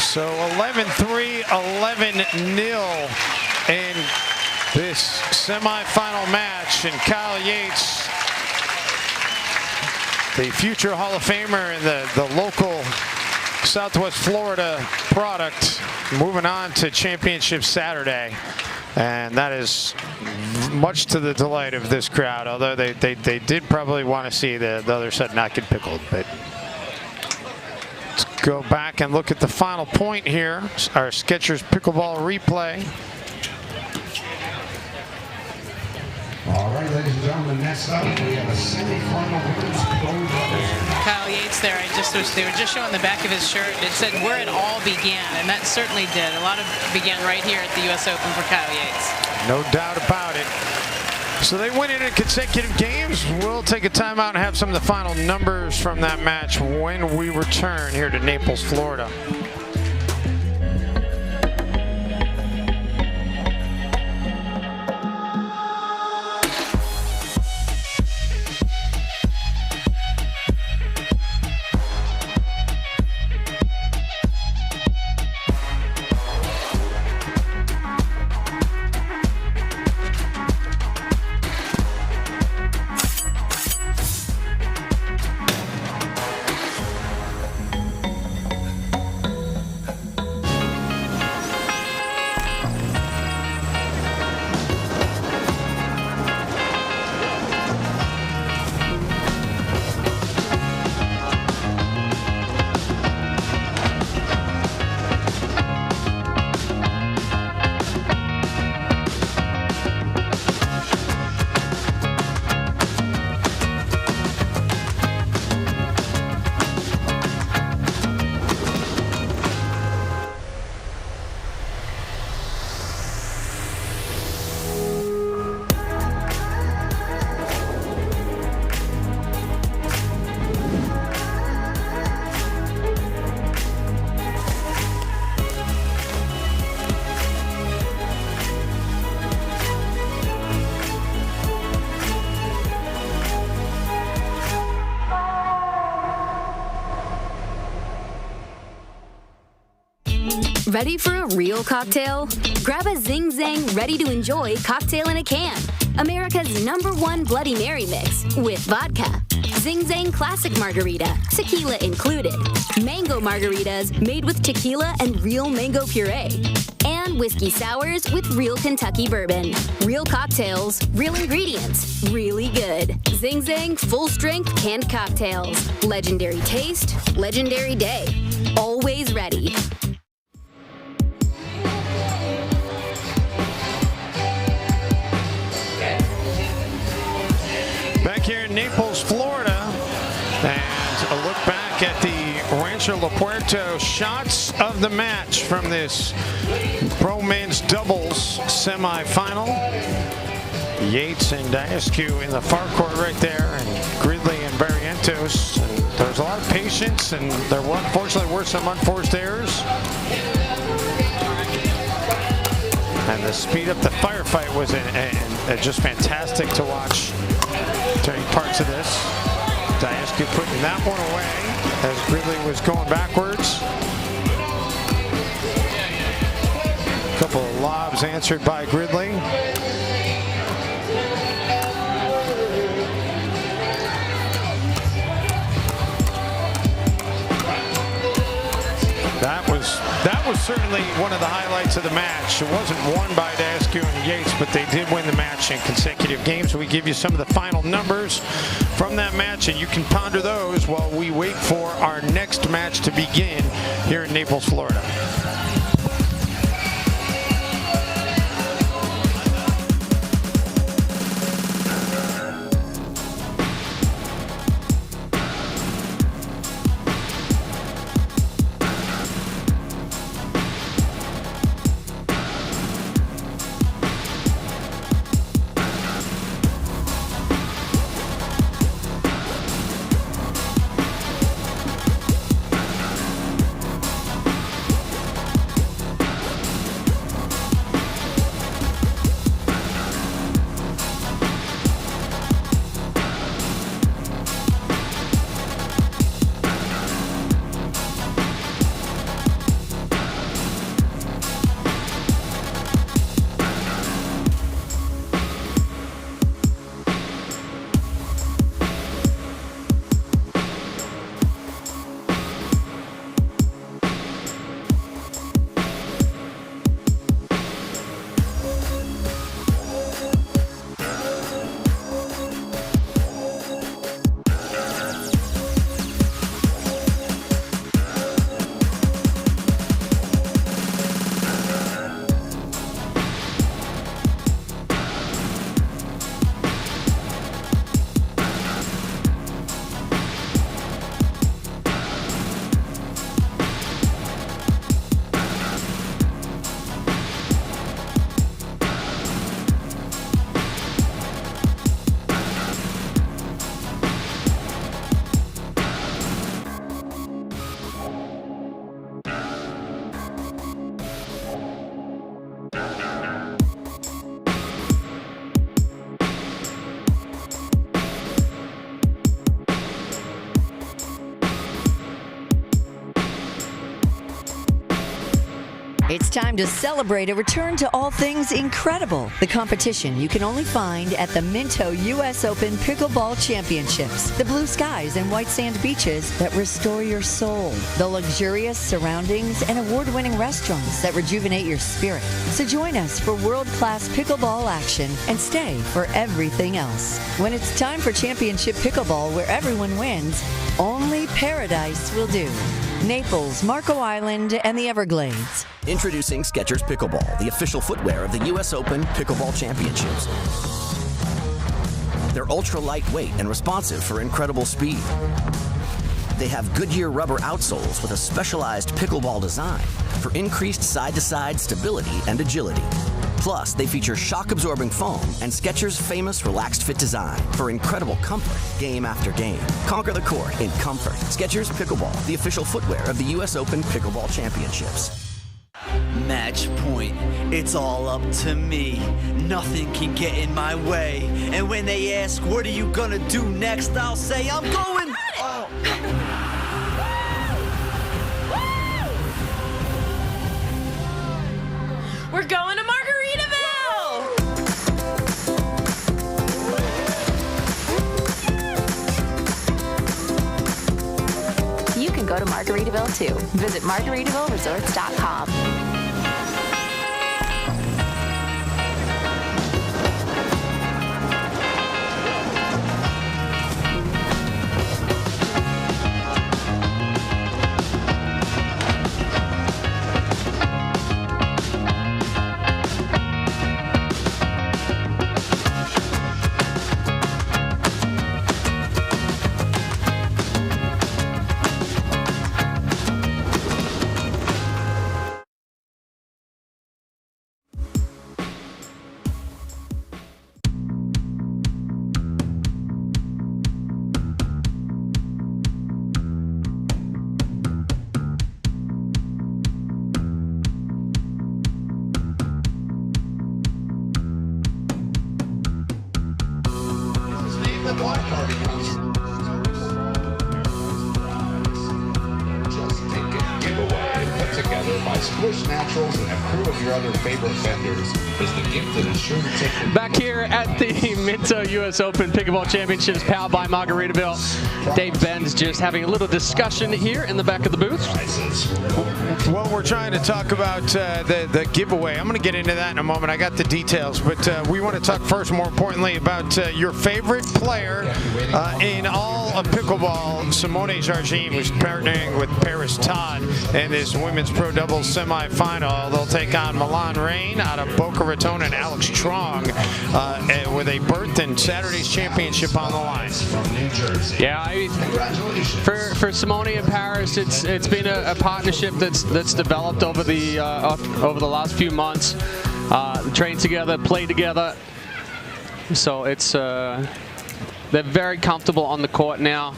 So 11-3, 11-0 in this semifinal match. And Kyle Yates, the future Hall of Famer and the local Southwest Florida product, moving on to championship Saturday. And that is much to the delight of this crowd, although they did probably want to see the other side not get pickled. But let's go back and look at the final point here, our Skechers pickleball replay. All right, ladies and gentlemen, next up we have a semifinal women's pro. Kyle Yates there, they were just showing the back of his shirt. It said where it all began, and that certainly did. A lot of began right here at the US Open for Kyle Yates. No doubt about it. So they win it in consecutive games. We'll take a timeout and have some of the final numbers from that match when we return here to Naples, Florida. Ready for a real cocktail? Grab a Zing Zang ready-to-enjoy cocktail in a can. America's #1 Bloody Mary mix with vodka. Zing Zang Classic Margarita, tequila included. Mango margaritas made with tequila and real mango puree. And whiskey sours with real Kentucky bourbon. Real cocktails, real ingredients, really good. Zing Zang full-strength canned cocktails. Legendary taste, legendary day. Always ready. Back here in Naples, Florida, and a look back at the Rancho La Puerto shots of the match from this pro men's doubles semifinal. Yates and Daescu in the far court right there, and Gridley and Barrientos. And there's a lot of patience, and there unfortunately were some unforced errors. And the speed up the firefight was just fantastic to watch during parts of this. Daescu putting that one away as Gridley was going backwards. A couple of lobs answered by Gridley. That was certainly one of the highlights of the match. It wasn't won by Daescu and Yates, but they did win the match in consecutive games. We give you some of the final numbers from that match, and you can ponder those while we wait for our next match to begin here in Naples, Florida. It's time to celebrate a return to all things incredible. The competition you can only find at the Minto US Open Pickleball Championships. The blue skies and white sand beaches that restore your soul. The luxurious surroundings and award-winning restaurants that rejuvenate your spirit. So join us for world-class pickleball action and stay for everything else. When it's time for championship pickleball where everyone wins, only paradise will do. Naples, Marco Island, and the Everglades. Introducing Skechers Pickleball, the official footwear of the US Open Pickleball Championships. They're ultra lightweight and responsive for incredible speed. They have Goodyear rubber outsoles with a specialized pickleball design for increased side-to-side stability and agility. Plus, they feature shock-absorbing foam and Skechers' famous relaxed fit design for incredible comfort game after game. Conquer the court in comfort. Skechers Pickleball, the official footwear of the US Open Pickleball Championships. Match point, it's all up to me. Nothing can get in my way. And when they ask, what are you gonna do next? I'll say, I'm going. We're going to Margaritaville! You can go to Margaritaville too. Visit MargaritavilleResorts.com. Back here at the Minto US Open Pickleball Championships powered by Margaritaville. Dave Benz just having a little discussion here in the back of the booth. Well, we're trying to talk about the giveaway. I'm going to get into that in a moment. I got the details, but we want to talk first, more importantly, about your favorite player in all of pickleball. Simone Jardim was partnering with Parris Todd in this women's pro doubles semifinal. They'll take on Milan Rane out of Boca Raton and Alix Truong with a berth in Saturday's championship on the line. Yeah, for Simone and Parris, it's been a partnership that's developed over the last few months. Trained together, played together, so it's they're very comfortable on the court now.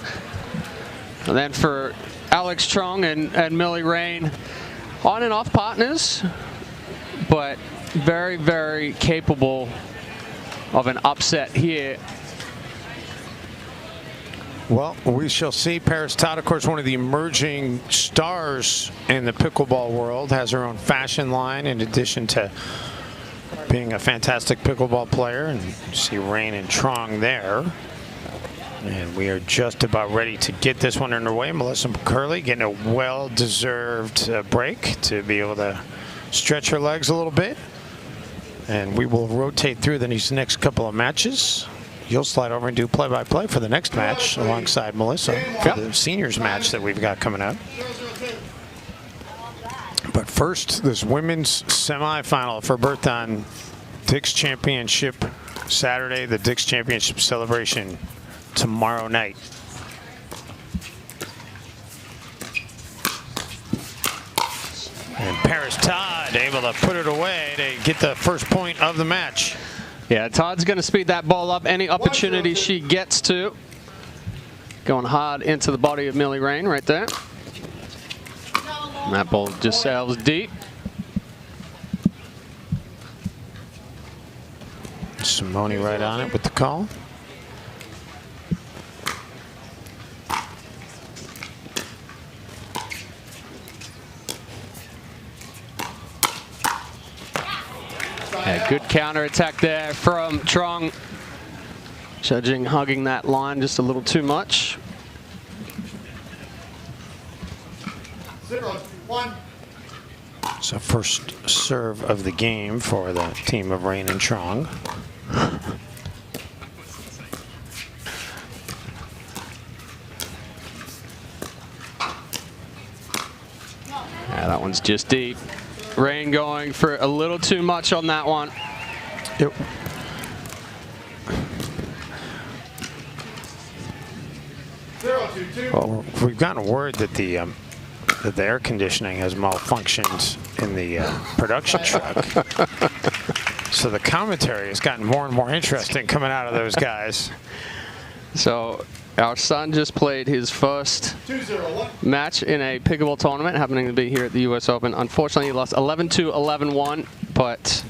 And then for Alix Truong and Millie Rane, on and off partners, but very, very capable of an upset here. Well, we shall see. Parris Todd, of course, one of the emerging stars in the pickleball world, has her own fashion line in addition to being a fantastic pickleball player. And you see Rane and Truong there. And we are just about ready to get this one underway. Melissa McCurley getting a well-deserved break to be able to stretch her legs a little bit. And we will rotate through these next couple of matches. You'll slide over and do play-by-play for the next match alongside Melissa for the seniors match that we've got coming up. But first, this women's semifinal for berth on Dick's Championship Saturday, the Dick's Championship celebration tomorrow night. And Parris Todd able to put it away to get the first point of the match. Yeah, Todd's going to speed that ball up any opportunity she gets to. Going hard into the body of Millie Rane right there. And that ball just sails deep. Simone right on it with the call. Yeah, good counter attack there from Truong. Judging hugging that line just a little too much. 0-1. So first serve of the game for the team of Rane and Truong. Yeah, that one's just deep. Rane going for a little too much on that one. Yep. Well, we've gotten word that the air conditioning has malfunctioned in the production truck. So the commentary has gotten more and more interesting coming out of those guys. So our son just played his first match in a pickleball tournament, happening to be here at the US Open. Unfortunately, he lost 11-2, 11-1, but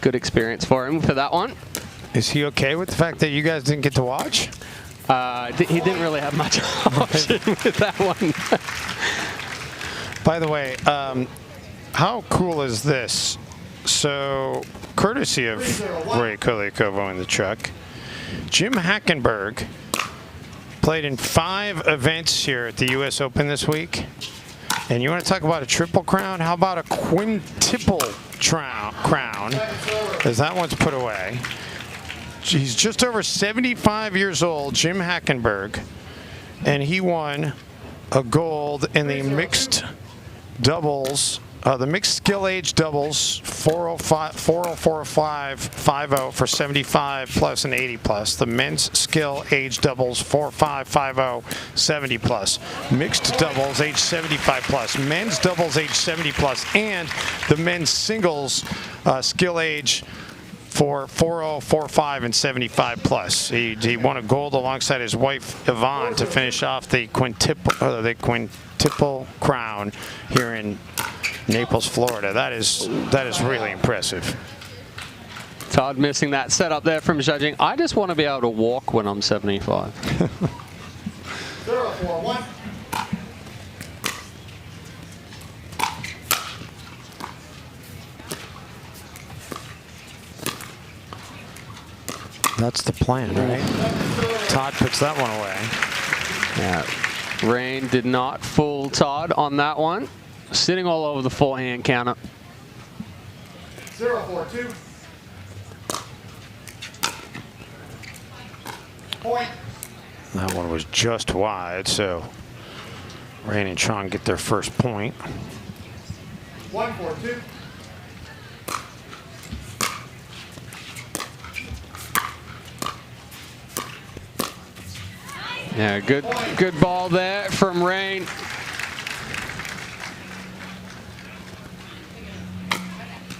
good experience for him for that one. Is he okay with the fact that you guys didn't get to watch? He didn't really have much option with that one. By the way, how cool is this? So, courtesy of Ray Kolikovo in the truck, Jim Hackenberg played in 5 events here at the US Open this week. And you want to talk about a triple crown? How about a quintuple crown, as that one's put away. He's just over 75 years old, Jim Hackenberg, and he won a gold in the mixed doubles, the mixed skill age doubles, 404.550 for 75 plus and 80 plus. The men's skill age doubles, 4550, 70 plus. Mixed doubles, age 75 plus. Men's doubles, age 70 plus, and the men's singles skill age for 4045 and 75 plus. He won a gold alongside his wife Yvonne to finish off the quintuple crown here in Naples, Florida. That is really impressive. Todd missing that setup there from judging. I just want to be able to walk when I'm 75. 0-4-1. That's the plan, right? Todd puts that one away. Yeah. Rane did not fool Todd on that one. Sitting all over the forehand counter. 0-4-2. Point. That one was just wide, so Rane and Truong get their first point. 1-4-2. Yeah, good ball there from Rane.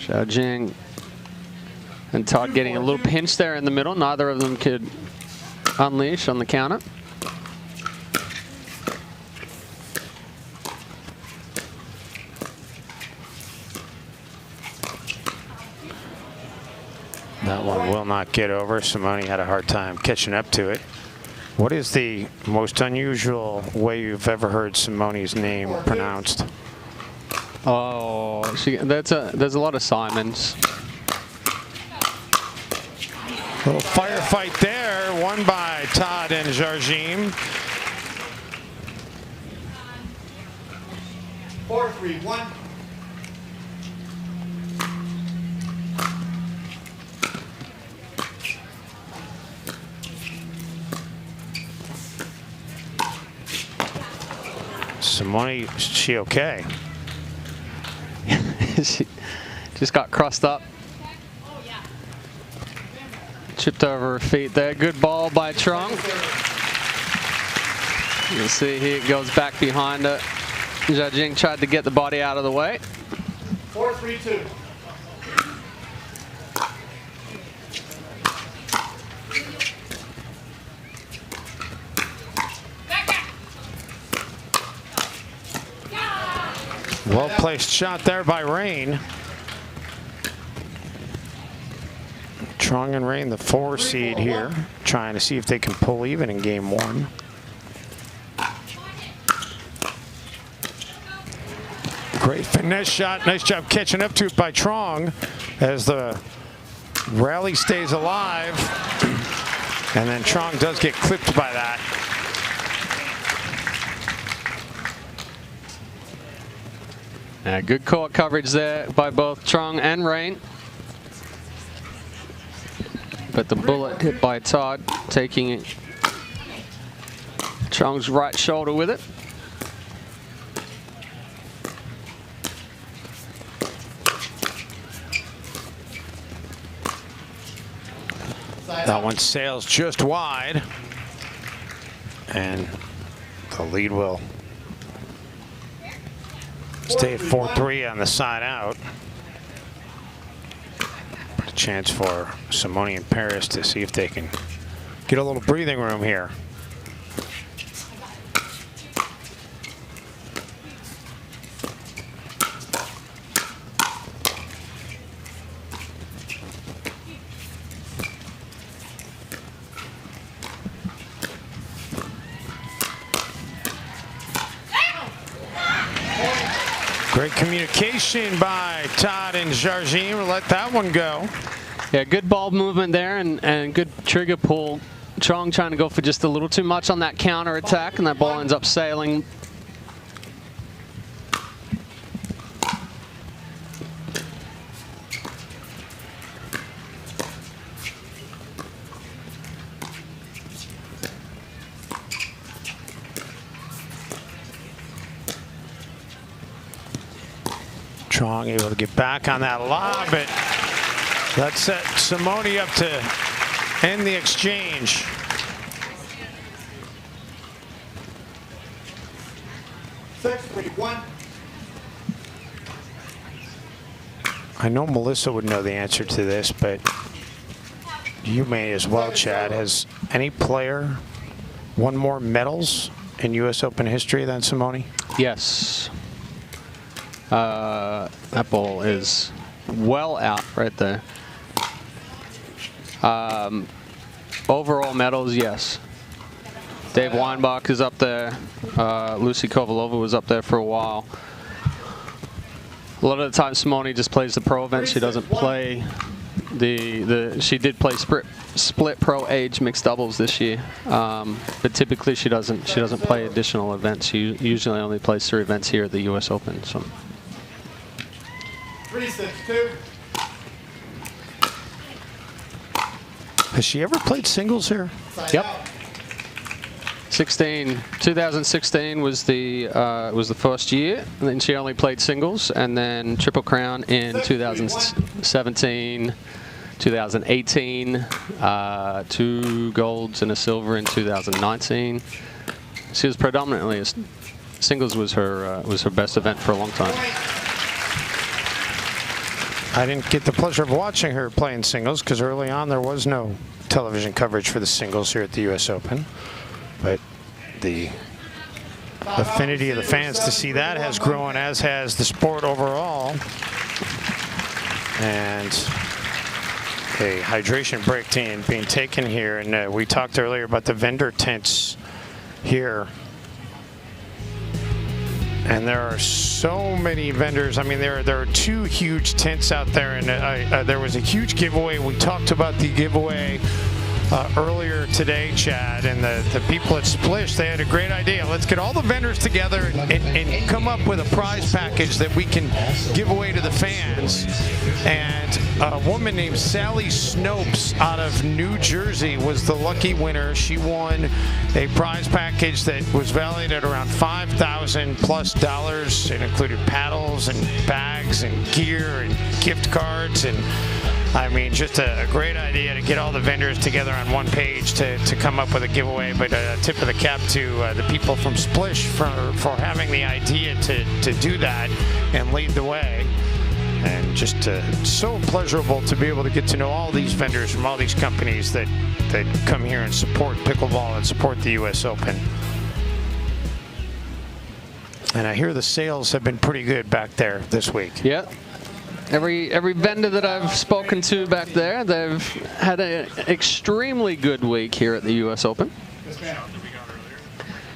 Xiaojing and Todd getting a little pinch there in the middle. Neither of them could unleash on the counter. That one will not get over. Simone had a hard time catching up to it. What is the most unusual way you've ever heard Simone's name pronounced? Oh, there's a lot of Simons. Little firefight there, won by Todd and Jardim. 4-3-1. Simone, is she okay? She just got crossed up. Chipped over her feet there. Good ball by Truong. You'll see he goes back behind it. Xiaojing tried to get the body out of the way. 4-3-2. Well-placed shot there by Rane. Truong and Rane, the 4 seed here, trying to see if they can pull even in game 1. Great finesse shot. Nice job catching up to it by Truong as the rally stays alive. And then Truong does get clipped by that. Yeah, good court coverage there by both Truong and Rane. But the bullet hit by Todd, taking it Truong's right shoulder with it. That one sails just wide. And the lead will stay at 4-3 on the side out. A chance for Simone and Parris to see if they can get a little breathing room here. Great communication by Todd and Jardim. Let that one go. Yeah, good ball movement there and good trigger pull. Truong trying to go for just a little too much on that counter attack, and that ball ends up sailing. Truong able to get back on that lob, but that set Simone up to end the exchange. I know Melissa would know the answer to this, but you may as well, Chad. Has any player won more medals in US Open history than Simone? Yes. That ball is well out right there. Overall medals, yes. Dave Weinbach is up there. Lucy Kovalova was up there for a while. A lot of the time Simone just plays the pro event. She doesn't play she did play split pro age mixed doubles this year, but typically she doesn't play additional events. She usually only plays 3 events here at the US Open. So 3-6-2. Has she ever played singles here? Yep. 2016 was the first year, and then she only played singles, and then Triple Crown in 2017, 2018, 2 golds and a silver in 2019. She was predominantly singles was her best event for a long time. I didn't get the pleasure of watching her playing singles because early on there was no television coverage for the singles here at the US Open. But the affinity of the fans to see that has grown, as has the sport overall. And a hydration break being taken here. And we talked earlier about the vendor tents here. And there are so many vendors. I mean, there are 2 huge tents out there, and there was a huge giveaway. We talked about the giveaway earlier today, Chad, and the people at Splish, they had a great idea. Let's get all the vendors together and come up with a prize package that we can give away to the fans. And a woman named Sally Snopes out of New Jersey was the lucky winner. She won a prize package that was valued at around $5,000+ It included paddles and bags and gear and gift cards, and I mean, just a great idea to get all the vendors together on one page to come up with a giveaway. But a tip of the cap to the people from Splish for having the idea to do that and lead the way. And just so pleasurable to be able to get to know all these vendors from all these companies that come here and support pickleball and support the US Open. And I hear the sales have been pretty good back there this week. Yeah. Every vendor that I've spoken to back there, they've had an extremely good week here at the US Open.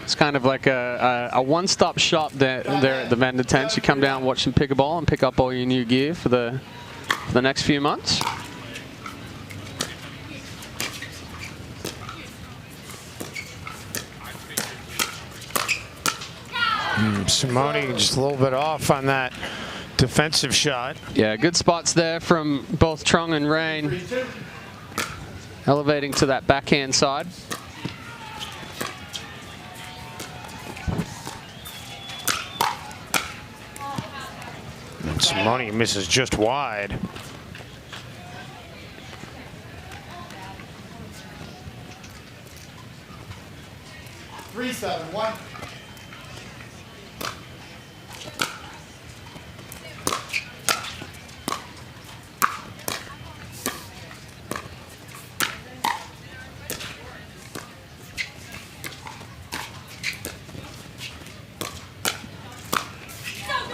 It's kind of like a one-stop shop there at the vendor tents. You come down, watch some pickleball, and pick up all your new gear for the next few months. Simone just a little bit off on that defensive shot. Yeah, good spots there from both Truong and Rane. Elevating to that backhand side. And Simone misses just wide. Three, 7-1.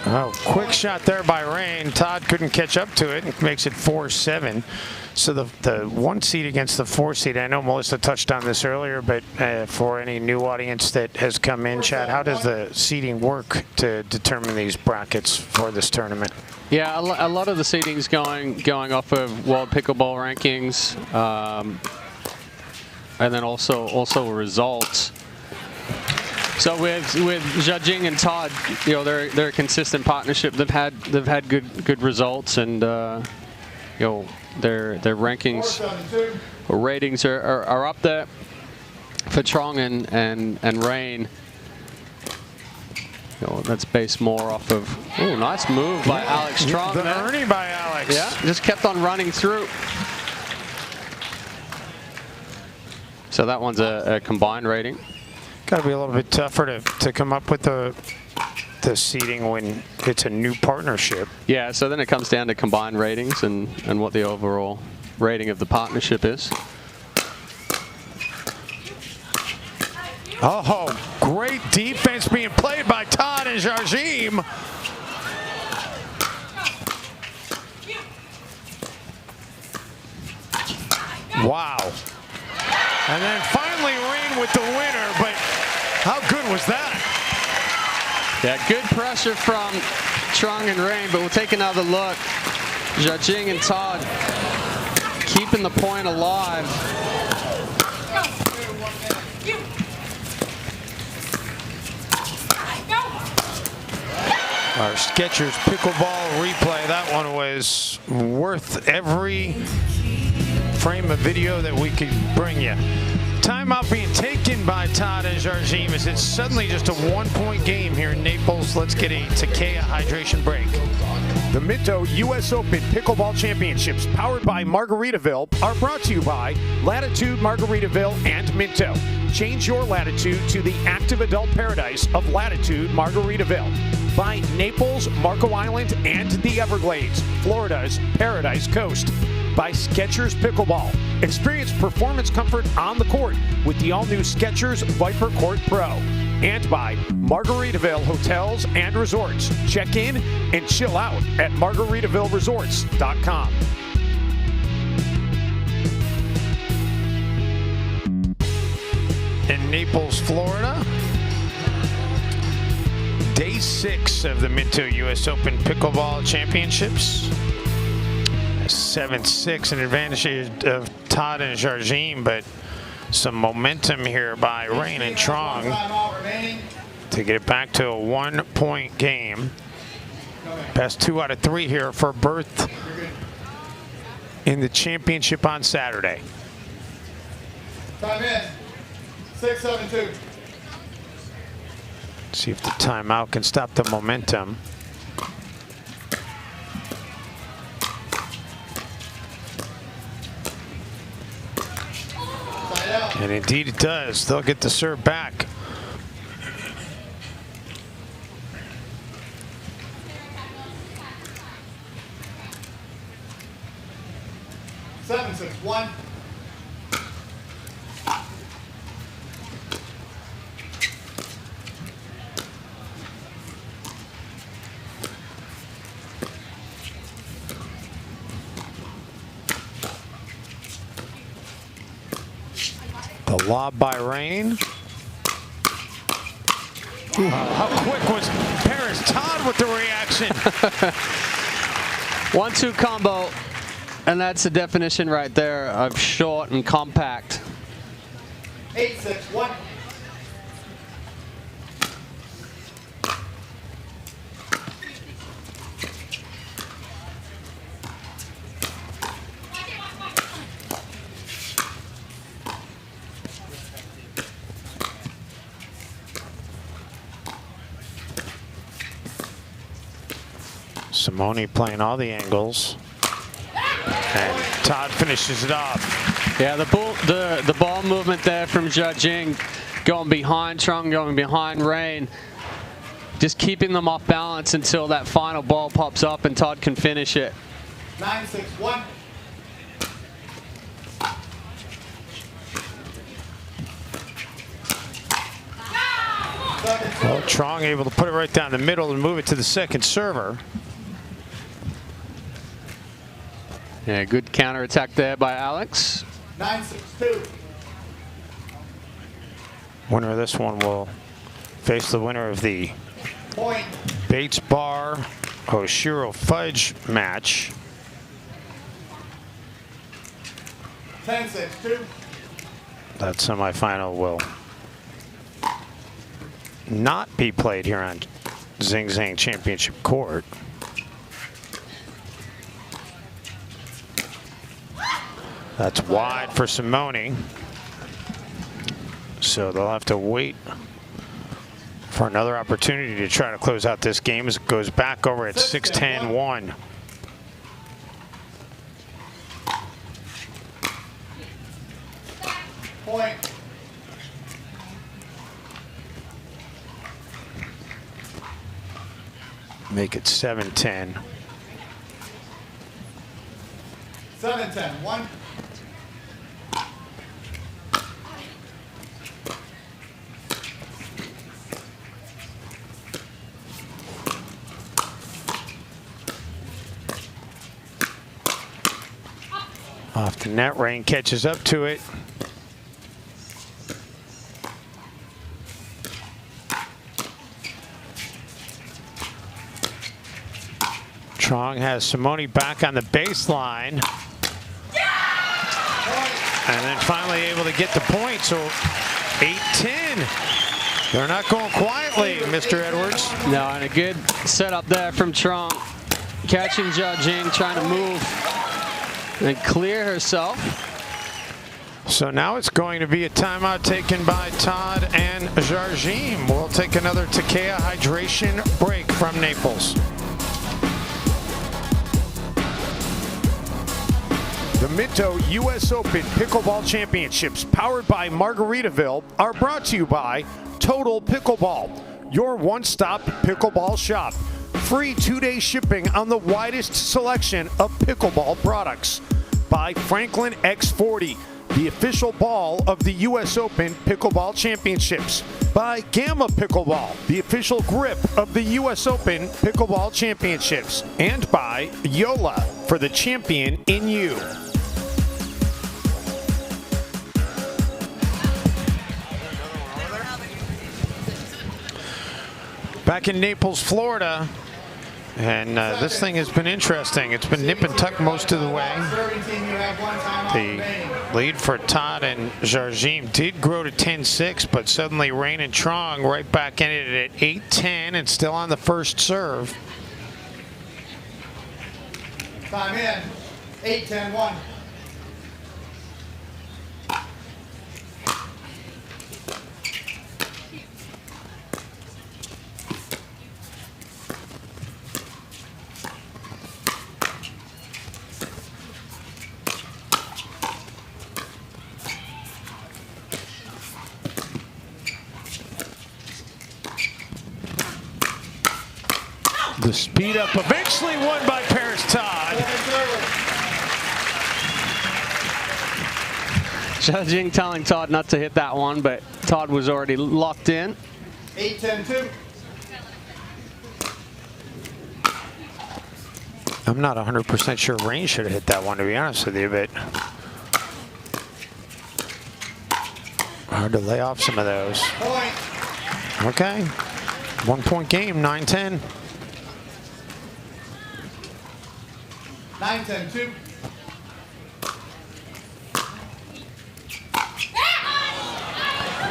Oh, quick shot there by Rane. Todd couldn't catch up to it and makes it 4-7. So the 1 seed against the 4 seed, I know Melissa touched on this earlier, but for any new audience that has come in, Chad, how does the seeding work to determine these brackets for this tournament? Yeah, a lot of the seeding's going off of World Pickleball rankings, and then also results. So with Jardim and Todd, you know, they're a consistent partnership. They've had good results, and you know, their rankings or ratings are up there for Truong and Rane. You know, that's based more off of, oh, nice move by Alix Truong. The earning by Alix. Yeah, just kept on running through. So that one's a combined rating. Got to be a little bit tougher to come up with the seeding when it's a new partnership. Yeah, so then it comes down to combined ratings and what the overall rating of the partnership is. Oh, great defense being played by Todd and Jardim. Wow. And then finally Rane with the winner, but how good was that? Yeah, good pressure from Truong and Rane, but we'll take another look. Jardim and Todd keeping the point alive. Our Skechers pickleball replay, that one was worth every frame of video that we could bring you. Timeout being taken by Todd and Jardim as it's suddenly just a 1-point game here in Naples. Let's get a Takea hydration break. The Minto US Open Pickleball Championships, powered by Margaritaville, are brought to you by Latitude Margaritaville and Minto. Change your latitude to the active adult paradise of Latitude Margaritaville. By Naples, Marco Island, and the Everglades, Florida's Paradise Coast. By Skechers Pickleball. Experience performance comfort on the court with the all-new Skechers Viper Court Pro. And by Margaritaville Hotels and Resorts. Check in and chill out at margaritavilleresorts.com. In Naples, Florida, day 6 of the Minto US Open Pickleball Championships. 7-6, an advantage of Todd and Jardim, but some momentum here by Rane and Truong to get it back to a 1-point game. Best 2 out of 3 here for berth in the championship on Saturday. Time in. 6-7-2. See if the timeout can stop the momentum. And indeed it does. They'll get the serve back. Seven, 6, 1. The lob by Rane. How quick was Parris? Todd with the reaction. 1-2 combo, and that's the definition right there of short and compact. 8-6, 1. Simone playing all the angles. And Todd finishes it off. Yeah, the ball movement there from Jardim, going behind Truong, going behind Rane. Just keeping them off balance until that final ball pops up and Todd can finish it. 9-6, 1. Well, Truong able to put it right down the middle and move it to the second server. Yeah, good counter attack there by Alix. 9-6-2. Winner of this one will face the winner of the Point. Bates Bar Oshiro Fudge match. 10-6-2. That semifinal will not be played here on Zing Zang Championship Court. That's wide for Simone. So they'll have to wait for another opportunity to try to close out this game as it goes back over at 6-10-1. Point. Make it 7-10. 7-10-1. Off the net, Rane catches up to it. Truong has Simone back on the baseline. And then finally able to get the point, so 8-10. They're not going quietly, Mr. Edwards. No, and a good setup there from Truong. Catching Jardim, trying to move and clear herself. So now it's going to be a timeout taken by Todd and Jardim. We'll take another Takea hydration break from Naples. The Minto US Open Pickleball Championships, powered by Margaritaville, are brought to you by Total Pickleball, your one-stop pickleball shop. Free 2-day shipping on the widest selection of pickleball products. By Franklin X40, the official ball of the US Open Pickleball Championships. By Gamma Pickleball, the official grip of the US Open Pickleball Championships. And by Yola, for the champion in you. Back in Naples, Florida, and this thing has been interesting. It's been nip and tuck most of the way. The lead for Todd and Jardim did grow to 10-6, but suddenly Rane and Truong right back in it at 8-10 and still on the first serve. Time in. 8-10-1. The speed up eventually won by Parris Todd. Judging telling Todd not to hit that one, but Todd was already locked in. 8-10-2. I'm not 100% sure Rane should have hit that one, to be honest with you, but hard to lay off some of those. Okay, 1-point game, 9-10. 9-10-2.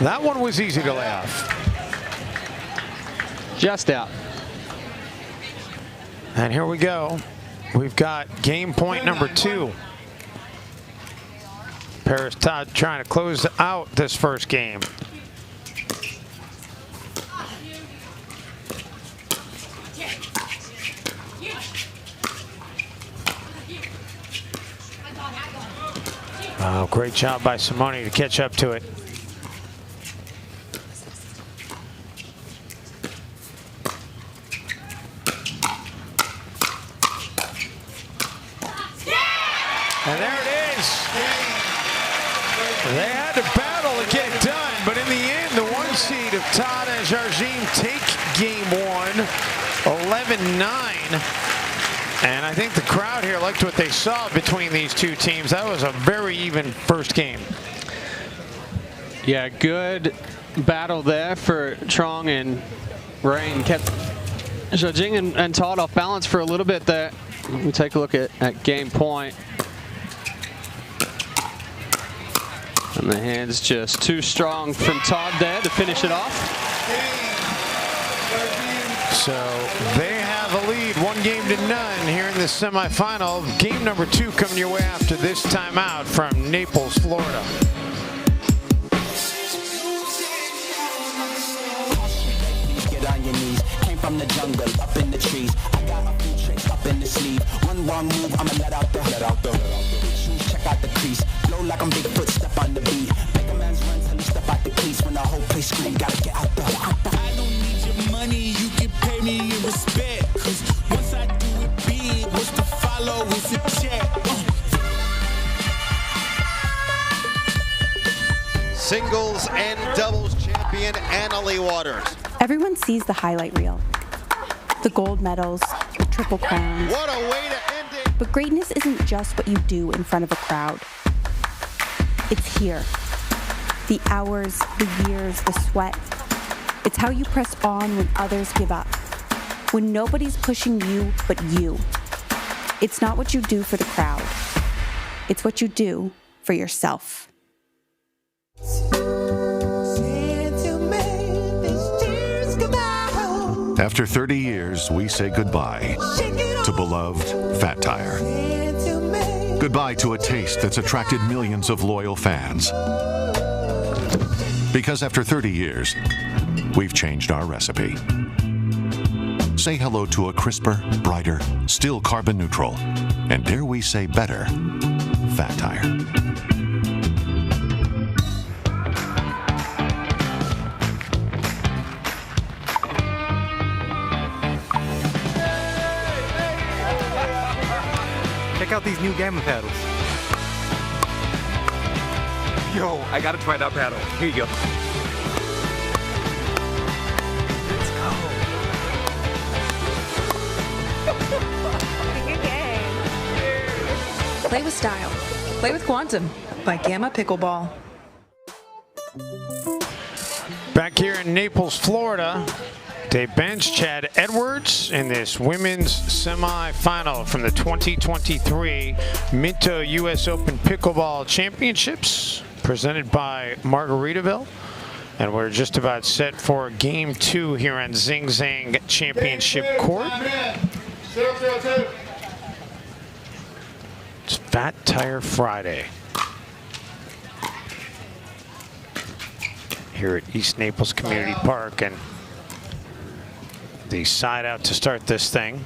That one was easy to lay off. Just out. And here we go. We've got game point number 2. Parris Todd trying to close out this first game. Oh, great job by Simone to catch up to it. And there it is. They had to battle to get it done, but in the end, the 1 seed of Todd and Jardim take game 1, 11-9. And I think the crowd here liked what they saw between these two teams. That was a very even first game. Yeah, good battle there for Truong, and Rane kept Jardim and Todd off balance for a little bit there. We take a look at game point. And the hands just too strong from Todd there to finish it off. So they have a lead, 1-0 here in the semifinal. Game number 2 coming your way after this timeout from Naples, Florida. Get on your knees. Came from the jungle, up in the trees. I got a few tricks up in the sleeve. One wrong move, I'ma let out the shoes, check out the crease. Blow like I'm Bigfoot, step on the beat. Make a man's run till he step out the crease. When the whole place scream, gotta get out the. I don't need your money, you can pay me in respect. Cause once I do it big, what's to follow is a check. Singles and doubles champion Annalie Waters. Everyone sees the highlight reel. The gold medals, the triple crowns. What a way to end it! But greatness isn't just what you do in front of a crowd. It's here. The hours, the years, the sweat. It's how you press on when others give up. When nobody's pushing you but you. It's not what you do for the crowd. It's what you do for yourself. After 30 years, we say goodbye to beloved Fat Tire. Goodbye to a taste that's attracted millions of loyal fans. Because after 30 years, we've changed our recipe. Say hello to a crisper, brighter, still carbon neutral, and dare we say better, Fat Tire. Check out these new Gamma paddles. Yo, I gotta try that paddle. Here you go. Let's go. Play with style. Play with Quantum by Gamma Pickleball. Back here in Naples, Florida, Benz, Chad Edwards in this women's semifinal from the 2023 Minto US Open Pickleball Championships presented by Margaritaville. And we're just about set for game 2 here on Zing Zang Championship Court. 0-0-2. It's Fat Tire Friday here at East Naples Community Park, and the side out to start this thing.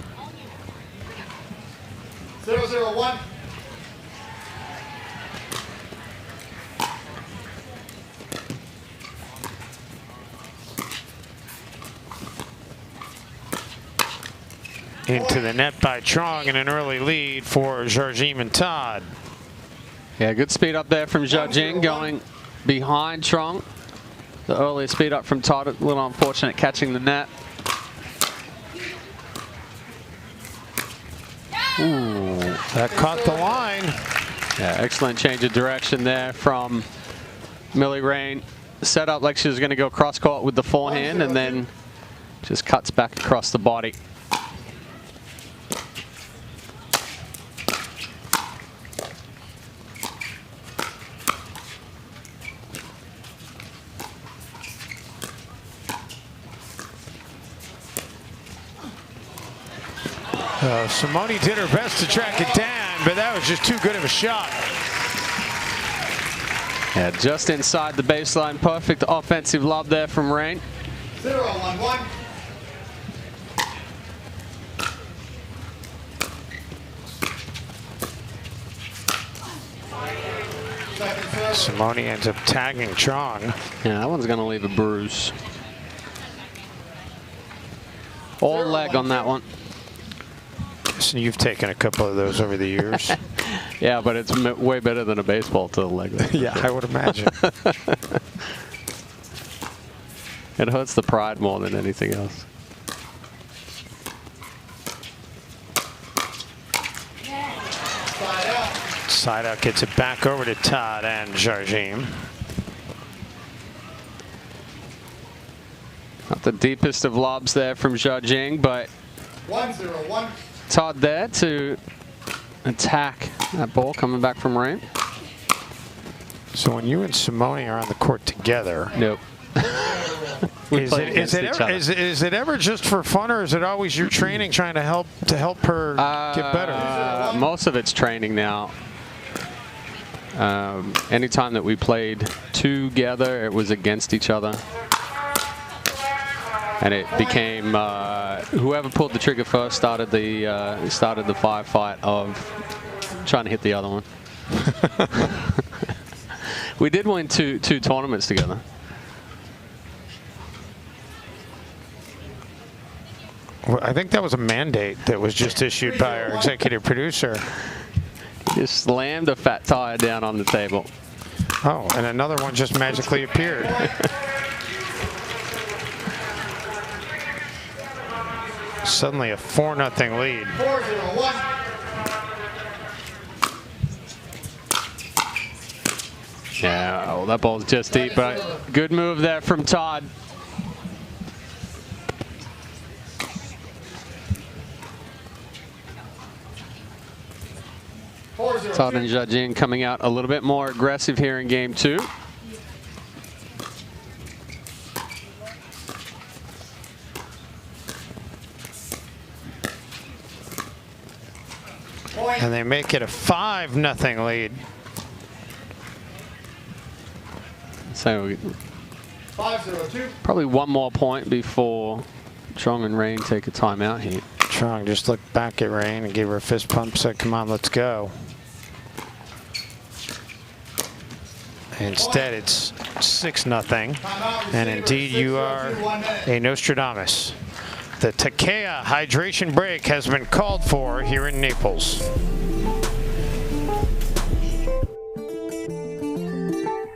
0-0-1. Into the net by Truong, and an early lead for Jardim and Todd. Yeah, good speed up there from Jardim going behind Truong. The earlier speed up from Todd, a little unfortunate catching the net. Ooh, that caught the line. Yeah, excellent change of direction there from Millie Rane. Set up like she was going to go cross court with the forehand, and then just cuts back across the body. Simone did her best to track it down, but that was just too good of a shot. Yeah, just inside the baseline. Perfect offensive lob there from Rane. 0-1-1. Simone ends up tagging Truong. Yeah, that one's going to leave a bruise. All leg on that one. So you've taken a couple of those over the years. Yeah, but it's way better than a baseball to the leg. Yeah, I would imagine. It hurts the pride more than anything else. Side out gets it back over to Todd and Jardim. Not the deepest of lobs there from Jardim, but 1-0-1. Todd there to attack that ball coming back from Rane. So when you and Simone are on the court together, nope. Is it ever just for fun, or is it always your training trying to help her get better? Most of it's training now. Anytime that we played together, it was against each other, and it became whoever pulled the trigger first started the firefight of trying to hit the other one. We did win two tournaments together. Well, I think that was a mandate that was just issued by our executive producer. He just slammed a fat tire down on the table. Oh, and another one just magically appeared. Suddenly a 4-0 lead. 4-0-1. Yeah, oh, that ball's just deep, but good move there from Todd. Todd and Jardim coming out a little bit more aggressive here in game 2. And they make it a 5-0 lead. So 5-0-2. probably one more point before Truong and Rane take a timeout here. Truong just looked back at Rane and gave her a fist pump, said, come on, let's go. Instead, it's 6-0. And indeed, you are a Nostradamus. The Takea hydration break has been called for here in Naples.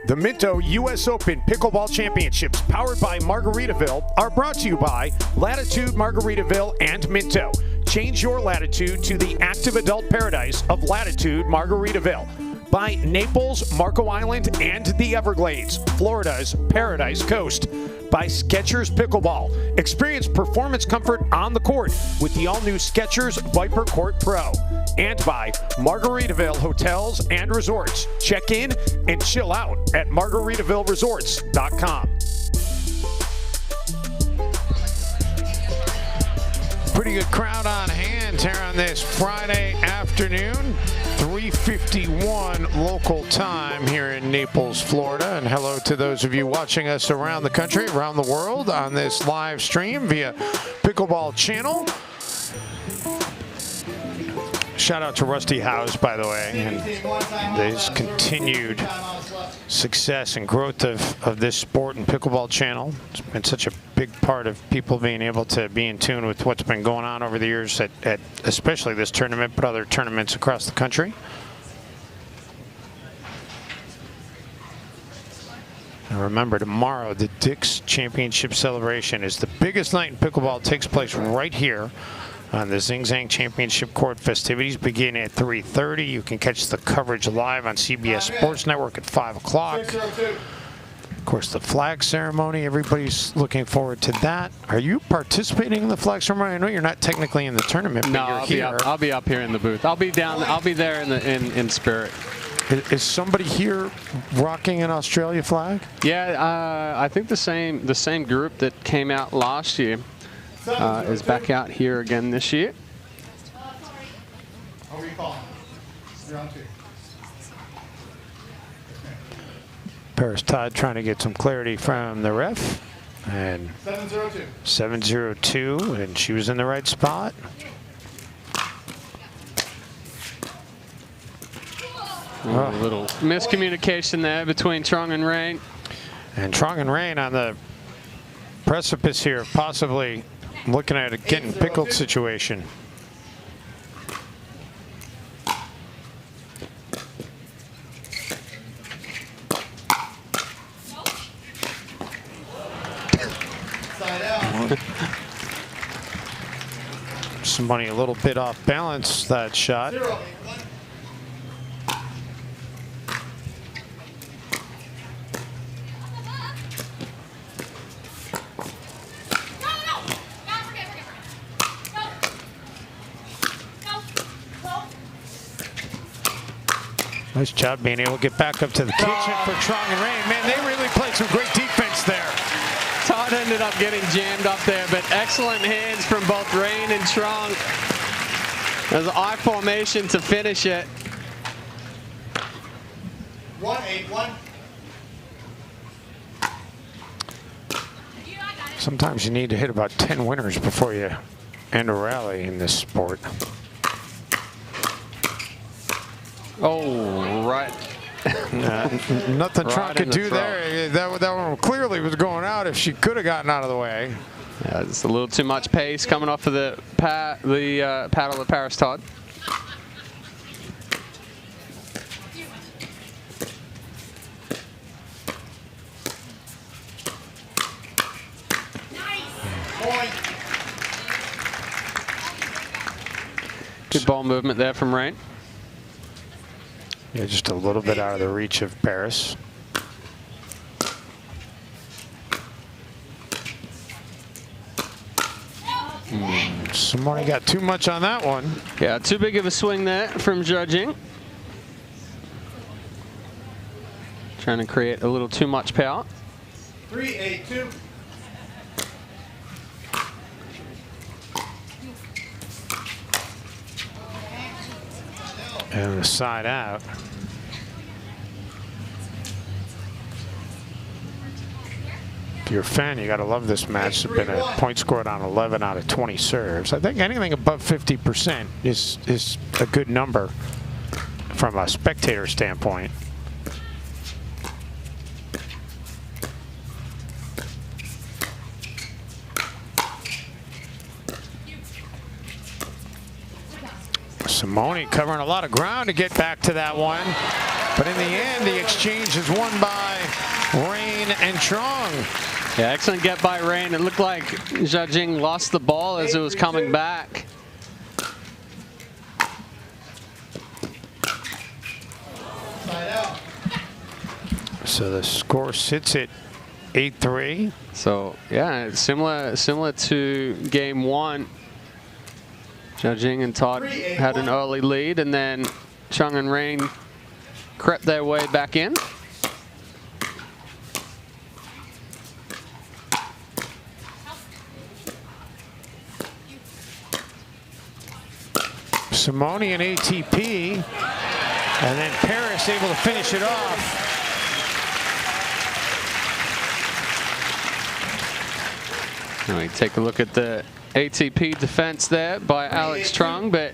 The Minto US Open Pickleball Championships, powered by Margaritaville, are brought to you by Latitude Margaritaville and Minto. Change your latitude to the active adult paradise of Latitude Margaritaville. By Naples, Marco Island, and the Everglades, Florida's Paradise Coast. By Skechers Pickleball. Experience performance comfort on the court with the all-new Skechers Viper Court Pro. And by Margaritaville Hotels and Resorts. Check in and chill out at margaritavilleresorts.com. Pretty good crowd on hand here on this Friday afternoon. 3:51 local time here in Naples, Florida. And hello to those of you watching us around the country, around the world on this live stream via Pickleball Channel. Shout out to Rusty House, by the way, and this continued success and growth of this sport and Pickleball Channel. It's been such a big part of people being able to be in tune with what's been going on over the years at especially this tournament, but other tournaments across the country. And remember, tomorrow, the Dick's Championship celebration is the biggest night in pickleball. It takes place right here on the Zing Zang Championship Court. Festivities begin at 3:30. You can catch the coverage live on CBS Sports Network at 5 o'clock. Of course, the flag ceremony, everybody's looking forward to that. Are you participating in the flag ceremony? I know you're not technically in the tournament, but no, you're here. I'll be up here in the booth. I'll be there in spirit. Is somebody here rocking an Australia flag? Yeah, I think the same group that came out last year is back out here again this year. How are you calling? You're on 2. Parris Todd trying to get some clarity from the ref. And 7-0-2. 7-0-2, and she was in the right spot. A little miscommunication there between Truong and Rane. And Truong and Rane on the precipice here of possibly looking at a getting pickled situation. Somebody a little bit off balance that shot. Nice job being able to get back up to the kitchen for Truong and Rane. Man, they really played some great defense there. Todd ended up getting jammed up there, but excellent hands from both Rane and Truong. There's an I formation to finish it. 1-8-1. Sometimes you need to hit about 10 winners before you end a rally in this sport. Oh, right. Nothing Truong could do there. That one clearly was going out if she could have gotten out of the way. Yeah, it's a little too much pace coming off of the paddle of Parris Todd. Good ball movement there from Rane. Yeah, just a little bit out of the reach of Parris. Simone got too much on that one. Yeah, too big of a swing there from judging. Trying to create a little too much power. 3-8-2. And a side out. If you're a fan, you got to love this match. It's been a point scored on 11 out of 20 serves. I think anything above 50% is a good number from a spectator standpoint. Simone covering a lot of ground to get back to that one. But in the end, the exchange is won by Rane and Truong. Yeah, excellent get by Rane. It looked like Jardim lost the ball as it was coming back. So the score sits at 8-3. So yeah, it's similar to game one. Jardim and Todd had an early lead, and then Truong and Rane crept their way back in. Simone and ATP, and then Parris able to finish it off. Now we take a look at the ATP defense there by Alix Truong, but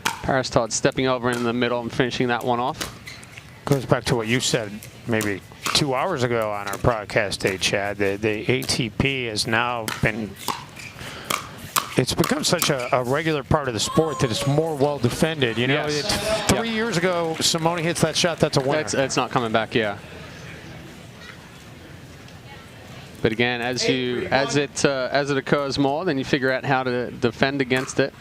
Parris Todd stepping over in the middle and finishing that one off. Goes back to what you said maybe 2 hours ago on our broadcast day, Chad. The ATP has now been, it's become such a regular part of the sport that it's more well defended. You know, Yes. it's 3 years ago, Simone hits that shot, that's a winner. It's not coming back, yeah. But again, as it occurs more, then you figure out how to defend against it.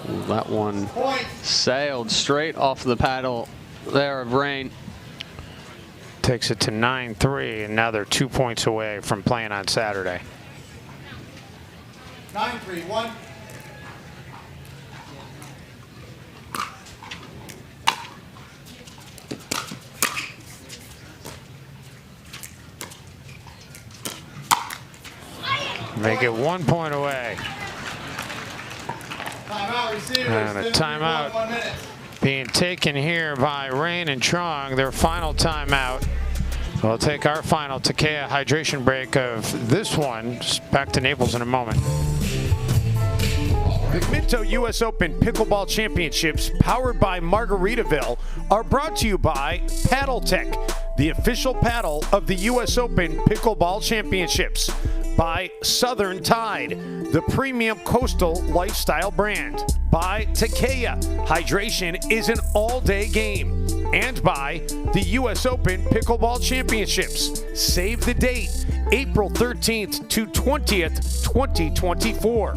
Ooh, that one sailed straight off the paddle there of Rane. Takes it to 9-3, and now they're 2 points away from playing on Saturday. 9-3-1. Make it 1 point away. Timeout, receivers. And a timeout 1 minute. being taken here by Rane and Truong, their final timeout. We'll take our final Takea hydration break of this one. Back to Naples in a moment. The Minto US Open Pickleball Championships, powered by Margaritaville, are brought to you by Paddle Tech, the official paddle of the US Open Pickleball Championships. By Southern Tide, the premium coastal lifestyle brand. By Takea, hydration is an all-day game. And by the US Open Pickleball Championships. Save the date, April 13th to 20th, 2024.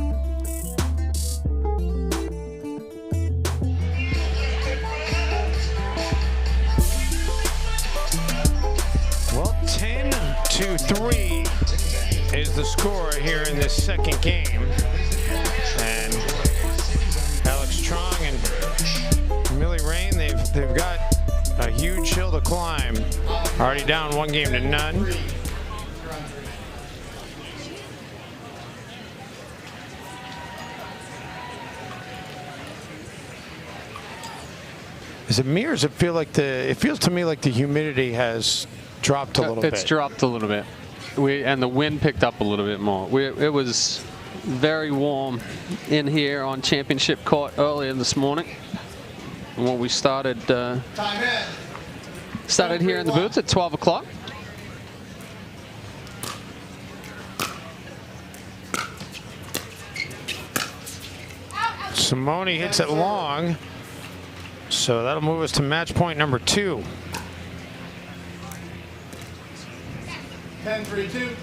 Well, 10-3 is the score here in this second game. And Alix, Truong, and Rane, they've got a huge hill to climb. Already down 1 game to none. Is it me, or does it feel like it feels to me like the humidity has dropped a little bit? It's dropped a little bit. And the wind picked up a little bit more. It was very warm in here on championship court earlier this morning. And when we started here in the booth at 12 o'clock. Simone hits it long. So that'll move us to match point number 2. 10-3-2.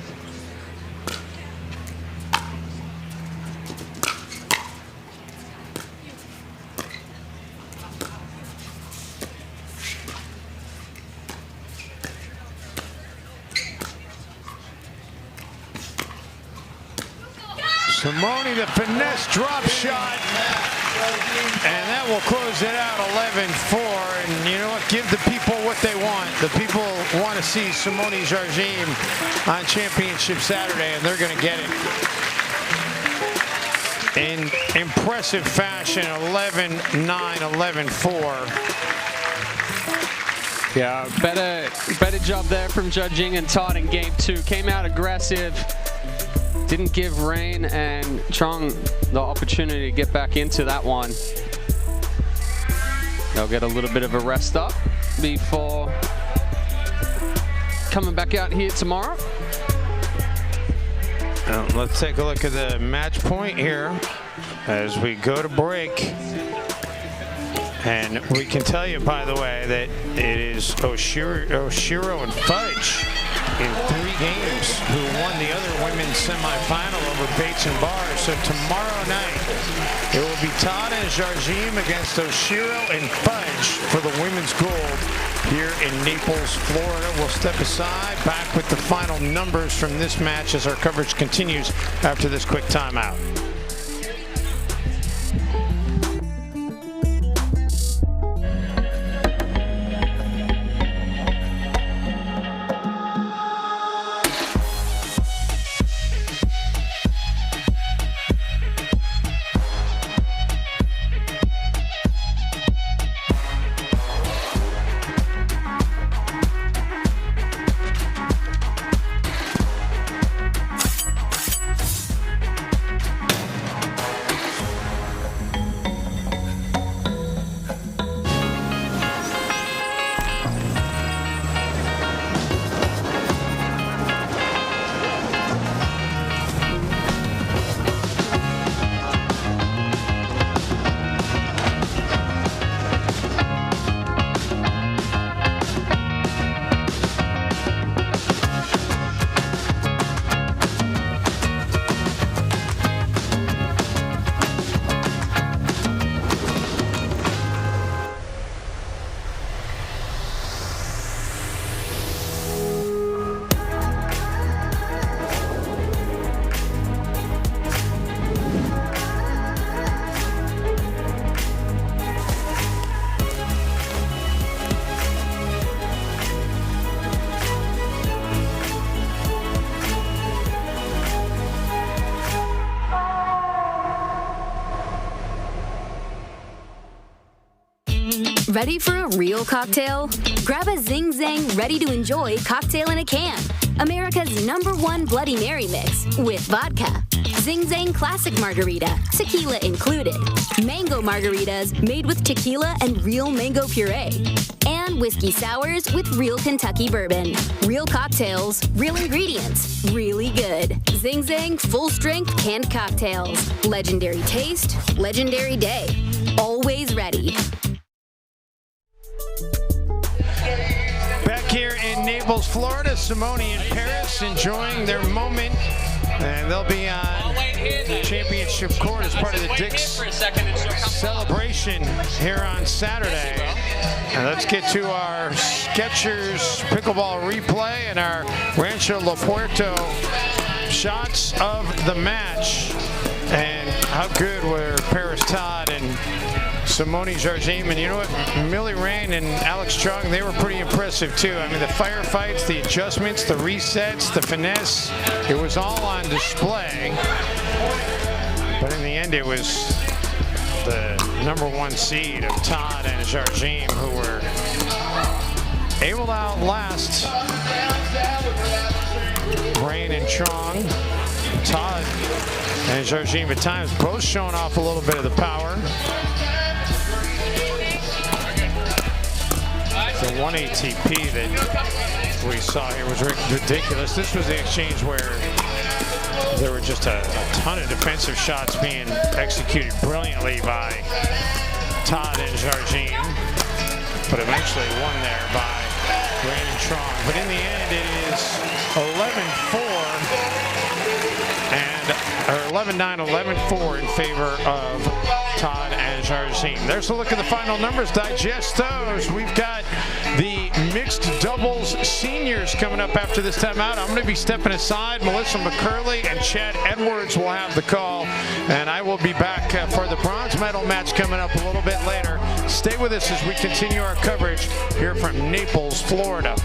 Simone, the finesse drop shot. And that will close it out 11-4. And you know what? Give the people what they want. The people want to see Simone Jardim on Championship Saturday, and they're going to get it in impressive fashion. 11-9, 11-4. Yeah, better job there from Judging and Todd in game 2. Came out aggressive. Didn't give Rane and Truong the opportunity to get back into that one. They'll get a little bit of a rest up before coming back out here tomorrow. Let's take a look at the match point here as we go to break. And we can tell you, by the way, that it is Oshiro and Fudge in 3 games who won the other women's semifinal over Bates and Barr. So tomorrow night, it will be Todd and Jardim against Oshiro and Fudge for the women's gold here in Naples, Florida. We'll step aside, back with the final numbers from this match as our coverage continues after this quick timeout. Ready for a real cocktail? Grab a Zing Zang ready-to-enjoy cocktail in a can. America's #1 Bloody Mary mix with vodka. Zing Zang Classic Margarita, tequila included. Mango margaritas made with tequila and real mango puree. And whiskey sours with real Kentucky bourbon. Real cocktails, real ingredients, really good. Zing Zang full-strength canned cocktails. Legendary taste, legendary day. Always ready. Back here in Naples, Florida, Simone and Parris enjoying their moment, and they'll be on championship court as part of the Dick's celebration here on Saturday. And let's get to our Skechers pickleball replay and our Rancho La Puerto shots of the match. And how good were Parris, Todd, and Simone, Jardim, and you know what? Millie, Rane, and Alix Truong, they were pretty impressive too. I mean, the firefights, the adjustments, the resets, the finesse, it was all on display. But in the end, it was the #1 seed of Todd and Jardim who were able to outlast Rane and Truong. Todd and Jardim at times both showing off a little bit of the power. The 1 ATP that we saw here was ridiculous. This was the exchange where there were just a ton of defensive shots being executed brilliantly by Todd and Jardim, but eventually won there by Rane and Truong. But in the end, it is 11-4 or 11-9, 11-4 in favor of Todd and Jardim. There's a look at the final numbers. Digest those. We've got the mixed doubles seniors coming up after this timeout. I'm going to be stepping aside. Melissa McCurley and Chad Edwards will have the call, and I will be back for the bronze medal match coming up a little bit later. Stay with us as we continue our coverage here from Naples, Florida.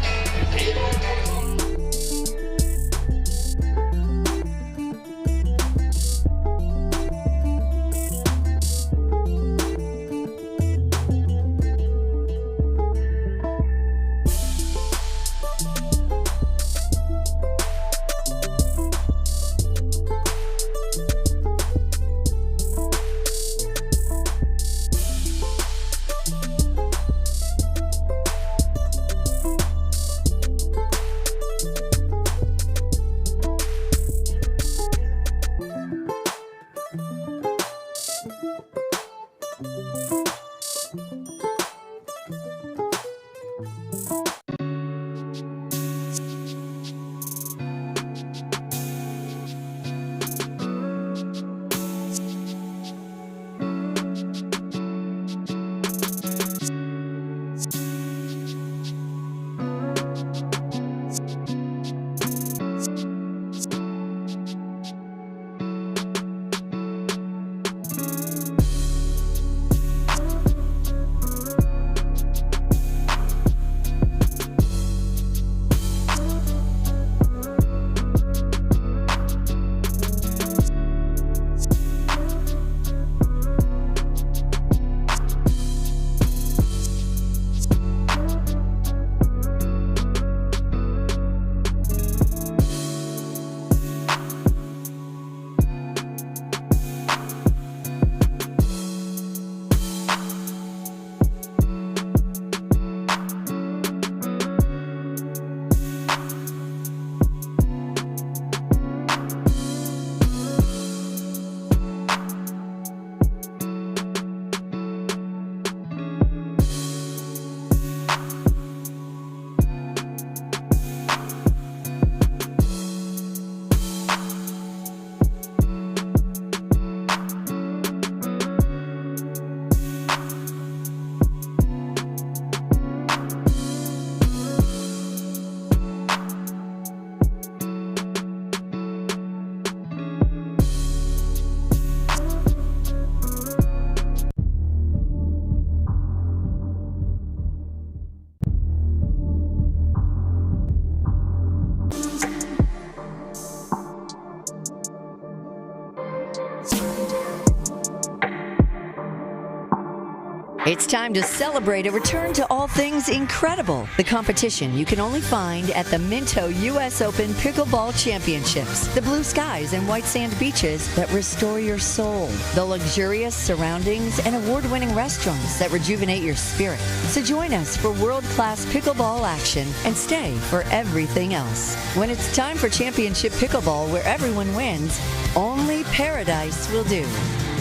It's time to celebrate a return to all things incredible. The competition you can only find at the Minto US Open Pickleball Championships. The blue skies and white sand beaches that restore your soul. The luxurious surroundings and award-winning restaurants that rejuvenate your spirit. So join us for world-class pickleball action and stay for everything else. When it's time for championship pickleball where everyone wins, only paradise will do.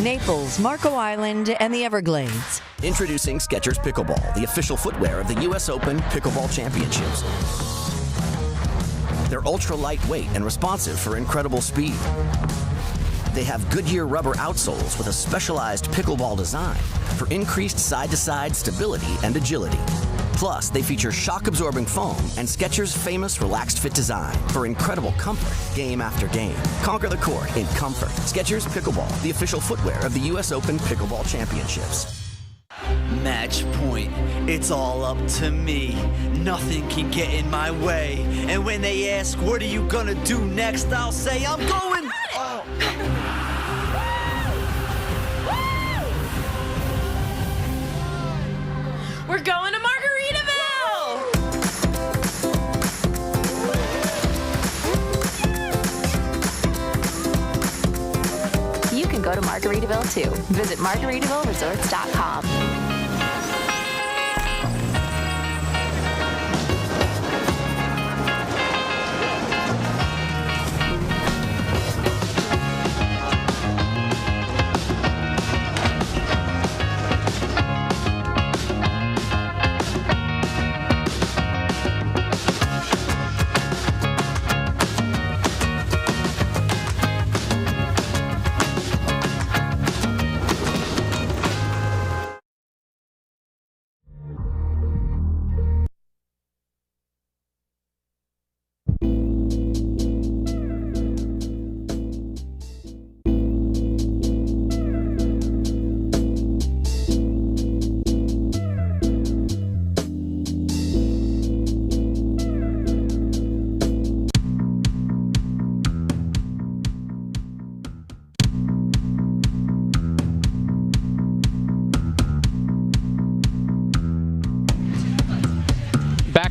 Naples, Marco Island, and the Everglades. Introducing Skechers Pickleball, the official footwear of the US Open Pickleball Championships. They're ultra lightweight and responsive for incredible speed. They have Goodyear rubber outsoles with a specialized pickleball design for increased side-to-side stability and agility. Plus, they feature shock-absorbing foam and Skechers' famous Relaxed Fit design for incredible comfort game after game. Conquer the court in comfort. Skechers Pickleball, the official footwear of the US Open Pickleball Championships. Match point, it's all up to me. Nothing can get in my way. And when they ask, what are you gonna do next? I'll say, I'm going. Oh. We're going to Margaritaville! You can go to Margaritaville too. Visit MargaritavilleResorts.com.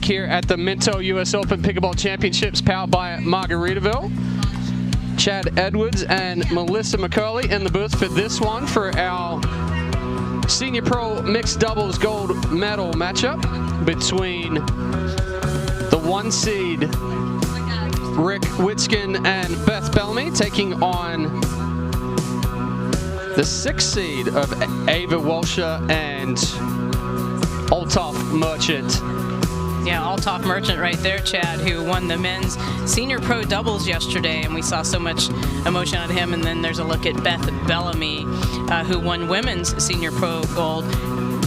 Here at the Minto US Open Pickleball Championships, powered by Margaritaville. Chad Edwards and Melissa McCurley in the booth for this one for our Senior Pro Mixed Doubles Gold Medal matchup between the 1 seed Rick Witskin and Beth Bellamy taking on the 6 seed of Ava Walsher and Olthoff Merchant. Yeah, Olthoff Merchant right there, Chad, who won the men's senior pro doubles yesterday, and we saw so much emotion out of him. And then there's a look at Beth Bellamy, who won women's senior pro gold.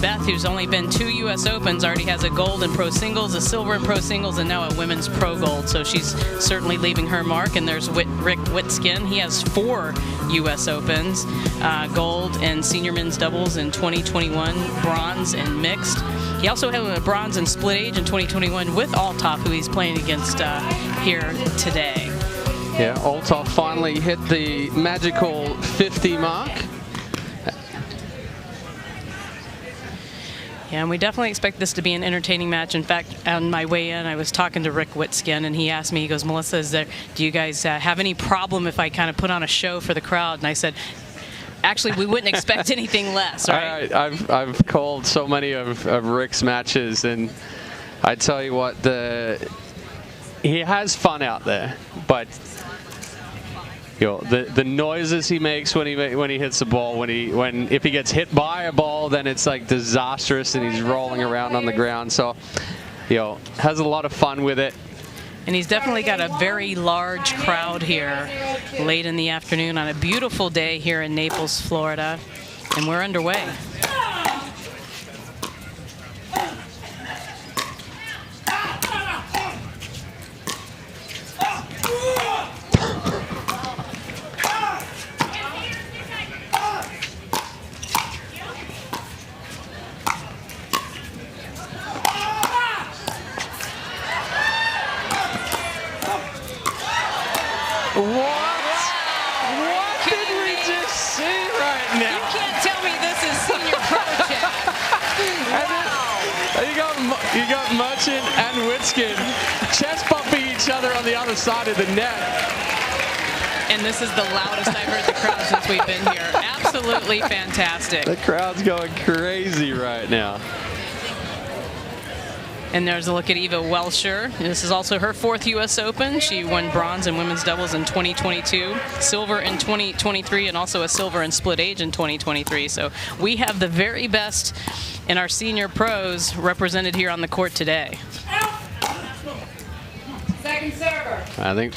Beth, who's only been 2 U.S. Opens, already has a gold in pro singles, a silver in pro singles, and now a women's pro gold. So she's certainly leaving her mark. And there's Rick Witskin. He has 4 U.S. Opens, gold in senior men's doubles in 2021, bronze and mixed. He also had a bronze in split age in 2021 with Olthoff, who he's playing against here today. Yeah, Olthoff finally hit the magical 50 mark. Yeah, and we definitely expect this to be an entertaining match. In fact, on my way in, I was talking to Rick Witskin, and he asked me, he goes, Melissa, do you guys have any problem if I kind of put on a show for the crowd? And I said, actually, we wouldn't expect anything less, right? I've called so many of Rick's matches, and I tell you what, he has fun out there, but you know, the noises he makes when he hits the ball, if he gets hit by a ball, then it's like disastrous, and he's rolling around on the ground. So, you know, has a lot of fun with it. And he's definitely got a very large crowd here late in the afternoon on a beautiful day here in Naples, Florida. And we're underway. You got Merchant and Witskin chest bumping each other on the other side of the net. And this is the loudest I've heard the crowd since we've been here. Absolutely fantastic. The crowd's going crazy right now. And there's a look at Eva Welsher. This is also her 4th U.S. Open. She won bronze in women's doubles in 2022, silver in 2023, and also a silver in split age in 2023. So we have the very best in our senior pros represented here on the court today. Second server. I think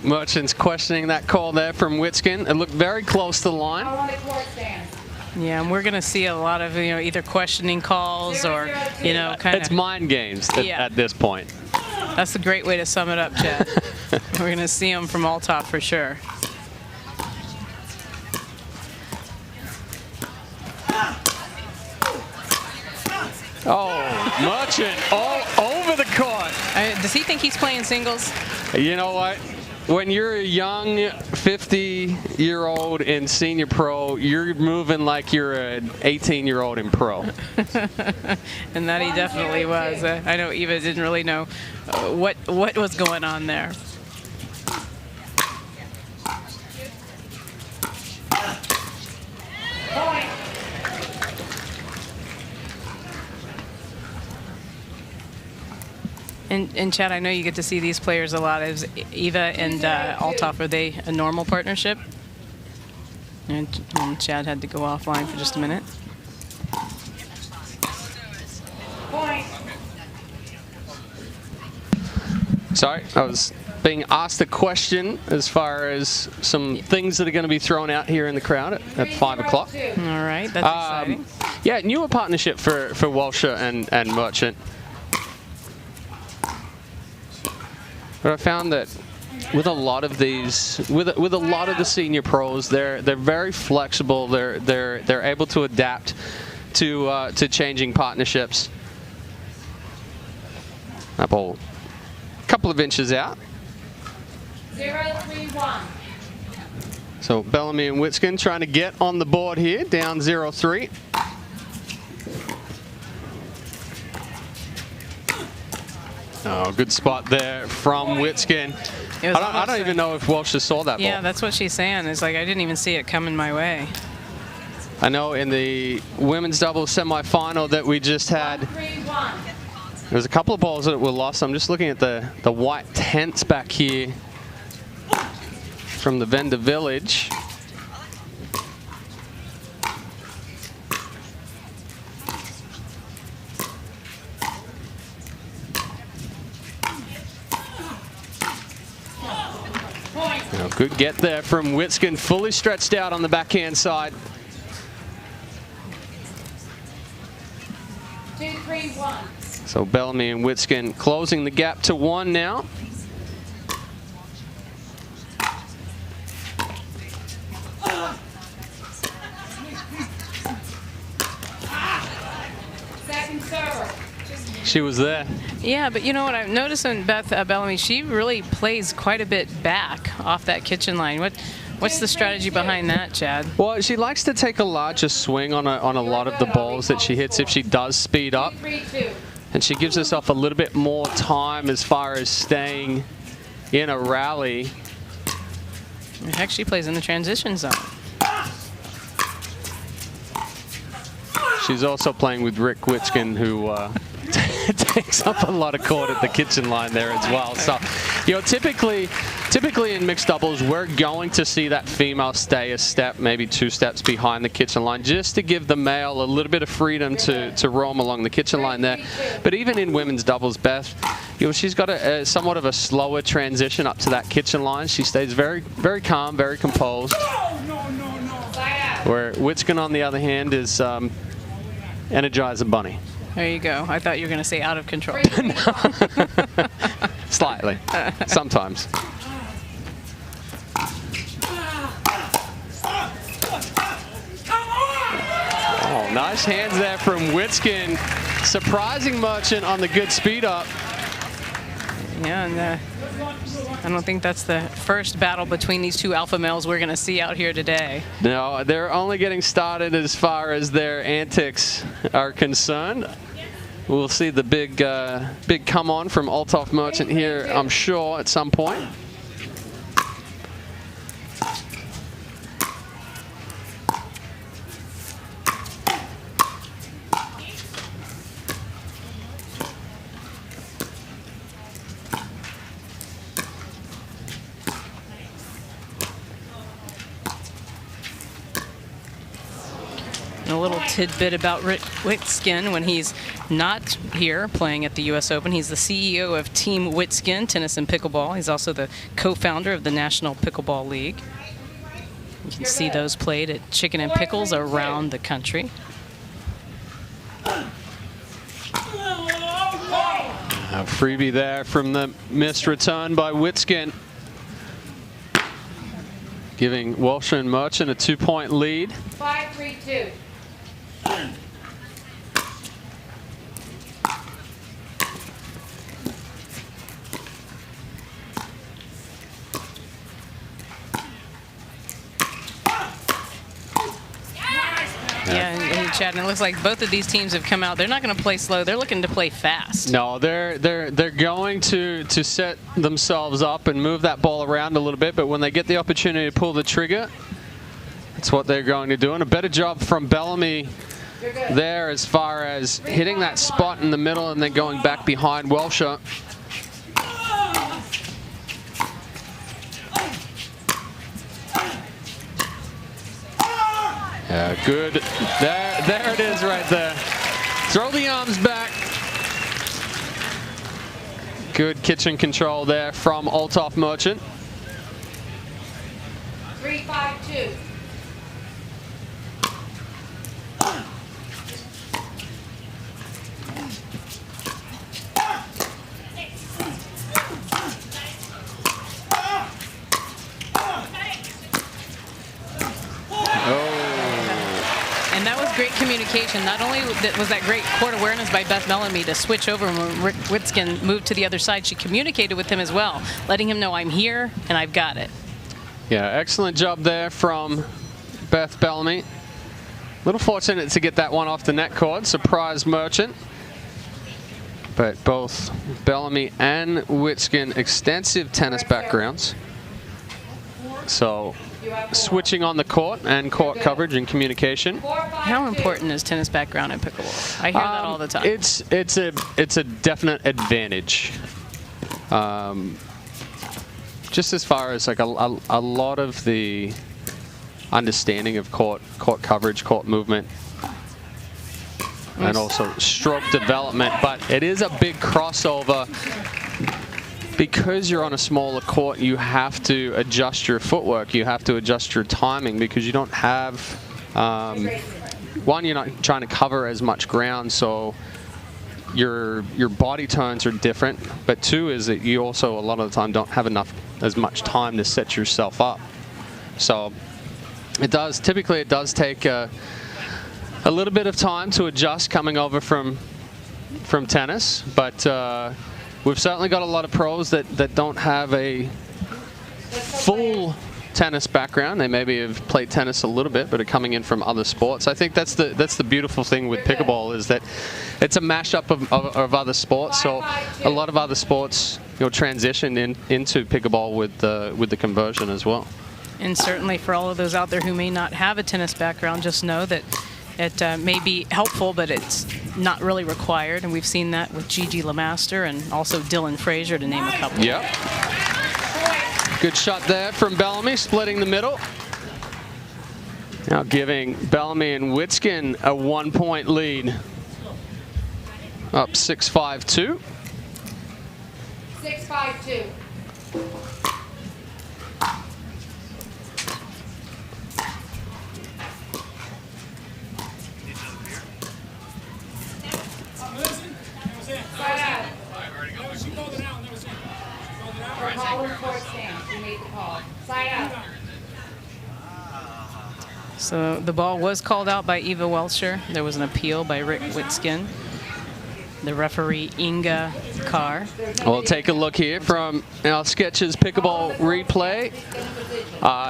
Merchant's questioning that call there from Witskin. It looked very close to the line. On the court stand. Yeah, and we're going to see a lot of, either questioning calls or, kind of. It's mind games at this point. That's a great way to sum it up, Chad. We're going to see them from all top for sure. Oh, Merchant all over the court. Does he think he's playing singles? You know what? When you're a young 50-year-old in senior pro, you're moving like you're an 18-year-old in pro. And that he definitely was. I know Eva didn't really know what was going on there. And Chad, I know you get to see these players a lot. Is Eva and Althoff, are they a normal partnership? And Chad had to go offline for just a minute. Sorry, I was being asked a question as far as some things that are going to be thrown out here in the crowd at 5 o'clock. All right, that's exciting. Yeah, newer partnership for Walsher and Merchant. But I found that with a lot of these, with a lot of the senior pros, they're very flexible. They're able to adapt to changing partnerships. That ball, a couple of inches out. 0-3-1. So Bellamy and Witskin trying to get on the board here, down 0-3. Oh, good spot there from Witskin. I don't even know if Walsh saw that ball. Yeah, that's what she's saying. It's like I didn't even see it coming my way. I know in the women's doubles semifinal that we just had, there's a couple of balls that were lost. I'm just looking at the white tents back here from the Vendor Village. Good get there from Witskin, fully stretched out on the backhand side. 2-3-1. So Bellamy and Witskin closing the gap to 1 now. Second server. She was there. Yeah, but you know what I'm noticing, Beth Bellamy, she really plays quite a bit back off that kitchen line. What's the strategy behind that, Chad? Well, she likes to take a larger swing on a lot of the balls that she hits if she does speed up. And she gives herself a little bit more time as far as staying in a rally. Heck, she plays in the transition zone. She's also playing with Rick Witskin, who takes up a lot of court at the kitchen line there as well. So, you know, typically in mixed doubles, we're going to see that female stay a step, maybe 2 steps behind the kitchen line, just to give the male a little bit of freedom to roam along the kitchen line there. But even in women's doubles, Beth, you know, she's got a somewhat of a slower transition up to that kitchen line. She stays very, very calm, very composed. Where Witskin, on the other hand, is Energizer Bunny. There you go. I thought you were going to say out of control. Slightly. Sometimes. Oh, nice hands there from Witskin. Surprising Merchant on the good speed up. Yeah, and I don't think that's the first battle between these two alpha males we're going to see out here today. No, they're only getting started as far as their antics are concerned. We'll see the big come on from Althoff Merchant here, I'm sure, at some point. A little tidbit about Rick Witskin when he's not here playing at the US Open. He's the CEO of Team Witskin Tennis and Pickleball. He's also the co-founder of the National Pickleball League. You can see those played at Chicken and Pickles around the country. A freebie there from the missed return by Witskin, giving Walsh and Merchant a 2-point lead. 5-3-2. Yeah, and Chad, and it looks like both of these teams have come out. They're not going to play slow. They're looking to play fast. No, they're going to set themselves up and move that ball around a little bit, but when they get the opportunity to pull the trigger, that's what they're going to do. And a better job from Bellamy there as far as hitting that spot in the middle and then going back behind Welsher. Yeah, good. There it is right there. Throw the arms back. Good kitchen control there from Althoff Merchant. 3-5-2. And that was great communication. Not only was that great court awareness by Beth Bellamy to switch over when Rick Witskin moved to the other side, she communicated with him as well, letting him know I'm here and I've got it. Yeah, excellent job there from Beth Bellamy. A little fortunate to get that one off the net cord, surprise Merchant. But both Bellamy and Witskin, extensive tennis backgrounds. So switching on the court and court coverage and communication. How important is tennis background in pickleball? I hear that all the time. It's a definite advantage. Just as far as like a lot of the understanding of court coverage, court movement, and also stroke development, but it is a big crossover. Because you're on a smaller court, you have to adjust your footwork. You have to adjust your timing because you don't have, one, you're not trying to cover as much ground, so your body turns are different. But two is that you also, a lot of the time, don't have as much time to set yourself up. So typically it does take a little bit of time to adjust coming over from tennis, but we've certainly got a lot of pros that don't have a full tennis background. They maybe have played tennis a little bit, but are coming in from other sports. I think that's the beautiful thing with pickleball is that it's a mashup of other sports. So a lot of other sports transition into pickleball with the conversion as well. And certainly for all of those out there who may not have a tennis background, just know that it may be helpful, but it's not really required. And we've seen that with Gigi Lemaster and also Dylan Frazier, to name a couple. Yep. Good shot there from Bellamy, splitting the middle. Now giving Bellamy and Witskin a 1-point lead. Up 6-5-2. 6-5-2. So the ball was called out by Eva Welcher. There was an appeal by Rick Witskin. The referee, Inga Carr. We'll take a look here from Sketch's pickleball replay.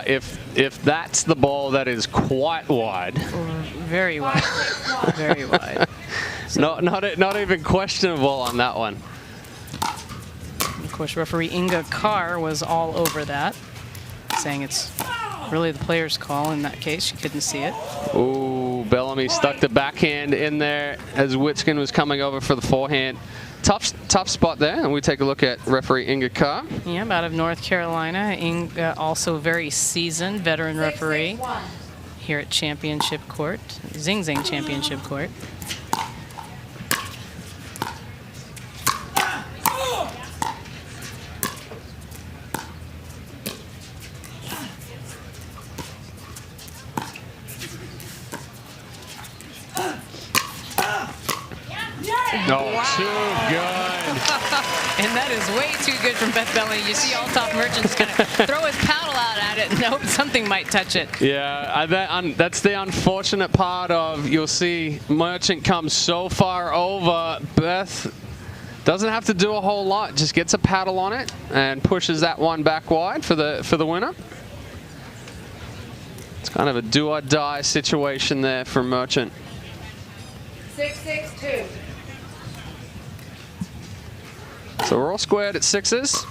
If that's the ball, that is quite wide. Very wide. Very wide. Not even questionable on that one. Of course, referee Inga Carr was all over that, saying it's really the player's call in that case. She couldn't see it. Ooh, Bellamy stuck the backhand in there as Witskin was coming over for the forehand. Tough spot there, and we take a look at referee Inga Carr. Yeah, out of North Carolina. Inga, also very seasoned veteran referee here at Championship Court, Zing Zang Championship Court. good. And that is way too good from Beth Bellamy. You see all top merchants kind of throw his paddle out at it and hope something might touch it. Yeah, that's the unfortunate part of, you'll see Merchant come so far over. Beth doesn't have to do a whole lot, just gets a paddle on it and pushes that one back wide for the winner. It's kind of a do or die situation there for Merchant. 6-6-2. So we're all squared at 6s.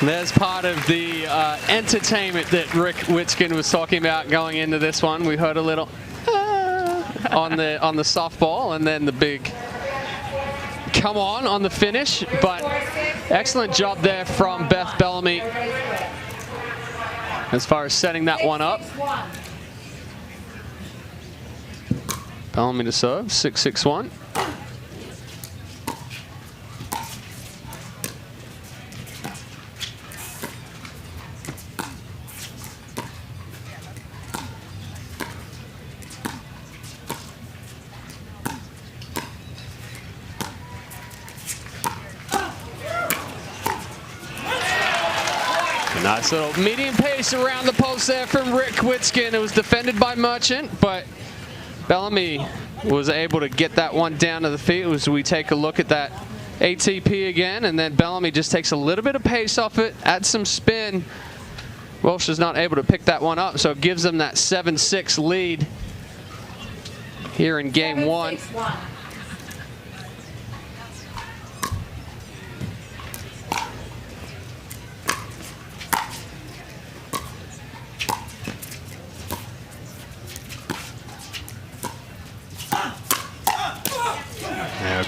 There's part of the entertainment that Rick Witskin was talking about going into this one. We heard a little on the softball, and then the big come on the finish. But excellent job there from Beth Bellamy as far as setting that one up. Bellamy to serve, 6-6-1. Nice little medium pace around the post there from Rick Witskin. It was defended by Merchant, but Bellamy was able to get that one down to the feet. As we take a look at that ATP again, and then Bellamy just takes a little bit of pace off it, adds some spin. Welsh is not able to pick that one up, so it gives them that 7-6 lead here in game one.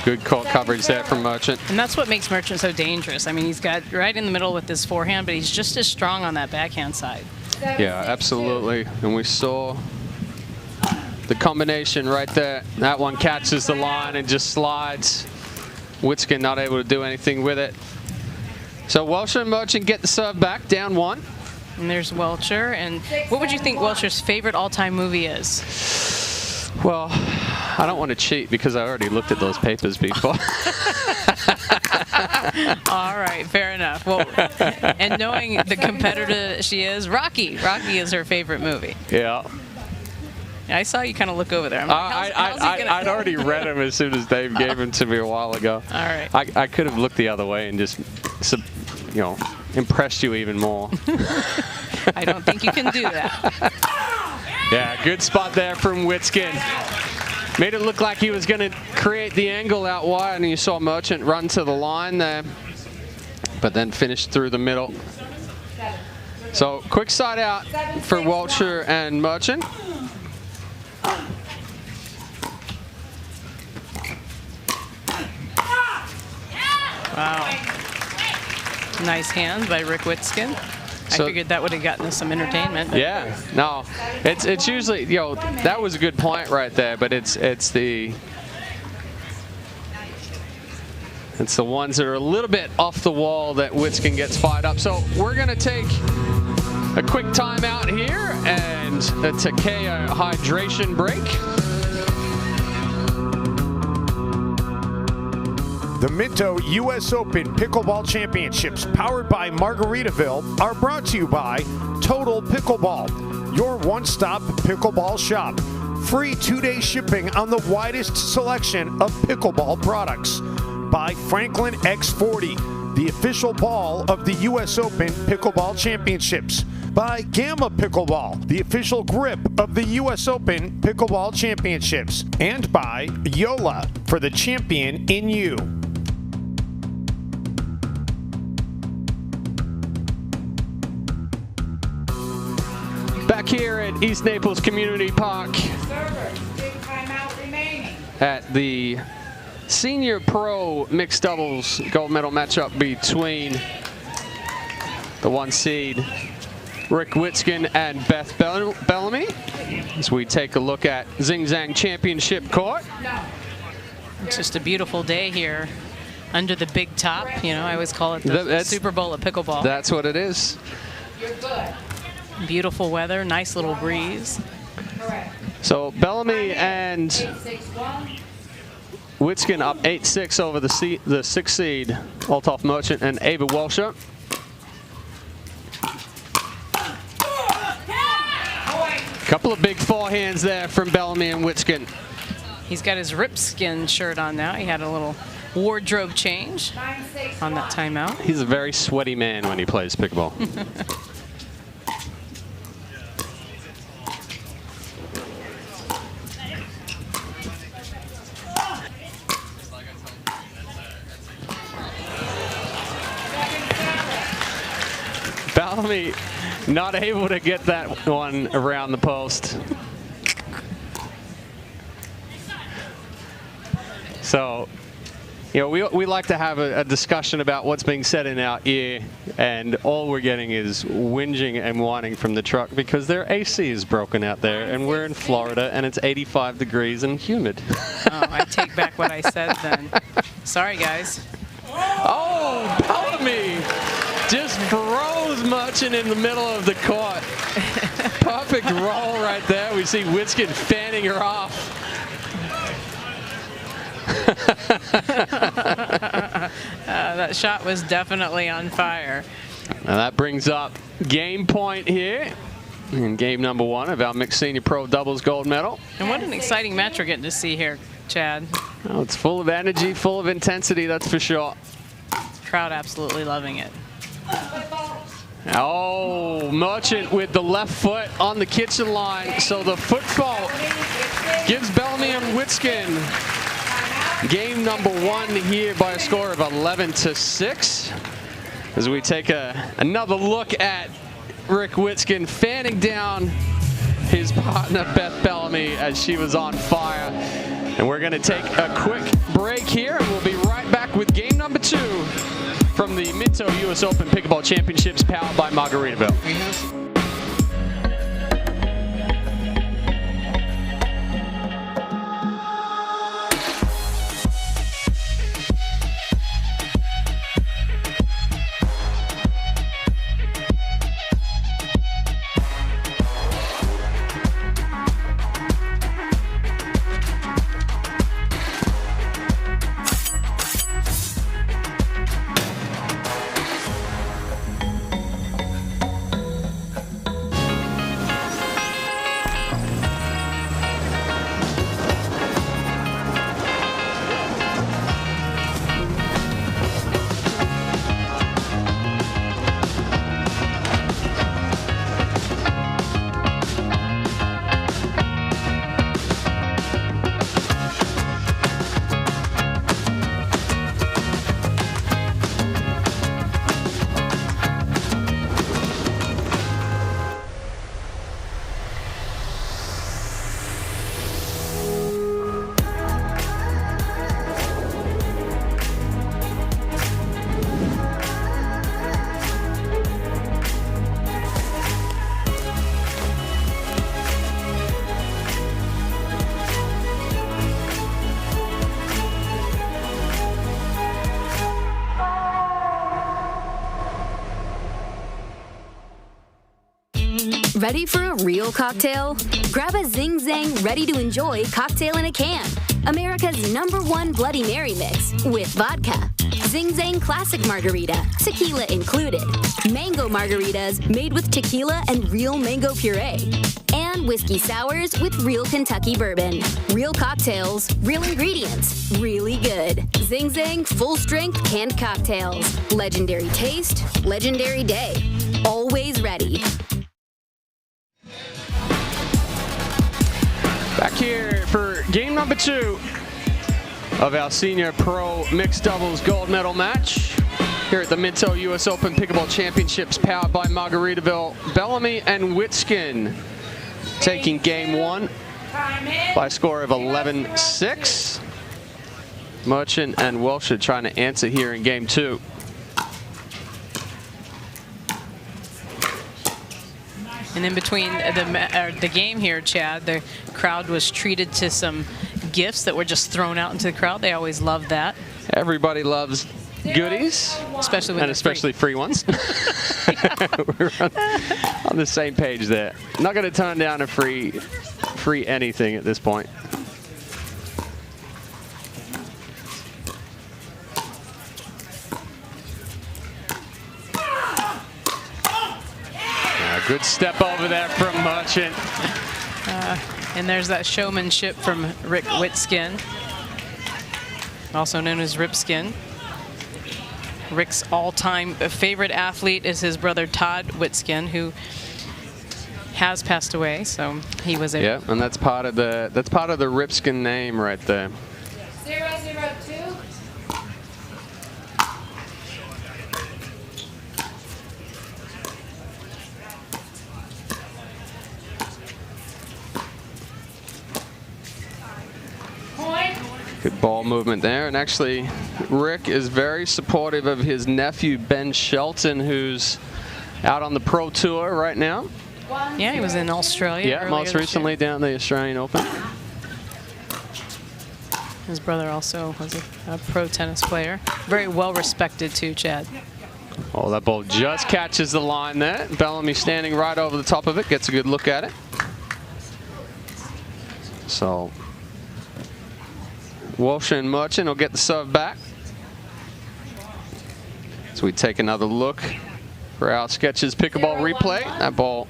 Good court coverage there from Merchant. And that's what makes Merchant so dangerous. I mean, he's got right in the middle with his forehand, but he's just as strong on that backhand side. Yeah, absolutely. And we saw the combination right there. That one catches the line and just slides. Witskin not able to do anything with it. So Welcher and Merchant get the serve back, down one. And there's Welcher. And what would you think Welcher's favorite all-time movie is? Well, I don't want to cheat because I already looked at those papers before. All right, fair enough. Well, and knowing the competitor she is, Rocky. Rocky is her favorite movie. Yeah. I saw you kind of look over there. I'm like, I'd already read them as soon as Dave gave them to me a while ago. All right. I could have looked the other way and just, impressed you even more. I don't think you can do that. Yeah, good spot there from Witskin. Made it look like he was going to create the angle out wide, and you saw Merchant run to the line there, but then finished through the middle. So quick side out for Welcher and Merchant. Wow. Nice hand by Rick Witskin. So, I figured that would have gotten us some entertainment. Yeah, no, it's usually, that was a good point right there, but it's the ones that are a little bit off the wall that Witskin gets fired up. So we're gonna take a quick timeout here and a Takea hydration break. The Minto US Open Pickleball Championships, powered by Margaritaville, are brought to you by Total Pickleball, your one-stop pickleball shop. Free 2-day shipping on the widest selection of pickleball products. By Franklin X40, the official ball of the US Open Pickleball Championships. By Gamma Pickleball, the official grip of the US Open Pickleball Championships. And by Yola, for the champion in you. Back here at East Naples Community Park at the Senior Pro Mixed Doubles Gold Medal matchup between the 1 seed Rick Witskin and Beth Bellamy as we take a look at Zing Zang Championship Court. It's just a beautiful day here under the big top. You know, I always call it the Super Bowl of pickleball. That's what it is. You're good. Beautiful weather, nice little breeze. So Bellamy and Witskin up 8-6 over the 6th seed, Althoff Merchant and Ava Walsher. Couple of big forehands there from Bellamy and Witskin. He's got his Ripskin shirt on now. He had a little wardrobe change on that timeout. He's a very sweaty man when he plays pickleball. Bellamy not able to get that one around the post. So, you know, we like to have a discussion about what's being said in our ear, and all we're getting is whinging and whining from the truck because their AC is broken out there, and we're in Florida, and it's 85 degrees and humid. Oh, I take back what I said then. Sorry, guys. Oh, Bellamy just froze Merchant in the middle of the court. Perfect roll right there. We see Witskin fanning her off. That shot was definitely on fire. Now that brings up game point here in game number 1 of our mixed senior pro doubles gold medal. And what an exciting match we're getting to see here, Chad. Oh, it's full of energy, full of intensity, that's for sure. Crowd absolutely loving it. Oh, Merchant with the left foot on the kitchen line. So the foot fault gives Bellamy and Witskin game number 1 here by a score of 11-6. As we take another look at Rick Witskin fanning down his partner Beth Bellamy as she was on fire. And we're going to take a quick break here, and we'll be right back with game number 2 from the Minto US Open Pickleball Championships powered by Margaritaville. Ready for a real cocktail? Grab a Zing Zang ready-to-enjoy cocktail in a can. America's #1 Bloody Mary mix with vodka. Zing Zang Classic Margarita, tequila included. Mango margaritas made with tequila and real mango puree. And whiskey sours with real Kentucky bourbon. Real cocktails, real ingredients, really good. Zing Zang full-strength canned cocktails. Legendary taste, legendary day. Always ready. Back here for game number 2 of our Senior Pro Mixed Doubles Gold Medal match here at the Minto US Open Pickleball Championships powered by Margaritaville. Bellamy and Witskin taking game 1 by a score of 11-6. Merchant and Welsh trying to answer here in game 2. And in between the game here, Chad, the crowd was treated to some gifts that were just thrown out into the crowd. They always love that. Everybody loves goodies, especially when free ones. We're on the same page there. Not going to turn down a free anything at this point. Good step over there from Merchant. And there's that showmanship from Rick Witskin, also known as Ripskin. Rick's all-time favorite athlete is his brother Todd Witskin, who has passed away. So he was a and that's part of the Ripskin name right there. 002. Good ball movement there, and actually Rick is very supportive of his nephew Ben Shelton, who's out on the pro tour right now. Yeah, he was in Australia. Yeah, most recently down the Australian Open. His brother also was a pro tennis player. Very well respected too, Chad. Oh, that ball just catches the line there. Bellamy standing right over the top of it, gets a good look at it. So Walsh and Merchant will get the serve back. So we take another look for our Sketches Pickleball replay. That ball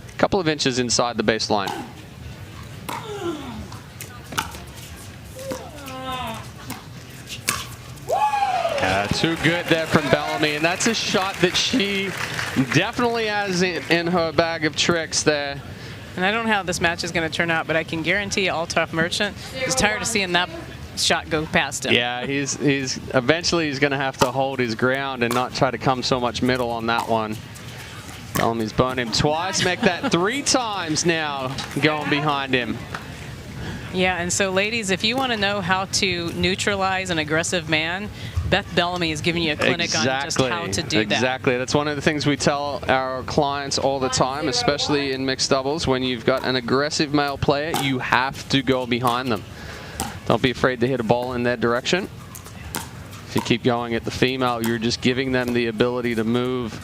a couple of inches inside the baseline. Too good there from Bellamy, and that's a shot that she definitely has in her bag of tricks there. And I don't know how this match is going to turn out, but I can guarantee you Althoff Merchant is tired of seeing that shot go past him. Yeah, he's eventually he's going to have to hold his ground and not try to come so much middle on that one. Bellamy's burned him twice, make that 3 times now going behind him. Yeah, and so ladies, if you want to know how to neutralize an aggressive man, Beth Bellamy is giving you a clinic on just how to do that. Exactly. That's one of the things we tell our clients all the time, especially in mixed doubles. When you've got an aggressive male player, you have to go behind them. Don't be afraid to hit a ball in their direction. If you keep going at the female, you're just giving them the ability to move.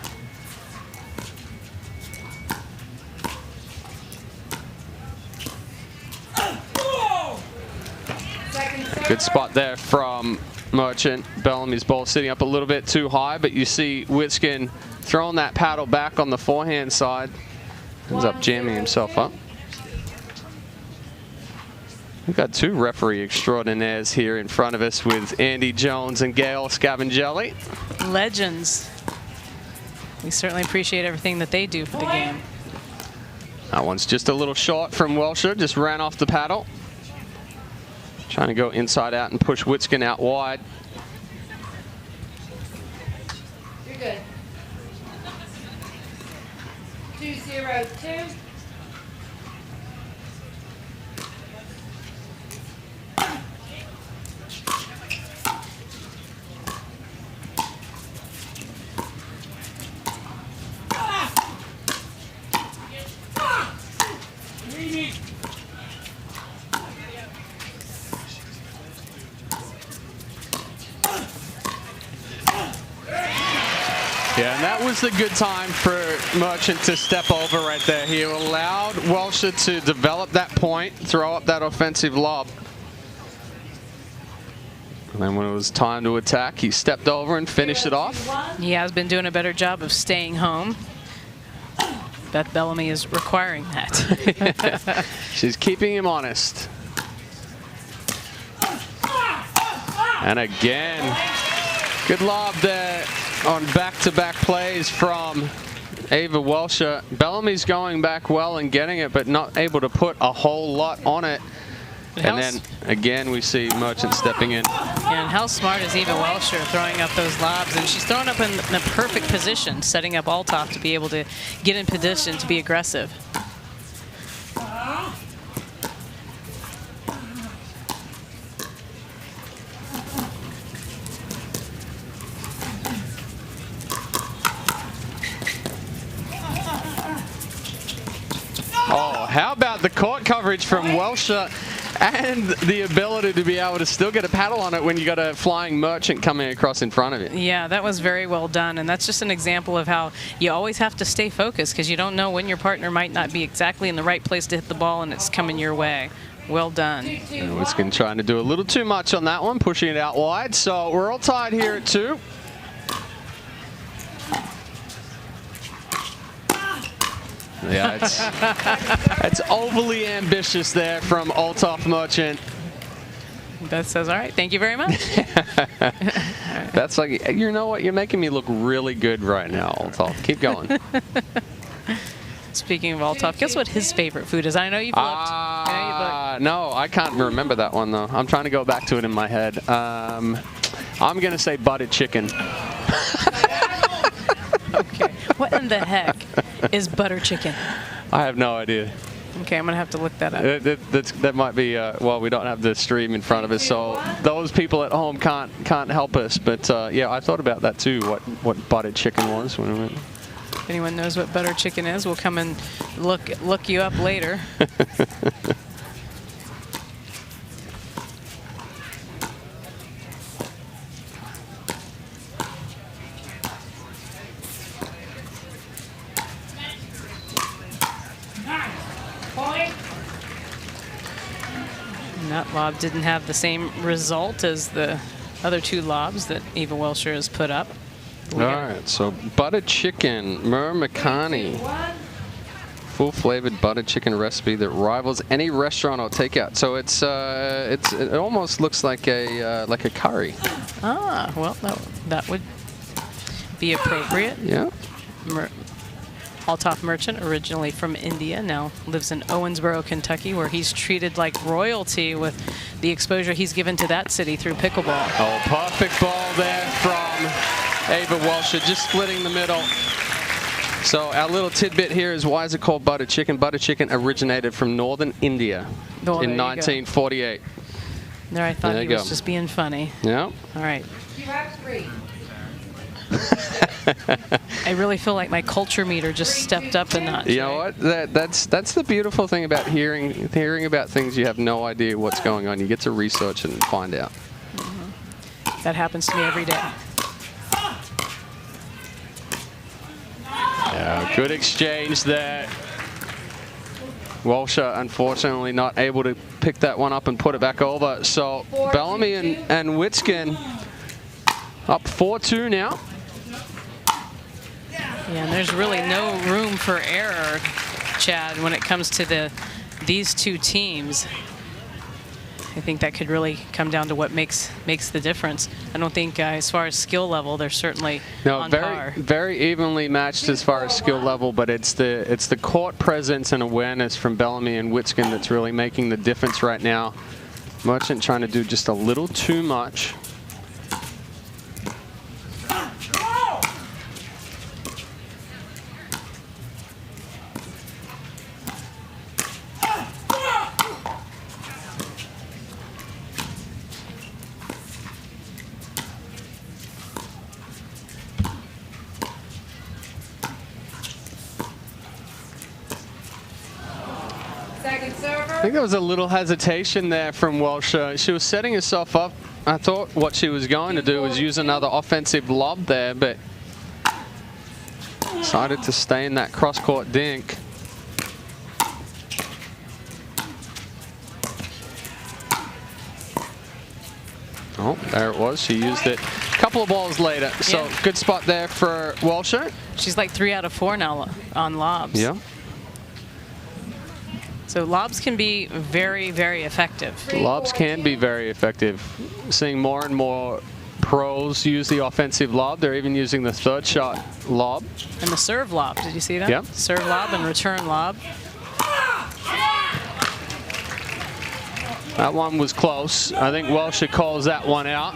Good spot there from Merchant. Bellamy's ball sitting up a little bit too high, but you see Witskin throwing that paddle back on the forehand side. Ends up jamming himself up. We've got 2 referee extraordinaires here in front of us with Andy Jones and Gail Scavangelli. Legends. We certainly appreciate everything that they do for the game. That one's just a little short from Welsher, just ran off the paddle. Trying to go inside out and push Witskin out wide. You're good. 202. Yeah, and that was the good time for Merchant to step over right there. He allowed Welsher to develop that point, throw up that offensive lob. And then when it was time to attack, he stepped over and finished it off. He has been doing a better job of staying home. Beth Bellamy is requiring that. She's keeping him honest. And again, good lob there on back-to-back plays from Ava Welsher. Bellamy's going back well and getting it, but not able to put a whole lot on it. And then again, we see Merchant stepping in. And how smart is Eva Welsher throwing up those lobs? And she's throwing up in the perfect position, setting up Althoff to be able to get in position to be aggressive. the court coverage from Welsher and the ability to be able to still get a paddle on it when you got a flying merchant coming across in front of you. Yeah, that was very well done, and that's just an example of how you always have to stay focused because you don't know when your partner might not be exactly in the right place to hit the ball and it's coming your way. Well done. Wiskin trying to do a little too much on that one, pushing it out wide. So we're all tied here at 2. Yeah, it's overly ambitious there from Althoff Merchant. Beth says, all right, thank you very much. That's like, you know what? You're making me look really good right now, Althoff. Keep going. Speaking of Althoff, guess what his favorite food is? I know you've looked. No, I can't remember that one, though. I'm trying to go back to it in my head. I'm going to say buttered chicken. Okay. What in the heck is butter chicken? I have no idea. Okay, I'm going to have to look that up. That might be, well, we don't have the stream in front of us, so those people at home can't help us. But, yeah, I thought about that, too, what buttered chicken was. If anyone knows what butter chicken is, we'll come and look you up later. And that lob didn't have the same result as the other 2 lobs that Eva Welsher has put up. All right, so buttered chicken, Murmakani. Full-flavored buttered chicken recipe that rivals any restaurant or takeout. So it almost looks like a curry. Ah, well, that would be appropriate. Yeah. Althoff Merchant, originally from India, now lives in Owensboro, Kentucky, where he's treated like royalty with the exposure he's given to that city through pickleball. Oh, perfect ball there from Eva Welsher, just splitting the middle. So our little tidbit here is, why is it called butter chicken? Butter chicken originated from northern India in 1948. There, I thought he was just being funny. Yeah. All right. I really feel like my culture meter just stepped up a notch. You know what? That's the beautiful thing about hearing about things you have no idea what's going on. You get to research and find out. That happens to me every day. Yeah, good exchange there. Welsher, unfortunately, not able to pick that one up and put it back over. So Bellamy and Witskin up 4-2 now. Yeah, and there's really no room for error, Chad, when it comes to these 2 teams. I think that could really come down to what makes the difference. I don't think, as far as skill level, they're certainly on par. Very evenly matched as far as skill level, but it's the court presence and awareness from Bellamy and Witskin that's really making the difference right now. Merchant trying to do just a little too much. I think there was a little hesitation there from Welsher. She was setting herself up. I thought what she was going to do was use another offensive lob there, but decided to stay in that cross-court dink. Oh, there it was. She used it a couple of balls later. So good spot there for Welsher. She's like 3 out of 4 now on lobs. Yeah. So lobs can be very, very effective. Lobs can be very effective. Seeing more and more pros use the offensive lob. They're even using the third shot lob. And the serve lob. Did you see that? Yep. Serve lob and return lob. That one was close. I think Welsher calls that one out.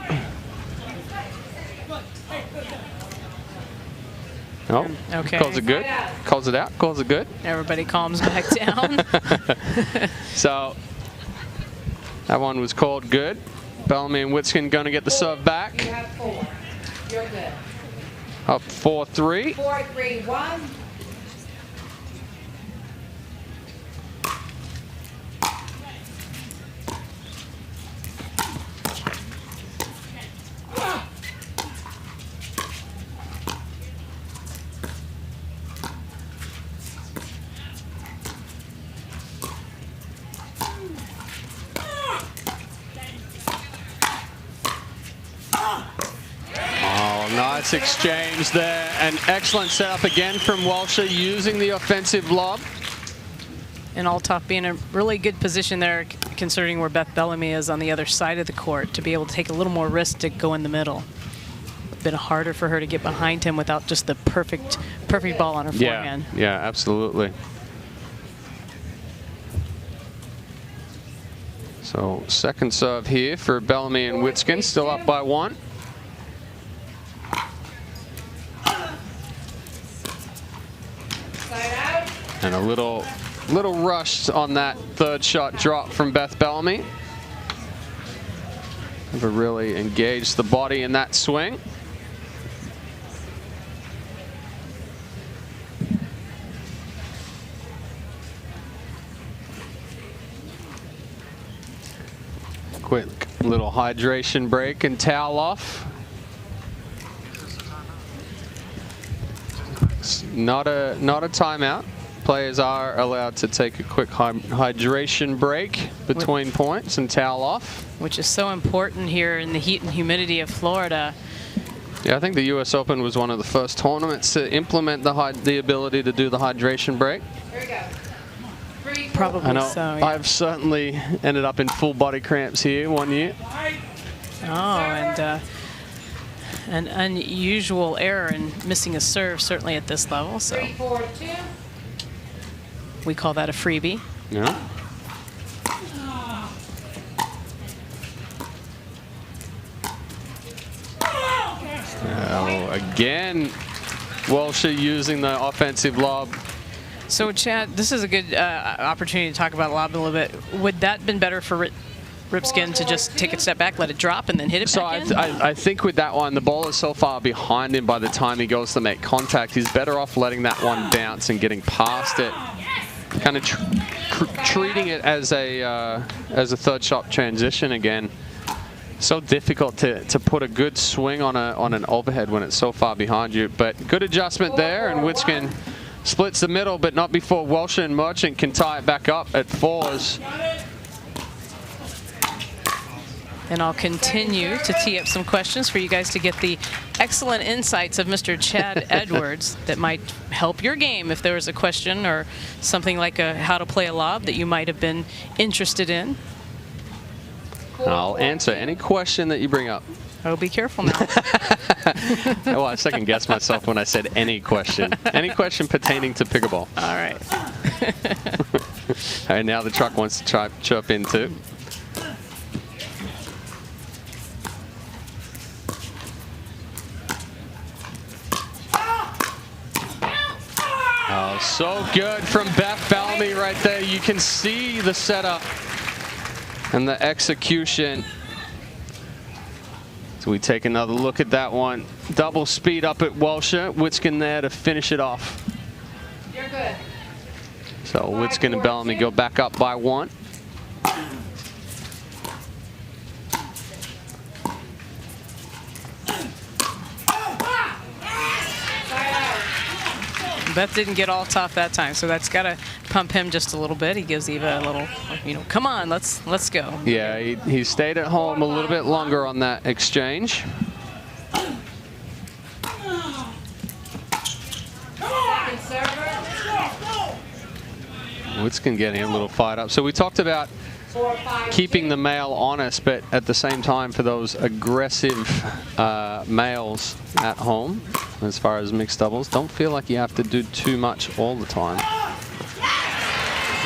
Oh, okay. Calls it good. Calls it out. Calls it good. Everybody calms back down. So that one was called good. Bellamy and Witskin going to get the serve back. You have 4. You're good. Up 4-3. 4-3-1. Nice exchange there. An excellent setup again from Walsher using the offensive lob. And Althoff being in a really good position there, considering where Beth Bellamy is on the other side of the court, to be able to take a little more risk to go in the middle. It's been harder for her to get behind him without just the perfect ball on her forehand. Yeah, absolutely. So second serve here for Bellamy and Witskin, still up by 1. And a little rushed on that third shot drop from Beth Bellamy. Never really engaged the body in that swing. Quick little hydration break and towel off. It's not a timeout. Players are allowed to take a quick hydration break between points and towel off. Which is so important here in the heat and humidity of Florida. Yeah, I think the US Open was one of the first tournaments to implement the ability to do the hydration break. Here we go. Probably I know, so, yeah. I've certainly ended up in full body cramps here one year. Oh, and an unusual error in missing a serve, certainly at this level. So 3-4-2. We call that a freebie. Yeah. Oh, again, Walsher using the offensive lob. So, Chad, this is a good opportunity to talk about lob a little bit. Would that have been better for Ripskin to just take a step back, let it drop, and then hit it back in? I think with that one, the ball is so far behind him by the time he goes to make contact, he's better off letting that one bounce and getting past it. Kind of treating it as a third shot transition again. So difficult to put a good swing on an overhead when it's so far behind you. But good adjustment there, and Witskin splits the middle, but not before Walsher and Merchant can tie it back up at 4s. And I'll continue to tee up some questions for you guys to get the excellent insights of Mr. Chad Edwards that might help your game if there was a question or something like how to play a lob that you might have been interested in. And I'll answer any question that you bring up. Oh, be careful now. Well, I second guessed myself when I said any question. Any question pertaining to pickleball. All right. All right, now the truck wants to chirp in too. Oh, so good from Beth Bellamy right there. You can see the setup and the execution. So we take another look at that one. Double speed up at Walsher. Witskin there to finish it off. You're good. So Witskin and Bellamy go back up by 1. Beth didn't get all tough that time, so that's got to pump him just a little bit. He gives Eva a little, come on, let's go. Yeah, he stayed at home a little bit longer on that exchange. Witskin getting a little fired up. So we talked about keeping the male honest, but at the same time for those aggressive males at home, as far as mixed doubles, don't feel like you have to do too much all the time.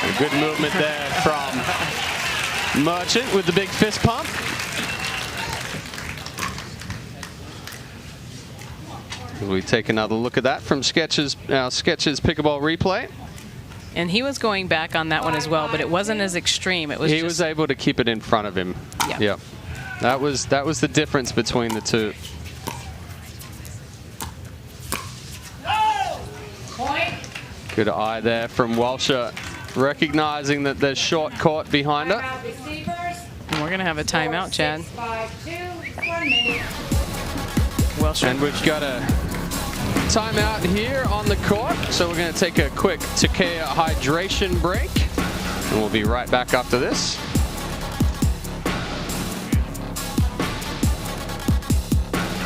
A good movement there from Merchant with the big fist pump. We take another look at that from Sketch's Pickleball Replay. And he was going back on that one as well, but it wasn't as extreme. He was able to keep it in front of him. Yeah. Yep. That was the difference between the two. Good eye there from Walsher, recognizing that there's short court behind her. And we're going to have a timeout, Chad. 6-5-2, 1 minute. And we've got a timeout here on the court, so we're going to take a quick Takea hydration break, and we'll be right back after this.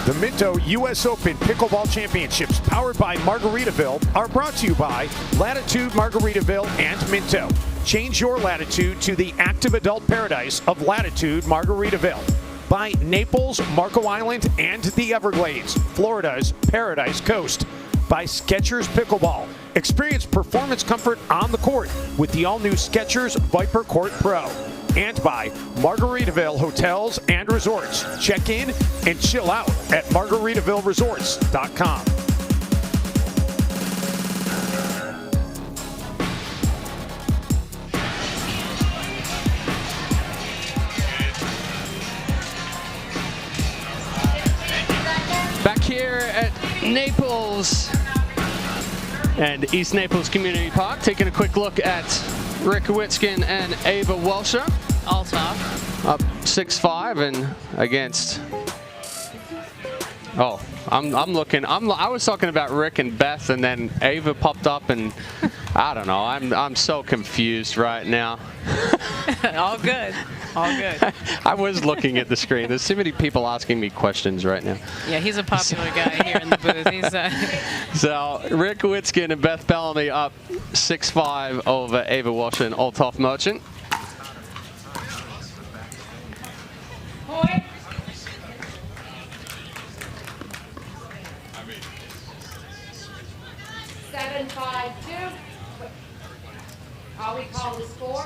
The Minto US Open Pickleball Championships, powered by Margaritaville, are brought to you by Latitude Margaritaville and Minto. Change your latitude to the active adult paradise of Latitude Margaritaville. By Naples, Marco Island, and the Everglades, Florida's Paradise Coast. By Skechers Pickleball. Experience performance comfort on the court with the all-new Skechers Viper Court Pro. And by Margaritaville Hotels and Resorts. Check in and chill out at margaritavilleresorts.com. Back here at Naples and East Naples Community Park, taking a quick look at Rick Witskin and Ava Welscher. All top. Up 6-5 and against. Oh, I'm looking. I was talking about Rick and Beth, and then Ava popped up, and I don't know. I'm so confused right now. All good. All good. I was looking at the screen. There's too many people asking me questions right now. Yeah, he's a popular guy here in the booth. He's So Rick Witskin and Beth Bellamy up 6-5 over Ava Welscher and Olthoff Merchant. Point. Seven, 5, 2. All we call is 4.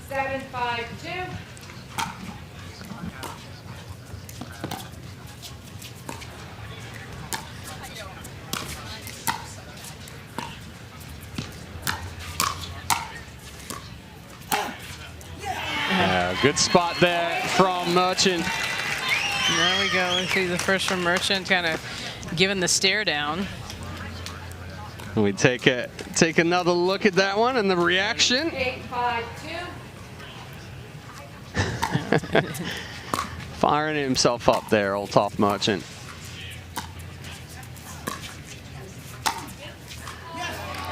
7, 5, 2. Good spot there from Merchant. There we go. We see the first from Merchant, kind of giving the stare down. We take another look at that one and the reaction. 8, 5, 2. Firing himself up there, Olthoff Merchant.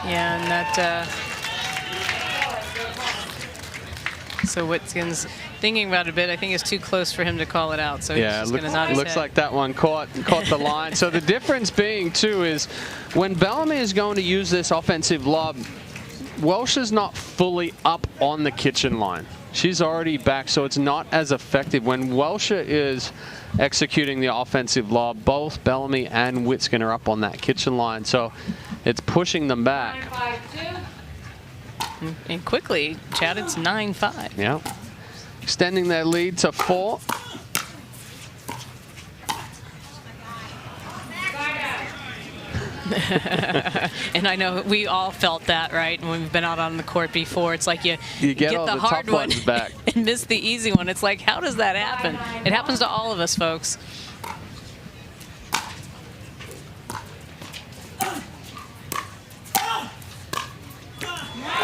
Yeah, and that. So Witskin's thinking about it a bit. I think it's too close for him to call it out. So Yeah, he's just going to nod his looks head. like that one caught the line. So the difference being, too, is when Bellamy is going to use this offensive lob, Welscher's not fully up on the kitchen line. She's already back, so it's not as effective. When Welscher is executing the offensive lob, both Bellamy and Witskin are up on that kitchen line, so it's pushing them back. 9, 5, 2. And quickly, Chad, it's 9-5. Yeah. Extending their lead to 4. And I know we all felt that, right? When we've been out on the court before, it's like you get all the the hard tough one ones back. and miss the easy one. It's like, how does that happen? It happens to all of us, folks.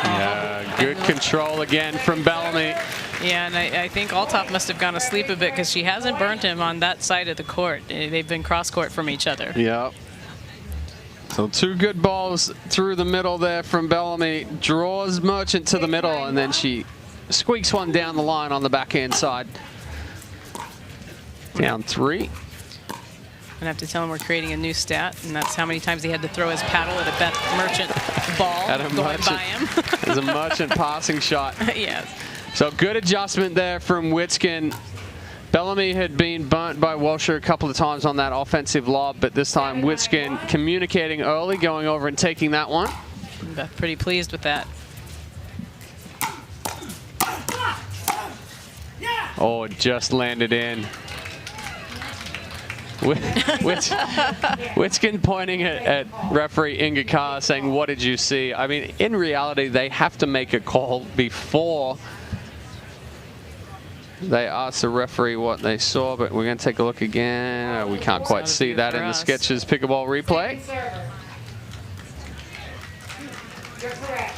Yeah, good control again from Bellamy. Yeah, and I think Olthoff must have gone to sleep a bit because she hasn't burnt him on that side of the court. They've been cross-court from each other. Yep. So 2 good balls through the middle there from Bellamy. Draws Merchant to the middle, and then she squeaks one down the line on the backhand side. Down 3. I'm going to have to tell him we're creating a new stat, and that's how many times he had to throw his paddle at a Beth Merchant ball going by him. As a Merchant passing shot. Yes. So good adjustment there from Witskin. Bellamy had been burnt by Welscher a couple of times on that offensive lob, but this time Witskin communicating early, going over and taking that one. Beth pretty pleased with that. Oh, it just landed in. Witskin pointing at referee Inga Carr saying, "What did you see?" I mean, in reality, they have to make a call before they ask the referee what they saw, but we're going to take a look again. We can't quite see that in the Skechers Pickleball replay. You're correct.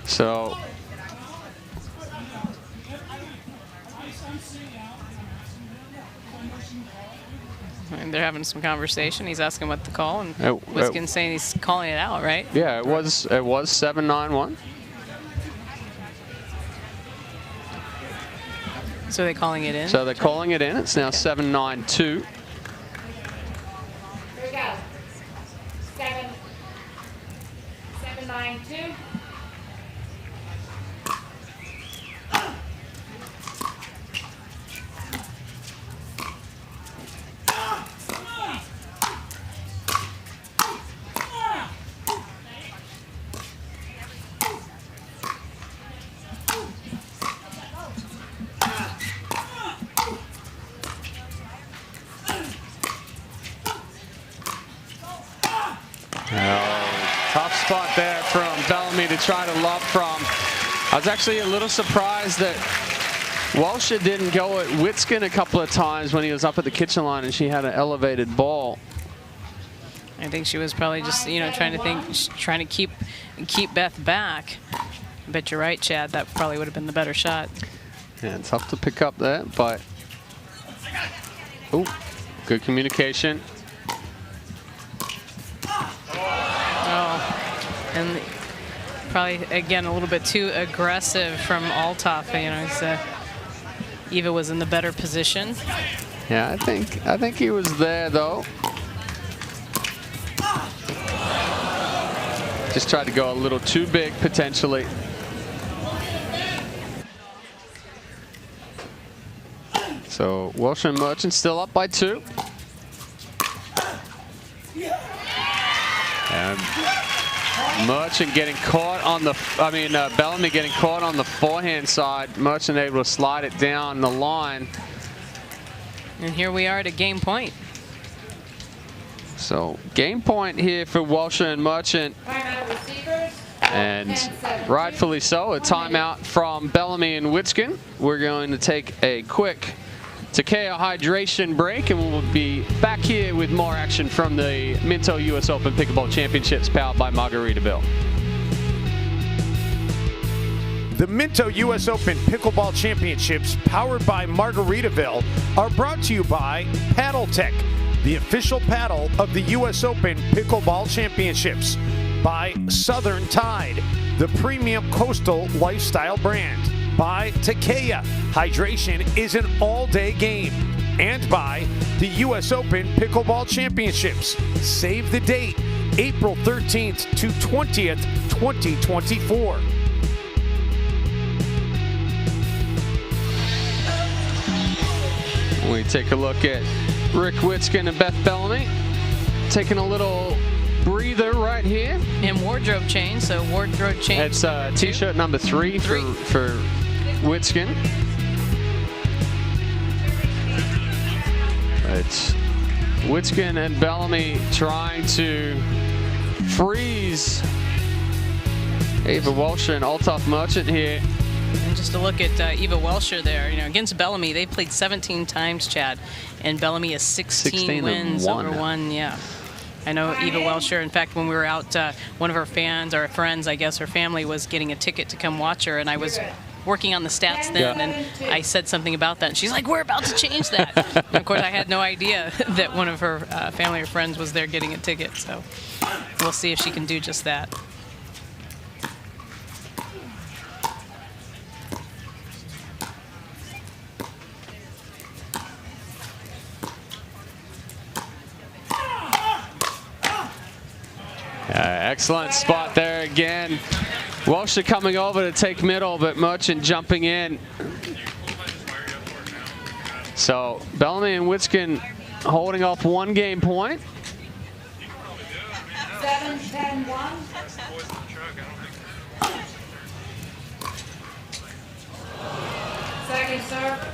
So And they're having some conversation. He's asking what the call, and Witskin's saying he's calling it out, right? yeah, it was 7-9-1. So they're calling it in? So they're calling it in. It's now 7-9-2. Here we go. 7-9-2. Tough spot there from Bellamy to try to lob from. I was actually a little surprised that Walsher didn't go at Witskin a couple of times when he was up at the kitchen line and she had an elevated ball. I think she was probably just, you know, trying to keep Beth back. But you're right, Chad. That probably would have been the better shot. Yeah, tough to pick up there, but oh, good communication. And probably, again, a little bit too aggressive from Althoff. You know, Eva was in the better position. Yeah, I think he was there, though. Just tried to go a little too big, potentially. So, Walsh and Merchant still up by 2. And Merchant getting caught on the, Bellamy getting caught on the forehand side. Merchant able to slide it down the line. And here we are at a game point. So game point here for Walsher and Merchant. And rightfully so, a timeout from Bellamy and Witskin. We're going to take a quick Takeo hydration break, and we'll be back here with more action from the Minto US Open Pickleball Championships powered by Margaritaville. The Minto US Open Pickleball Championships powered by Margaritaville are brought to you by Paddle Tech, the official paddle of the US Open Pickleball Championships, by Southern Tide, the premium coastal lifestyle brand, by Takeo, hydration is an all-day game, and by the US Open Pickleball Championships. Save the date, April 13th to 20th, 2024. We take a look at Rick Witskin and Beth Bellamy taking a little breather right here. And wardrobe change, so wardrobe change. It's t-shirt number 3 for Witskin. It's Witskin and Bellamy trying to freeze Eva Walsher and Althoff Merchant here. And just to look at Eva Walsher there, you know, against Bellamy, they played 17 times, Chad, and Bellamy has 16 wins over 1. Yeah. I know Eva Walsher, in fact, when we were out, one of her fans or friends, I guess her family was getting a ticket to come watch her, and I was working on the stats then, and I said something about that, and she's like, we're about to change that. And of course, I had no idea that one of her family or friends was there getting a ticket, so we'll see if she can do just that. Excellent spot there again. Walsher coming over to take middle, but Merchant jumping in. So Bellamy and Witskin holding off 1 game point. 7-10-1. Second serve.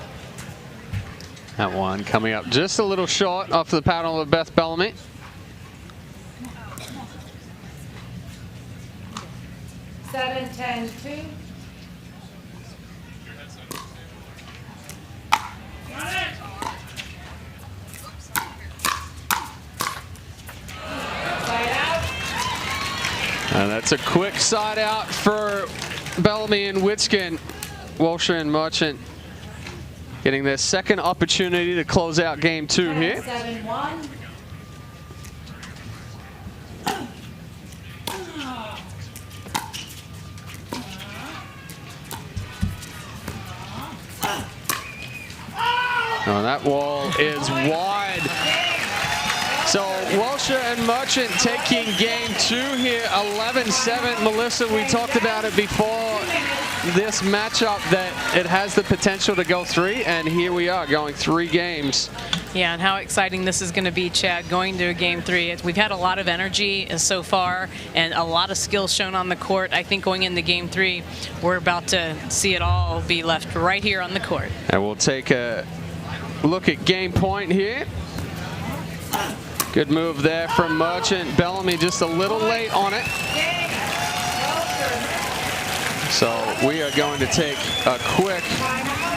That one coming up just a little short off the paddle of Beth Bellamy. 7-10-2. And that's a quick side out for Bellamy and Witskin. Walsher and Merchant getting their second opportunity to close out game 2 here. 7-1. Oh, that wall is wide. So Walsher and Merchant taking game 2 here, 11-7. Melissa, we talked about it before this matchup that it has the potential to go 3, and here we are going 3 games. Yeah, and how exciting this is going to be, Chad, going to game 3. We've had a lot of energy so far and a lot of skills shown on the court. I think going into game 3, we're about to see it all be left right here on the court. And we'll take a look at game point here. Good move there from Merchant. Bellamy just a little late on it. So we are going to take a quick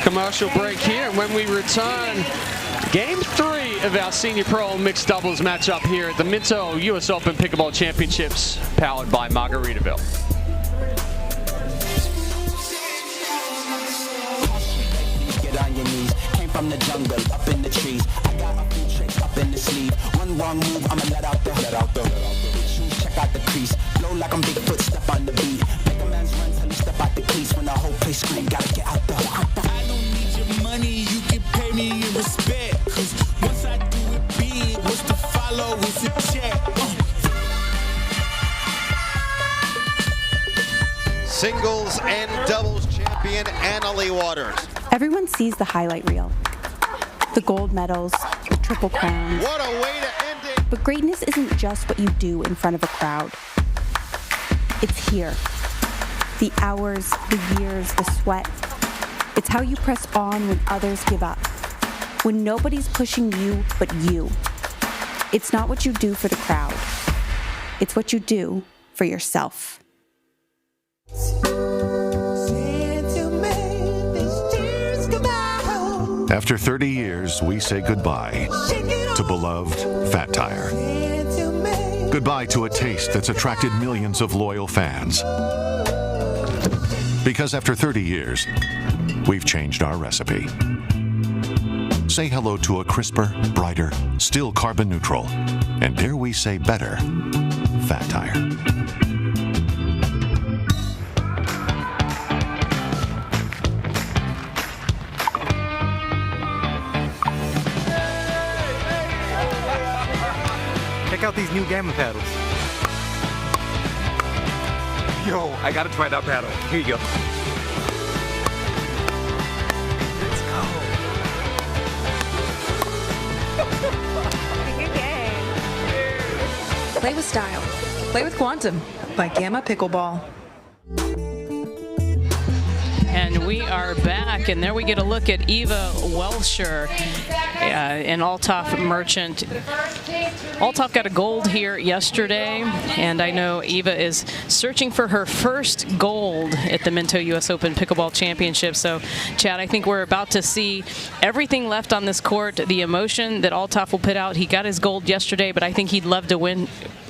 commercial break here. And when we return, game 3 of our Senior Pro Mixed Doubles matchup here at the Minto US Open Pickleball Championships, powered by Margaritaville. Get on your knees. Came from the jungle, up in the trees. I got a few tricks up in the sleeve. One wrong move, I'ma let out the shoes, check out the crease. Blow like I'm Bigfoot, step on the beat. Make a man's run till he step out the crease. When the whole place scream, gotta get out the. I don't need your money, you can pay me in respect. Cause once I do it big, what's to follow is a check. Singles and doubles champion Annalie Waters. Everyone sees the highlight reel. The gold medals, the triple crowns. What a way to end it! But greatness isn't just what you do in front of a crowd. It's here. The hours, the years, the sweat. It's how you press on when others give up. When nobody's pushing you but you. It's not what you do for the crowd. It's what you do for yourself. After 30 years, we say goodbye to beloved Fat Tire. Goodbye to a taste that's attracted millions of loyal fans. Because after 30 years, we've changed our recipe. Say hello to a crisper, brighter, still carbon neutral, and dare we say better, Fat Tire. Check out these new Gamma paddles. Yo, I gotta try that paddle. Here you go. Play with style. Play with Quantum by Gamma Pickleball. And we are back, and there we get a look at Eva Welscher and Althoff Merchant. Althoff got a gold here yesterday, and I know Eva is searching for her first gold at the Minto US Open Pickleball Championships. So, Chad, I think we're about to see everything left on this court, the emotion that Althoff will put out. He got his gold yesterday, but I think he'd love to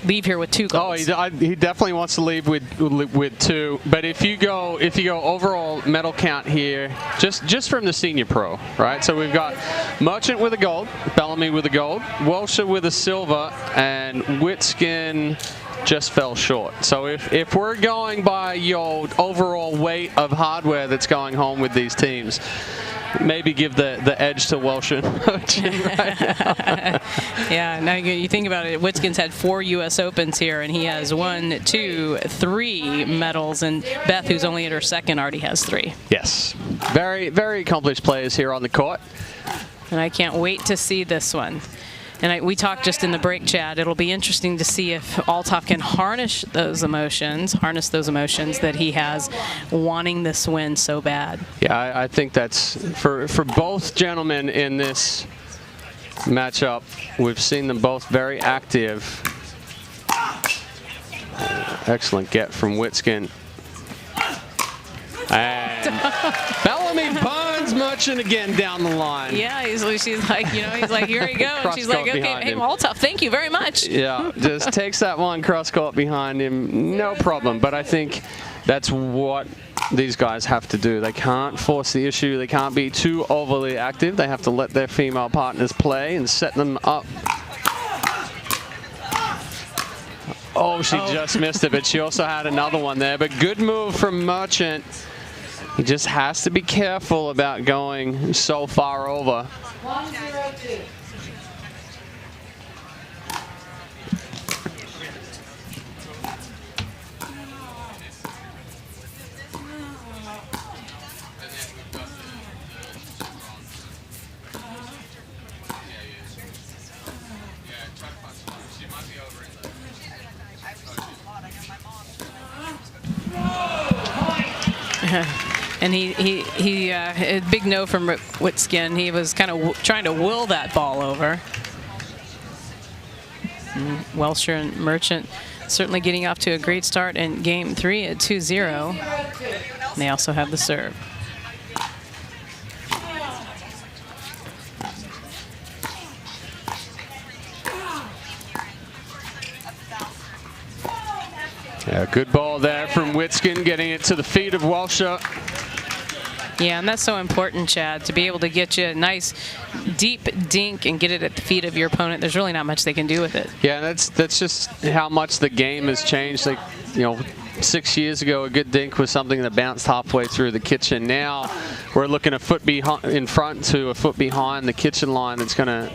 leave here with 2 golds. Oh, he definitely wants to leave with 2. But if you go overall medal count here, just from the Senior Pro, right? So we've got Merchant with a gold, Bellamy with a gold, Welscher with a silver, and Witskin just fell short. So if we're going by your overall weight of hardware that's going home with these teams, maybe give the edge to Welscher. Yeah, now you think about it, Witskin's had 4 U.S. Opens here, and he has 1, 2, 3 medals, and Beth, who's only at her second, already has 3. Yes. Very, very accomplished players here on the court. And I can't wait to see this one. And we talked just in the break, Chad. It'll be interesting to see if Althoff can harness those emotions that he has wanting this win so bad. Yeah, I think that's for both gentlemen in this matchup. We've seen them both very active. Excellent get from Witskin. And Bellamy bonds Merchant again down the line. Yeah, she's like, he's like, here you go. And she's like, okay, hey, Althoff, thank you very much. Yeah, just takes that one cross court behind him, no problem. But I think that's what these guys have to do. They can't force the issue. They can't be too overly active. They have to let their female partners play and set them up. Oh, she just missed it, but she also had another one there. But good move from Merchant. He just has to be careful about going so far over. 102. And a big no from Witskin. He was kind of trying to will that ball over. And Welsher and Merchant certainly getting off to a great start in game 3 at 2-0. And they also have the serve. Yeah, good ball there from Witskin, getting it to the feet of Welsher. Yeah, and that's so important, Chad, to be able to get you a nice deep dink and get it at the feet of your opponent. There's really not much they can do with it. Yeah, that's just how much the game has changed. Like, 6 years ago, a good dink was something that bounced halfway through the kitchen. Now we're looking a foot in front to a foot behind the kitchen line. It's going to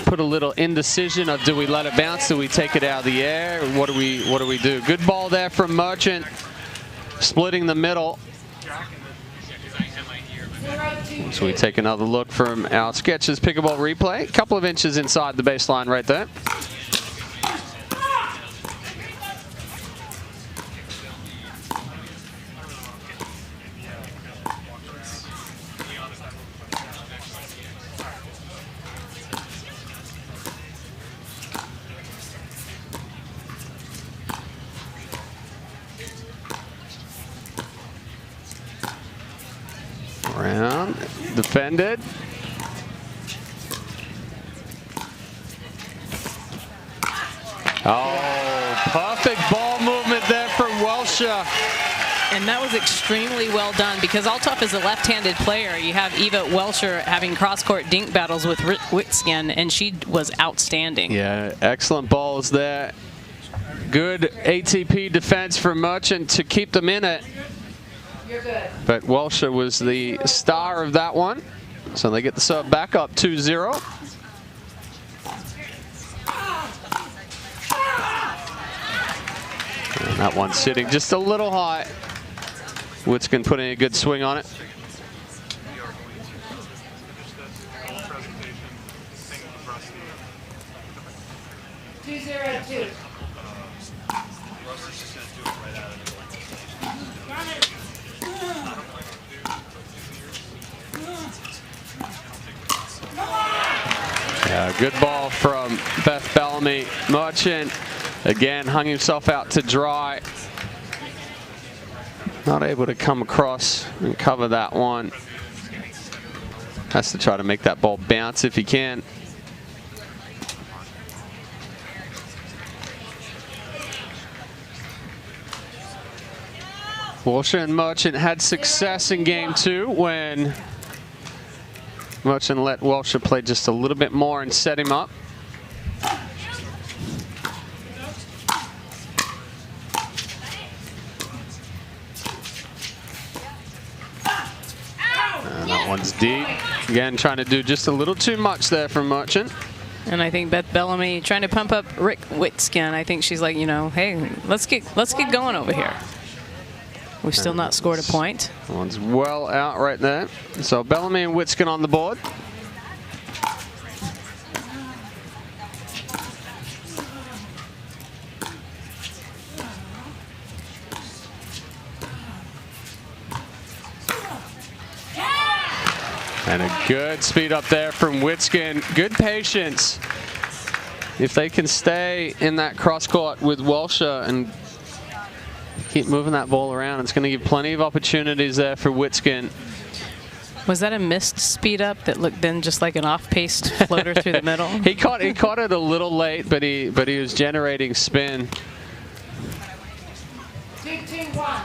put a little indecision of, do we let it bounce? Do we take it out of the air? What do we do? Good ball there from Merchant, splitting the middle. So we take another look from our Sketches Pickleball replay. A couple of inches inside the baseline right there. Around, defended. Oh, perfect ball movement there from Welsher. And that was extremely well done, because Althoff is a left-handed player. You have Eva Welsher having cross-court dink battles with Witskin, and she was outstanding. Yeah, excellent balls there. Good ATP defense from Merchant to keep them in it. You're good. But Welsher was the star of that one. So they get the serve back up 2-0. And that one's sitting just a little high. Witskin putting a good swing on it. $202. Yeah, good ball from Beth Bellamy. Merchant, again, hung himself out to dry. Not able to come across and cover that one. Has to try to make that ball bounce if he can. Welsher and Merchant had success in game 2 when Merchant let Welsher play just a little bit more and set him up. And that one's deep. Again, trying to do just a little too much there from Merchant. And I think Beth Bellamy trying to pump up Rick Witskin. I think she's like, hey, let's get going over here. We've still not scored a point. One's well out right there. So Bellamy and Witskin on the board. And a good speed up there from Witskin. Good patience. If they can stay in that cross court with Welsher and keep moving that ball around, it's going to give plenty of opportunities there for Witskin. Was that a missed speed up that looked then just like an off-paced floater through the middle? He caught it a little late, but he was generating spin. 2-2-1.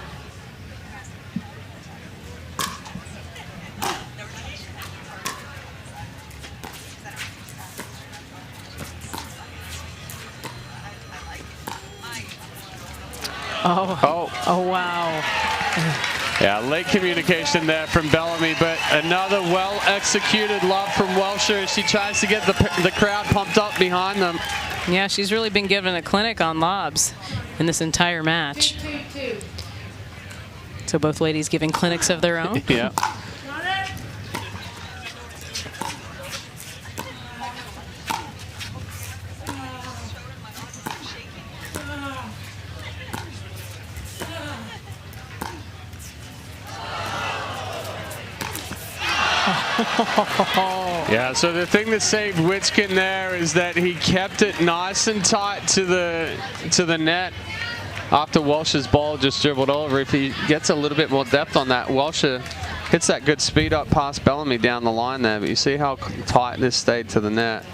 Oh, wow. Yeah, late communication there from Bellamy, but another well-executed lob from Welsher as she tries to get the crowd pumped up behind them. Yeah, she's really been given a clinic on lobs in this entire match. So both ladies giving clinics of their own. Yeah. Yeah, so the thing that saved Witskin there is that he kept it nice and tight to the net after Welsh's ball just dribbled over. If he gets a little bit more depth on that, Welsher hits that good speed up past Bellamy down the line there, but you see how tight this stayed to the net.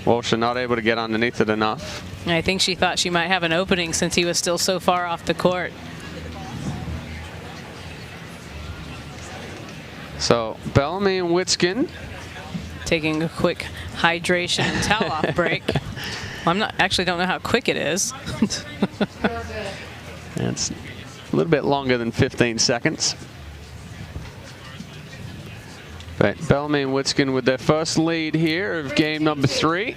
Welsher not able to get underneath it enough. I think she thought she might have an opening since he was still so far off the court. So Bellamy and Witskin taking a quick hydration and towel off break. Well, actually don't know how quick it is. It's a little bit longer than 15 seconds. But Bellamy and Witskin with their first lead here of game number 3.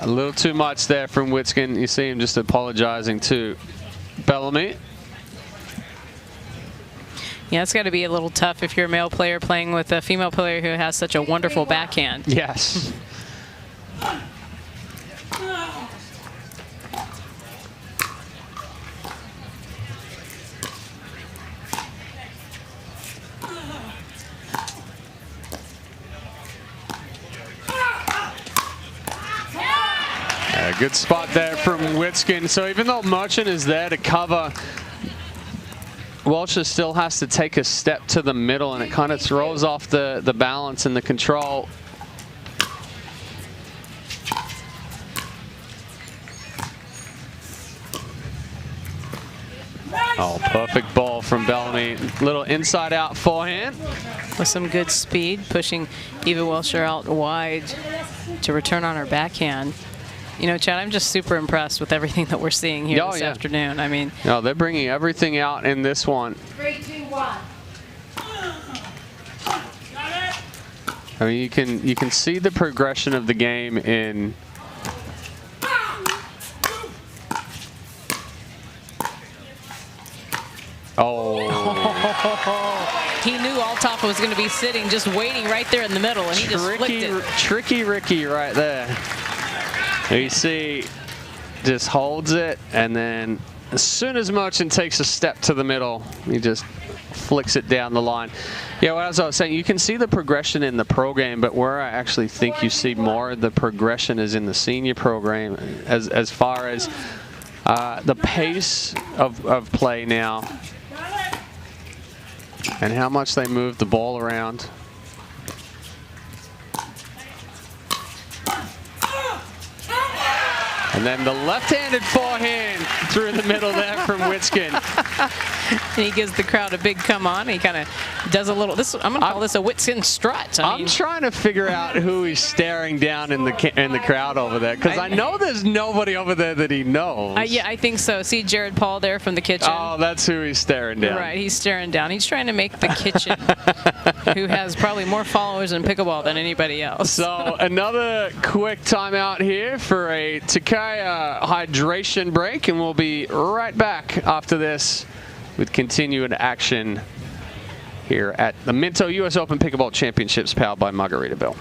A little too much there from Witskin. You see him just apologizing to Bellamy. Yeah, it's got to be a little tough if you're a male player playing with a female player who has such a wonderful backhand. Yes. Good spot there from Witskin. So even though Merchant is there to cover, Welsher still has to take a step to the middle, and it kind of throws off the balance and the control. Oh, perfect ball from Bellamy. Little inside out forehand. With some good speed, pushing Eva Welsher out wide to return on her backhand. You know, Chad, I'm just super impressed with everything that we're seeing here this afternoon. I mean, no, they're bringing everything out in this one. 3, 2, 1. I mean, you can see the progression of the game in. Oh. He knew Althoff was going to be sitting, just waiting right there in the middle, and he just flicked it. Tricky Ricky right there. You see, just holds it, and then as soon as Merchant takes a step to the middle, he just flicks it down the line. Yeah, well, as I was saying, you can see the progression in the pro game, but where I actually think you see more of the progression is in the senior program, as far as the pace of play now and how much they move the ball around. And then the left-handed forehand through the middle there from Witskin. And he gives the crowd a big come on. He kind of does a little, I'm going to call this a Witskin strut. I'm trying to figure out who he's staring down in the crowd over there, because I know there's nobody over there that he knows. Yeah, I think so. See Jared Paul there from the kitchen? Oh, that's who he's staring down. Right, he's staring down. He's trying to make the kitchen, who has probably more followers in pickleball than anybody else. So another quick timeout here for a Takaya hydration break, and we'll be right back after this with continued action here at the Minto US Open Pickleball Championships, powered by Margaritaville.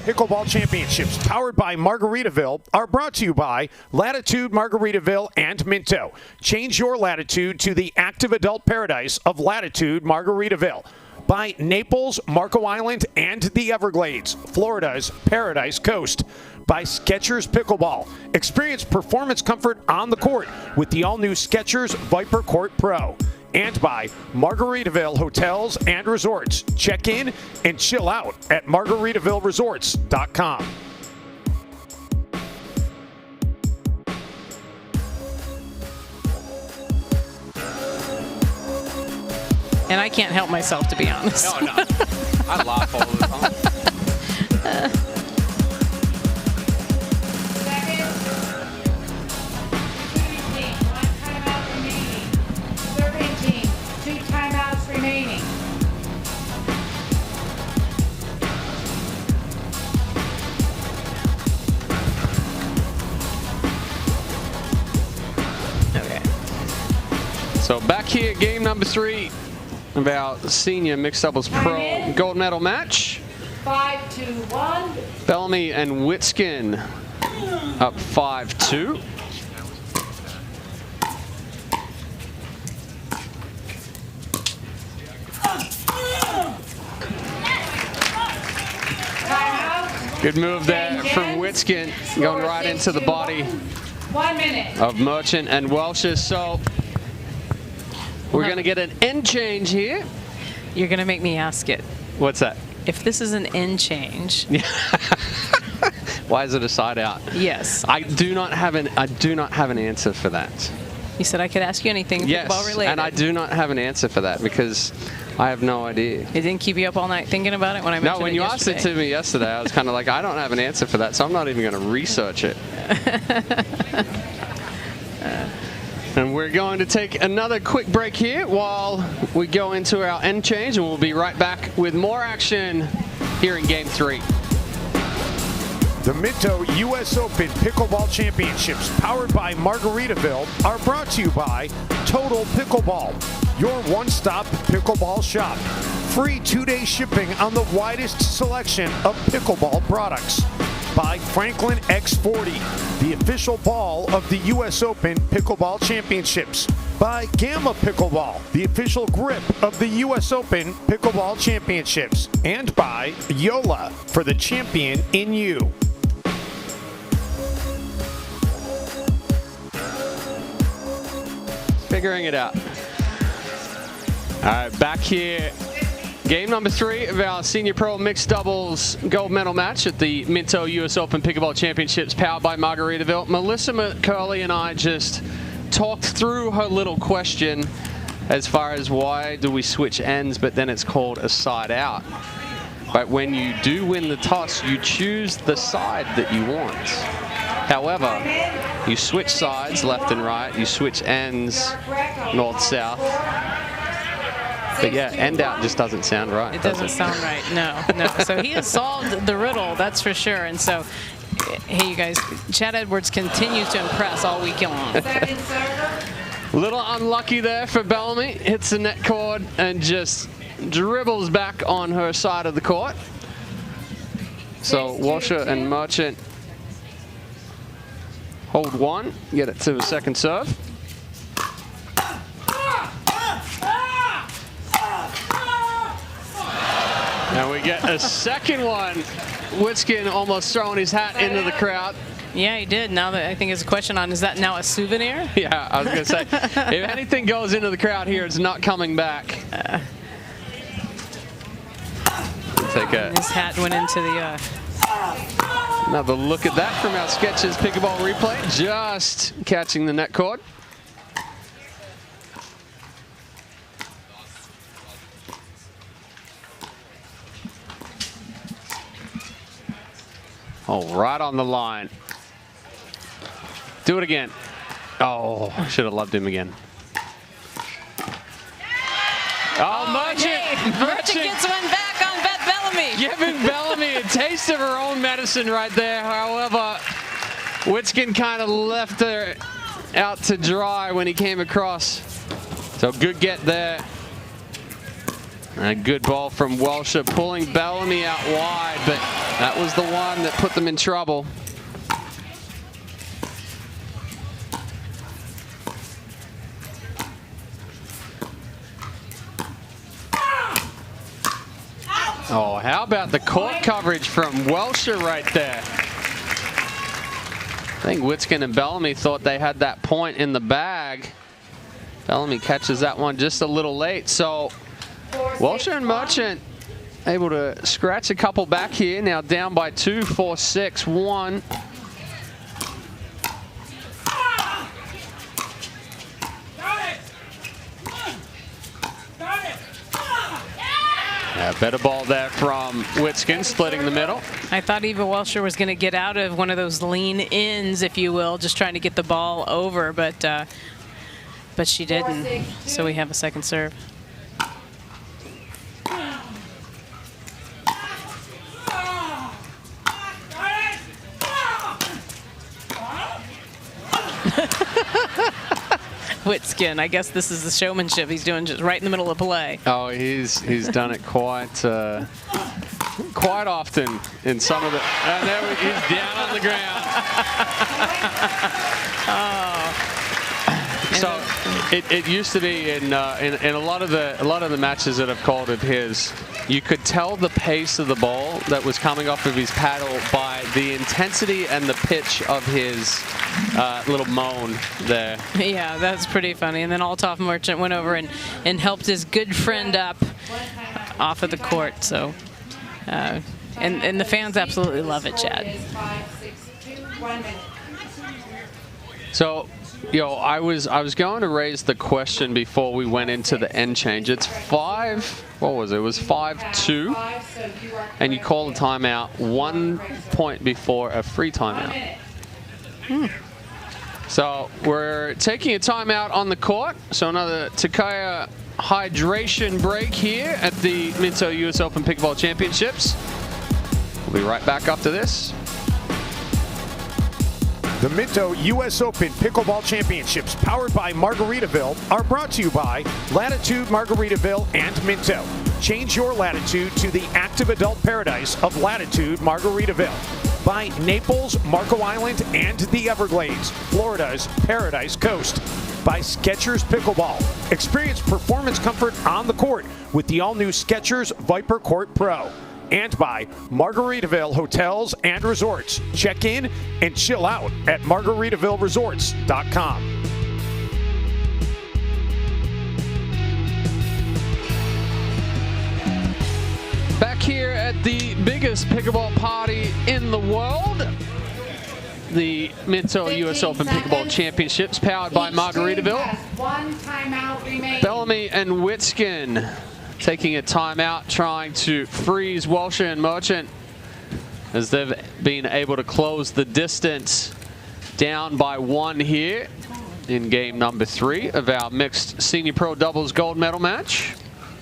Pickleball Championships, powered by Margaritaville, are brought to you by Latitude Margaritaville and Minto. Change your latitude to the active adult paradise of Latitude Margaritaville. By Naples, Marco Island, and the Everglades, Florida's Paradise Coast. By Skechers Pickleball. Experience performance comfort on the court with the all-new Skechers Viper Court Pro. And by Margaritaville Hotels and Resorts. Check in and chill out at margaritavilleresorts.com. And I can't help myself, to be honest. No. I laugh all the time. So back here, game number 3 of our senior mixed doubles pro gold medal match. 5-2-1. Bellamy and Witskin up 5-2. Good move there from Witskin, going right into the body 1 minute. of Merchant and Welsh's. So we're going to get an end change here. You're going to make me ask it. What's that? If this is an end change. Why is it a side out? Yes. I do not have an answer for that. You said I could ask you anything football related. And I do not have an answer for that because I have no idea. It didn't keep you up all night thinking about it when I mentioned it? No, when you asked it to me yesterday, I was kind of like, I don't have an answer for that, so I'm not even going to research it. And we're going to take another quick break here while we go into our end change, and we'll be right back with more action here in Game 3. The Minto US Open Pickleball Championships, powered by Margaritaville, are brought to you by Total Pickleball, your one-stop pickleball shop. Free 2-day shipping on the widest selection of pickleball products. By Franklin X40, the official ball of the US Open Pickleball Championships. By Gamma Pickleball, the official grip of the US Open Pickleball Championships. And by Yola, for the champion in you. Figuring it out. All right, back here. Game number 3 of our senior pro mixed doubles gold medal match at the Minto US Open Pickleball Championships, powered by Margaritaville. Melissa McCurley and I just talked through her little question as far as why do we switch ends, but then it's called a side out. But when you do win the toss, you choose the side that you want. However, you switch sides left and right, you switch ends north-south. But yeah, end out just doesn't sound right. It doesn't sound right, no. So he has solved the riddle, that's for sure. And so, hey, you guys, Chad Edwards continues to impress all week long. Little unlucky there for Bellamy. Hits the net cord and just dribbles back on her side of the court. So Washer and Merchant hold one, get it to the second serve. And we get a second one. Witskin almost throwing his hat into the crowd. Yeah, he did. Now that I think it's a question on, is that now a souvenir? Yeah, I was going to say, if anything goes into the crowd here, it's not coming back. His hat went into the... Another look at that from our Sketches Pickleball replay. Just catching the net cord. Oh, right on the line. Do it again. Oh, should have loved him again. Oh, Merchant gets one back on Beth Bellamy. Giving Bellamy a taste of her own medicine right there. However, Witskin kind of left her out to dry when he came across. So good get there. And a good ball from Welsher, pulling Bellamy out wide, but that was the one that put them in trouble. Oh, how about the court coverage from Welsher right there? I think Witskin and Bellamy thought they had that point in the bag. Bellamy catches that one just a little late, so Welsher and Merchant able to scratch a couple back here. Now down by 2, 4, 6, 1. Yeah, better ball there from Witskin, splitting the middle. I thought Eva Welsher was going to get out of one of those lean-ins, if you will, just trying to get the ball over, but she didn't. So we have a second serve. Witskin, I guess this is the showmanship he's doing just right in the middle of play. Oh, he's done it quite often in some of the. And there he's down on the ground. Oh. So it used to be in a lot of the matches that I've called of his, you could tell the pace of the ball that was coming off of his paddle by the intensity and the pitch of his little moan there. Yeah, that's pretty funny. And then Althoff Merchant went over and helped his good friend up off of the court. So, and the fans absolutely love it, Chad. So, I was going to raise the question before we went into the end change. It's 5, what was it? It was 5-2, and you call the timeout 1 point before a free timeout. So we're taking a timeout on the court. So another Takaya hydration break here at the Minto US Open Pickleball Championships. We'll be right back after this. The Minto US Open Pickleball Championships, powered by Margaritaville, are brought to you by Latitude Margaritaville and Minto. Change your latitude to the active adult paradise of Latitude Margaritaville. By Naples, Marco Island, and the Everglades, Florida's Paradise Coast. By Skechers Pickleball. Experience performance comfort on the court with the all-new Skechers Viper Court Pro. And by Margaritaville Hotels and Resorts. Check in and chill out at margaritavilleresorts.com. Back here at the biggest pickleball party in the world, the Minto US Open Pickleball Championships, powered by Margaritaville. One timeout remaining. Bellamy and Witskin taking a timeout, trying to freeze Welsher and Merchant as they've been able to close the distance down by 1 here in game number 3 of our mixed senior pro doubles gold medal match.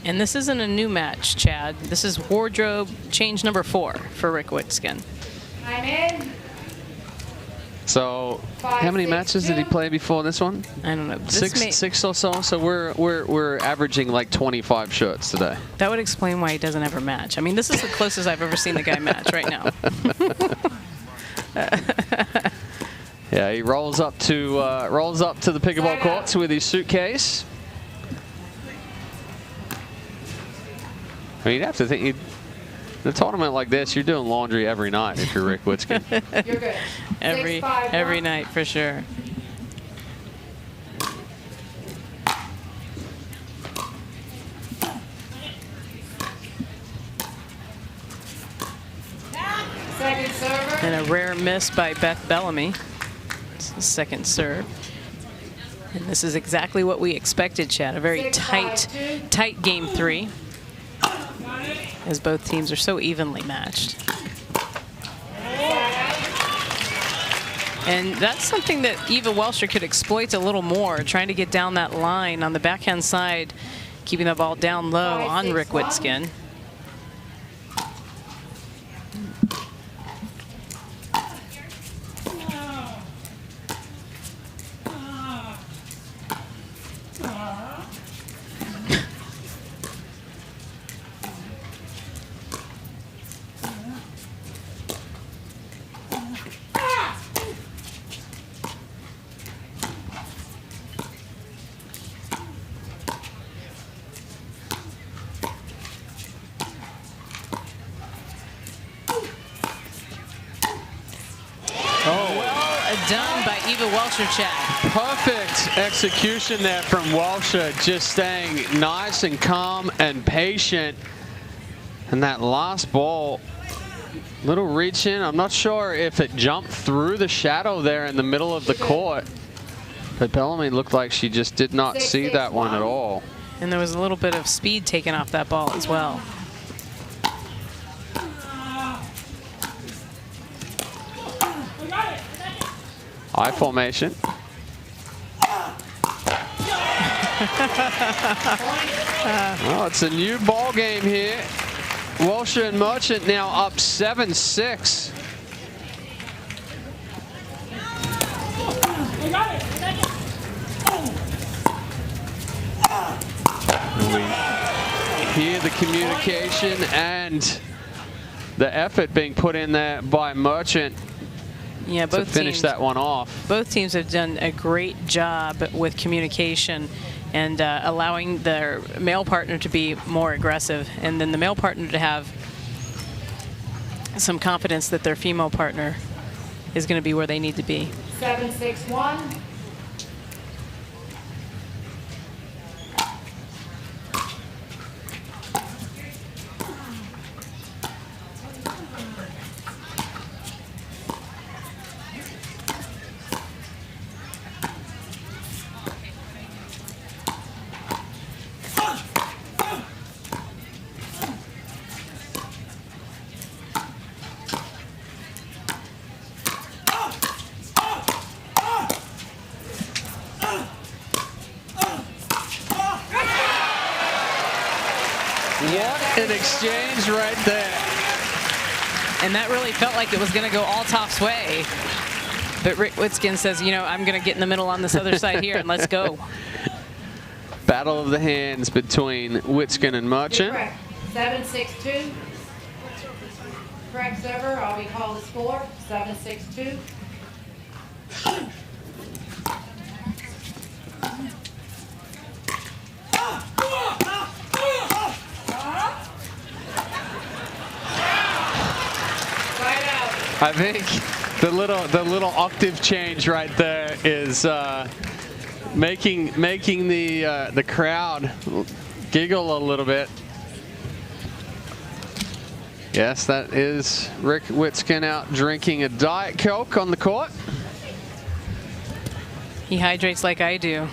And this isn't a new match, Chad. This is wardrobe change number 4 for Rick Witskin. I'm in. So, how many matches did he play before this one? I don't know. Six or so. So we're averaging like 25 shirts today. That would explain why he doesn't ever match. I mean, this is the closest I've ever seen the guy match right now. Yeah, he rolls up to the pickleball courts with his suitcase. I mean, you'd have to think. In a tournament like this, you're doing laundry every night if you're Rick Witskin. You're good. Every night for sure. Second server. And a rare miss by Beth Bellamy. It's the second serve. And this is exactly what we expected, Chad. A very tight game 3. As both teams are so evenly matched. And that's something that Eva Welsher could exploit a little more, trying to get down that line on the backhand side, keeping the ball down low on Rick Witskin. Done by Eva Welsher, Chad. Perfect execution there from Welsher, just staying nice and calm and patient. And that last ball, little reach in. I'm not sure if it jumped through the shadow there in the middle of the court. But Bellamy looked like she just did not see that one at all. And there was a little bit of speed taken off that ball as well. I formation. Oh, it's a new ball game here. Walsher and Merchant now up 7-6. We hear the communication and the effort being put in there by Merchant to finish that one off. Both teams have done a great job with communication and allowing their male partner to be more aggressive, and then the male partner to have some confidence that their female partner is going to be where they need to be. 7-6-1. An exchange right there. And that really felt like it was going to go all Toff's way. But Rick Witskin says, you know, I'm going to get in the middle on this other side here and let's go. Battle of the hands between Witskin and Merchant. 7-6-2. Correct server, I'll recall the score. 7-6-2. I think the little octave change right there is making the crowd giggle a little bit. Yes, that is Rick Witskin out drinking a Diet Coke on the court. He hydrates like I do.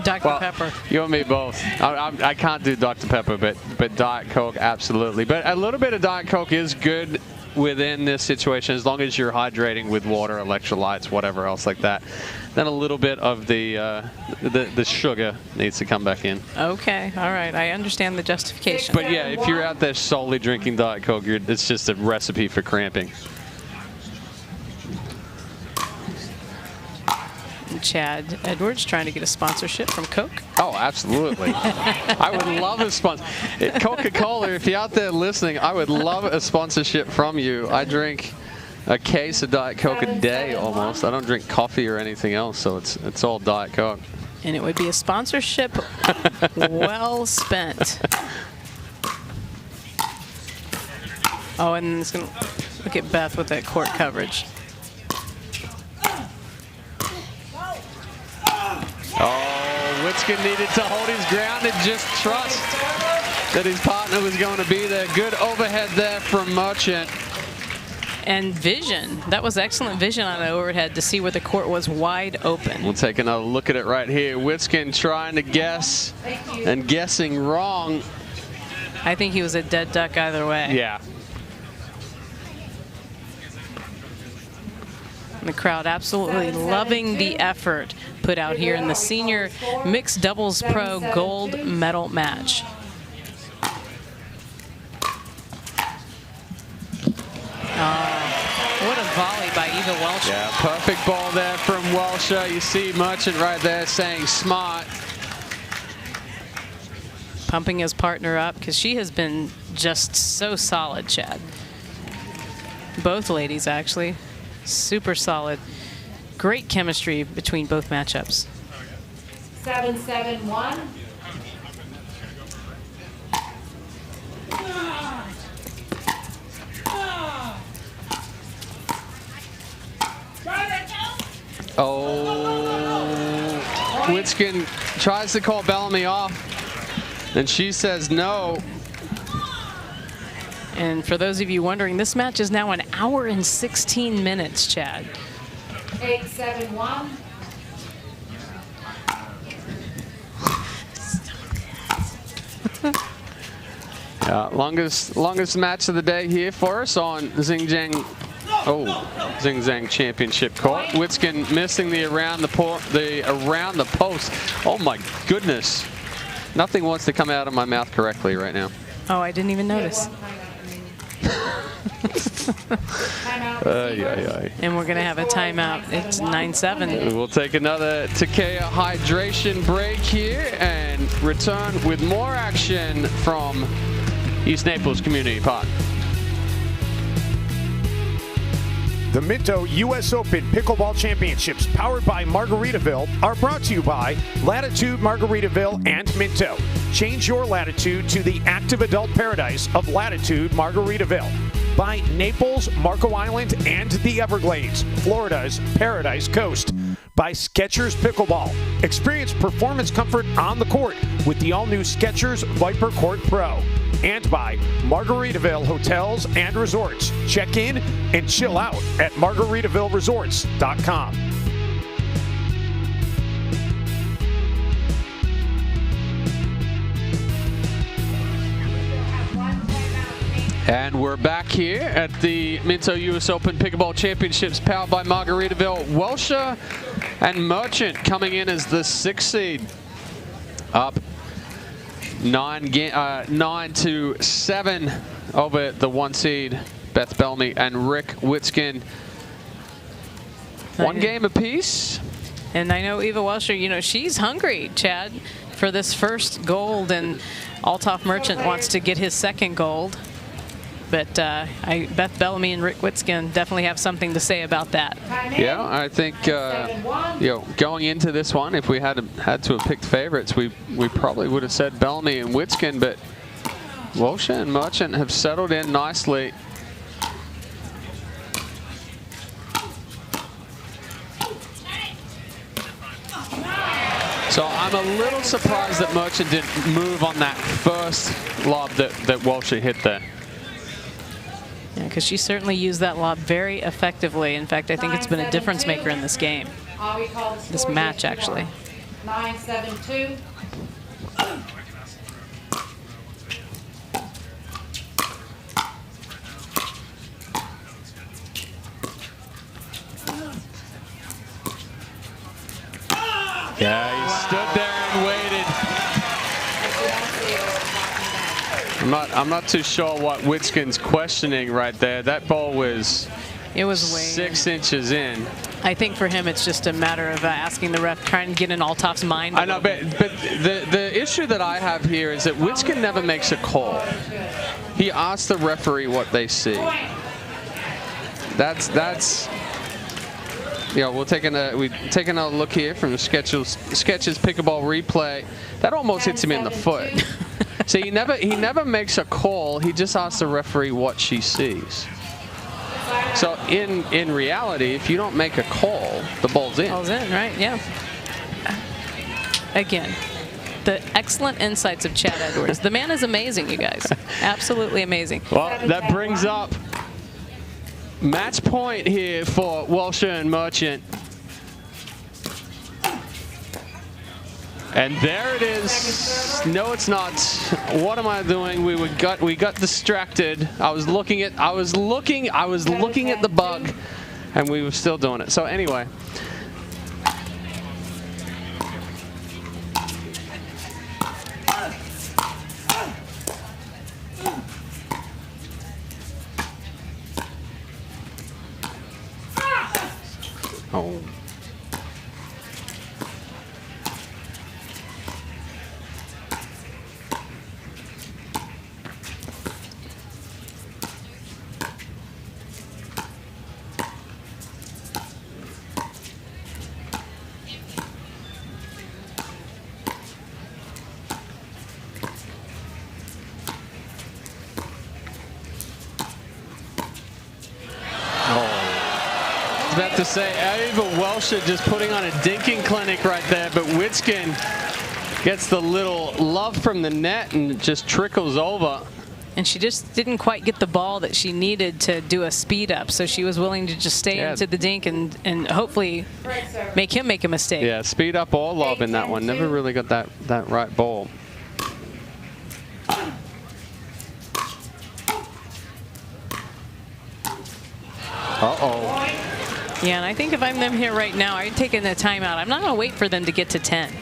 Dr. Pepper. You and me both. I can't do Dr. Pepper, but Diet Coke, absolutely. But a little bit of Diet Coke is good within this situation, as long as you're hydrating with water, electrolytes, whatever else like that. Then a little bit of the sugar needs to come back in. Okay, all right, I understand the justification. But yeah, if you're out there solely drinking Diet Coke, it's just a recipe for cramping. Chad Edwards trying to get a sponsorship from Coke. Oh, absolutely. I would love a sponsor. Coca-Cola, if you're out there listening, I would love a sponsorship from you. I drink a case of Diet Coke a day almost. I don't drink coffee or anything else, so it's all Diet Coke. And it would be a sponsorship well spent. Oh, and it's going to look at Beth with that court coverage. Oh, Witskin needed to hold his ground and just trust that his partner was going to be there. Good overhead there from Merchant. And vision. That was excellent vision on the overhead to see where the court was wide open. We'll take another look at it right here. Witskin trying to guess and guessing wrong. I think he was a dead duck either way. Yeah. The crowd absolutely loving the effort put out here in the senior mixed doubles pro gold medal match. Oh, what a volley by Eva Welcher. Yeah, perfect ball there from Welcher. You see Merchant right there saying smart. Pumping his partner up because she has been just so solid, Chad. Both ladies, actually. Super solid. Great chemistry between both matchups. 7-7-1. Oh, Witskin tries to call Bellamy off, and she says no. And for those of you wondering, this match is now 1 hour and 16 minutes, Chad. 8-7-1. Longest match of the day here for us on Xinjiang Zing Zang Championship court. Witskin missing the around the post. Oh my goodness. Nothing wants to come out of my mouth correctly right now. Oh, I didn't even notice. And we're going to have a timeout. It's 9-7. We'll take another Takea hydration break here and return with more action from East Naples Community Park. The Minto US Open Pickleball Championships, powered by Margaritaville, are brought to you by Latitude Margaritaville and Minto. Change your latitude to the active adult paradise of Latitude Margaritaville. By Naples, Marco Island, and the Everglades, Florida's Paradise Coast. By Skechers Pickleball. Experience performance comfort on the court with the all-new Skechers Viper Court Pro. And by Margaritaville Hotels and Resorts. Check in and chill out at margaritavilleresorts.com. And we're back here at the Minto US Open Pickleball Championships, powered by Margaritaville. Welsher and Merchant coming in as the 6th seed, up 9-7 over the 1 seed, Beth Bellamy and Rick Witskin. 1 game apiece. And I know Eva Welsher, you know, she's hungry, Chad, for this first gold, and Althoff Merchant wants to get his 2nd gold. But Beth Bellamy and Rick Witskin definitely have something to say about that. Yeah, I think you know, going into this one, if we had to have picked favorites, we probably would have said Bellamy and Witskin, but Welsher and Merchant have settled in nicely. So I'm a little surprised that Merchant didn't move on that first lob that Welsher hit there. Yeah, because she certainly used that lob very effectively. In fact, I think it's been a difference maker in this game. This match, actually. 9-7-2. Yeah, he stood there and waited. I'm not too sure what Witskin's questioning right there. That ball was way 6 inches in. I think for him it's just a matter of asking the ref, trying to get in Althoff's mind. I know, but the issue that I have here is that Witskin never makes a call. He asks the referee what they see. That's you know, we're taking a look here from the Skechers Pickleball replay. That almost hits him in the foot. See, he never makes a call. He just asks the referee what she sees. So in reality, if you don't make a call, the ball's in. Ball's in, right? Yeah. Again, the excellent insights of Chad Edwards. The man is amazing, you guys. Absolutely amazing. Well, that brings up match point here for Welsher and Merchant. And there it is. No, it's not. What am I doing? We got distracted. I was looking at the bug, and we were still doing it. So anyway. Oh. About to say, Eva Welsher just putting on a dinking clinic right there, but Witskin gets the little love from the net and just trickles over. And she just didn't quite get the ball that she needed to do a speed up, so she was willing to just stay into the dink and hopefully make him make a mistake. Yeah, speed up or lob in that one. Never really got that right ball. Uh-oh. Yeah, and I think if I'm them here right now, I'd taken the timeout. I'm not going to wait for them to get to 10.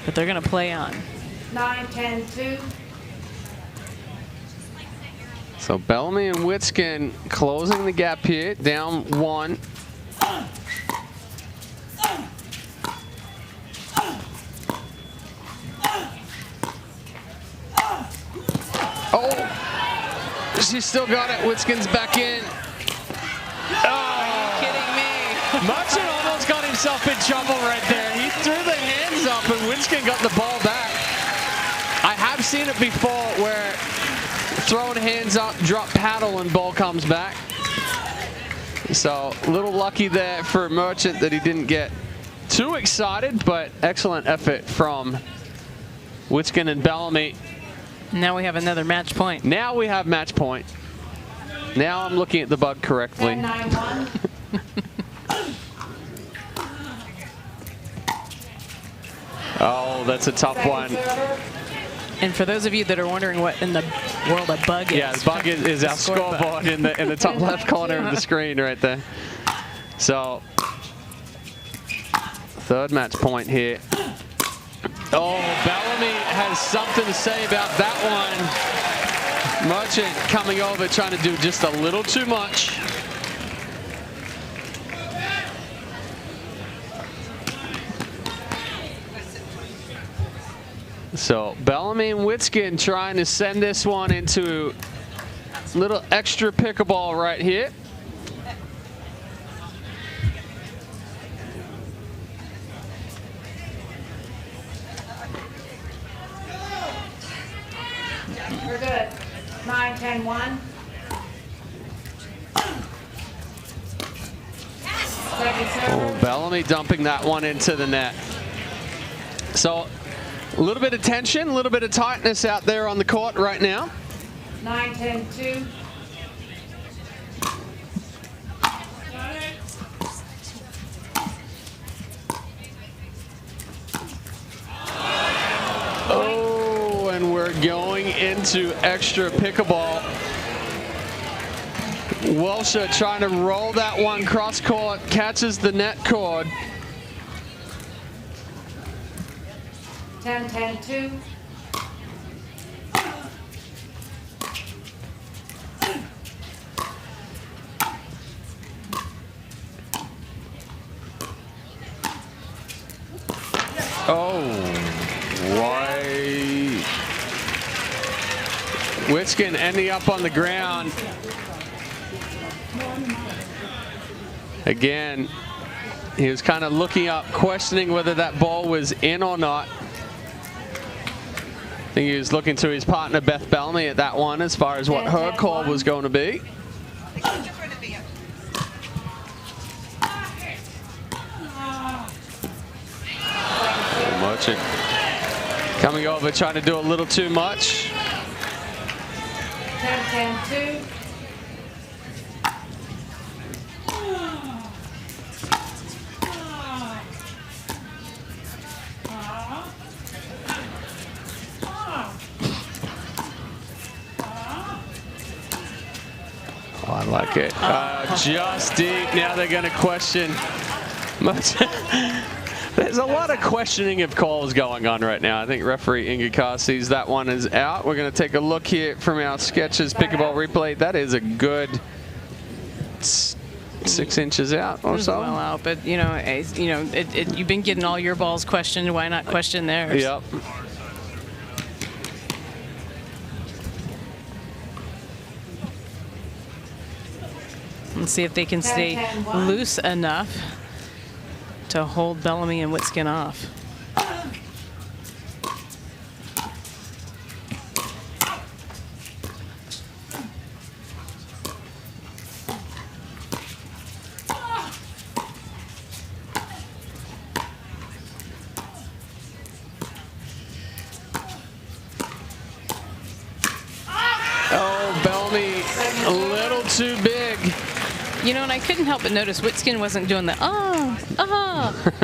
But they're going to play on. 9-10-2. So Bellamy and Witskin closing the gap here, down 1. Oh, she's still got it. Witskin's back in. Are you kidding me? Merchant almost got himself in trouble right there. He threw the hands up and Witskin got the ball back. I have seen it before where throwing hands up, drop paddle, and ball comes back. So a little lucky there for Merchant that he didn't get too excited, but excellent effort from Witskin and Bellamy. Now we have another match point. Now we have match point. Now I'm looking at the bug correctly. 10-9-1. Oh, that's a tough one. And for those of you that are wondering what in the world a bug is. Yeah, the bug is our scoreboard in the top left corner of the screen right there. So, third match point here. Oh, Bellamy has something to say about that one. Merchant coming over, trying to do just a little too much. So Bellamy and Witskin trying to send this one into a little extra pickleball right here. We're good. 9-10-1. Oh, Bellamy dumping that one into the net. So a little bit of tension, a little bit of tightness out there on the court right now. 9-10-2. Oh, and we're going into extra pickleball. Welsher trying to roll that one cross court, catches the net cord. 10-10-2. Oh, why? Witskin ending up on the ground. Again, he was kind of looking up, questioning whether that ball was in or not. I think he was looking to his partner, Beth Bellamy, at that one as far as what her call was going to be. Merchant coming over, trying to do a little too much. 10-10-2. Oh, I like it. Just deep. Now they're going to question. There's a lot of questioning of calls going on right now. I think referee Ingekar sees that one is out. We're going to take a look here from our Sketches pickleball replay. That is a good 6 inches out or so. Well out, but you know, you've been getting all your balls questioned. Why not question theirs? Yep. Let's see if they can stay loose enough to hold Bellamy and Witskin off. Oh, Bellamy a little too big. You know, and I couldn't help but notice Witskin wasn't doing the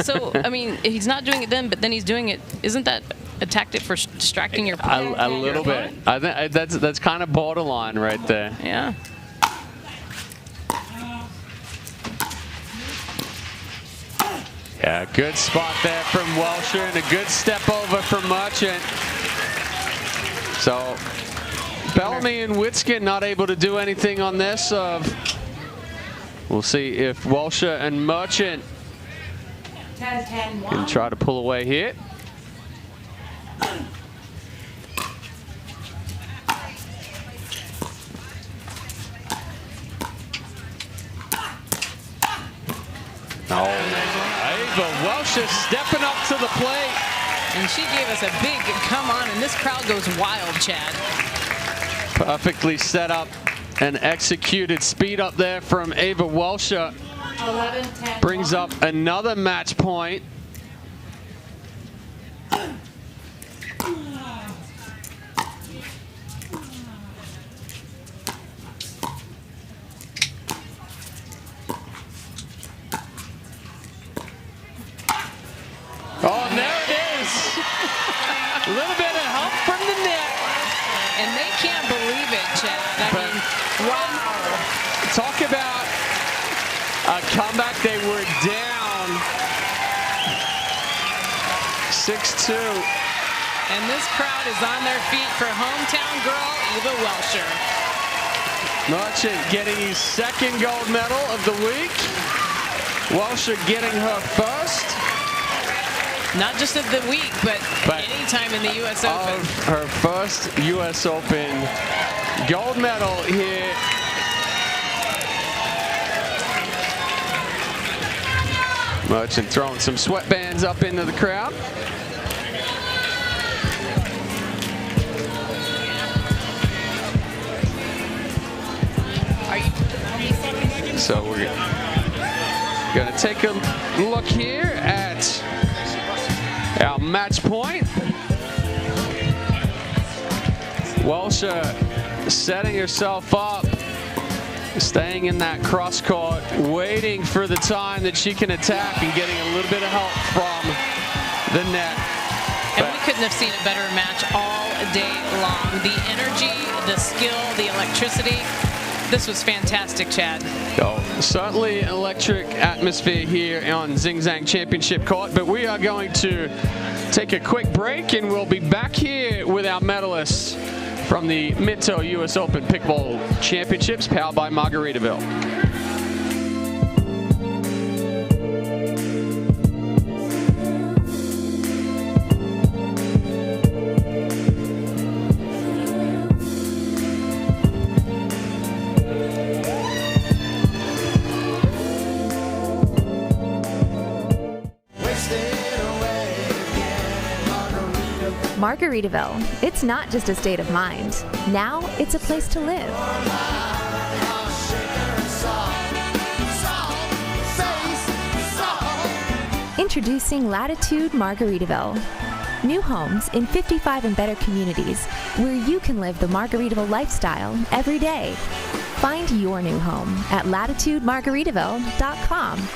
So, I mean, he's not doing it then, but then he's doing it. Isn't that a tactic for distracting your opponent? A little bit. I think that's kind of borderline right there. Yeah. Yeah, good spot there from Welsher and a good step over from Merchant. So Bellamy and Witzkin not able to do anything on their serve. We'll see if Welsher and Merchant 10-10-1. can try to pull away here. Oh, Ava Welsher stepping up to the plate. And she gave us a big come on, and this crowd goes wild, Chad. Perfectly set up and executed speed up there from Ava Welsher. 11-10. Brings up another match point. Oh, and there it is. A little bit of help from the net. And they can't believe it, Chad. I mean, wow. Talk about a comeback. They were down 6-2. And this crowd is on their feet for hometown girl, Eva Welsher. Merchant getting his second gold medal of the week. Welsher getting her first. Not just of the week, but any time in the US Open. Of her first US Open gold medal here. Merchant throwing some sweatbands up into the crowd. So we're gonna take a look here at our match point. Welsher setting herself up, staying in that cross court, waiting for the time that she can attack and getting a little bit of help from the net. And we couldn't have seen a better match all day long. The energy, the skill, the electricity. This was fantastic, Chad. So, certainly an electric atmosphere here on Zing Zang Championship Court, but we are going to take a quick break and we'll be back here with our medalists from the Minto US Open Pickleball Championships powered by Margaritaville. Margaritaville. It's not just a state of mind. Now it's a place to live. Introducing Latitude Margaritaville. New homes in 55 and better communities where you can live the Margaritaville lifestyle every day. Find your new home at latitudemargaritaville.com.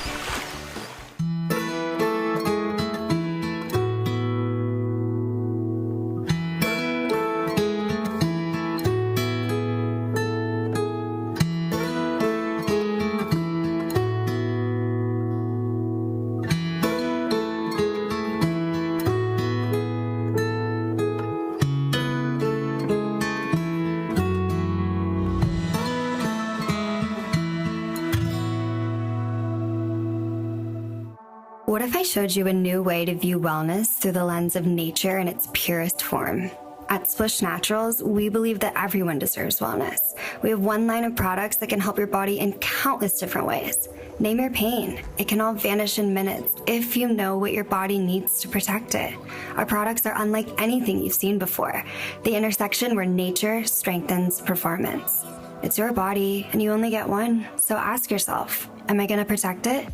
What if I showed you a new way to view wellness through the lens of nature in its purest form? At Splish Naturals, we believe that everyone deserves wellness. We have one line of products that can help your body in countless different ways. Name your pain. It can all vanish in minutes if you know what your body needs to protect it. Our products are unlike anything you've seen before. The intersection where nature strengthens performance. It's your body, and you only get one, so ask yourself, am I going to protect it?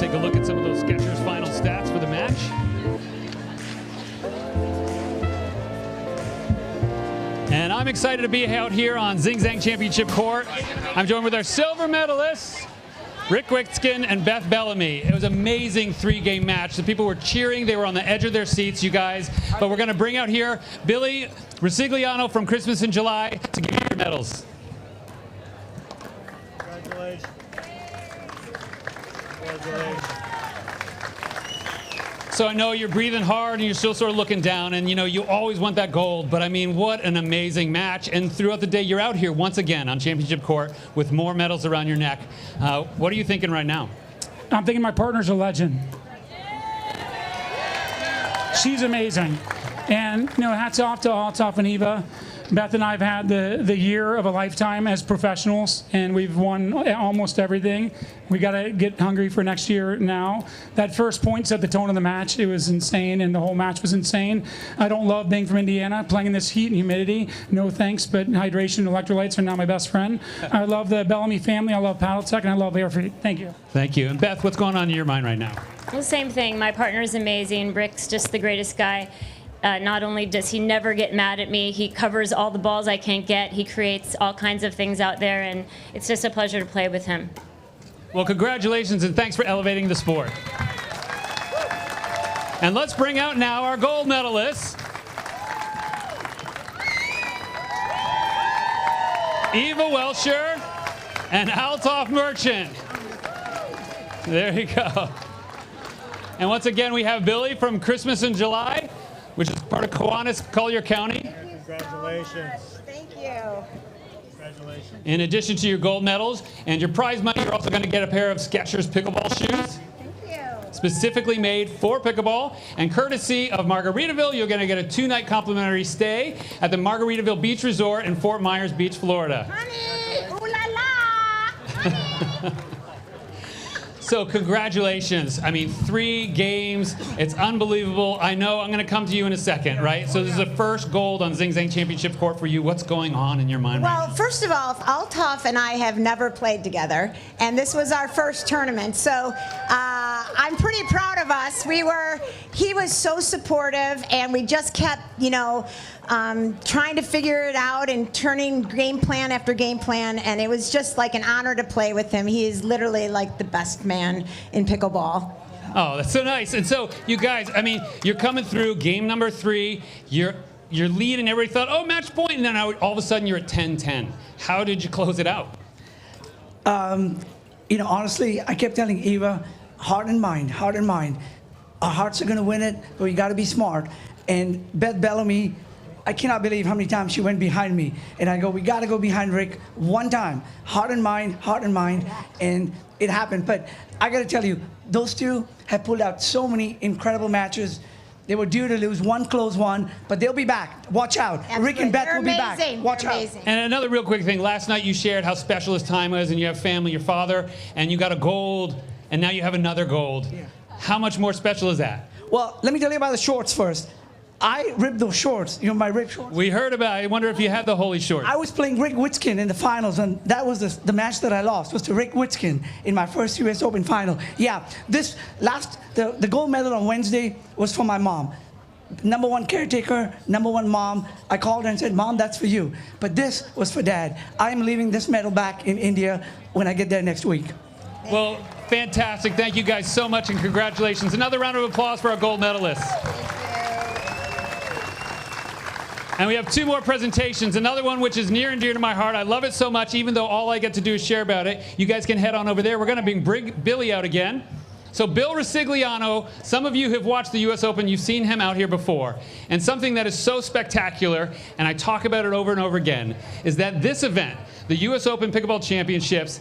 take a look at some of those Skechers final stats for the match. And I'm excited to be out here on Zing Zang Championship Court. I'm joined with our silver medalists, Rick Witskin and Beth Bellamy. It was an amazing 3-game match. The people were cheering. They were on the edge of their seats, you guys. But we're going to bring out here Billy Resigliano from Christmas in July to give you your medals. Congratulations. Congratulations. So I know you're breathing hard and you're still sort of looking down, and you know you always want that gold, but I mean, what an amazing match. And throughout the day, you're out here once again on Championship Court with more medals around your neck. What are you thinking right now? I'm thinking my partner's a legend. She's amazing. And, you know, hats off to Althoff and Eva. Beth and I have had the year of a lifetime as professionals, and we've won almost everything. We got to get hungry for next year now. That first point set the tone of the match. It was insane, and the whole match was insane. I don't love being from Indiana, playing in this heat and humidity. No thanks, but hydration and electrolytes are now my best friend. I love the Bellamy family. I love Paddle Tech, and I love Air Feet. Thank you. Thank you. And Beth, what's going on in your mind right now? Well, same thing. My partner is amazing. Rick's just the greatest guy. Not only does he never get mad at me, he covers all the balls I can't get. He creates all kinds of things out there, and it's just a pleasure to play with him. Well, congratulations, and thanks for elevating the sport. And let's bring out now our gold medalists. Eva Welsher and Althoff Merchant. There you go. And once again, we have Billy from Christmas in July, which is part of Kiwanis, Collier County. Congratulations. Thank you. Congratulations. In addition to your gold medals and your prize money, you're also going to get a pair of Skechers pickleball shoes. Thank you. Specifically made for pickleball. And courtesy of Margaritaville, you're going to get a 2-night complimentary stay at the Margaritaville Beach Resort in Fort Myers Beach, Florida. Honey, ooh la la. So congratulations. I mean, 3 games. It's unbelievable. I know I'm going to come to you in a second, right? So this is the first gold on Zing Zang Championship Court for you. What's going on in your mind right now? Well, first of all, Althoff and I have never played together, and this was our first tournament. So I'm pretty proud of us. He was so supportive, and we just kept, you know, trying to figure it out and turning game plan after game plan, and it was just like an honor to play with him. He is literally like the best man in pickleball. Oh, that's so nice. And so, you guys, I mean, you're coming through game number 3. You're leading. Everybody thought, oh, match point, and then all of a sudden you're at 10-10. How did you close it out? You know, honestly, I kept telling Eva, heart and mind, heart and mind. Our hearts are going to win it, but we got to be smart. And Beth Bellamy, I cannot believe how many times she went behind me. And I go, we got to go behind Rick one time. Heart and mind, and it happened. But I got to tell you, those two have pulled out so many incredible matches. They were due to lose one close one, but they'll be back. Watch out. Absolutely. Rick and Beth They're will be back. amazing. Watch They're out. amazing. And another real quick thing. Last night you shared how special this time was, and you have family, your father, and you got a gold, and now you have another gold. Yeah. How much more special is that? Well, let me tell you about the shorts first. I ripped those shorts, you know, my ripped shorts. We heard about it. I wonder if you had the holy shorts. I was playing Rick Witskin in the finals, and that was the match that I lost, was to Rick Witskin in my first US Open final. Yeah, the gold medal on Wednesday was for my mom. #1 caretaker, #1 mom. I called her and said, Mom, that's for you. But this was for Dad. I'm leaving this medal back in India when I get there next week. Well, fantastic. Thank you guys so much, and congratulations. Another round of applause for our gold medalists. And we have 2 more presentations. Another one which is near and dear to my heart. I love it so much, even though all I get to do is share about it. You guys can head on over there. We're going to bring Billy out again. So Bill Resigliano, some of you have watched the US Open. You've seen him out here before. And something that is so spectacular, and I talk about it over and over again, is that this event, the US Open Pickleball Championships,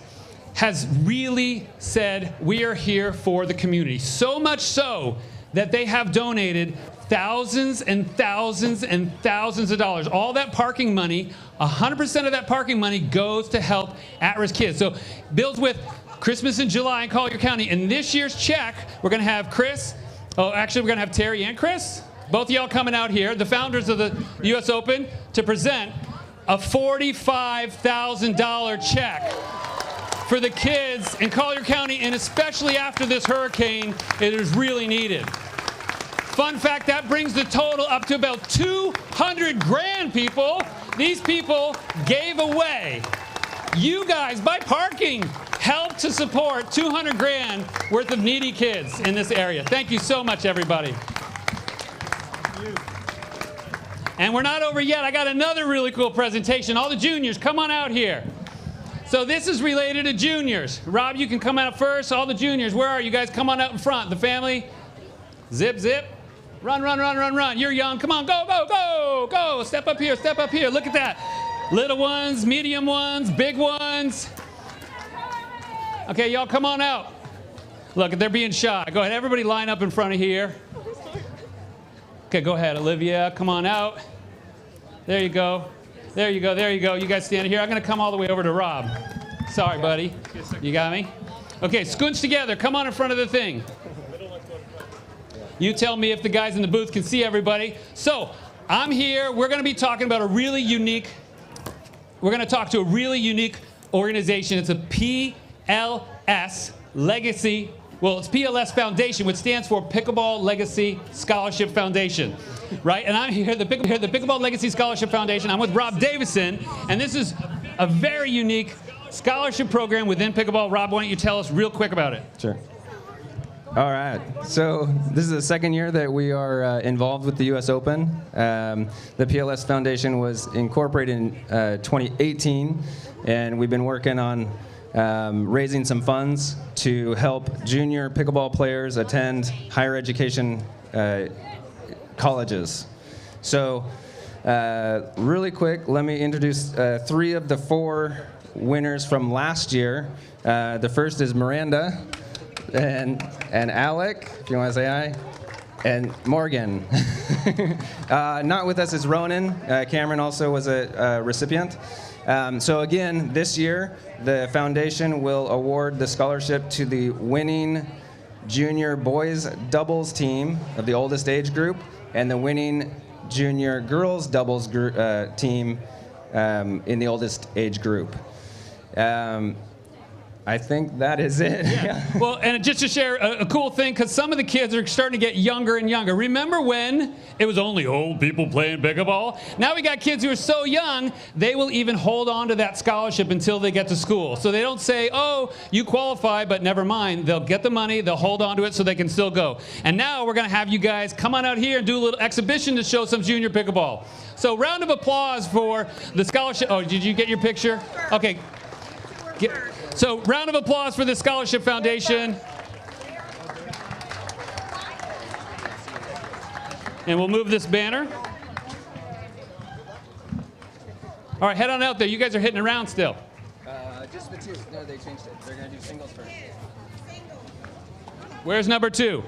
has really said we are here for the community. So much so that they have donated thousands and thousands and thousands of dollars. All that parking money, 100% of that parking money goes to help at-risk kids. So Bill's with Christmas in July in Collier County. And this year's check, we're going to have Chris. Oh, actually, we're going to have Terry and Chris. Both of y'all coming out here, the founders of the US Open, to present a $45,000 check for the kids in Collier County, and especially after this hurricane, it is really needed. Fun fact, that brings the total up to about 200 grand, people. These people gave away. You guys, by parking, helped to support 200 grand worth of needy kids in this area. Thank you so much, everybody. And we're not over yet. I got another really cool presentation. All the juniors, come on out here. So this is related to juniors. Rob, you can come out first. All the juniors, where are you guys? Come on out in front. The family. Zip, zip. Run, run, run, run, run. You're young. Come on, go, go, go, go. Step up here, step up here. Look at that. Little ones, medium ones, big ones. Okay, y'all come on out. Look, they're being shy. Go ahead, everybody line up in front of here. Okay, go ahead, Olivia. Come on out. There you go. There you go, there you go. You guys stand here. I'm going to come all the way over to Rob. Sorry, buddy. You got me? Okay, scooch together. Come on in front of the thing. You tell me if the guys in the booth can see everybody. So, I'm here. We're going to be talking about a really unique, we're going to talk to a really unique organization. It's a PLS Legacy, well, it's PLS Foundation, which stands for Pickleball Legacy Scholarship Foundation, right? And I'm here, the Pickleball Legacy Scholarship Foundation. I'm with Rob Davison, and this is a very unique scholarship program within pickleball. Rob, why don't you tell us real quick about it? Sure. All right, so this is the second year that we are involved with the US Open. The PLS Foundation was incorporated in 2018, and we've been working on raising some funds to help junior pickleball players attend higher education colleges. So really quick, let me introduce 3 of the 4 winners from last year. The first is Miranda. And Alix, if you want to say hi, and Morgan. Not with us is Ronan. Cameron also was a recipient. So again, this year, the foundation will award the scholarship to the winning junior boys doubles team of the oldest age group and the winning junior girls doubles team in the oldest age group. I think that is it. Yeah. Well, and just to share a cool thing, because some of the kids are starting to get younger and younger. Remember when it was only old people playing pickleball? Now we got kids who are so young, they will even hold on to that scholarship until they get to school. So they don't say, oh, you qualify, but never mind. They'll get the money, they'll hold on to it so they can still go. And now we're going to have you guys come on out here and do a little exhibition to show some junior pickleball. So round of applause for the scholarship. Oh, did you get your picture? Okay. So round of applause for the Scholarship Foundation. And we'll move this banner. All right, head on out there. You guys are hitting around still. Just the 2. No, they changed it. They're going to do singles first. Where's number 2?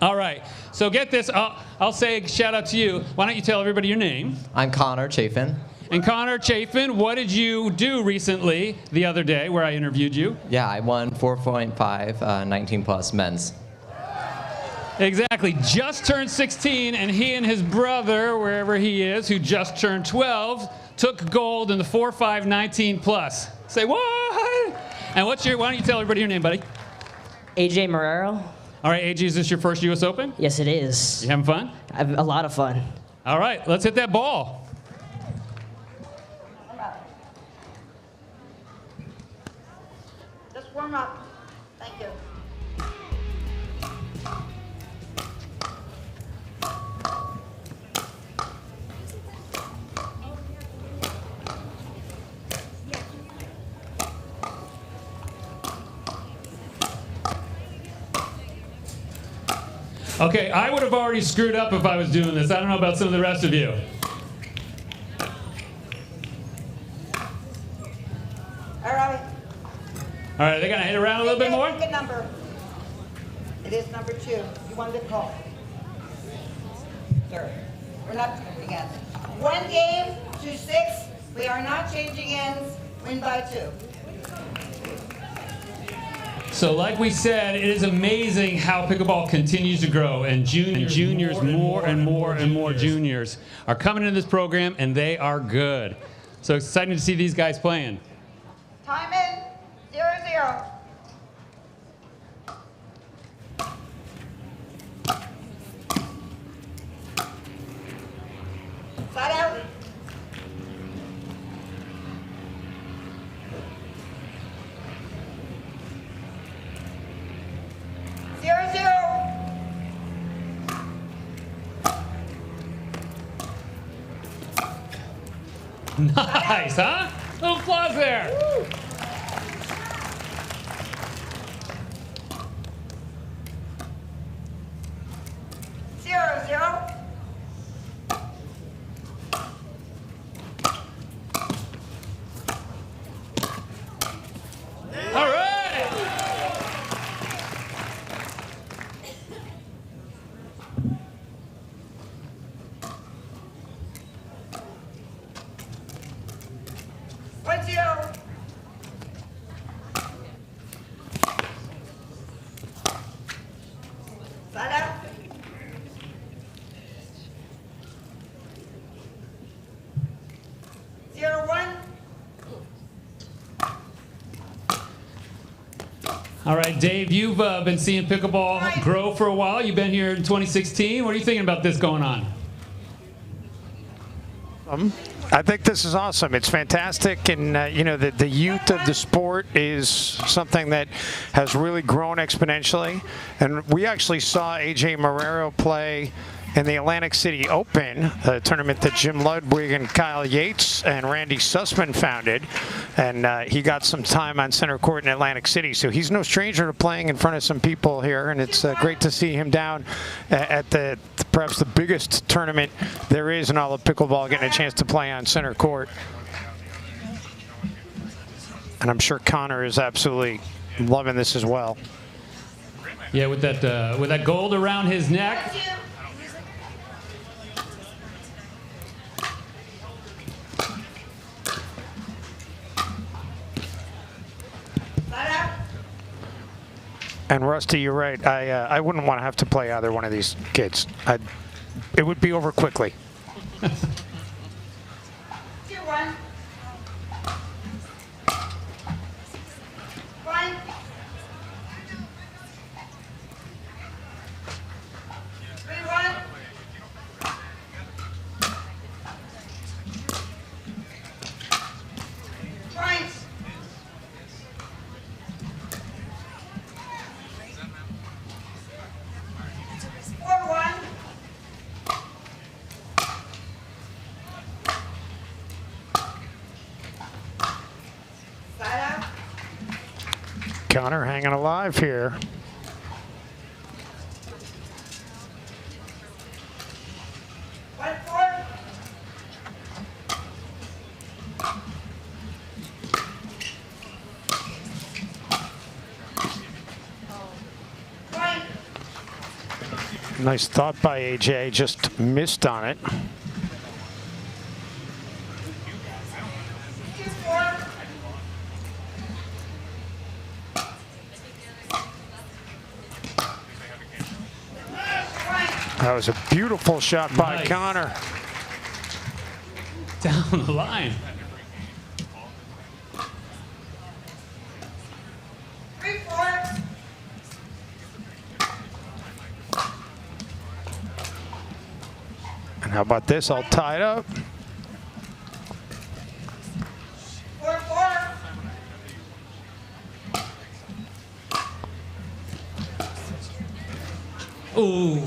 All right, so get this. I'll say a shout out to you. Why don't you tell everybody your name? I'm Connor Chafin. And Connor Chafin, what did you do recently, the other day, where I interviewed you? Yeah, I won 4.5 19 plus men's. Exactly. Just turned 16, and he and his brother, wherever he is, who just turned 12, took gold in the 4.5 19 plus. Say what? And why don't you tell everybody your name, buddy? AJ Marrero. All right, AJ, is this your first US Open? Yes, it is. You having fun? A lot of fun. All right, let's hit that ball. Just warm up. Thank you. Okay, I would have already screwed up if I was doing this. I don't know about some of the rest of you. All right. All right, they're going to hit around a little bit more? Pick a number. It is number 2. You want to call? Sir, we're not changing ends. 1 game to 6. We are not changing ends. Win by 2. So like we said, it is amazing how pickleball continues to grow, and juniors, more and more juniors are coming into this program, and they are good. So exciting to see these guys playing. Time in, 0-0. Side out. Nice, huh? Little applause there. Woo. All right. All right, Dave, you've been seeing pickleball grow for a while. You've been here in 2016. What are you thinking about this going on? I think this is awesome. It's fantastic, and you know, the youth of the sport is something that has really grown exponentially. And we actually saw AJ Marrero play in the Atlantic City Open, a tournament that Jim Ludwig and Kyle Yates and Randy Sussman founded. And he got some time on center court in Atlantic City. So he's no stranger to playing in front of some people here. And it's great to see him down at perhaps the biggest tournament there is in all of pickleball, getting a chance to play on center court. And I'm sure Connor is absolutely loving this as well. Yeah, with that gold around his neck. And Rusty, you're right. I wouldn't want to have to play either one of these kids. It would be over quickly. 2-1. Fine. Connor hanging alive here. Nice thought by AJ, just missed on it. That was a beautiful shot by Nice. Connor. Down the line. And how about this, all tied up? Ooh.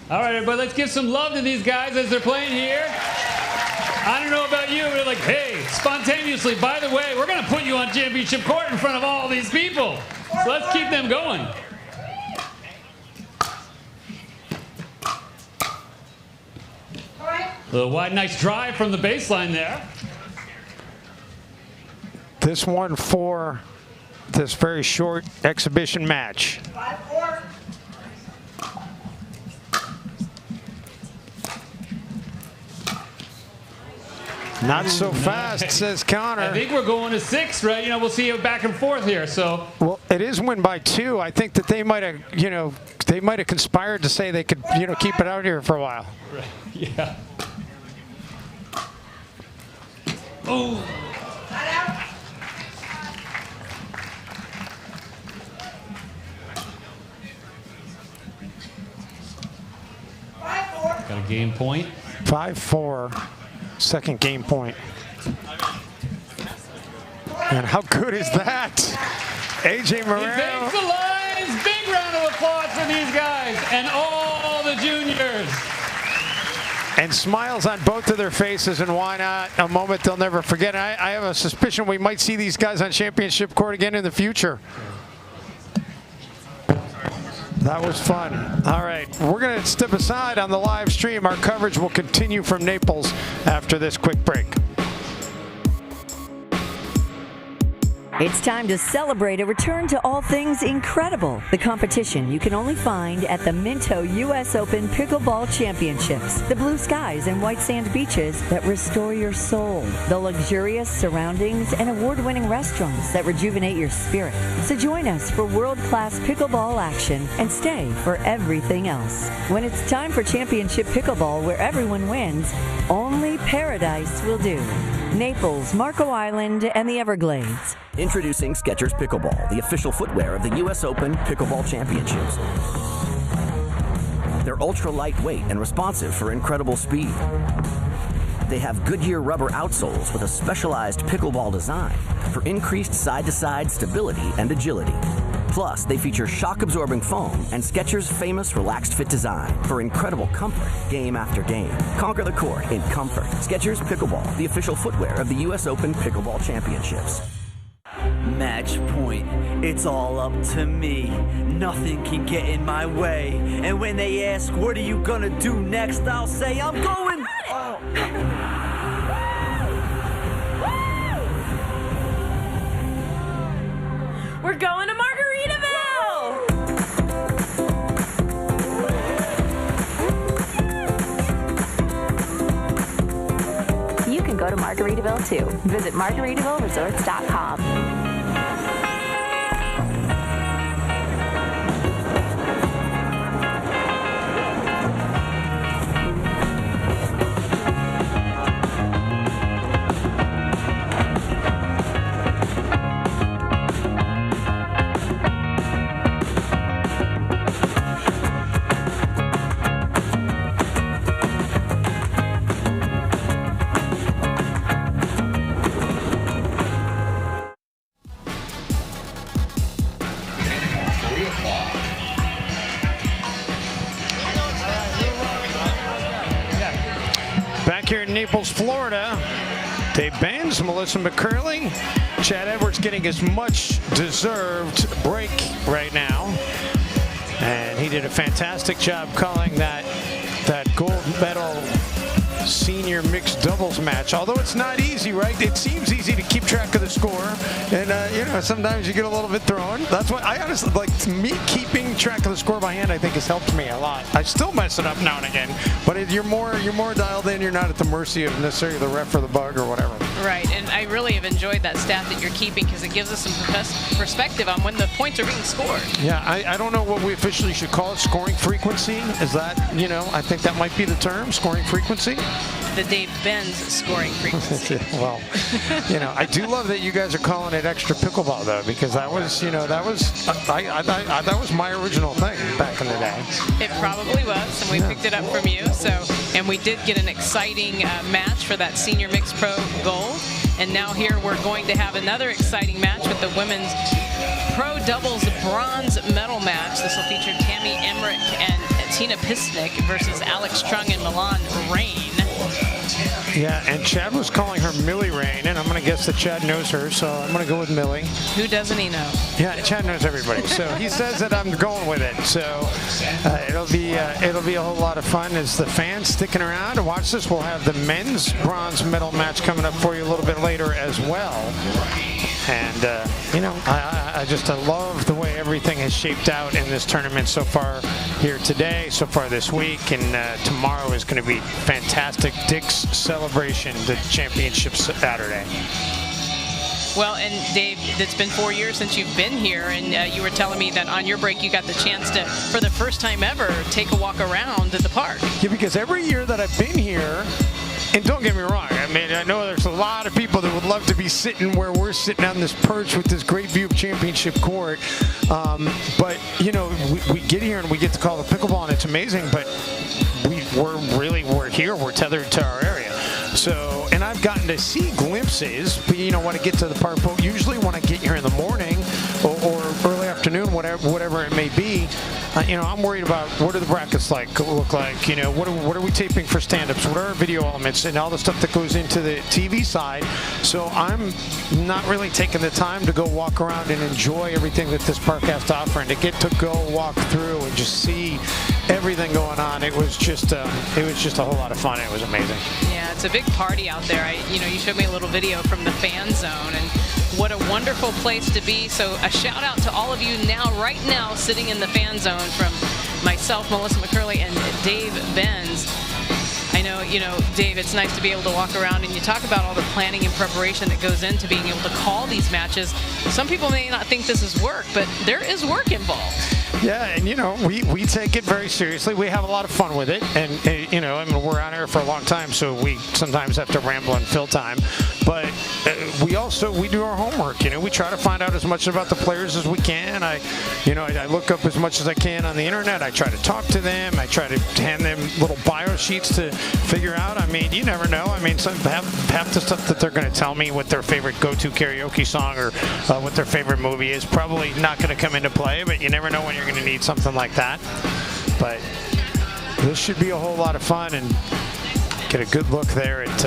All right, everybody, let's give some love to these guys as they're playing here. I don't know about you, but they're like, hey, spontaneously, by the way, we're going to put you on championship court in front of all these people. So let's keep them going. A little wide, nice drive from the baseline there. This one for this very short exhibition match. 5-4. Not so fast, says Connor. I think we're going to 6, right? You know, we'll see a back and forth here. So, well, it is win by 2. I think that they might have, you know, they might have conspired to say they could, you know, keep it out here for a while. right. Yeah. Oh. Got a game point. 5-4, second game point. And how good is that? AJ He Moreno. takes the lines. Big round of applause for these guys and all the juniors. And smiles on both of their faces, and why not? A moment they'll never forget. I have a suspicion we might see these guys on championship court again in the future. That was fun. All right, we're going to step aside on the live stream. Our coverage will continue from Naples after this quick break. It's time to celebrate a return to all things incredible. The competition you can only find at the Minto US Open Pickleball Championships. The blue skies and white sand beaches that restore your soul. The luxurious surroundings and award-winning restaurants that rejuvenate your spirit. So join us for world-class pickleball action and stay for everything else. When it's time for championship pickleball where everyone wins, only paradise will do. Naples, Marco Island, and the Everglades. Introducing Skechers Pickleball, the official footwear of the US Open Pickleball Championships. They're ultra lightweight and responsive for incredible speed. They have Goodyear rubber outsoles with a specialized pickleball design for increased side-to-side stability and agility. Plus, they feature shock-absorbing foam and Skechers' famous relaxed fit design for incredible comfort game after game. Conquer the court in comfort. Skechers Pickleball, the official footwear of the US Open Pickleball Championships. Match point. It's all up to me. Nothing can get in my way. And when they ask, what are you gonna do next? I'll say, I'm going. We're going to Margaritaville! You can go to Margaritaville too. Visit margaritavilleresorts.com. Back here in Naples, Florida, Benz, Melissa McCurley, Chad Edwards getting his much deserved break right now. And he did a fantastic job calling that gold medal senior mixed doubles match. Although it's not easy, right? It seems easy to keep track of the score. And, sometimes you get a little bit thrown. That's why I honestly, me keeping track of the score by hand, I think has helped me a lot. I still mess it up now and again, but you're more dialed in. You're not at the mercy of necessarily the ref or the bug or whatever. Right, and I really have enjoyed that stat that you're keeping because it gives us some perspective on when the points are being scored. Yeah, I don't know what we officially should call it. Scoring frequency? Is that, I think that might be the term, scoring frequency? The Dave Benz scoring frequency. Well, I do love that you guys are calling it extra pickleball though, because that was, that was my original thing back in the day. It probably was, and we picked it up from you. And we did get an exciting match for that senior mixed pro gold. And now here we're going to have another exciting match with the women's pro doubles bronze medal match. This will feature Tammy Emmrick and Tina Pisknik versus Alix, Truong, and Milan Rane. Yeah, and Chad was calling her Millie Rane, and I'm going to guess that Chad knows her, so I'm going to go with Millie. Who doesn't he know? Yeah, Chad knows everybody, so he says that I'm going with it. So it'll be a whole lot of fun as the fans sticking around to watch this. We'll have the men's bronze medal match coming up for you a little bit later as well. And I love the way everything has shaped out in this tournament so far here today, so far this week, and tomorrow is going to be fantastic. Dick's celebration, the championship Saturday. Well, and Dave, it's been 4 years since you've been here, and you were telling me that on your break you got the chance to, for the first time ever, take a walk around the park. Yeah, because every year that I've been here, and don't get me wrong, I mean, I know there's a lot of people love to be sitting where we're sitting on this perch with this great view of Championship Court. But, you know, we get here and we get to call the pickleball, and it's amazing, but we're here, we're tethered to our area. So, and I've gotten to see glimpses, but, you know, when I get to the park boat, usually when I get here in the morning or early afternoon, whatever it may be, you know, I'm worried about what do the brackets look like, you know, what are we taping for stand-ups, what are our video elements, and all the stuff that goes into the TV side. So I'm not really taking the time to go walk around and enjoy everything that this park has to offer, and to get to go walk through and just see everything going on. It was just a whole lot of fun. It was amazing. Yeah, it's a big party out there. You showed me a little video from the fan zone, and what a wonderful place to be. So a shout out to all of you right now, sitting in the fan zone, from myself, Melissa McCurley, and Dave Benz. I know, Dave, it's nice to be able to walk around, and you talk about all the planning and preparation that goes into being able to call these matches. Some people may not think this is work, but there is work involved. Yeah, and we take it very seriously. We have a lot of fun with it, and I mean, we're on air for a long time, so we sometimes have to ramble and fill time. But we do our homework. We try to find out as much about the players as we can. I look up as much as I can on the internet. I try to talk to them. I try to hand them little bio sheets to figure out. I mean, you never know. I mean, half the stuff that they're going to tell me what their favorite go-to karaoke song or what their favorite movie is probably not going to come into play. But you never know when you're going to need something like that. But this should be a whole lot of fun, and get a good look there at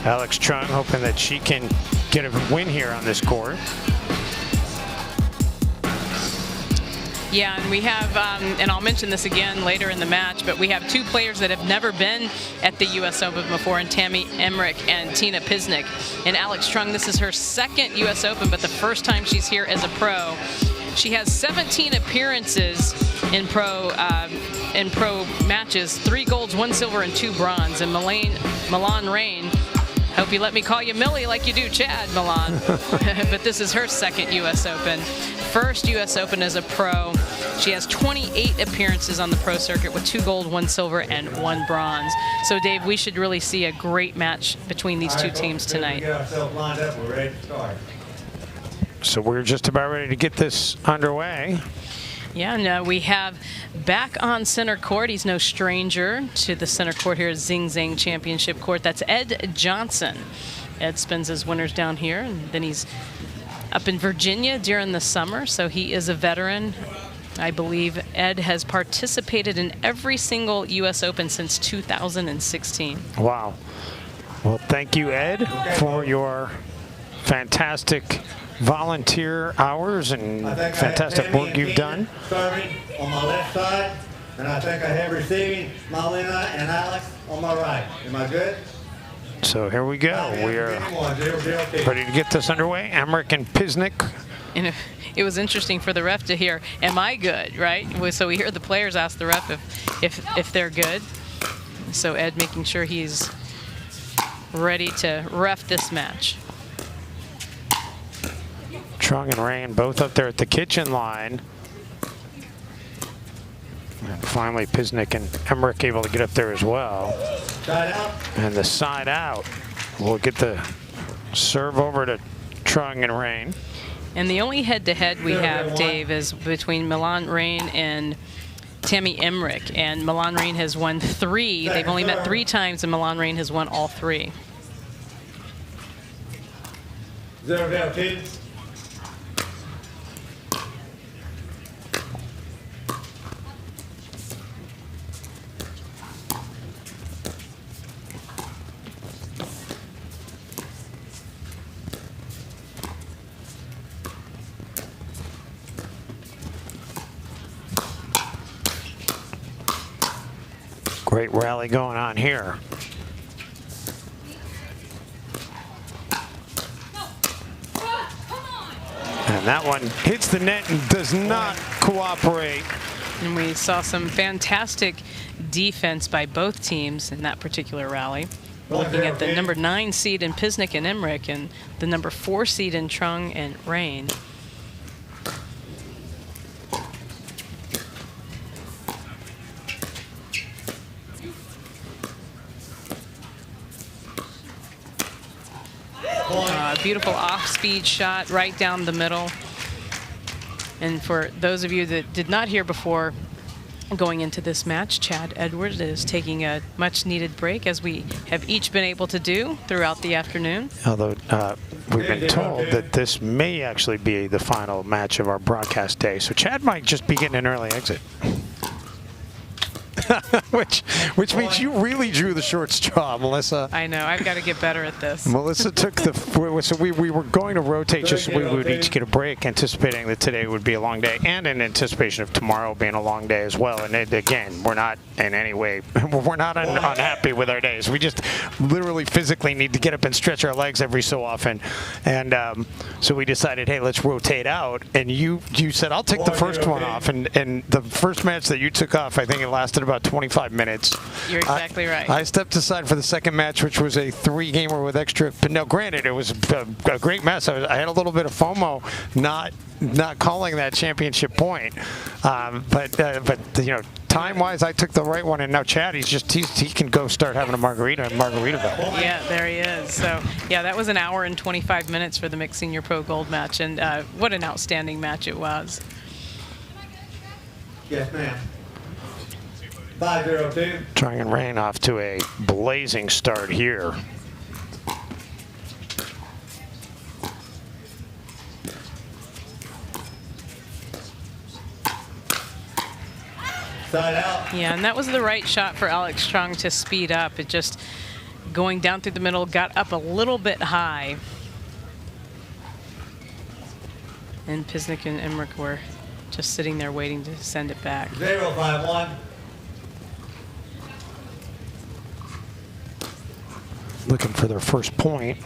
Alix Truong, hoping that she can get a win here on this court. Yeah, and we have, and I'll mention this again later in the match, but we have two players that have never been at the US Open before, and Tammy Emmrick and Tina Pisknik. And Alix Truong, this is her second US Open, but the first time she's here as a pro. She has 17 appearances in pro matches, 3 golds, 1 silver, and 2 bronze. And Milan Rane, hope you let me call you Millie like you do Chad, Milan. But this is her second US Open. First US Open as a pro. She has 28 appearances on the pro circuit with 2 gold, 1 silver, and 1 bronze. So, Dave, we should really see a great match between these two teams tonight. We got ourselves lined up. We're ready to start. So we're just about ready to get this underway. Yeah, and we have back on center court. He's no stranger to the center court here at Zing Zang Championship Court. That's Ed Johnson. Ed spends his winters down here, and then he's up in Virginia during the summer, so he is a veteran. I believe Ed has participated in every single US Open since 2016. Wow. Well, thank you, Ed, for your fantastic volunteer hours and fantastic work you've done. Serving on my left side, and I think I have receiving Malina and Alix on my right. Am I good? So here we go. We are ready to get this underway. Emmrick and Pisknik. And it was interesting for the ref to hear, am I good, right? So we hear the players ask the ref if they're good. So Ed making sure he's ready to ref this match. Truong and Rane both up there at the kitchen line. And finally Pisknik and Emmrick able to get up there as well. Side out. And the side out. We'll get the serve over to Truong and Rane. And the only head-to-head we have, Dave, is between Milan Rane and Tammy Emmrick. And Milan Rane has won 3. They've only met 3 times, and Milan Rane has won all 3. 0 down, kid. Great rally going on here. And that one hits the net and does not cooperate. And we saw some fantastic defense by both teams in that particular rally. We're looking at the number 9 seed in Pisknik and Emmrick and the number 4 seed in Truong and Rane. beautiful off-speed shot right down the middle. And for those of you that did not hear before, going into this match, Chad Edwards is taking a much-needed break, as we have each been able to do throughout the afternoon. Although we've been told that this may actually be the final match of our broadcast day, so Chad might just be getting an early exit. which means you really drew the short straw, Melissa. I know, I've got to get better at this. Melissa took the, so we were going to rotate just so we would each get a break, anticipating that today would be a long day, and in anticipation of tomorrow being a long day as well. And again, we're not in any way, we're not unhappy with our days. We just literally physically need to get up and stretch our legs every so often. And so we decided, hey, let's rotate out. And you said, I'll take the first one off. And the first match that you took off, I think it lasted about 25 minutes. You're exactly right. I stepped aside for the second match, which was a 3-gamer with extra. But no, granted, it was a great mess. I had a little bit of FOMO not calling that championship point. But you know, time-wise, I took the right one, and now Chad, he can go start having a margarita in Margaritaville. Yeah, there he is. So yeah, that was an hour and 25 minutes for the Mixed Senior Pro Gold match, and what an outstanding match it was. Yes, ma'am. 5-0-2. Truong and Rane off to a blazing start here. Side out. Yeah, and that was the right shot for Alix Truong to speed up. It just going down through the middle, got up a little bit high. And Pisknik and Emmrick were just sitting there waiting to send it back. 0-5-1. Looking for their first point.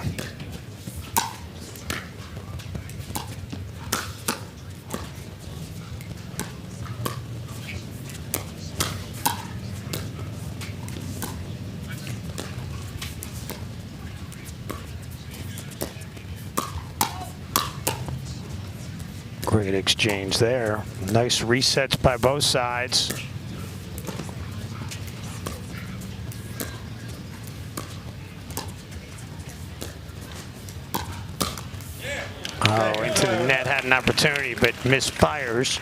Great exchange there. Nice resets by both sides. Oh, into the net, had an opportunity, but misfires.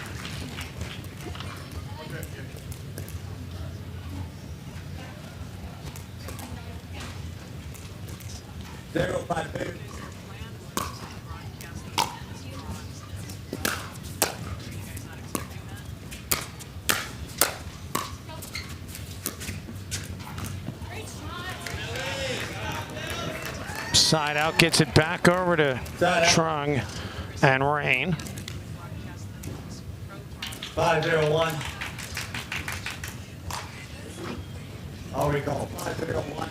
Side out, gets it back over to Truong and Rane. 5-0-1. I'll recall. 5-0-1.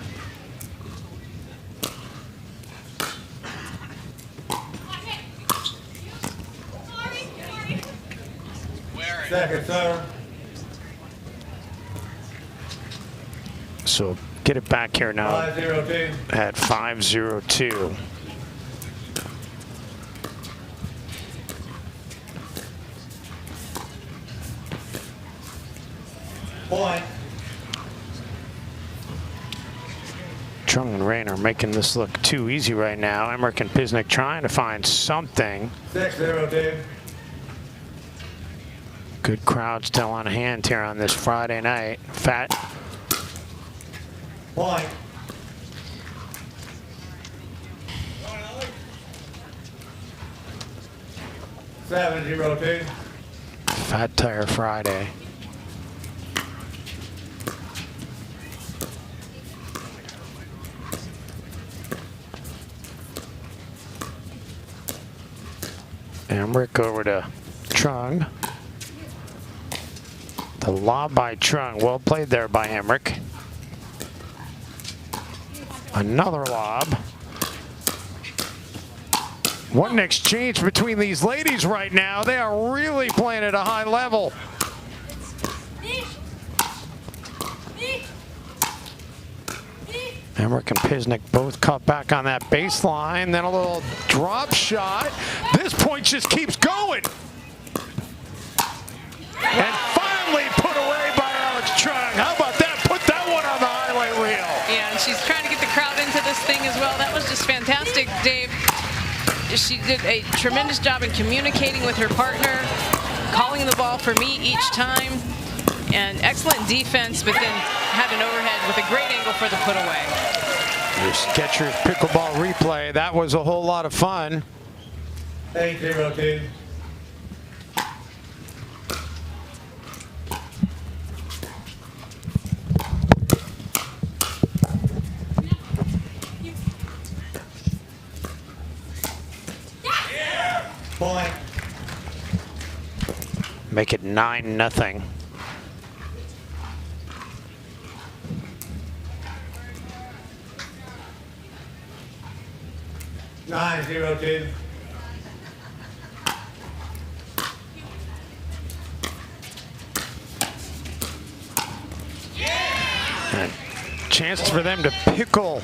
Second serve. So get it back here now 5-0-2. at 5-0-2. Point. Truong and Rane are making this look too easy right now. Emmrick and Pisknik trying to find something. 6-0-2. Good crowd still on hand here on this Friday night. Fat. Point. Seven, 0-2. Fat Tire Friday. Emmrick over to Truong. The lob by Truong. Well played there by Emmrick. Another lob. What an exchange between these ladies right now. They are really playing at a high level. Emmrick and Pisknik both cut back on that baseline. Then a little drop shot. This point just keeps going. And finally put away by Alix Truong. How about that? Put that one on the highlight reel. Yeah, and she's trying to get the crowd into this thing as well. That was just fantastic, Dave. she did a tremendous job in communicating with her partner, calling the ball for me each time, and excellent defense, but then had an overhead with a great angle for the put away. Your Skechers pickleball replay. That was a whole lot of fun. 8-0-2. Point. Make it 9-0. Nine, 0-2. And a chance for them to pickle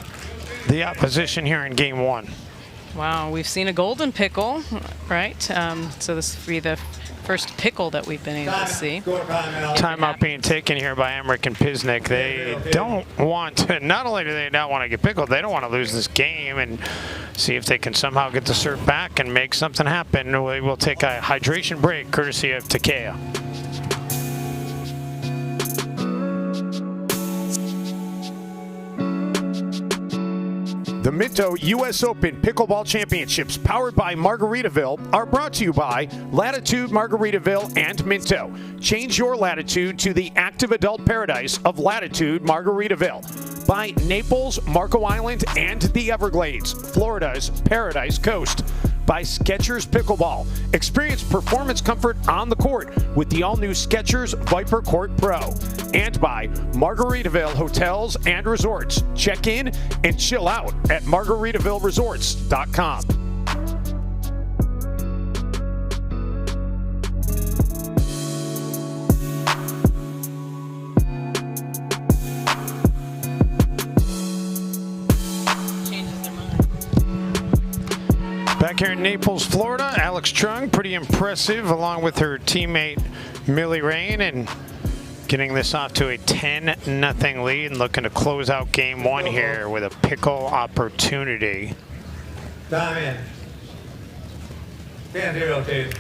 the opposition here in game one. Wow, we've seen a golden pickle, right? So this will be the first pickle that we've been able to see. Timeout being taken here by Emmrick and Pisknik. They don't want to, not only do they not want to get pickled, they don't want to lose this game and see if they can somehow get the serve back and make something happen. We will take a hydration break courtesy of Takea. The Minto US Open Pickleball Championships, powered by Margaritaville, are brought to you by Latitude Margaritaville and Minto. Change your latitude to the active adult paradise of Latitude Margaritaville. By Naples, Marco Island, and the Everglades, Florida's Paradise Coast. By Skechers Pickleball. Experience performance comfort on the court with the all-new Skechers Viper Court Pro. And by Margaritaville Hotels and Resorts. Check in and chill out at margaritavilleresorts.com. Back here in Naples, Florida, Alix Truong, pretty impressive, along with her teammate Millie Rane, and getting this off to a 10-0 lead and looking to close out game one here with a pickle opportunity. Time in. 10-0-2.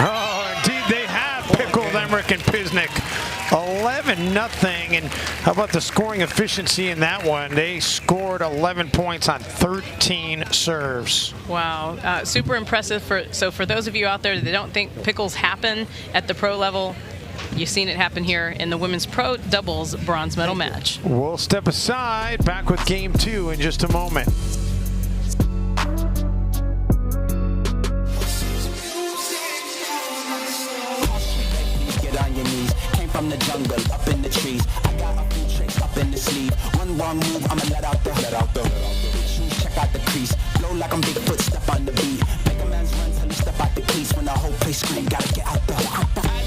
Oh, indeed they have pickled Emmrick and Pisknik. 11-0, and how about the scoring efficiency in that one? They scored 11 points on 13 serves. Wow, super impressive. So for those of you out there that don't think pickles happen at the pro level, you've seen it happen here in the women's pro doubles bronze medal match. We'll step aside, back with game two in just a moment. From the jungle, up in the trees. I got a few tricks up in the sleeve. One wrong move, I'ma let out the shoes, check out the crease. Blow like I'm Bigfoot, step on the beat. Make a man's run till he step out the crease. When the whole place scream, gotta get out the I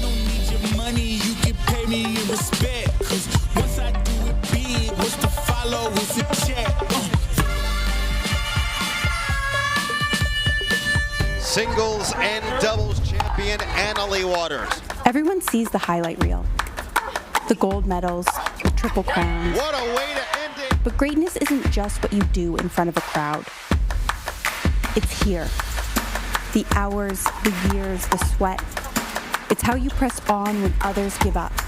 don't need your money, you can pay me in respect. Cause once I do it big, what's to follow is a check. Singles and doubles champion Annalie Waters. Everyone sees the highlight reel. The gold medals, the triple crowns. What a way to end it! But greatness isn't just what you do in front of a crowd. It's here. The hours, the years, the sweat. It's how you press on when others give up.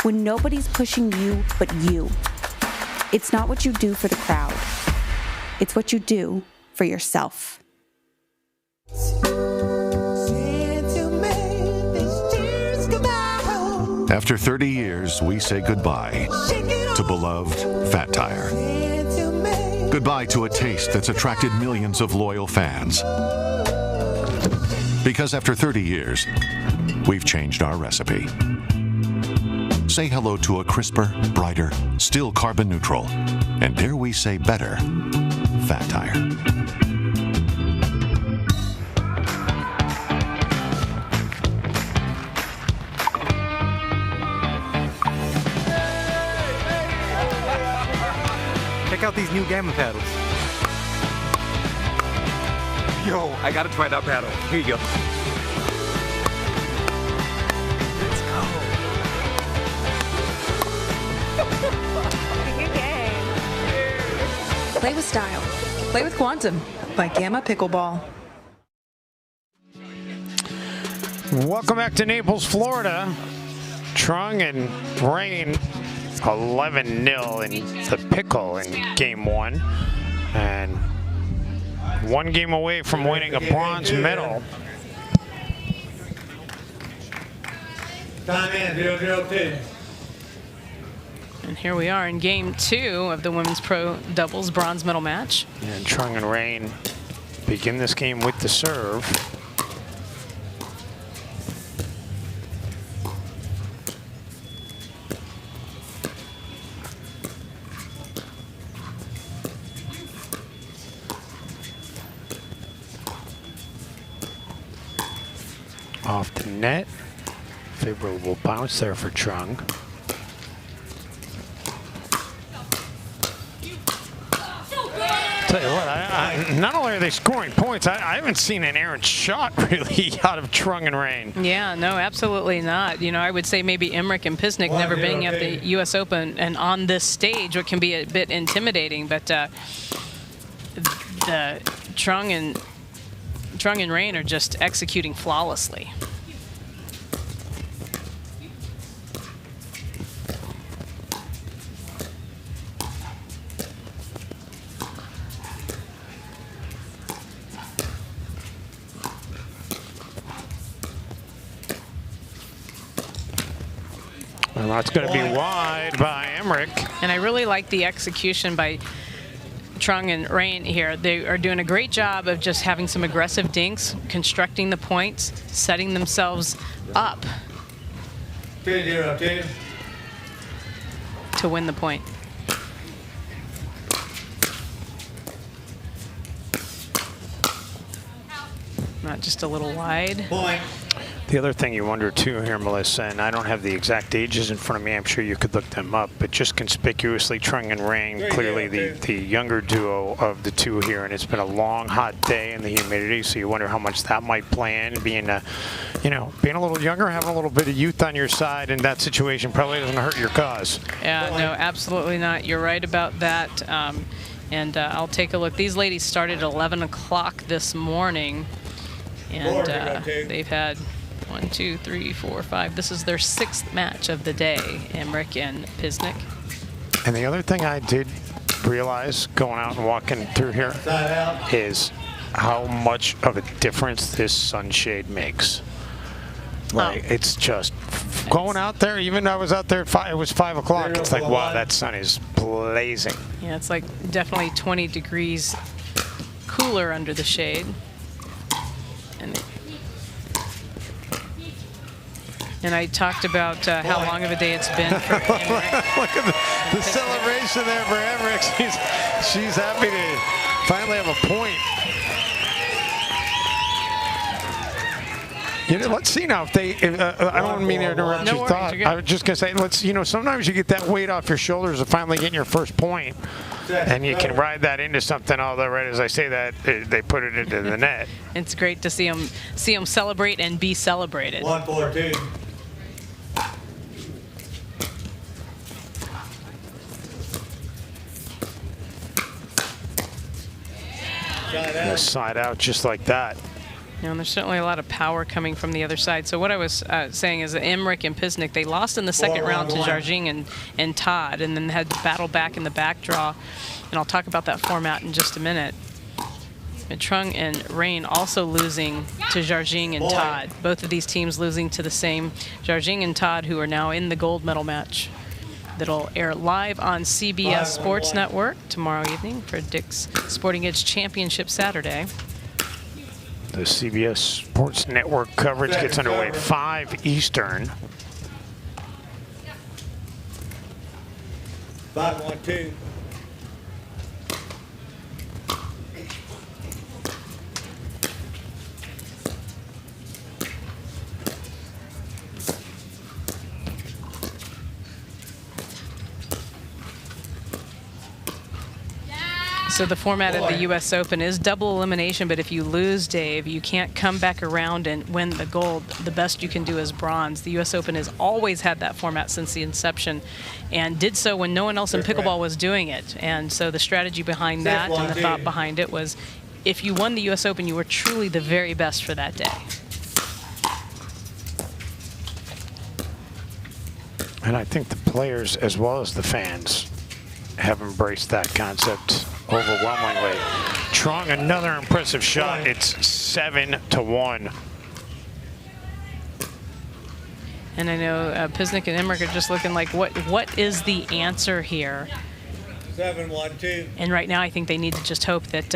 When nobody's pushing you but you. It's not what you do for the crowd. It's what you do for yourself. After 30 years, we say goodbye to beloved Fat Tire. Goodbye to a taste that's attracted millions of loyal fans. Because after 30 years, we've changed our recipe. Say hello to a crisper, brighter, still carbon neutral, and dare we say better, Fat Tire. Check out these new Gamma paddles. Yo, I gotta try that paddle. Here you go. Play with style. Play with Quantum by Gamma Pickleball. Welcome back to Naples, Florida. Truong and Rane 11-0 in the pickle in game 1. And 1 game away from winning a bronze medal. Time in, 0-0-2. And here we are in game 2 of the women's pro doubles bronze medal match. And Truong and Rane begin this game with the serve. Off the net. Favorable bounce there for Truong. Tell you what, not only are they scoring points, I haven't seen an errant shot really out of Truong and Rane. Yeah, no, absolutely not. You know, I would say maybe Emmrick and Pisknik never being at the US Open and on this stage, what can be a bit intimidating, but the Truong and Rane are just executing flawlessly. Well, that's going to be wide by Emmrick. And I really like the execution by Truong and Rane here. They are doing a great job of just having some aggressive dinks, constructing the points, setting themselves up 2-0-2. to win the point. Not just a little wide. Point. The other thing you wonder too here, Melissa, and I don't have the exact ages in front of me, I'm sure you could look them up, but just conspicuously Truong and Rane, clearly the younger duo of the two here, and it's been a long, hot day in the humidity, so you wonder how much that might play in, being a little younger, having a little bit of youth on your side in that situation probably doesn't hurt your cause. Yeah, no, absolutely not. You're right about that. And I'll take a look. These ladies started at 11 o'clock this morning, and they've had 1, 2, 3, 4, 5. This is their 6th match of the day, Emmrick and Pisknik. And the other thing I did realize going out and walking through here is how much of a difference this sunshade makes. Like, it's just going out there, even though I was out there at 5, it was 5 o'clock, it's like, wow, that sun is blazing. Yeah, it's like definitely 20 degrees cooler under the shade. And I talked about how long of a day it's been for Emmrick. Look at the celebration there for Emmrick. She's happy to finally have a point. Let's see now if they. I don't mean to interrupt your thought. I was just gonna say, sometimes you get that weight off your shoulders of finally getting your first point, and you can ride that into something. Although, right as I say that, they put it into the net. It's great to see them celebrate and be celebrated. 1-4-2. Side out just like that. And there's certainly a lot of power coming from the other side. So what I was saying is that Emmrick and Pisknik, they lost in the second round to Jardim and Todd, and then had to battle back in the back draw. And I'll talk about that format in just a minute. And Truong and Rane also losing to Jardim and Todd. Both of these teams losing to the same Jardim and Todd, who are now in the gold medal match. That'll air live on CBS Sports Network tomorrow evening for Dick's Sporting Edge Championship Saturday. The CBS Sports Network coverage gets underway at 5 Eastern. 5-1-2. So the format of the US Open is double elimination, but if you lose, Dave, you can't come back around and win the gold. The best you can do is bronze. The US Open has always had that format since the inception and did so when no one else in pickleball was doing it. And so the strategy behind that and the thought behind it was if you won the US Open, you were truly the very best for that day. And I think the players, as well as the fans, have embraced that concept overwhelmingly. Truong, another impressive shot. It's 7-1. And I know Pisknik and Emmrick are just looking like, what is the answer here? 7-1-2. And right now, I think they need to just hope that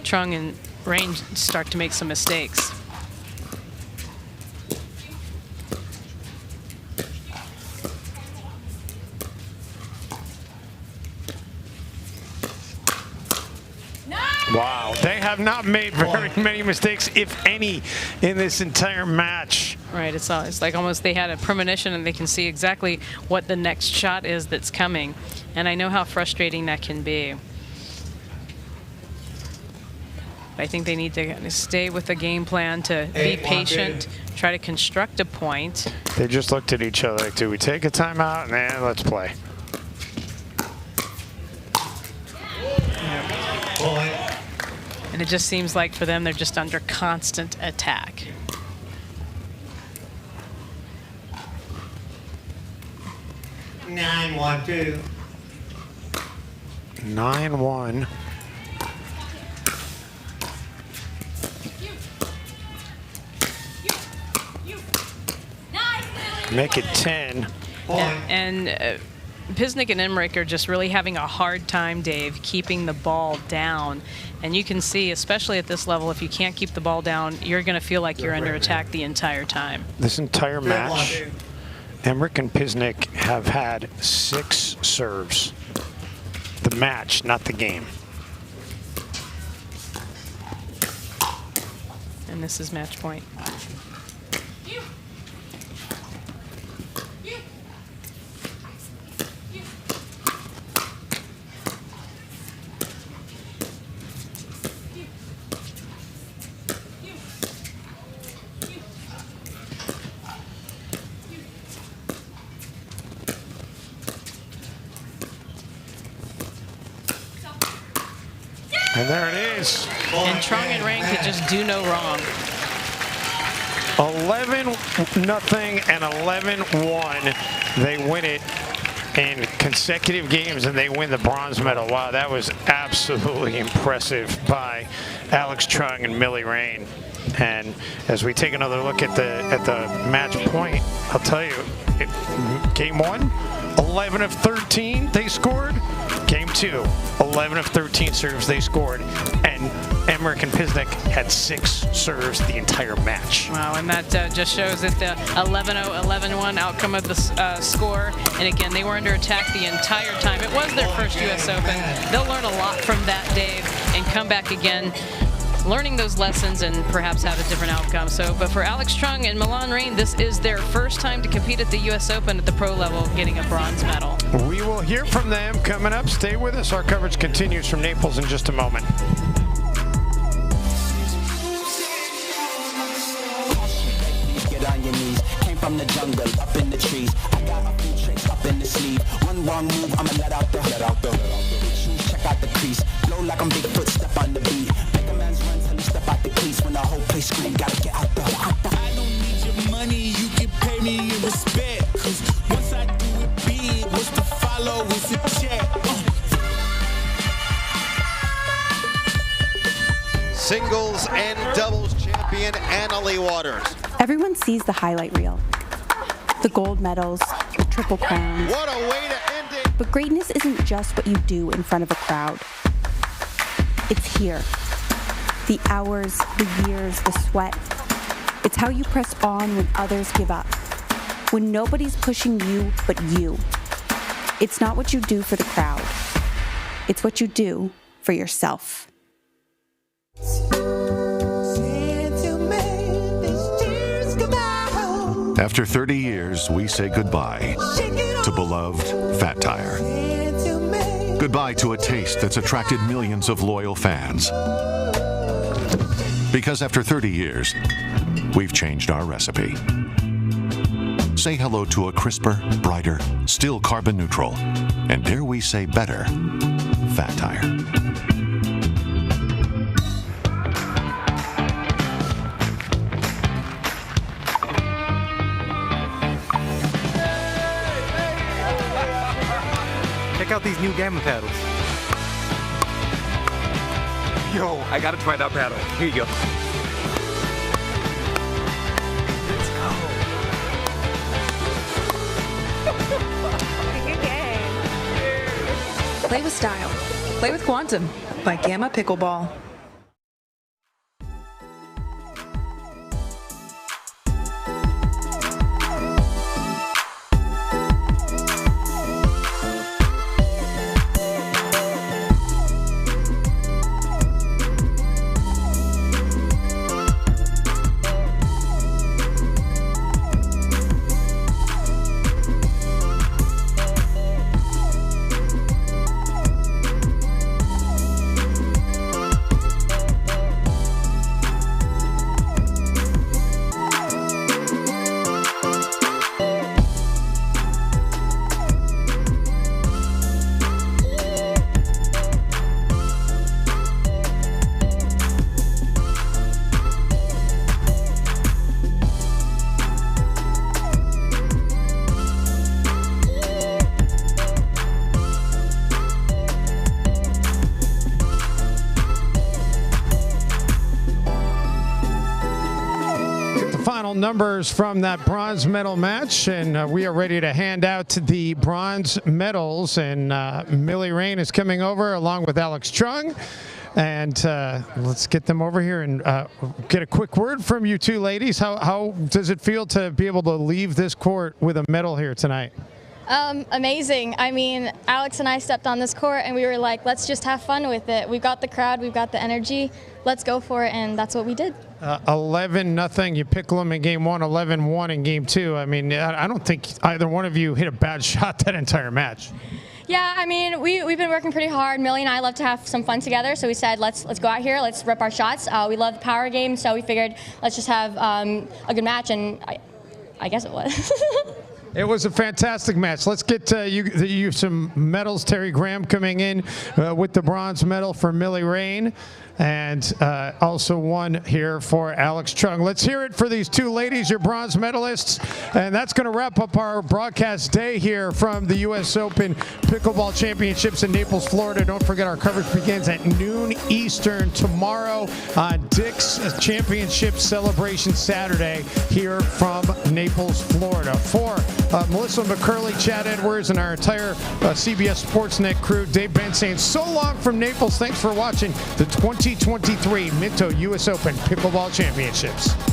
Truong and Rane start to make some mistakes. Wow, they have not made very many mistakes, if any, in this entire match. Right, it's like almost they had a premonition and they can see exactly what the next shot is that's coming. And I know how frustrating that can be. I think they need to stay with the game plan, to be patient, try to construct a point. They just looked at each other like, do we take a timeout? Nah, let's play. And it just seems like for them, they're just under constant attack. Nine, 1-2. 9-1. Make it 10. And Pisknik and Emmrick are just really having a hard time, Dave, keeping the ball down. And you can see, especially at this level, if you can't keep the ball down, you're going to feel like you're under attack the entire time. This entire match, Emmrick and Pisknik have had 6 serves. The match, not the game. And this is match point. And there it is. And Truong and Rane could just do no wrong. 11-0 and 11-1. They win it in consecutive games and they win the bronze medal. Wow, that was absolutely impressive by Alix Truong and Millie Rane. And as we take another look at the match point, I'll tell you, game 1, 11 of 13 they scored. Game 2, 11 of 13 serves they scored. And Emmrick and Pisknik had 6 serves the entire match. Wow, and that just shows that the 11-0, 11-1 outcome of the score. And again, they were under attack the entire time. It was their first US Open. They'll learn a lot from that, Dave, and come back again, learning those lessons and perhaps have a different outcome. So, but for Alix Truong and Milan Rane, this is their first time to compete at the US Open at the pro level, getting a bronze medal. We will hear from them coming up. Stay with us. Our coverage continues from Naples in just a moment. Get on your knees. Came from the jungle, up in the trees. I got a few tricks up in the sleeve. One wrong move, I'ma let out the shoes, check out the crease. Blow like I'm Bigfoot, step on the beat. Make a man's run till he step out the crease. When the whole place scream, gotta get out the. I don't need your money, you can pay me in respect. Cause once I do it big, what's to follow is a check. Singles and doubles champion Annalie Waters. Everyone sees the highlight reel. The gold medals, the triple crowns. What a way to end it! But greatness isn't just what you do in front of a crowd. It's here. The hours, the years, the sweat. It's how you press on when others give up. When nobody's pushing you but you. It's not what you do for the crowd. It's what you do for yourself. After 30 years, we say goodbye to beloved Fat Tire. Goodbye to a taste that's attracted millions of loyal fans. Because after 30 years, we've changed our recipe. Say hello to a crisper, brighter, still carbon neutral, and dare we say better, fat tire. Check out these new Gamma paddles. Yo, I gotta try that paddle. Here you go. Play with style. Play with Quantum by Gamma Pickleball. Numbers from that bronze medal match, and we are ready to hand out the bronze medals, and Millie Rane is coming over along with Alix Truong, and let's get them over here and get a quick word from you two ladies. How does it feel to be able to leave this court with a medal here tonight? Amazing. I mean, Alix and I stepped on this court and we were like, let's just have fun with it. We've got the crowd, we've got the energy, let's go for it, and that's what we did. 11-0. You pickle them in game one, 11-1 in game two. I mean, I don't think either one of you hit a bad shot that entire match. Yeah, I mean, we've been working pretty hard. Millie and I love to have some fun together, so we said, let's go out here, let's rip our shots. We love the power game, so we figured let's just have a good match, and I guess it was. It was a fantastic match. Let's get you some medals. Terry Graham coming in with the bronze medal for Millie Rane, and also one here for Alix Truong. Let's hear it for these two ladies, your bronze medalists. And that's going to wrap up our broadcast day here from the US Open Pickleball Championships in Naples, Florida. Don't forget our coverage begins at noon Eastern tomorrow on Dick's Championship Celebration Saturday here from Naples, Florida. For Melissa McCurley, Chad Edwards, and our entire CBS Sportsnet crew, Dave Benz saying so long from Naples. Thanks for watching the 2023 Minto US Open Pickleball Championships.